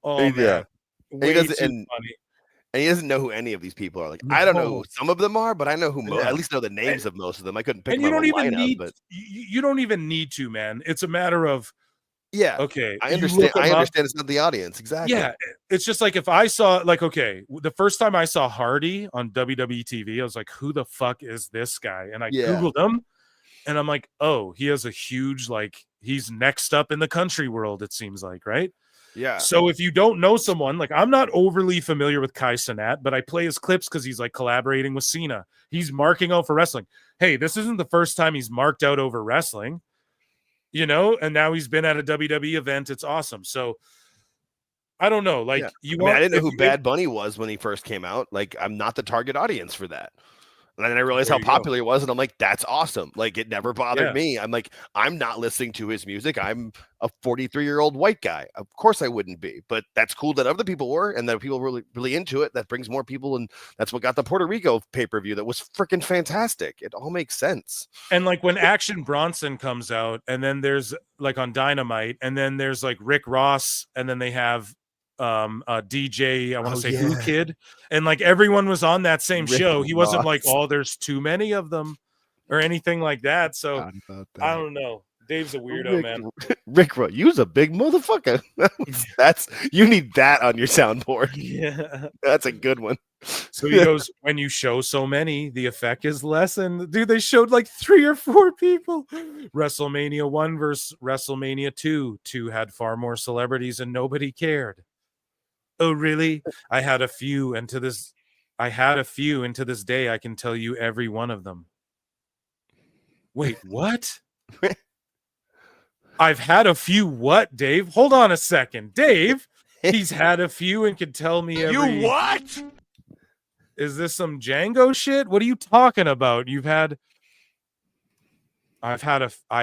oh man. Way too funny. And he doesn't know who any of these people are. Like, I don't know who some of them are, but I know who at least know the names of most of them. I couldn't pick and them you out don't of a even lineup, need but you don't even need to, man. It's a matter of okay. I understand. I understand it's not the audience. Exactly. Yeah. It's just like if I saw like, okay, the first time I saw Hardy on WWE TV, I was like, who the fuck is this guy? And I Googled him and I'm like, oh, he has a huge, like, he's next up in the country world, it seems like, right? Yeah. So if you don't know someone, like, I'm not overly familiar with Kai Cenat, but I play his clips because he's like collaborating with Cena. He's marking out for wrestling. Hey, this isn't the first time he's marked out over wrestling, you know, and now he's been at a WWE event. It's awesome. So I don't know. Like, I didn't know who Bad Bunny was when he first came out. Like, I'm not the target audience for that. And then I realized how popular he was, and I'm like, that's awesome. Like, it never bothered me. I'm like, I'm not listening to his music. I'm a 43-year-old white guy. Of course I wouldn't be, but that's cool that other people were, and that people were really into it. That brings more people, and that's what got the Puerto Rico pay-per-view. That was freaking fantastic. It all makes sense. And like when Action Bronson comes out, and then there's like on Dynamite, and then there's like Rick Ross, and then they have DJ, I want to say Who Kid, and like everyone was on that same show. He wasn't like, oh, there's too many of them or anything like that. So I don't know. Dave's a weirdo, man. Rick Ross, you's a big motherfucker. That's you need that on your soundboard. Yeah, that's a good one. So he goes, when you show so many, the effect is lessened. Dude, they showed like 3 or 4 people. WrestleMania 1 versus WrestleMania 2. 2 had far more celebrities and nobody cared. Oh, really? I had a few, and to this day, I can tell you every one of them. Wait, what? I've had a few what, Dave? Hold on a second. Dave, he's had a few and can tell me every... You what? Is this some Django shit? What are you talking about? I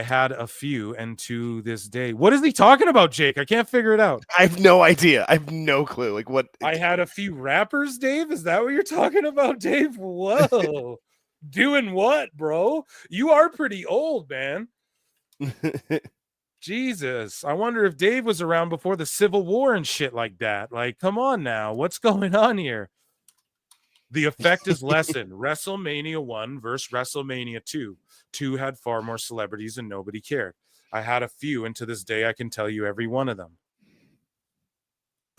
had a few, and to this day, what is he talking about, Jake? I can't figure it out. I have no idea. I have no clue. Like, what? I had a few rappers, Dave. Is that what you're talking about, Dave? Whoa. Doing what, bro? You are pretty old, man. Jesus. I wonder if Dave was around before the Civil War and shit like that. Like, come on now. What's going on here? The effect is lessened. WrestleMania 1 versus WrestleMania 2. 2 had far more celebrities and nobody cared. I had a few, and to this day, I can tell you every one of them.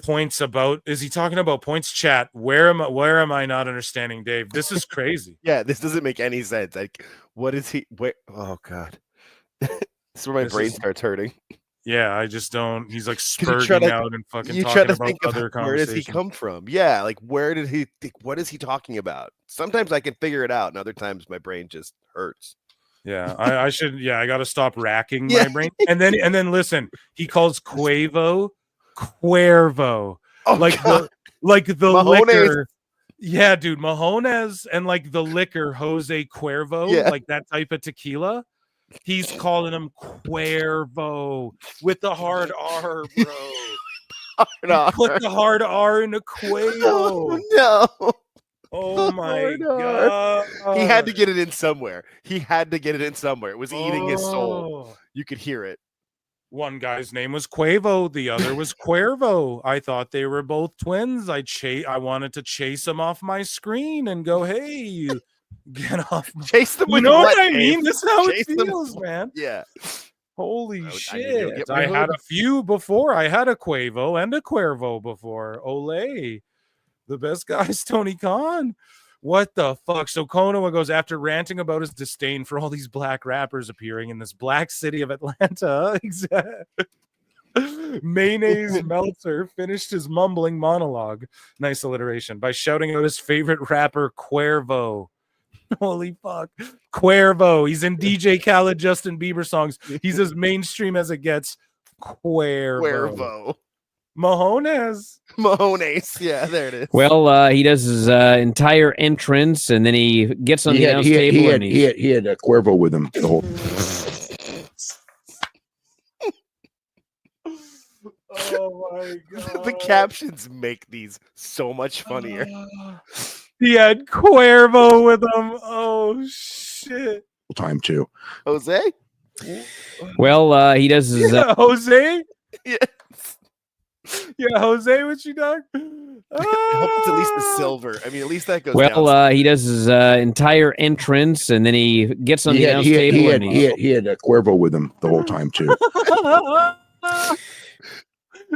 Points about, is he talking about points? Chat, where am I not understanding, Dave? This is crazy. Yeah, this doesn't make any sense. Like, what is he? Wait, oh God. This is where my brain starts hurting. Yeah, I just don't. He's like spurting out and fucking talking about other conversations. Where does he come from? Yeah, like where did he think? What is he talking about? Sometimes I can figure it out, and other times my brain just hurts. Yeah, I should. Yeah, I got to stop racking my brain. And then listen, he calls Quavo Cuervo, like the Mahones. liquor. Yeah, dude, Mahones and like the liquor Jose Cuervo, like that type of tequila. He's calling him Cuervo with the hard R, bro. Put the hard R into Quavo. No. Oh my God. He had to get it in somewhere. It was eating his soul. You could hear it. One guy's name was Quavo. The other was Cuervo. I thought they were both twins. I wanted to chase them off my screen and go, hey, get off. Chase them. You know what I mean? This is how it feels, man. Yeah. Holy shit. I had a few before. I had a Quavo and a Cuervo before. Ole. The best guy is Tony Khan. What the fuck? So Konoha goes, after ranting about his disdain for all these black rappers appearing in this black city of Atlanta. Mayonnaise Meltzer finished his mumbling monologue, nice alliteration, by shouting out his favorite rapper, Cuervo. Holy fuck. Cuervo. He's in DJ Khaled, Justin Bieber songs. He's as mainstream as it gets. Cuervo. Mahones. Yeah, there it is. Well, he does his entire entrance, and then he gets on the announce table. He had Cuervo with him the whole. Oh my god. The captions make these so much funnier. He had Cuervo with him. Oh shit. Time too. Jose? Well, he does his Jose? Yeah. Yeah, Jose, what you dog? I hope it's at least the silver. I mean, at least that goes Well, down. he does his entire entrance, and then he gets on the announce table. He had Cuervo with him the whole time too.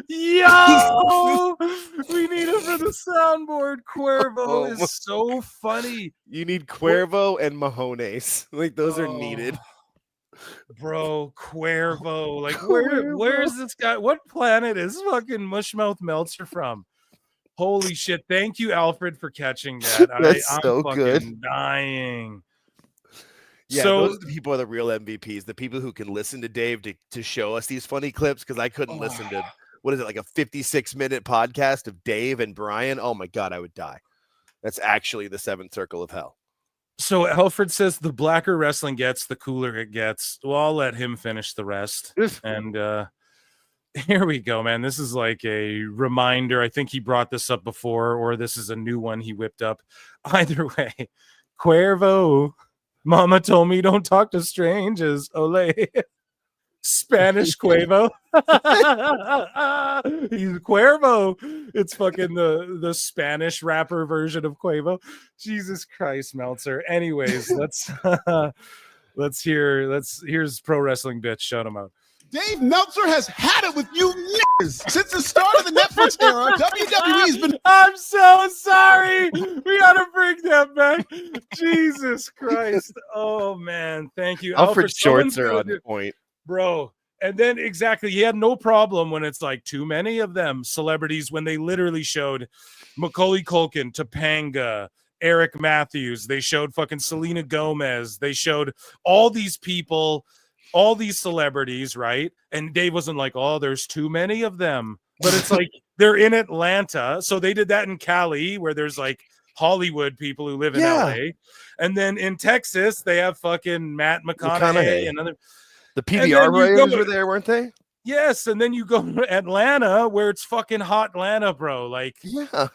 Yo, we need him for the soundboard. Cuervo is so funny. You need Cuervo and Mahones. Like those are needed. Bro, Cuervo. Like where's this guy? What planet is fucking Mushmouth Meltzer from? Holy shit. Thank you, Alfred, for catching that. That's I'm so fucking good. dying. Yeah, So- those are the people are the real MVPs, the people who can listen to Dave to show us these funny clips, because I couldn't listen to, what is it, like a 56-minute podcast of Dave and Brian? Oh my God, I would die. That's actually the seventh circle of hell. So Alfred says the blacker wrestling gets, the cooler it gets. Well, I'll let him finish the rest. And here we go, man. This is like a reminder. I think he brought this up before, or this is a new one he whipped up. Either way, Cuervo. Mama told me don't talk to strangers. Ole. Spanish Cuervo. He's Cuervo. It's fucking the Spanish rapper version of Cuervo. Jesus Christ, Meltzer. Anyways, here's Pro Wrestling Bitch. Shout him out. Dave Meltzer has had it with you niggas since the start of the Netflix era. WWE's been. I'm so sorry. We gotta bring that back. Jesus Christ. Oh man, thank you, Alfred Someone's shorts are gonna on do- point. bro. And then exactly, he had no problem when it's like too many of them celebrities, when they literally showed Macaulay Culkin, Topanga, Eric Matthews. They showed fucking Selena Gomez. They showed all these people, all these celebrities, right? And Dave wasn't like, oh, there's too many of them. But it's like they're in Atlanta. So they did that in Cali, where there's like Hollywood people who live in LA. And then in Texas, they have fucking Matt McConaughey and other. The PBR writers were there, weren't they? Yes, and then you go to Atlanta, where it's fucking hot Atlanta, bro. Like, yeah.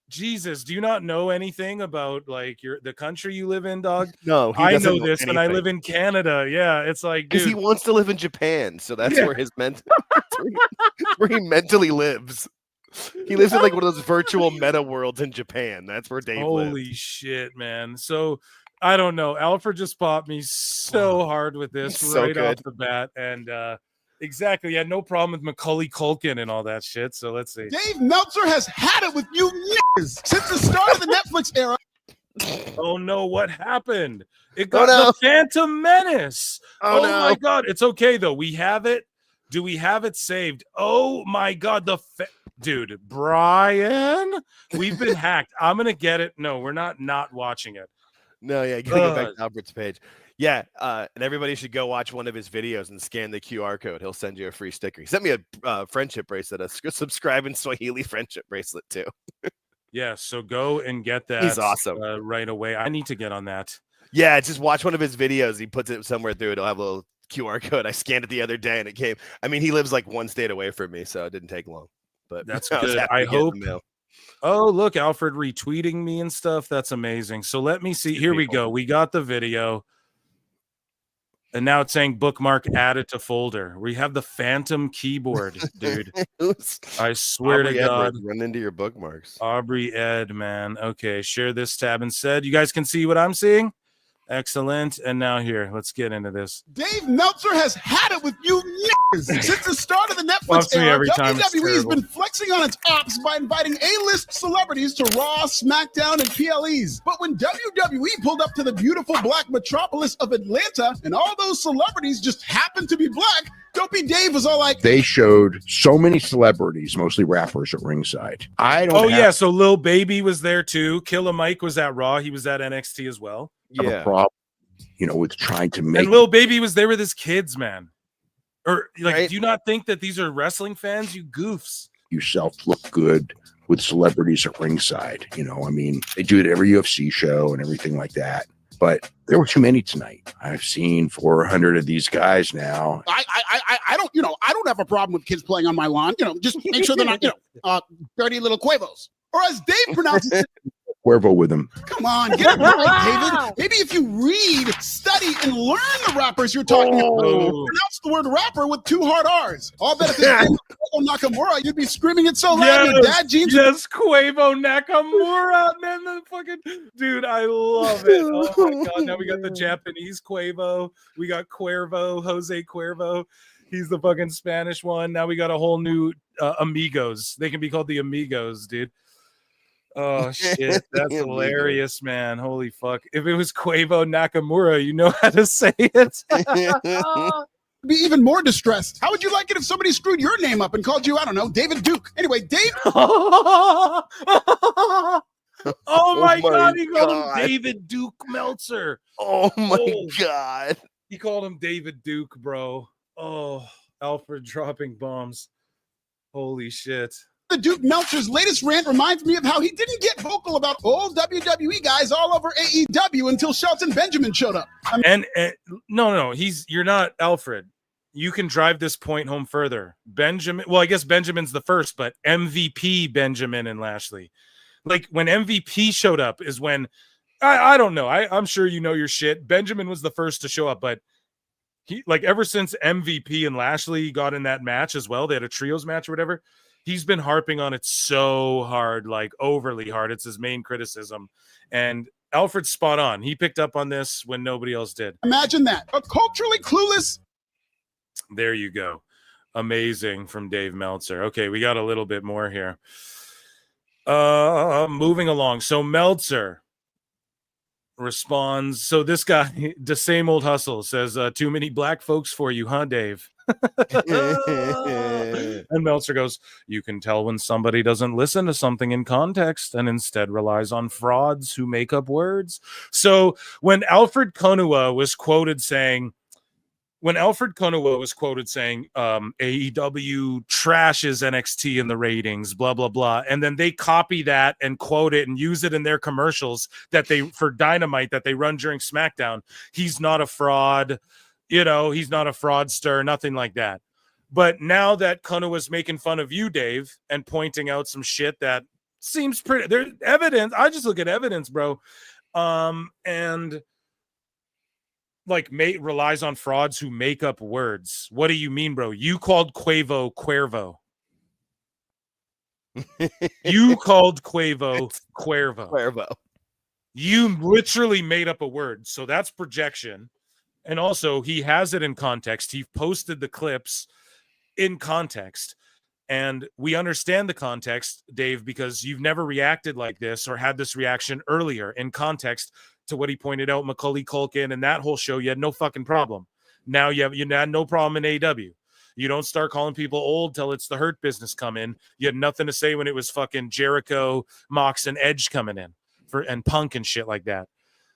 Jesus, do you not know anything about like the country you live in, dog? No, he I doesn't know know this, and I anything. live in Canada. Yeah, it's like, Because dude, he wants to live in Japan, so that's where his where he mentally lives. He lives in like one of those virtual meta worlds in Japan. That's where Dave lives. holy shit, man. So I don't know. Alfred just popped me so hard with this So right off good. the bat, and exactly, yeah, no problem with Macaulay Culkin and all that shit. So let's see. Dave Meltzer has had it with you niggas since the start of the Netflix era. Oh no, what happened? It got no. the Phantom Menace. Oh, my no. God. It's okay though. We have it. Do we have it saved? Oh my God. Dude, Brian, we've been hacked. I'm gonna get it. No, we're not watching it. No, yeah, you gotta go back to Albert's page. Yeah, and everybody should go watch one of his videos and scan the QR code. He'll send you a free sticker. He sent me a friendship bracelet, a subscribe in Swahili friendship bracelet too. Yeah, so go and get that. He's awesome. Right away. I need to get on that. Yeah, just watch one of his videos. He puts it somewhere through. It'll have a little QR code. I scanned it the other day and it came. I mean, he lives like one state away from me, so it didn't take long. But That's I was good. happy I to get hope. the mail. Oh, look, Alfred retweeting me and stuff. That's amazing. So let me see. Here we go. We got the video. And now it's saying bookmark added to folder. We have the Phantom keyboard, dude. I swear Aubrey to God. Edwards, run into your bookmarks. Aubrey Ed, man. Okay, share this tab instead. You guys can see what I'm seeing? Excellent. And now here, let's get into this. Dave Meltzer has had it with you niggas since the start of the Netflix Fucks me era, every time. It's WWE has terrible. been flexing on its ops by inviting A-list celebrities to Raw, SmackDown, and PLEs. But when WWE pulled up to the beautiful black metropolis of Atlanta, and all those celebrities just happened to be black, Dopey Dave was all like, They showed so many celebrities, mostly rappers, at ringside. I don't Oh have, yeah, so Lil Baby was there too. Killer Mike was at Raw. He was at NXT as well. have a problem, with trying to make And Lil Baby was there with his kids, man. Or like, do you not think that these are wrestling fans? You goofs. yourself look good with celebrities at ringside. They do it at every UFC show and everything like that. But there were too many tonight. I've seen 400 of these guys now. I don't have a problem with kids playing on my lawn. Just make sure they're not, dirty little Quavos. or as Dave pronounces it, Cuervo with him. come on, get it right, David. Maybe if you read, study, and learn the rappers you're talking about, pronounce the word rapper with 2 hard R's. I'll bet if it's Nakamura, you'd be screaming it so loud your dad jeans. Yes, Quavo Nakamura, man, the fucking dude, I love it. Oh my god, now we got the Japanese Quavo, we got Cuervo, Jose Cuervo. He's the fucking Spanish one. Now we got a whole new Amigos. They can be called the Amigos, dude. Oh shit, that's hilarious, man. Holy fuck. If it was Quavo Nakamura, you know how to say it. Be even more distressed. How would you like it if somebody screwed your name up and called you, I don't know, David Duke? Anyway, Dave. Oh my god, he called him David Duke Meltzer. Oh my god. He called him David Duke, bro. Oh, Alfred dropping bombs. Holy shit. The Duke Meltzer's latest rant reminds me of how he didn't get vocal about old WWE guys all over AEW until Shelton Benjamin showed up. No, you're not Alfred. You can drive this point home further. Benjamin, well, I guess Benjamin's the first, but MVP Benjamin and Lashley. Like when MVP showed up is when I don't know. I'm sure you know your shit. Benjamin was the first to show up, but he, like, ever since MVP and Lashley got in that match as well, they had a trios match or whatever. He's been harping on it so hard, like overly hard. It's his main criticism. And Alfred's spot on. He picked up on this when nobody else did. Imagine that. A culturally clueless. There you go. Amazing from Dave Meltzer. Okay, we got a little bit more here. Moving along. So Meltzer responds. So this guy, the same old hustle, says, too many black folks for you, huh, Dave? And Meltzer goes, you can tell when somebody doesn't listen to something in context and instead relies on frauds who make up words. So when Alfred Konuwa was quoted saying, AEW trashes NXT in the ratings, blah, blah, blah. And then they copy that and quote it and use it in their commercials for Dynamite that they run during SmackDown. He's not a fraud. He's not a fraudster, nothing like that. But now that Konuwa's making fun of you, Dave, and pointing out some shit that seems pretty, there's evidence. I just look at evidence, bro. And like relies on frauds who make up words. What do you mean, bro? You called Quavo Cuervo. You called Quavo Cuervo. You literally made up a word. So that's projection. And also, he has it in context. He posted the clips in context. And we understand the context, Dave, because you've never reacted like this or had this reaction earlier in context to what he pointed out, Macaulay Culkin and that whole show. You had no fucking problem. Now you had no problem in AEW. You don't start calling people old till it's the Hurt Business come in. You had nothing to say when it was fucking Jericho, Mox, and Edge coming in and Punk and shit like that.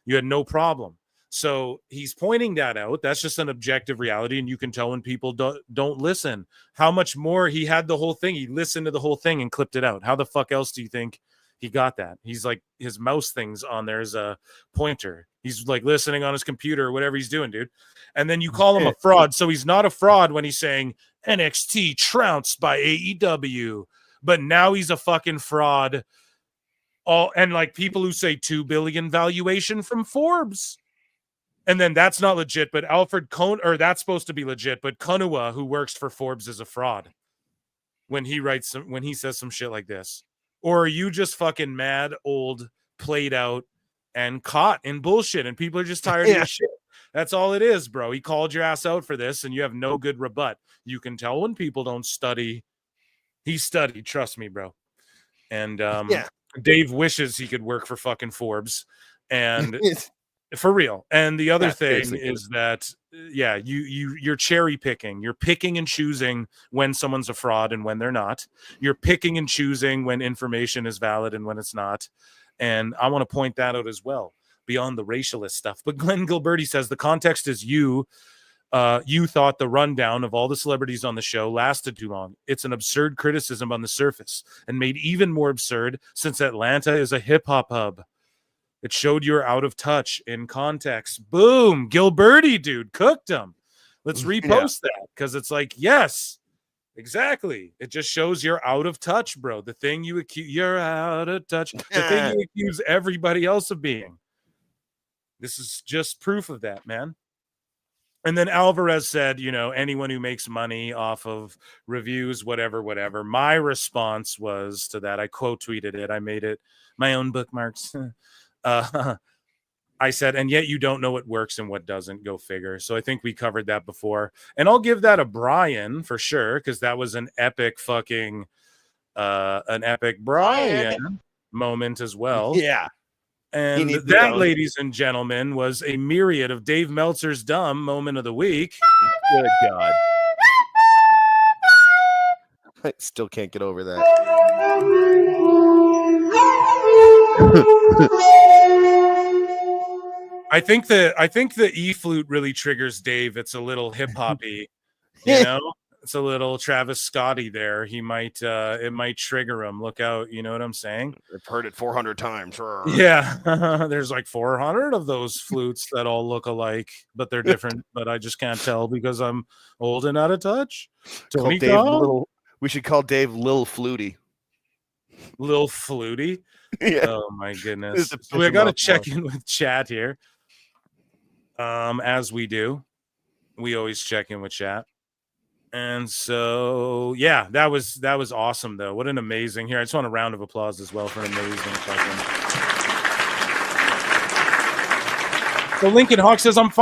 You had no problem. So he's pointing that out. That's just an objective reality, and you can tell when people don't listen. How much more he had the whole thing. He listened to the whole thing and clipped it out. How the fuck else do you think he got that? He's like, his mouse thing's on there as a pointer. He's like listening on his computer or whatever he's doing, dude. And then you call him a fraud. So he's not a fraud when he's saying NXT trounced by AEW. But now he's a fucking fraud. And like people who say $2 billion valuation from Forbes. And then that's not legit, but that's supposed to be legit, but Konuwa, who works for Forbes, is a fraud when he says some shit like this. Or are you just fucking mad, old, played out, and caught in bullshit, and people are just tired of your shit? That's all it is, bro. He called your ass out for this, and you have no good rebut. You can tell when people don't study. He studied, trust me, bro. And Dave wishes he could work for fucking Forbes. And for real. And the other thing is that, you're cherry picking. You're picking and choosing when someone's a fraud and when they're not. You're picking and choosing when information is valid and when it's not. And I want to point that out as well, beyond the racialist stuff. But Glenn Gilberti says the context is you thought the rundown of all the celebrities on the show lasted too long. It's an absurd criticism on the surface, and made even more absurd since Atlanta is a hip-hop hub. It showed you're out of touch in context. Boom. Gilberti, dude, cooked him. Let's repost that, because it's like, yes, exactly. It just shows you're out of touch, bro. The thing you accuse, you're out of touch. The thing you accuse everybody else of being. This is just proof of that, man. And then Alvarez said, anyone who makes money off of reviews, whatever. My response was to that. I quote tweeted it. I made it my own bookmarks. I said, and yet you don't know what works and what doesn't. Go figure. So I think we covered that before. And I'll give that a Brian for sure, because that was an epic fucking Brian moment as well. Yeah. And that, ladies and gentlemen, was a myriad of Dave Meltzer's dumb moment of the week. Good God. I still can't get over that. I think the E flute really triggers Dave. It's a little hip hoppy, It's a little Travis Scotty there. He might it might trigger him. Look out, you know what I'm saying? I've heard it 400 times. Yeah. There's like 400 of those flutes that all look alike, but they're different. But I just can't tell because I'm old and out of touch. We should call Dave Lil Flutie. Lil Flutie? Yeah. Oh my goodness. So we got to check in with chat here. As we do. We always check in with chat. And so, that was awesome, though. What an amazing here. I just want a round of applause as well for an amazing fucking. So Lincoln Hawk says, I'm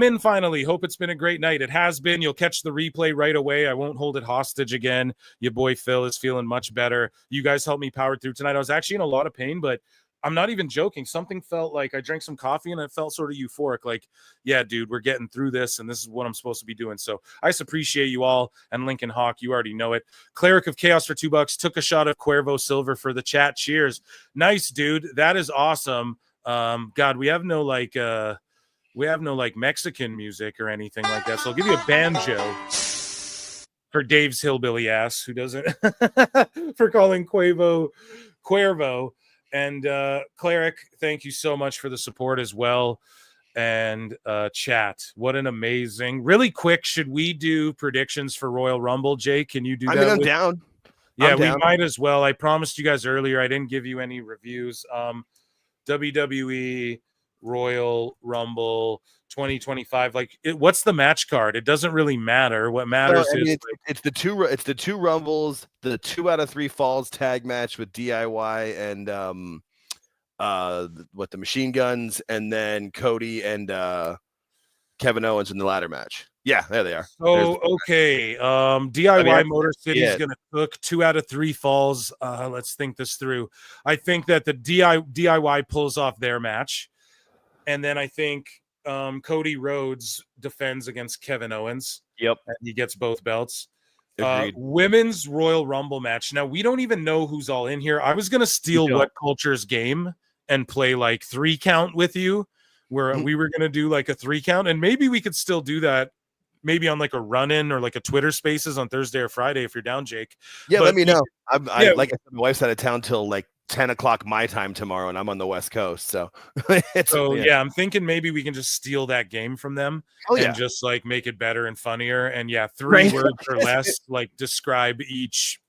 in finally. Hope it's been a great night. It has been. You'll catch the replay right away. I won't hold it hostage again. Your boy Phil is feeling much better. You guys helped me power through tonight. I was actually in a lot of pain, but I'm not even joking. Something felt like I drank some coffee and it felt sort of euphoric. Like, yeah, dude, we're getting through this and this is what I'm supposed to be doing. So I just appreciate you all. And Lincoln Hawk, you already know it. Cleric of Chaos for $2 took a shot of Cuervo Silver for the chat. Cheers. Nice, dude. That is awesome. God, we have no Mexican music or anything like that. So I'll give you a banjo for Dave's hillbilly ass who doesn't for calling Cuervo. And Cleric, thank you so much for the support as well. And chat, what an amazing. Really quick, should we do predictions for Royal Rumble? Jake, can you do that? I'm down. Yeah, we might as well. I promised you guys earlier. I didn't give you any reviews. WWE Royal Rumble 2025. What's the match card? It doesn't really matter. What matters is it's the two Rumbles, the 2 out of 3 falls tag match with DIY and the Machine Guns, and then Cody and Kevin Owens in the ladder match. Yeah, there they are. Oh, okay. DIY Motor City is going to cook 2 out of 3 falls. Let's think this through. I think that the DIY pulls off their match, and then I think Cody Rhodes defends against Kevin Owens. Yep, and he gets both belts. Agreed. Women's Royal Rumble match. Now we don't even know who's all in here. I was going to steal What Culture's game and play 3 count with you, where we were going to do a 3 count, and maybe we could still do that. Maybe on a run-in or a Twitter Spaces on Thursday or Friday if you're down, Jake. Yeah, but let me know. Like I said, my wife's out of town till 10 o'clock my time tomorrow, and I'm on the West Coast. So, I'm thinking maybe we can just steal that game from them and just make it better and funnier. And 3 words or less, describe each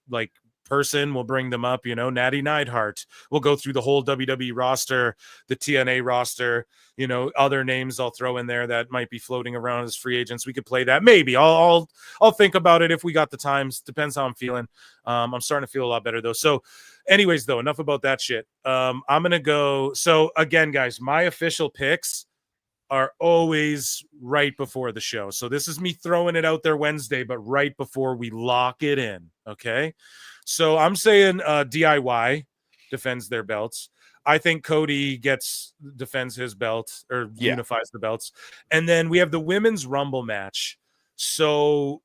person. We'll bring them up. Natty Neidhart. We'll go through the whole WWE roster, the TNA roster. Other names I'll throw in there that might be floating around as free agents. We could play that. Maybe I'll think about it if we got the times. Depends how I'm feeling. I'm starting to feel a lot better though. So anyways, though, enough about that shit. I'm going to go. So again, guys, my official picks are always right before the show. So this is me throwing it out there Wednesday, but right before we lock it in. Okay. So I'm saying DIY defends their belts. I think Cody defends his belt or unifies the belts. And then we have the women's Rumble match. So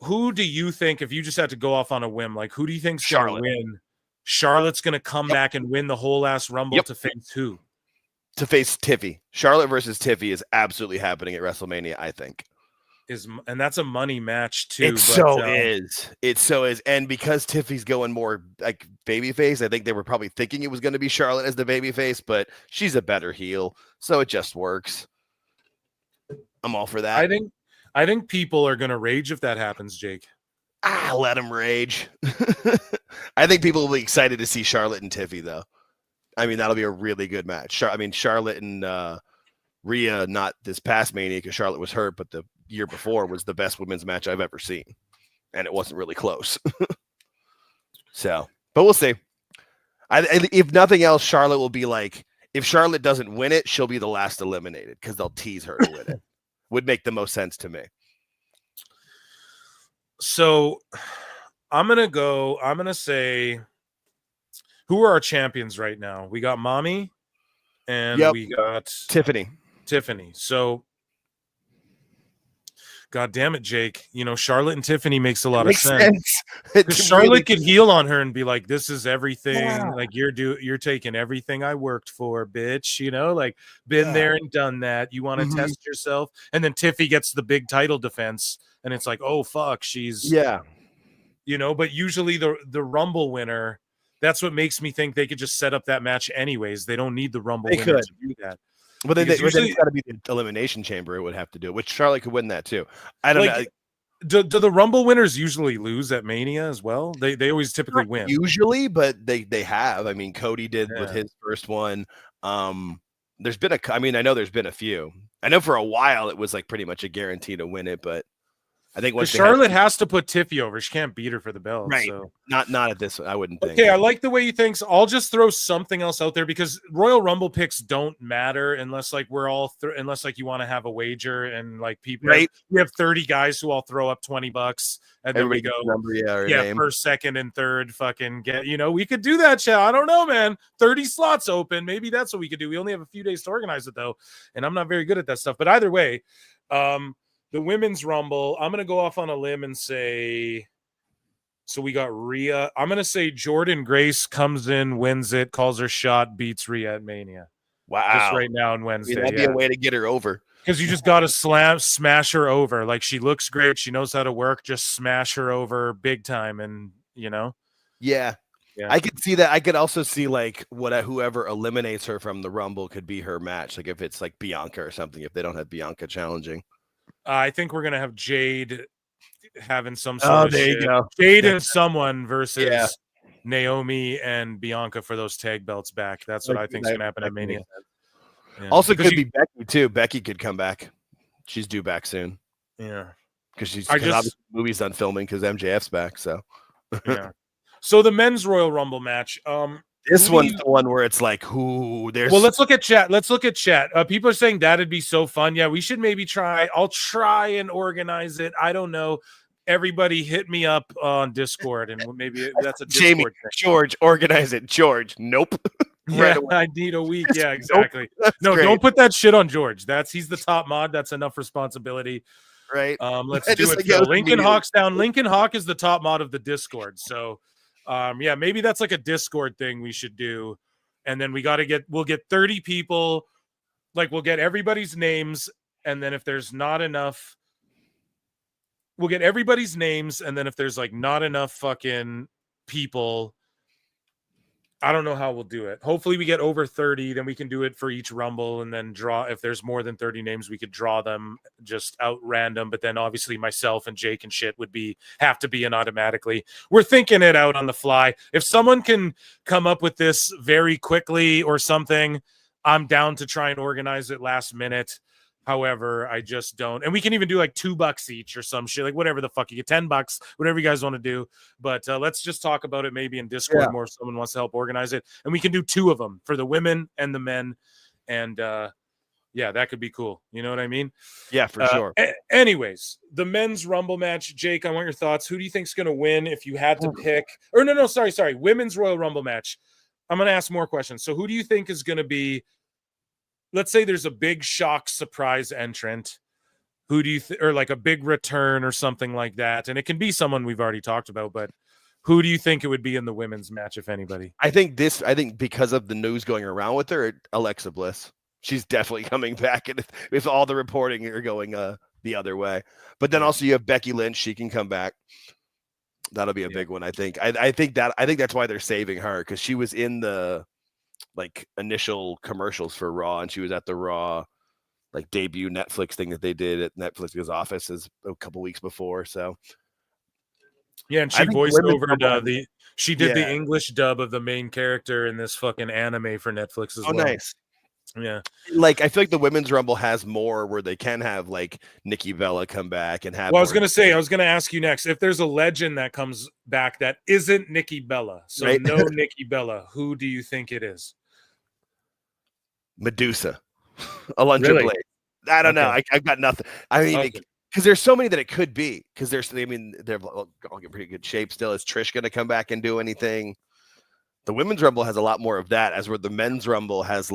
who do you think, if you just had to go off on a whim, like who do you think's going to win? Charlotte's going to come back and win the whole ass Rumble to face who? To face Tiffy. Charlotte versus Tiffy is absolutely happening at WrestleMania, I think. And that's a money match too. It so is. It so is. And because Tiffy's going more like babyface, I think they were probably thinking it was going to be Charlotte as the babyface, but she's a better heel, so it just works. I'm all for that. I think people are going to rage if that happens, Jake. Let them rage. I think people will be excited to see Charlotte and Tiffy, though. I mean, that'll be a really good match. Charlotte and Rhea, not this past Mania because Charlotte was hurt, but the year before was the best women's match I've ever seen. And it wasn't really close. But we'll see. If nothing else, Charlotte will be like, if Charlotte doesn't win it, she'll be the last eliminated because they'll tease her to win it. Would make the most sense to me. So I'm going to say, who are our champions right now? We got Mommy and we got Tiffany. So, God damn it, Jake. You know, Charlotte and Tiffany makes a lot of sense. Because Charlotte could heel on her and be like, this is everything. Yeah. Like you're taking everything I worked for, bitch. You know, like been there and done that. You want to test yourself. And then Tiffy gets the big title defense. And it's like, oh, fuck. She's, you know, but usually the Rumble winner, that's what makes me think they could just set up that match anyways. They don't need the Rumble winner to do that. Well, then it's got to be the Elimination Chamber. It would have to do it, which Charlotte could win that too. I don't know. Do the Rumble winners usually lose at Mania as well? They always typically win. Usually, but they have. I mean, Cody did with his first one. There's been I know there's been a few. I know for a while it was like pretty much a guarantee to win it, but I think once Charlotte has to put Tiffy over. She can't beat her for the belt. Right. So. Not at this. I wouldn't think. Okay, I like the way you think. So I'll just throw something else out there because Royal Rumble picks don't matter unless like we're all unless like you want to have a wager and like people. Right. We have 30 guys who all throw up $20 and then we go first, second, and third. Fucking get. You know, we could do that. Chat. I don't know, man. 30 slots open. Maybe that's what we could do. We only have a few days to organize it though, and I'm not very good at that stuff. But either way, the women's Rumble, I'm going to go off on a limb and say, so we got Rhea. I'm going to say Jordan Grace comes in, wins it, calls her shot, beats Rhea at Mania. Wow. Just right now on Wednesday. That'd be a way to get her over. Because you just got to smash her over. Like she looks great. She knows how to work. Just smash her over big time. And, you know. Yeah. I could see that. I could also see like whoever eliminates her from the Rumble could be her match. Like if it's like Bianca or something, if they don't have Bianca challenging. I think we're gonna have Jade having some sort of there you go. Jade and someone versus Naomi and Bianca for those tag belts back. That's what I think is gonna happen at Mania. Yeah. Also, could be Becky too. Becky could come back. She's due back soon. Yeah, because obviously the movie's done filming because MJF's back. So yeah. So the men's Royal Rumble match. This one's the one where it's like, who there's. Well, let's look at chat. People are saying that'd be so fun. Yeah, we should maybe try. I'll try and organize it. I don't know. Everybody hit me up on Discord, and maybe that's a Discord Jamie, thing. George, organize it. George, nope. Yeah, I need a week. Yeah, exactly. No, don't put that shit on George. He's the top mod. That's enough responsibility. Right. Let's do it. So Lincoln Hawk's down. Lincoln Hawk is the top mod of the Discord. So. Yeah, maybe that's like a Discord thing we should do. And then we'll get 30 people. Like we'll get everybody's names. And then if there's not enough, we'll get everybody's names. And then if there's like not enough fucking people, I don't know how we'll do it. Hopefully we get over 30, then we can do it for each Rumble and then draw. If there's more than 30 names, we could draw them just out random. But then obviously myself and Jake and shit have to be in automatically. We're thinking it out on the fly. If someone can come up with this very quickly or something, I'm down to try and organize it last minute. However, I just don't. And we can even do like $2 each or some shit, like whatever the fuck you get, $10, whatever you guys want to do. But let's just talk about it maybe in Discord more if someone wants to help organize it. And we can do 2 of them for the women and the men. And Yeah, that could be cool. You know what I mean? Yeah, for sure. Anyways, the men's Rumble match. Jake, I want your thoughts. Who do you think's going to win if you had to pick? Or no, sorry. Women's Royal Rumble match. I'm going to ask more questions. So who do you think is going to be, let's say there's a big shock surprise entrant. Who do you or like a big return or something like that? And it can be someone we've already talked about, but who do you think it would be in the women's match, if anybody? I think because of the news going around with her, Alexa Bliss. She's definitely coming back, and if all the reporting are going the other way. But then also you have Becky Lynch; she can come back. That'll be a big one, I think. I think that's why they're saving her, because she was in the initial commercials for Raw, and she was at the Raw debut Netflix thing that they did at Netflix's offices a couple weeks before. So yeah, and she voiced over the English dub of the main character in this fucking anime for Netflix as well. Nice. Yeah. I feel like the Women's Rumble has more where they can have Nikki Bella come back and have. Well, I was going to ask you next, if there's a legend that comes back that isn't Nikki Bella. So right? No Nikki Bella. Who do you think it is? Medusa. Alundra Blade. I don't know. I've got nothing. I mean, because there's so many that it could be. Because they're all in pretty good shape still. Is Trish going to come back and do anything? The Women's Rumble has a lot more of that, as where the Men's Rumble has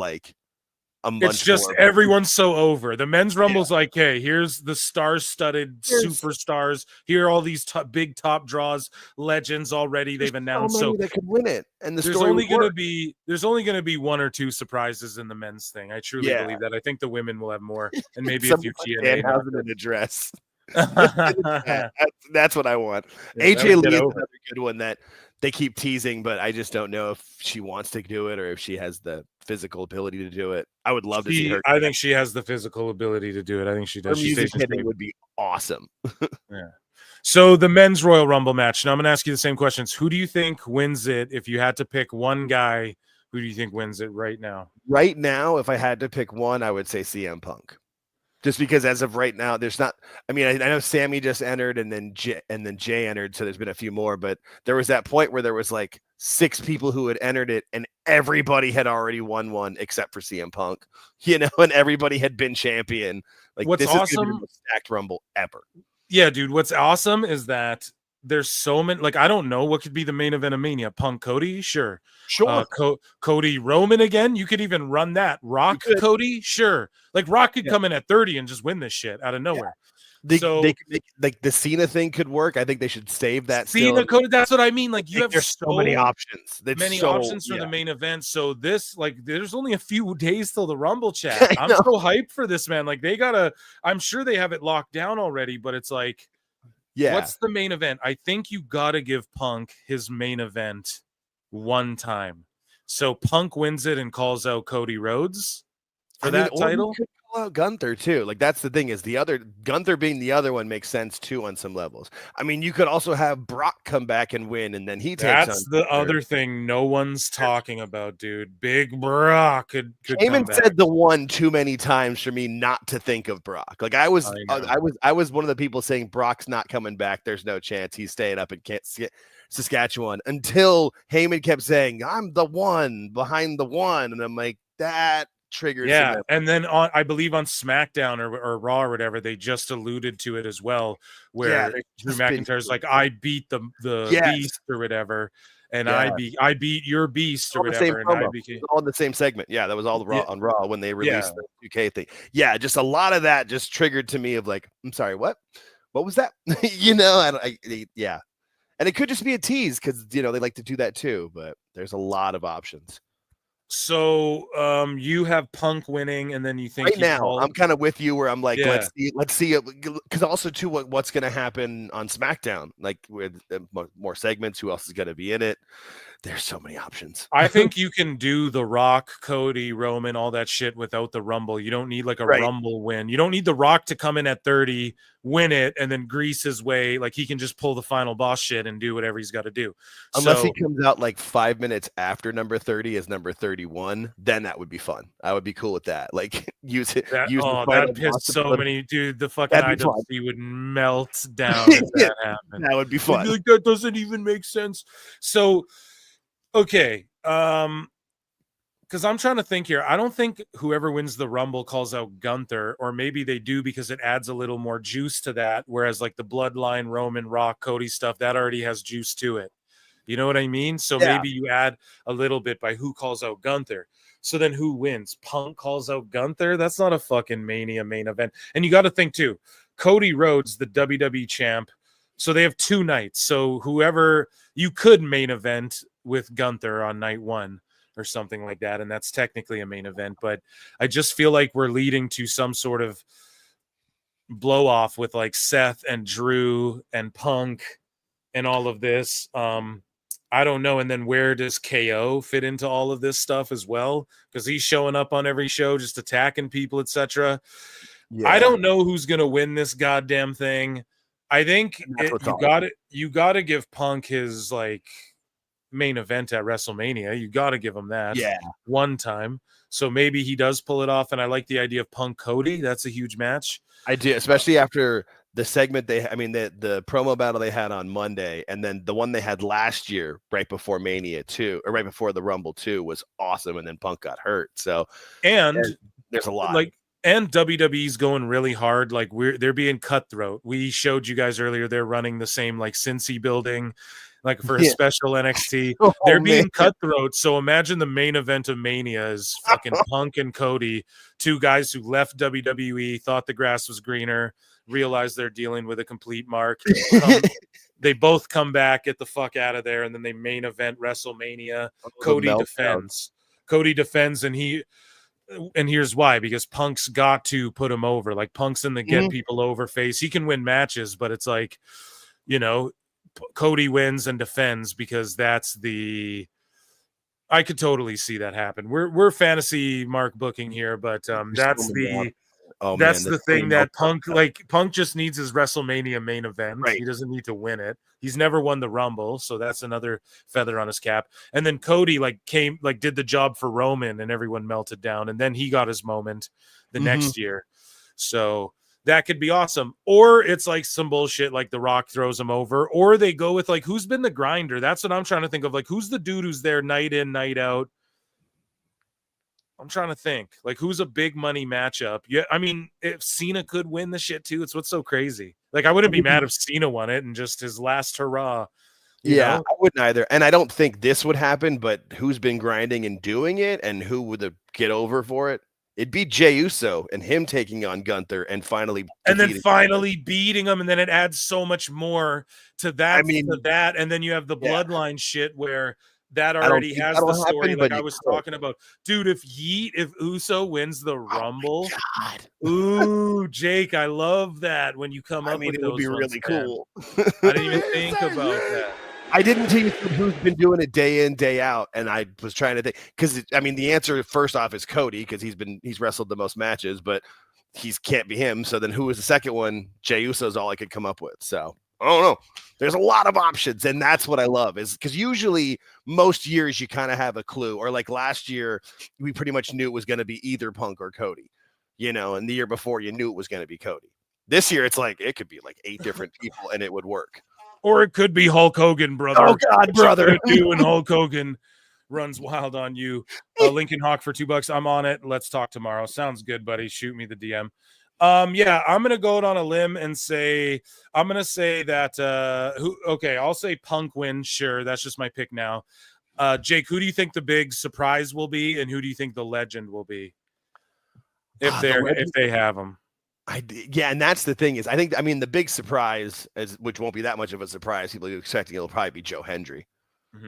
it's just everyone's so over. The Men's Rumble's hey, here's the star-studded superstars. Here are all these big top draws, legends already. They've announced so that could win it. And there's only going to be one or two surprises in the men's thing. I truly believe that. I think the women will have more, and maybe a few TNA. In a dress. That's what I want. AJ Lee is another good one that they keep teasing, but I just don't know if she wants to do it or if she has the physical ability to do it. I would love to see her. I think she has the physical ability to do it. I think she does. Her music hitting would be awesome. Yeah. So the men's Royal Rumble match. Now I'm going to ask you the same questions. Who do you think wins it? If you had to pick one guy, who do you think wins it right now? Right now, if I had to pick one, I would say CM Punk. Just because as of right now, there's not. I mean, I know Sammy just entered, and then Jay entered, so there's been a few more. But there was that point where there was 6 people who had entered it, and everybody had already won one except for CM Punk. And everybody had been champion. What's this awesome? Is the most stacked Rumble ever. Yeah, dude. What's awesome is that there's so many. I don't know what could be the main event of Mania. Punk Cody, sure. Cody Roman again. You could even run that. Rock Cody, sure. Rock could come in at 30 and just win this shit out of nowhere. They could make, the Cena thing could work. I think they should save that. Cena Cody. That's what I mean. You have so many options. Options for the main event. So this, there's only a few days till the Rumble chat. I'm so hyped for this, man. They gotta. I'm sure they have it locked down already, but it's what's the main event? I think you gotta give Punk his main event one time. So Punk wins it and calls out Cody Rhodes for that title. You could call out Gunther too. That's the thing, is the other Gunther being the other one makes sense too on some levels. I mean, you could also have Brock come back and win, and then he takes. That's the other thing no one's talking about, dude. Big Brock could Heyman said the one too many times for me not to think of Brock. I was one of the people saying Brock's not coming back. There's no chance he's staying up in Saskatchewan, until Heyman kept saying, "I'm the one behind the one," and I'm like, that triggers. Yeah, and then I believe on SmackDown or Raw or whatever, they just alluded to it as well, where Drew McIntyre's I beat the beast or whatever, and I beat your beast or whatever, and I became all in the same segment. Yeah, that was all on Raw when they released the UK thing. Yeah, just a lot of that just triggered to me of I'm sorry, what was that? Yeah. And it could just be a tease because, they like to do that too. But there's a lot of options. So you have Punk winning, and then you think right now I'm kind of with you where I'm let's see it, because also too what's going to happen on SmackDown, with more segments. Who else is going to be in it? There's so many options. I think you can do The Rock, Cody, Roman, all that shit without the Rumble. You don't need a Rumble win. You don't need The Rock to come in at 30, win it, and then grease his way. He can just pull the final boss shit and do whatever he's got to do. Unless he comes out 5 minutes after number 30 as number 31, then that would be fun. I would be cool with that. Use it. That pissed so many, dude. The fucking IWC would melt down if that happened. That would be fun. That doesn't even make sense. So, okay. because I'm trying to think here. I don't think whoever wins the Rumble calls out Gunther, or maybe they do because it adds a little more juice to that. Whereas like the Bloodline, Roman, Rock, Cody stuff, that already has juice to it. You know what I mean? So maybe you add a little bit by who calls out Gunther. So then who wins? Punk calls out Gunther? That's not a fucking Mania main event. And you got to think too, Cody Rhodes, the WWE champ. So they have 2 nights. So whoever you could main event with Gunther on night 1 or something like that. And that's technically a main event. But I just feel like we're leading to some sort of blow off with like Seth and Drew and Punk and all of this. I don't know. And then where does KO fit into all of this stuff as well? Because he's showing up on every show, just attacking people, etc. I don't know who's gonna win this goddamn thing. I think you got to give Punk his like main event at WrestleMania. You got to give him that one time. So maybe he does pull it off. And I like the idea of Punk Cody. That's a huge match. I do, especially after the segment the promo battle they had on Monday, and then the one they had last year right before Mania 2, or right before the Rumble 2 was awesome, and then Punk got hurt. So and there's a lot. Like, and WWE's going really hard. Like they're being cutthroat. We showed you guys earlier, they're running the same like Cincy building, like for a special NXT. They're being cutthroat. So imagine the main event of Mania is fucking Punk and Cody, 2 guys who left WWE, thought the grass was greener, realized they're dealing with a complete mark. They both come back, get the fuck out of there, and then they main event WrestleMania. Cody defends, and here's why, because Punk's got to put him over. Like Punk's in the get people over phase. He can win matches, but it's like, you know, Cody wins and defends, because that's the I could totally see that happen. We're fantasy Mark booking here, but that's the thing that Punk just needs his WrestleMania main event. Right. He doesn't need to win it. He's never won the Rumble, so that's another feather on his cap. And then Cody did the job for Roman, and everyone melted down, and then he got his moment the next year. So that could be awesome. Or it's like some bullshit like The Rock throws him over, or they go with like who's been the grinder. That's what I'm trying to think of. Like who's the dude who's there night in, night out. I'm trying to think like who's a big money matchup. Yeah, I mean, if Cena could win the shit too, it's what's so crazy. Like I wouldn't be mad if Cena won it and just his last hurrah. You know? I wouldn't either. And I don't think this would happen, but who's been grinding and doing it, and who would get over for it? It'd be Jey Uso and him taking on Gunther and finally beating him, and then it adds so much more to that. And then you have the bloodline shit where that already has the story, like I was talking about. Dude, if Uso wins the Rumble, ooh, Jake, I love that when you come up with those. It would be really cool. I didn't even think about that. I didn't tell you who's been doing it day in, day out, and I was trying to think, because the answer first off is Cody, because he's wrestled the most matches, but he can't be him. So then who was the second one? Jey Uso is all I could come up with. So I don't know. There's a lot of options, and that's what I love, is because usually most years you kind of have a clue, or like last year we pretty much knew it was going to be either Punk or Cody, and the year before you knew it was going to be Cody. This year it's like it could be like 8 different people and it would work. Or it could be Hulk Hogan, brother. Oh God, brother! And Hulk Hogan runs wild on you. Lincoln Hawk for $2. I'm on it. Let's talk tomorrow. Sounds good, buddy. Shoot me the DM. I'm gonna go out on a limb and say I'll say Punk wins. Sure, that's just my pick now. Jake, who do you think the big surprise will be, and who do you think the legend will be if they have them? And that's the thing is, the big surprise, which won't be that much of a surprise, people are expecting it'll probably be Joe Hendry,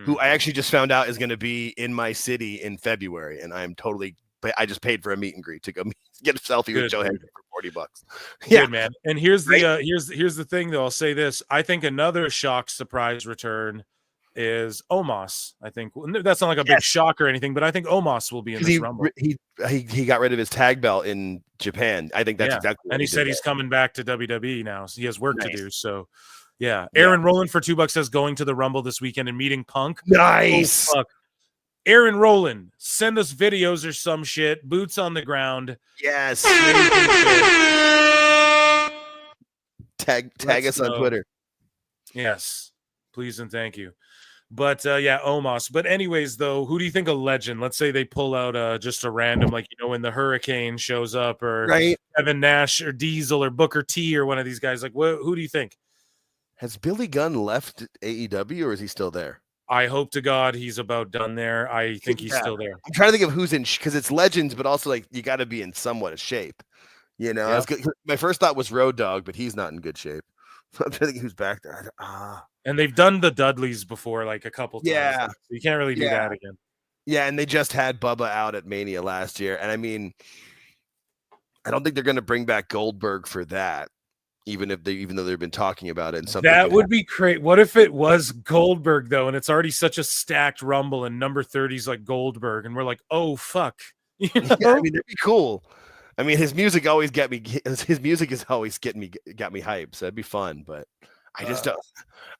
who I actually just found out is going to be in my city in February, and I just paid for a meet and greet to go get a selfie with Joe Hendry for $40. Yeah, good, man. And here's the thing, though. I'll say this: I think another shock surprise return is Omos. I think that's not like a big shock or anything, but I think Omos will be in this Rumble. He got rid of his tag belt in Japan. I think that's exactly what he said. He's coming back to WWE now, so he has work to do. So Aaron Rowland for $2 says going to the Rumble this weekend and meeting Punk. Nice. Oh, fuck. Aaron Rowland, send us videos or some shit, boots on the ground. Yes. Tag us on Twitter. Yes, please and thank you. But yeah, Omos. But anyways, though, who do you think a legend? Let's say they pull out just a random, like, when the Hurricane shows up, or Right. Kevin Nash or Diesel or Booker T or one of these guys. Like, who do you think? Has Billy Gunn left AEW or is he still there? I hope to God he's about done there. I think he's still there. I'm trying to think of who's in, because it's legends, but also like you got to be in somewhat of shape. Yeah. My first thought was Road Dogg, but he's not in good shape. I'm trying to think who's back there. And they've done the Dudleys before, like a couple times. Yeah. So you can't really do that again. Yeah, and they just had Bubba out at Mania last year, and I mean, I don't think they're going to bring back Goldberg for that. Even though they've been talking about it, and something that would be great. What if it was Goldberg though, and it's already such a stacked Rumble, and number 30's like Goldberg, and we're like, oh fuck, Yeah, I mean, it'd be cool. I mean, his music always got me. His music is always got me hyped, so it'd be fun. But I just don't.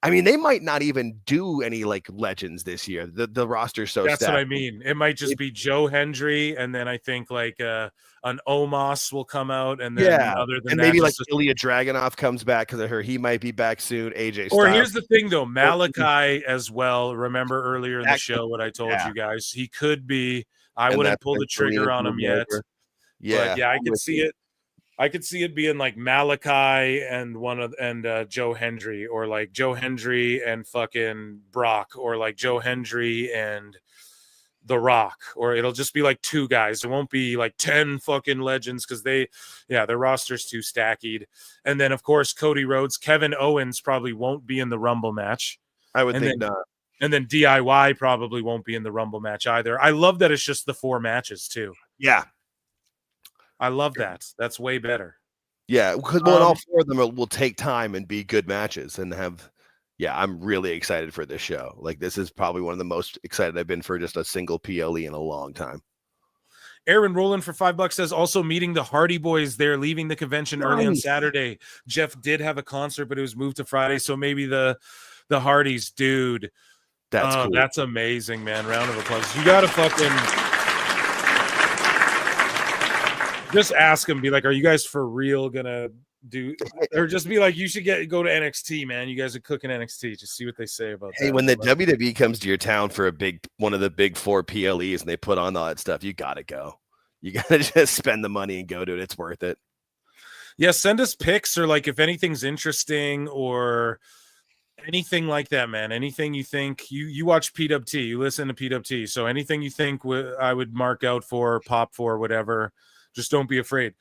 I mean, they might not even do any like legends this year. The roster's so that's stacked. what I mean. It might just be Joe Hendry, and then I think like an Omos will come out, and then other than and that, maybe like just Ilya Dragunov comes back because I heard he might be back soon. AJ Or Styles. here's the thing, though, Malachi as well. Remember earlier in the show what I told you guys? He could be. I And wouldn't that's pull the eventually trigger on him yet. over. Yeah, but yeah, I I'm could with see you. it. I could see it being like Malachi and Joe Hendry, or like Joe Hendry and fucking Brock, or like Joe Hendry and The Rock, or it'll just be like two guys. It won't be like 10 fucking legends because their roster's too stacked. And then of course Cody Rhodes, Kevin Owens probably won't be in the Rumble match. I would think not. And then DIY probably won't be in the Rumble match either. I love that it's just the 4 matches too. Yeah. I love that. That's way better. Yeah, because all 4 of them will take time and be good matches and have. Yeah, I'm really excited for this show. Like, this is probably one of the most excited I've been for just a single PLE in a long time. Aaron Rowland for $5 says also meeting the Hardy Boys. They're leaving the convention early on Saturday. Jeff did have a concert, but it was moved to Friday, so maybe the Hardys, dude. That's cool. That's amazing, man. Round of applause. You gotta fucking. Just ask him, be like, are you guys for real gonna do, or just be like, you should go to NXT, man. You guys are cooking NXT. Just see what they say about that. Hey, when the WWE comes to your town for one of the big 4 PLEs and they put on all that stuff, you gotta go. You gotta just spend the money and go to it. It's worth it. Yeah, send us pics, or like if anything's interesting or anything like that, man. Anything you think you watch PWT, you listen to PWT. So anything you think I would mark out for, pop for, whatever. Just don't be afraid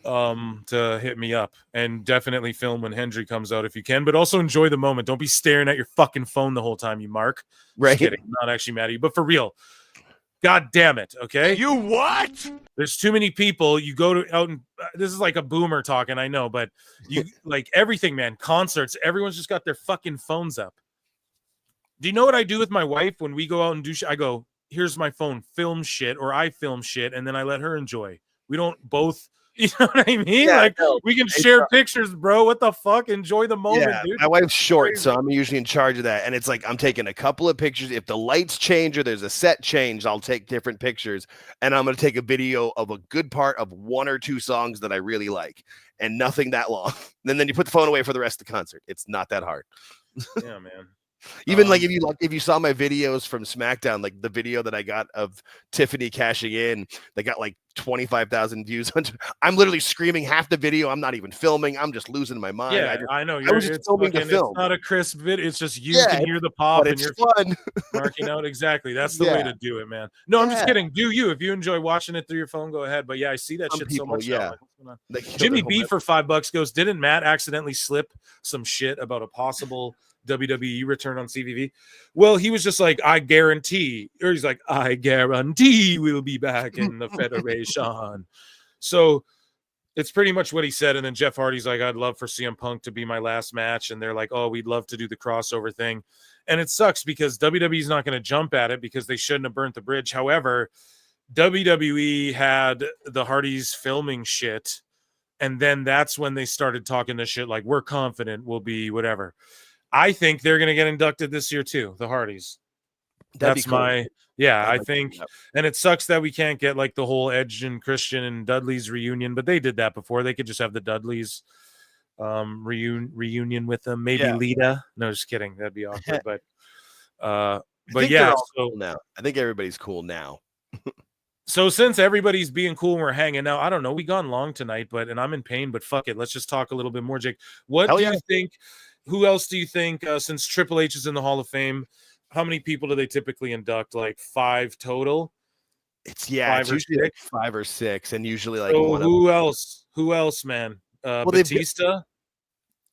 to hit me up, and definitely film when Hendry comes out if you can, but also enjoy the moment. Don't be staring at your fucking phone the whole time, you mark. Right. Just kidding. I'm not actually mad at you, but for real. God damn it. Okay. You what? There's too many people. You go to out and this is like a boomer talking, I know, but you like everything, man. Concerts, everyone's just got their fucking phones up. Do you know what I do with my wife when we go out and do shit? I go, here's my phone, film shit, or I film shit, and then I let her enjoy. We don't both, you know what I mean? Yeah, like, no, we can share pictures, bro. What the fuck? Enjoy the moment, dude. My wife's short, so I'm usually in charge of that. And it's like I'm taking a couple of pictures. If the lights change or there's a set change, I'll take different pictures. And I'm going to take a video of a good part of 1 or 2 songs that I really like, and nothing that long. And then you put the phone away for the rest of the concert. It's not that hard. Yeah, man. Even like if you saw my videos from SmackDown, like the video that I got of Tiffany cashing in, they got like 25,000 views. I'm literally screaming half the video. I'm not even filming. I'm just losing my mind. Yeah, I know. I was just filming the film. It's not a crisp bit. It's just you can hear the pop, but and you're fun. marking out. Exactly. That's the way to do it, man. No, I'm just kidding. Do you? If you enjoy watching it through your phone, go ahead. But yeah, I see that Some shit people, so much. yeah. Now. They kill Jimmy their B whole for $5 goes, didn't Matt accidentally slip some shit about a possible WWE return on CVV? Well, he was just like, I guarantee, or he's like, I guarantee we'll be back in the Federation. So it's pretty much what he said. And then Jeff Hardy's like, I'd love for CM Punk to be my last match. And they're like, oh, we'd love to do the crossover thing. And it sucks because WWE's not going to jump at it because they shouldn't have burnt the bridge. However, WWE had the Hardys filming shit. And then that's when they started talking this shit like, we're confident we'll be whatever. I think they're going to get inducted this year too, the Hardys. That's cool. I think, and it sucks that we can't get like the whole Edge and Christian and Dudley's reunion, but they did that before. They could just have the Dudleys reunion with them. Maybe Lita. No, just kidding. That'd be awkward. But I But think yeah, they're all so cool now. I think everybody's cool now. so since everybody's being cool and we're hanging out, I don't know, we gone long tonight, and I'm in pain, but fuck it, let's just talk a little bit more, Jake. What Hell do yeah. you think? Who else do you think, since Triple H is in the Hall of Fame, how many people do they typically induct? Like 5 total? It's 5 or usually 6? like 5 or 6, and usually like So one of who else? Who else, man? Well, they've got- Batista?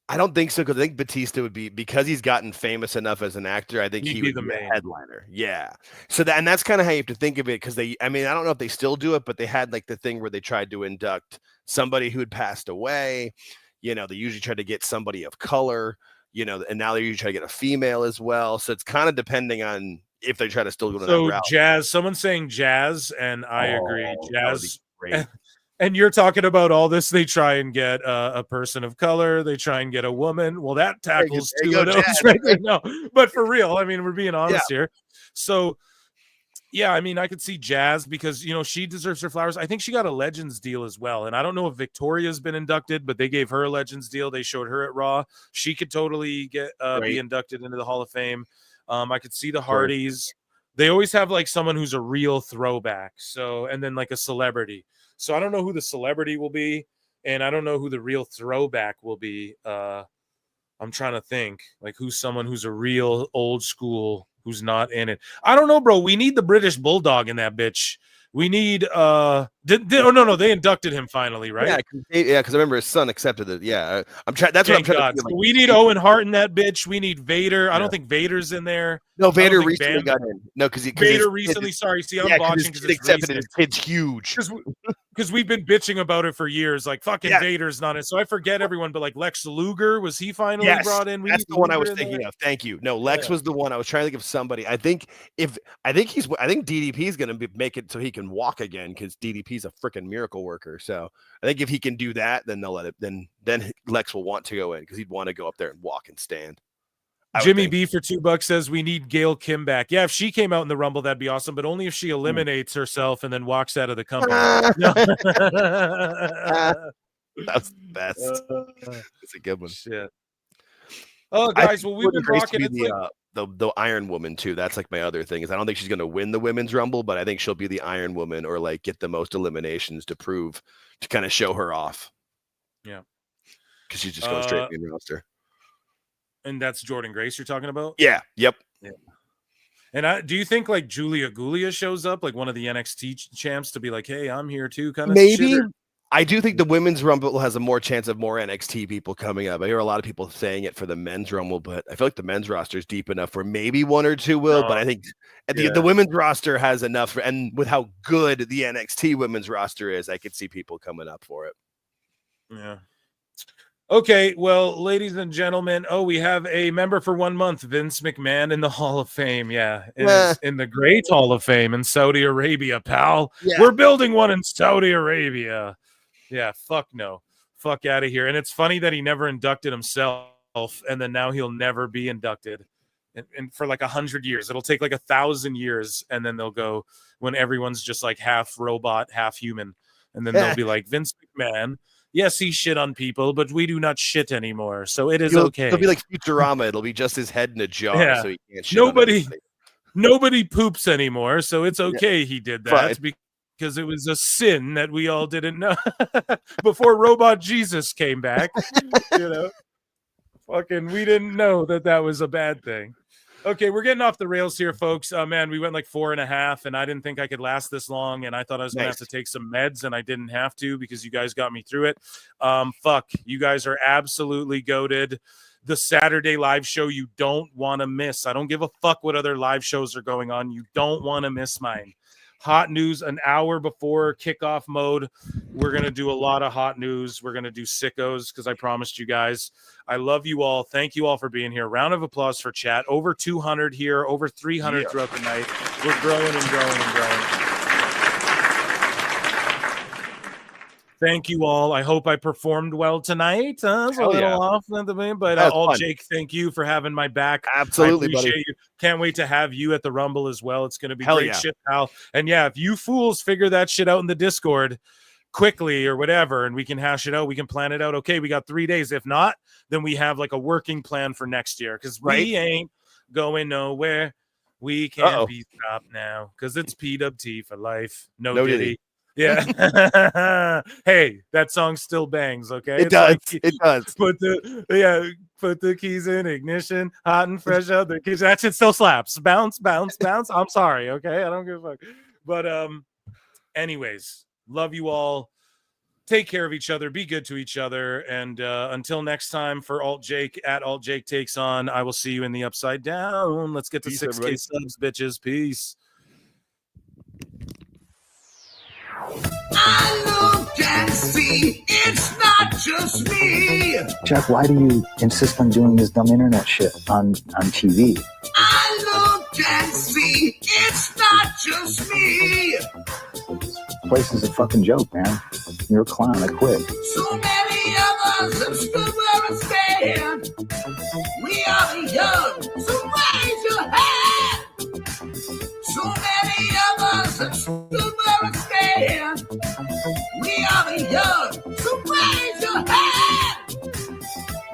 I don't think so, because I think Batista would be, because he's gotten famous enough as an actor. I think He'd he be would the be main a headliner. Yeah. So and that's kind of how you have to think of it, because I mean, I don't know if they still do it, but they had like the thing where they tried to induct somebody who had passed away. You know, they usually try to get somebody of color. You know, and now they usually try to get a female as well. So it's kind of depending on if they try to still go to that So route. Jazz, someone's saying Jazz, and I agree. That would be Jazz. great. And you're talking about all this. They try and get a person of color. They try and get a woman. Well, that tackles there you 2 of go, those Jazz. right there. No, but for real, I mean, we're being honest here. So, yeah, I mean, I could see Jazz because, you know, she deserves her flowers. I think she got a Legends deal as well. And I don't know if Victoria's been inducted, but they gave her a Legends deal. They showed her at Raw. She could totally get be inducted into the Hall of Fame. I could see the Hardys. They always have like someone who's a real throwback. So, and then like a celebrity. So I don't know who the celebrity will be, and I don't know who the real throwback will be. I'm trying to think like who's someone who's a real old school who's not in it. I don't know, bro. We need the British Bulldog in that bitch. We need no, they inducted him finally, right? Yeah, because I remember his son accepted it. Yeah, I'm trying. That's what I'm Thank trying God. to. So we need Owen Hart in that bitch. We need Vader. I don't think Vader's in there. No, I don't Vader think recently got in. No, because Vader recently. Sorry, see, I'm botching because because it's accepted it. recent. His kid's huge. Because we've been bitching about it for years. Like fucking Vader's not in. So I forget everyone, but like Lex Luger, was he finally brought in? That's the one I was thinking of. Thank you. No, Lex was the one I was trying to think of. Somebody. I think DDP is going to make it so he can walk again, because DDP's a freaking miracle worker. So I think if he can do that, then they'll let it. Then Lex will want to go in, because he'd want to go up there and walk and stand. Jimmy B for $2 says we need Gail Kim back. Yeah, if she came out in the Rumble, that'd be awesome, but only if she eliminates herself and then walks out of the company. That's the best. It's a good one. Shit. Oh, guys, well, we've been rocking it. The Iron Woman too. That's like my other thing, is I don't think she's going to win the Women's Rumble, but I think she'll be the Iron Woman, or like get the most eliminations to kind of show her off. Yeah, because she's just going straight in the roster. And that's Jordan Grace you're talking about? Yeah. Yep. Yeah. And do you think like Julia Gulia shows up, like one of the NXT champs, to be like, hey, I'm here too, kind of maybe shit, I do think the Women's Rumble has a more chance of more NXT people coming up. I hear a lot of people saying it for the Men's Rumble, but I feel like the men's roster is deep enough where maybe 1 or 2 will. But I think the women's roster has enough, and with how good the NXT women's roster is, I could see people coming up for it. Yeah. Okay, well, ladies and gentlemen, we have a member for 1 month, Vince McMahon, in the Hall of Fame. Yeah, in the Great Hall of Fame in Saudi Arabia, pal. Yeah. We're building one in Saudi Arabia. Yeah, fuck no. Fuck out of here. And it's funny that he never inducted himself, and then now he'll never be inducted. And for like 100 years. It'll take like 1,000 years, and then they'll go when everyone's just like half robot, half human. And then they'll be like, Vince McMahon, yes, he shit on people, but we do not shit anymore, so it is okay. It'll be like Futurama. It'll be just his head in a jar, Yeah. so he can't shit on Nobody poops anymore, so it's okay he did that. Fine. Because it was a sin that we all didn't know before Robot Jesus came back. You know, fucking, we didn't know that was a bad thing. Okay, we're getting off the rails here, folks. Man, we went like 4.5, and I didn't think I could last this long, and I thought I was going to have to take some meds, and I didn't have to because you guys got me through it. Fuck, you guys are absolutely goated. The Saturday live show you don't want to miss. I don't give a fuck what other live shows are going on. You don't want to miss mine. Hot news an hour before kickoff mode. We're going to do a lot of hot news. We're going to do sickos because I promised you guys. I love you all. Thank you all for being here. Round of applause for chat. Over 200 here, over 300 throughout the night. We're growing and growing and growing. Thank you all. I hope I performed well tonight. I was a little off at the moment, but all fun. Jake, thank you for having my back. Absolutely, I appreciate buddy. you. Can't wait to have you at the Rumble as well. It's going to be Hell great yeah. shit, pal. And yeah, if you fools figure that shit out in the Discord quickly or whatever, and we can hash it out, we can plan it out. Okay, we got 3 days. If not, then we have like a working plan for next year because we ain't going nowhere. We can't be stopped now because it's PWT for life. No Diddy. Yeah. Hey, that song still bangs, okay? It does. It does. Put the keys in ignition, hot and fresh out the kitchen. That shit still slaps. Bounce, bounce, bounce. I'm sorry, okay? I don't give a fuck. But anyways, love you all. Take care of each other. Be good to each other. And until next time, for Alt Jake at Alt Jake Takes On, I will see you in the Upside Down. Let's get to 6K everybody. Subs, bitches. Peace. I look and see it's not just me. Jeff, why do you insist on doing this dumb internet shit on TV? I look and see it's not just me. This place is a fucking joke, man. You're a clown. I quit. So many of us have stood where I stand. We are the young, so raise your hand. So many of us have stood where I stand. We are the young, so raise your hand.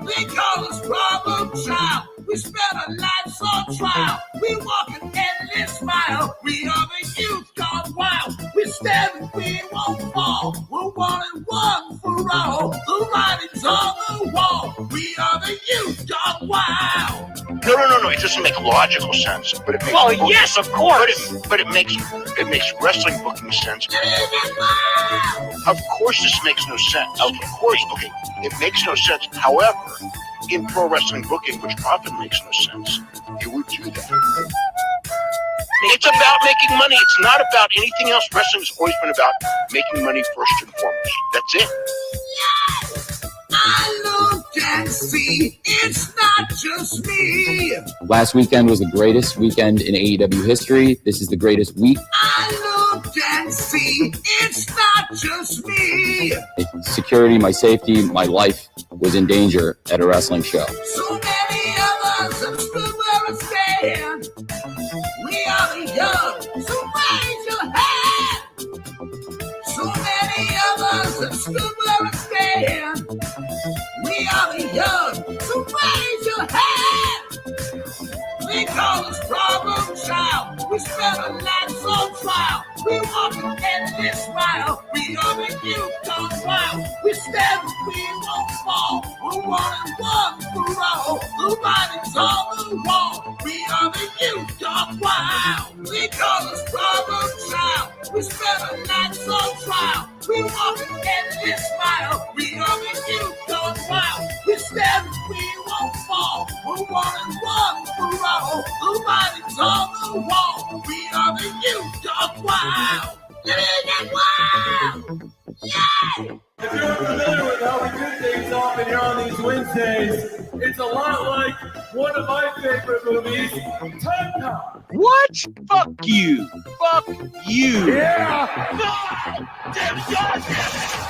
They call us problem child. We spend our lives on trial. We walk an endless mile. We are the youth gone wild. We stand and we won't fall. We're one and one for all. The writing's on the wall. We are the youth gone wild. No. It doesn't make logical sense. But it makes yes, of course. But it makes wrestling booking sense. Of course, this makes no sense. Of course, okay, it makes no sense. However, in pro wrestling booking, which often makes no sense, you would do that. It's about making money. It's not about anything else. Wrestling has always been about making money first and foremost. That's it. Yes, I look and see it's not just me. Last weekend was the greatest weekend in AEW history. This is the greatest week. I look and see it's not just me. Security, my safety, my life was in danger at a wrestling show. So many of us have stood where I stand. We are the young, so raise your hand. So many of us have stood where I stand. We are the young, so raise your hand. They call us problem child. We spend our lives on trial. We walk an endless mile. We are the youth gone wild. We stand, we won't fall. We're one and one for all. The writing's on the wall. We are the youth gone wild. They call us problem child. We spend our lives on trial. We walk an endless mile. We are the youth gone wild. We stand, we won't fall. We're one and one for all. The writing's on the wall. We are the youth gone wild. Wild. Yeah. If you're familiar with how we do things often here on these Wednesdays, it's a lot like one of my favorite movies, Time Cop. What? Fuck you. Fuck you. Yeah. Damn it, yeah.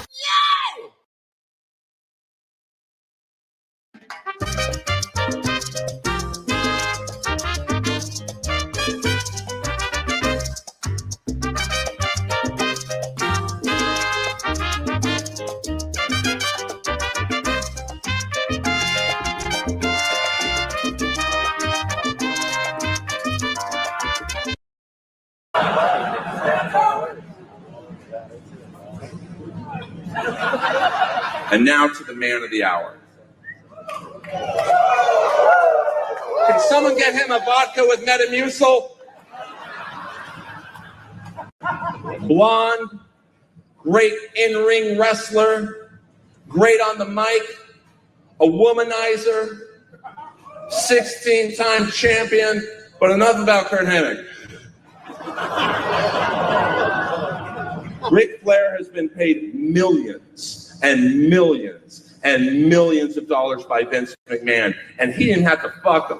And now to the man of the hour. Can someone get him a vodka with Metamucil? Blonde, great in-ring wrestler, great on the mic, a womanizer, 16-time champion, but enough about Kurt Hennig. Ric Flair has been paid millions and millions and millions of dollars by Vince McMahon, and he didn't have to fuck him.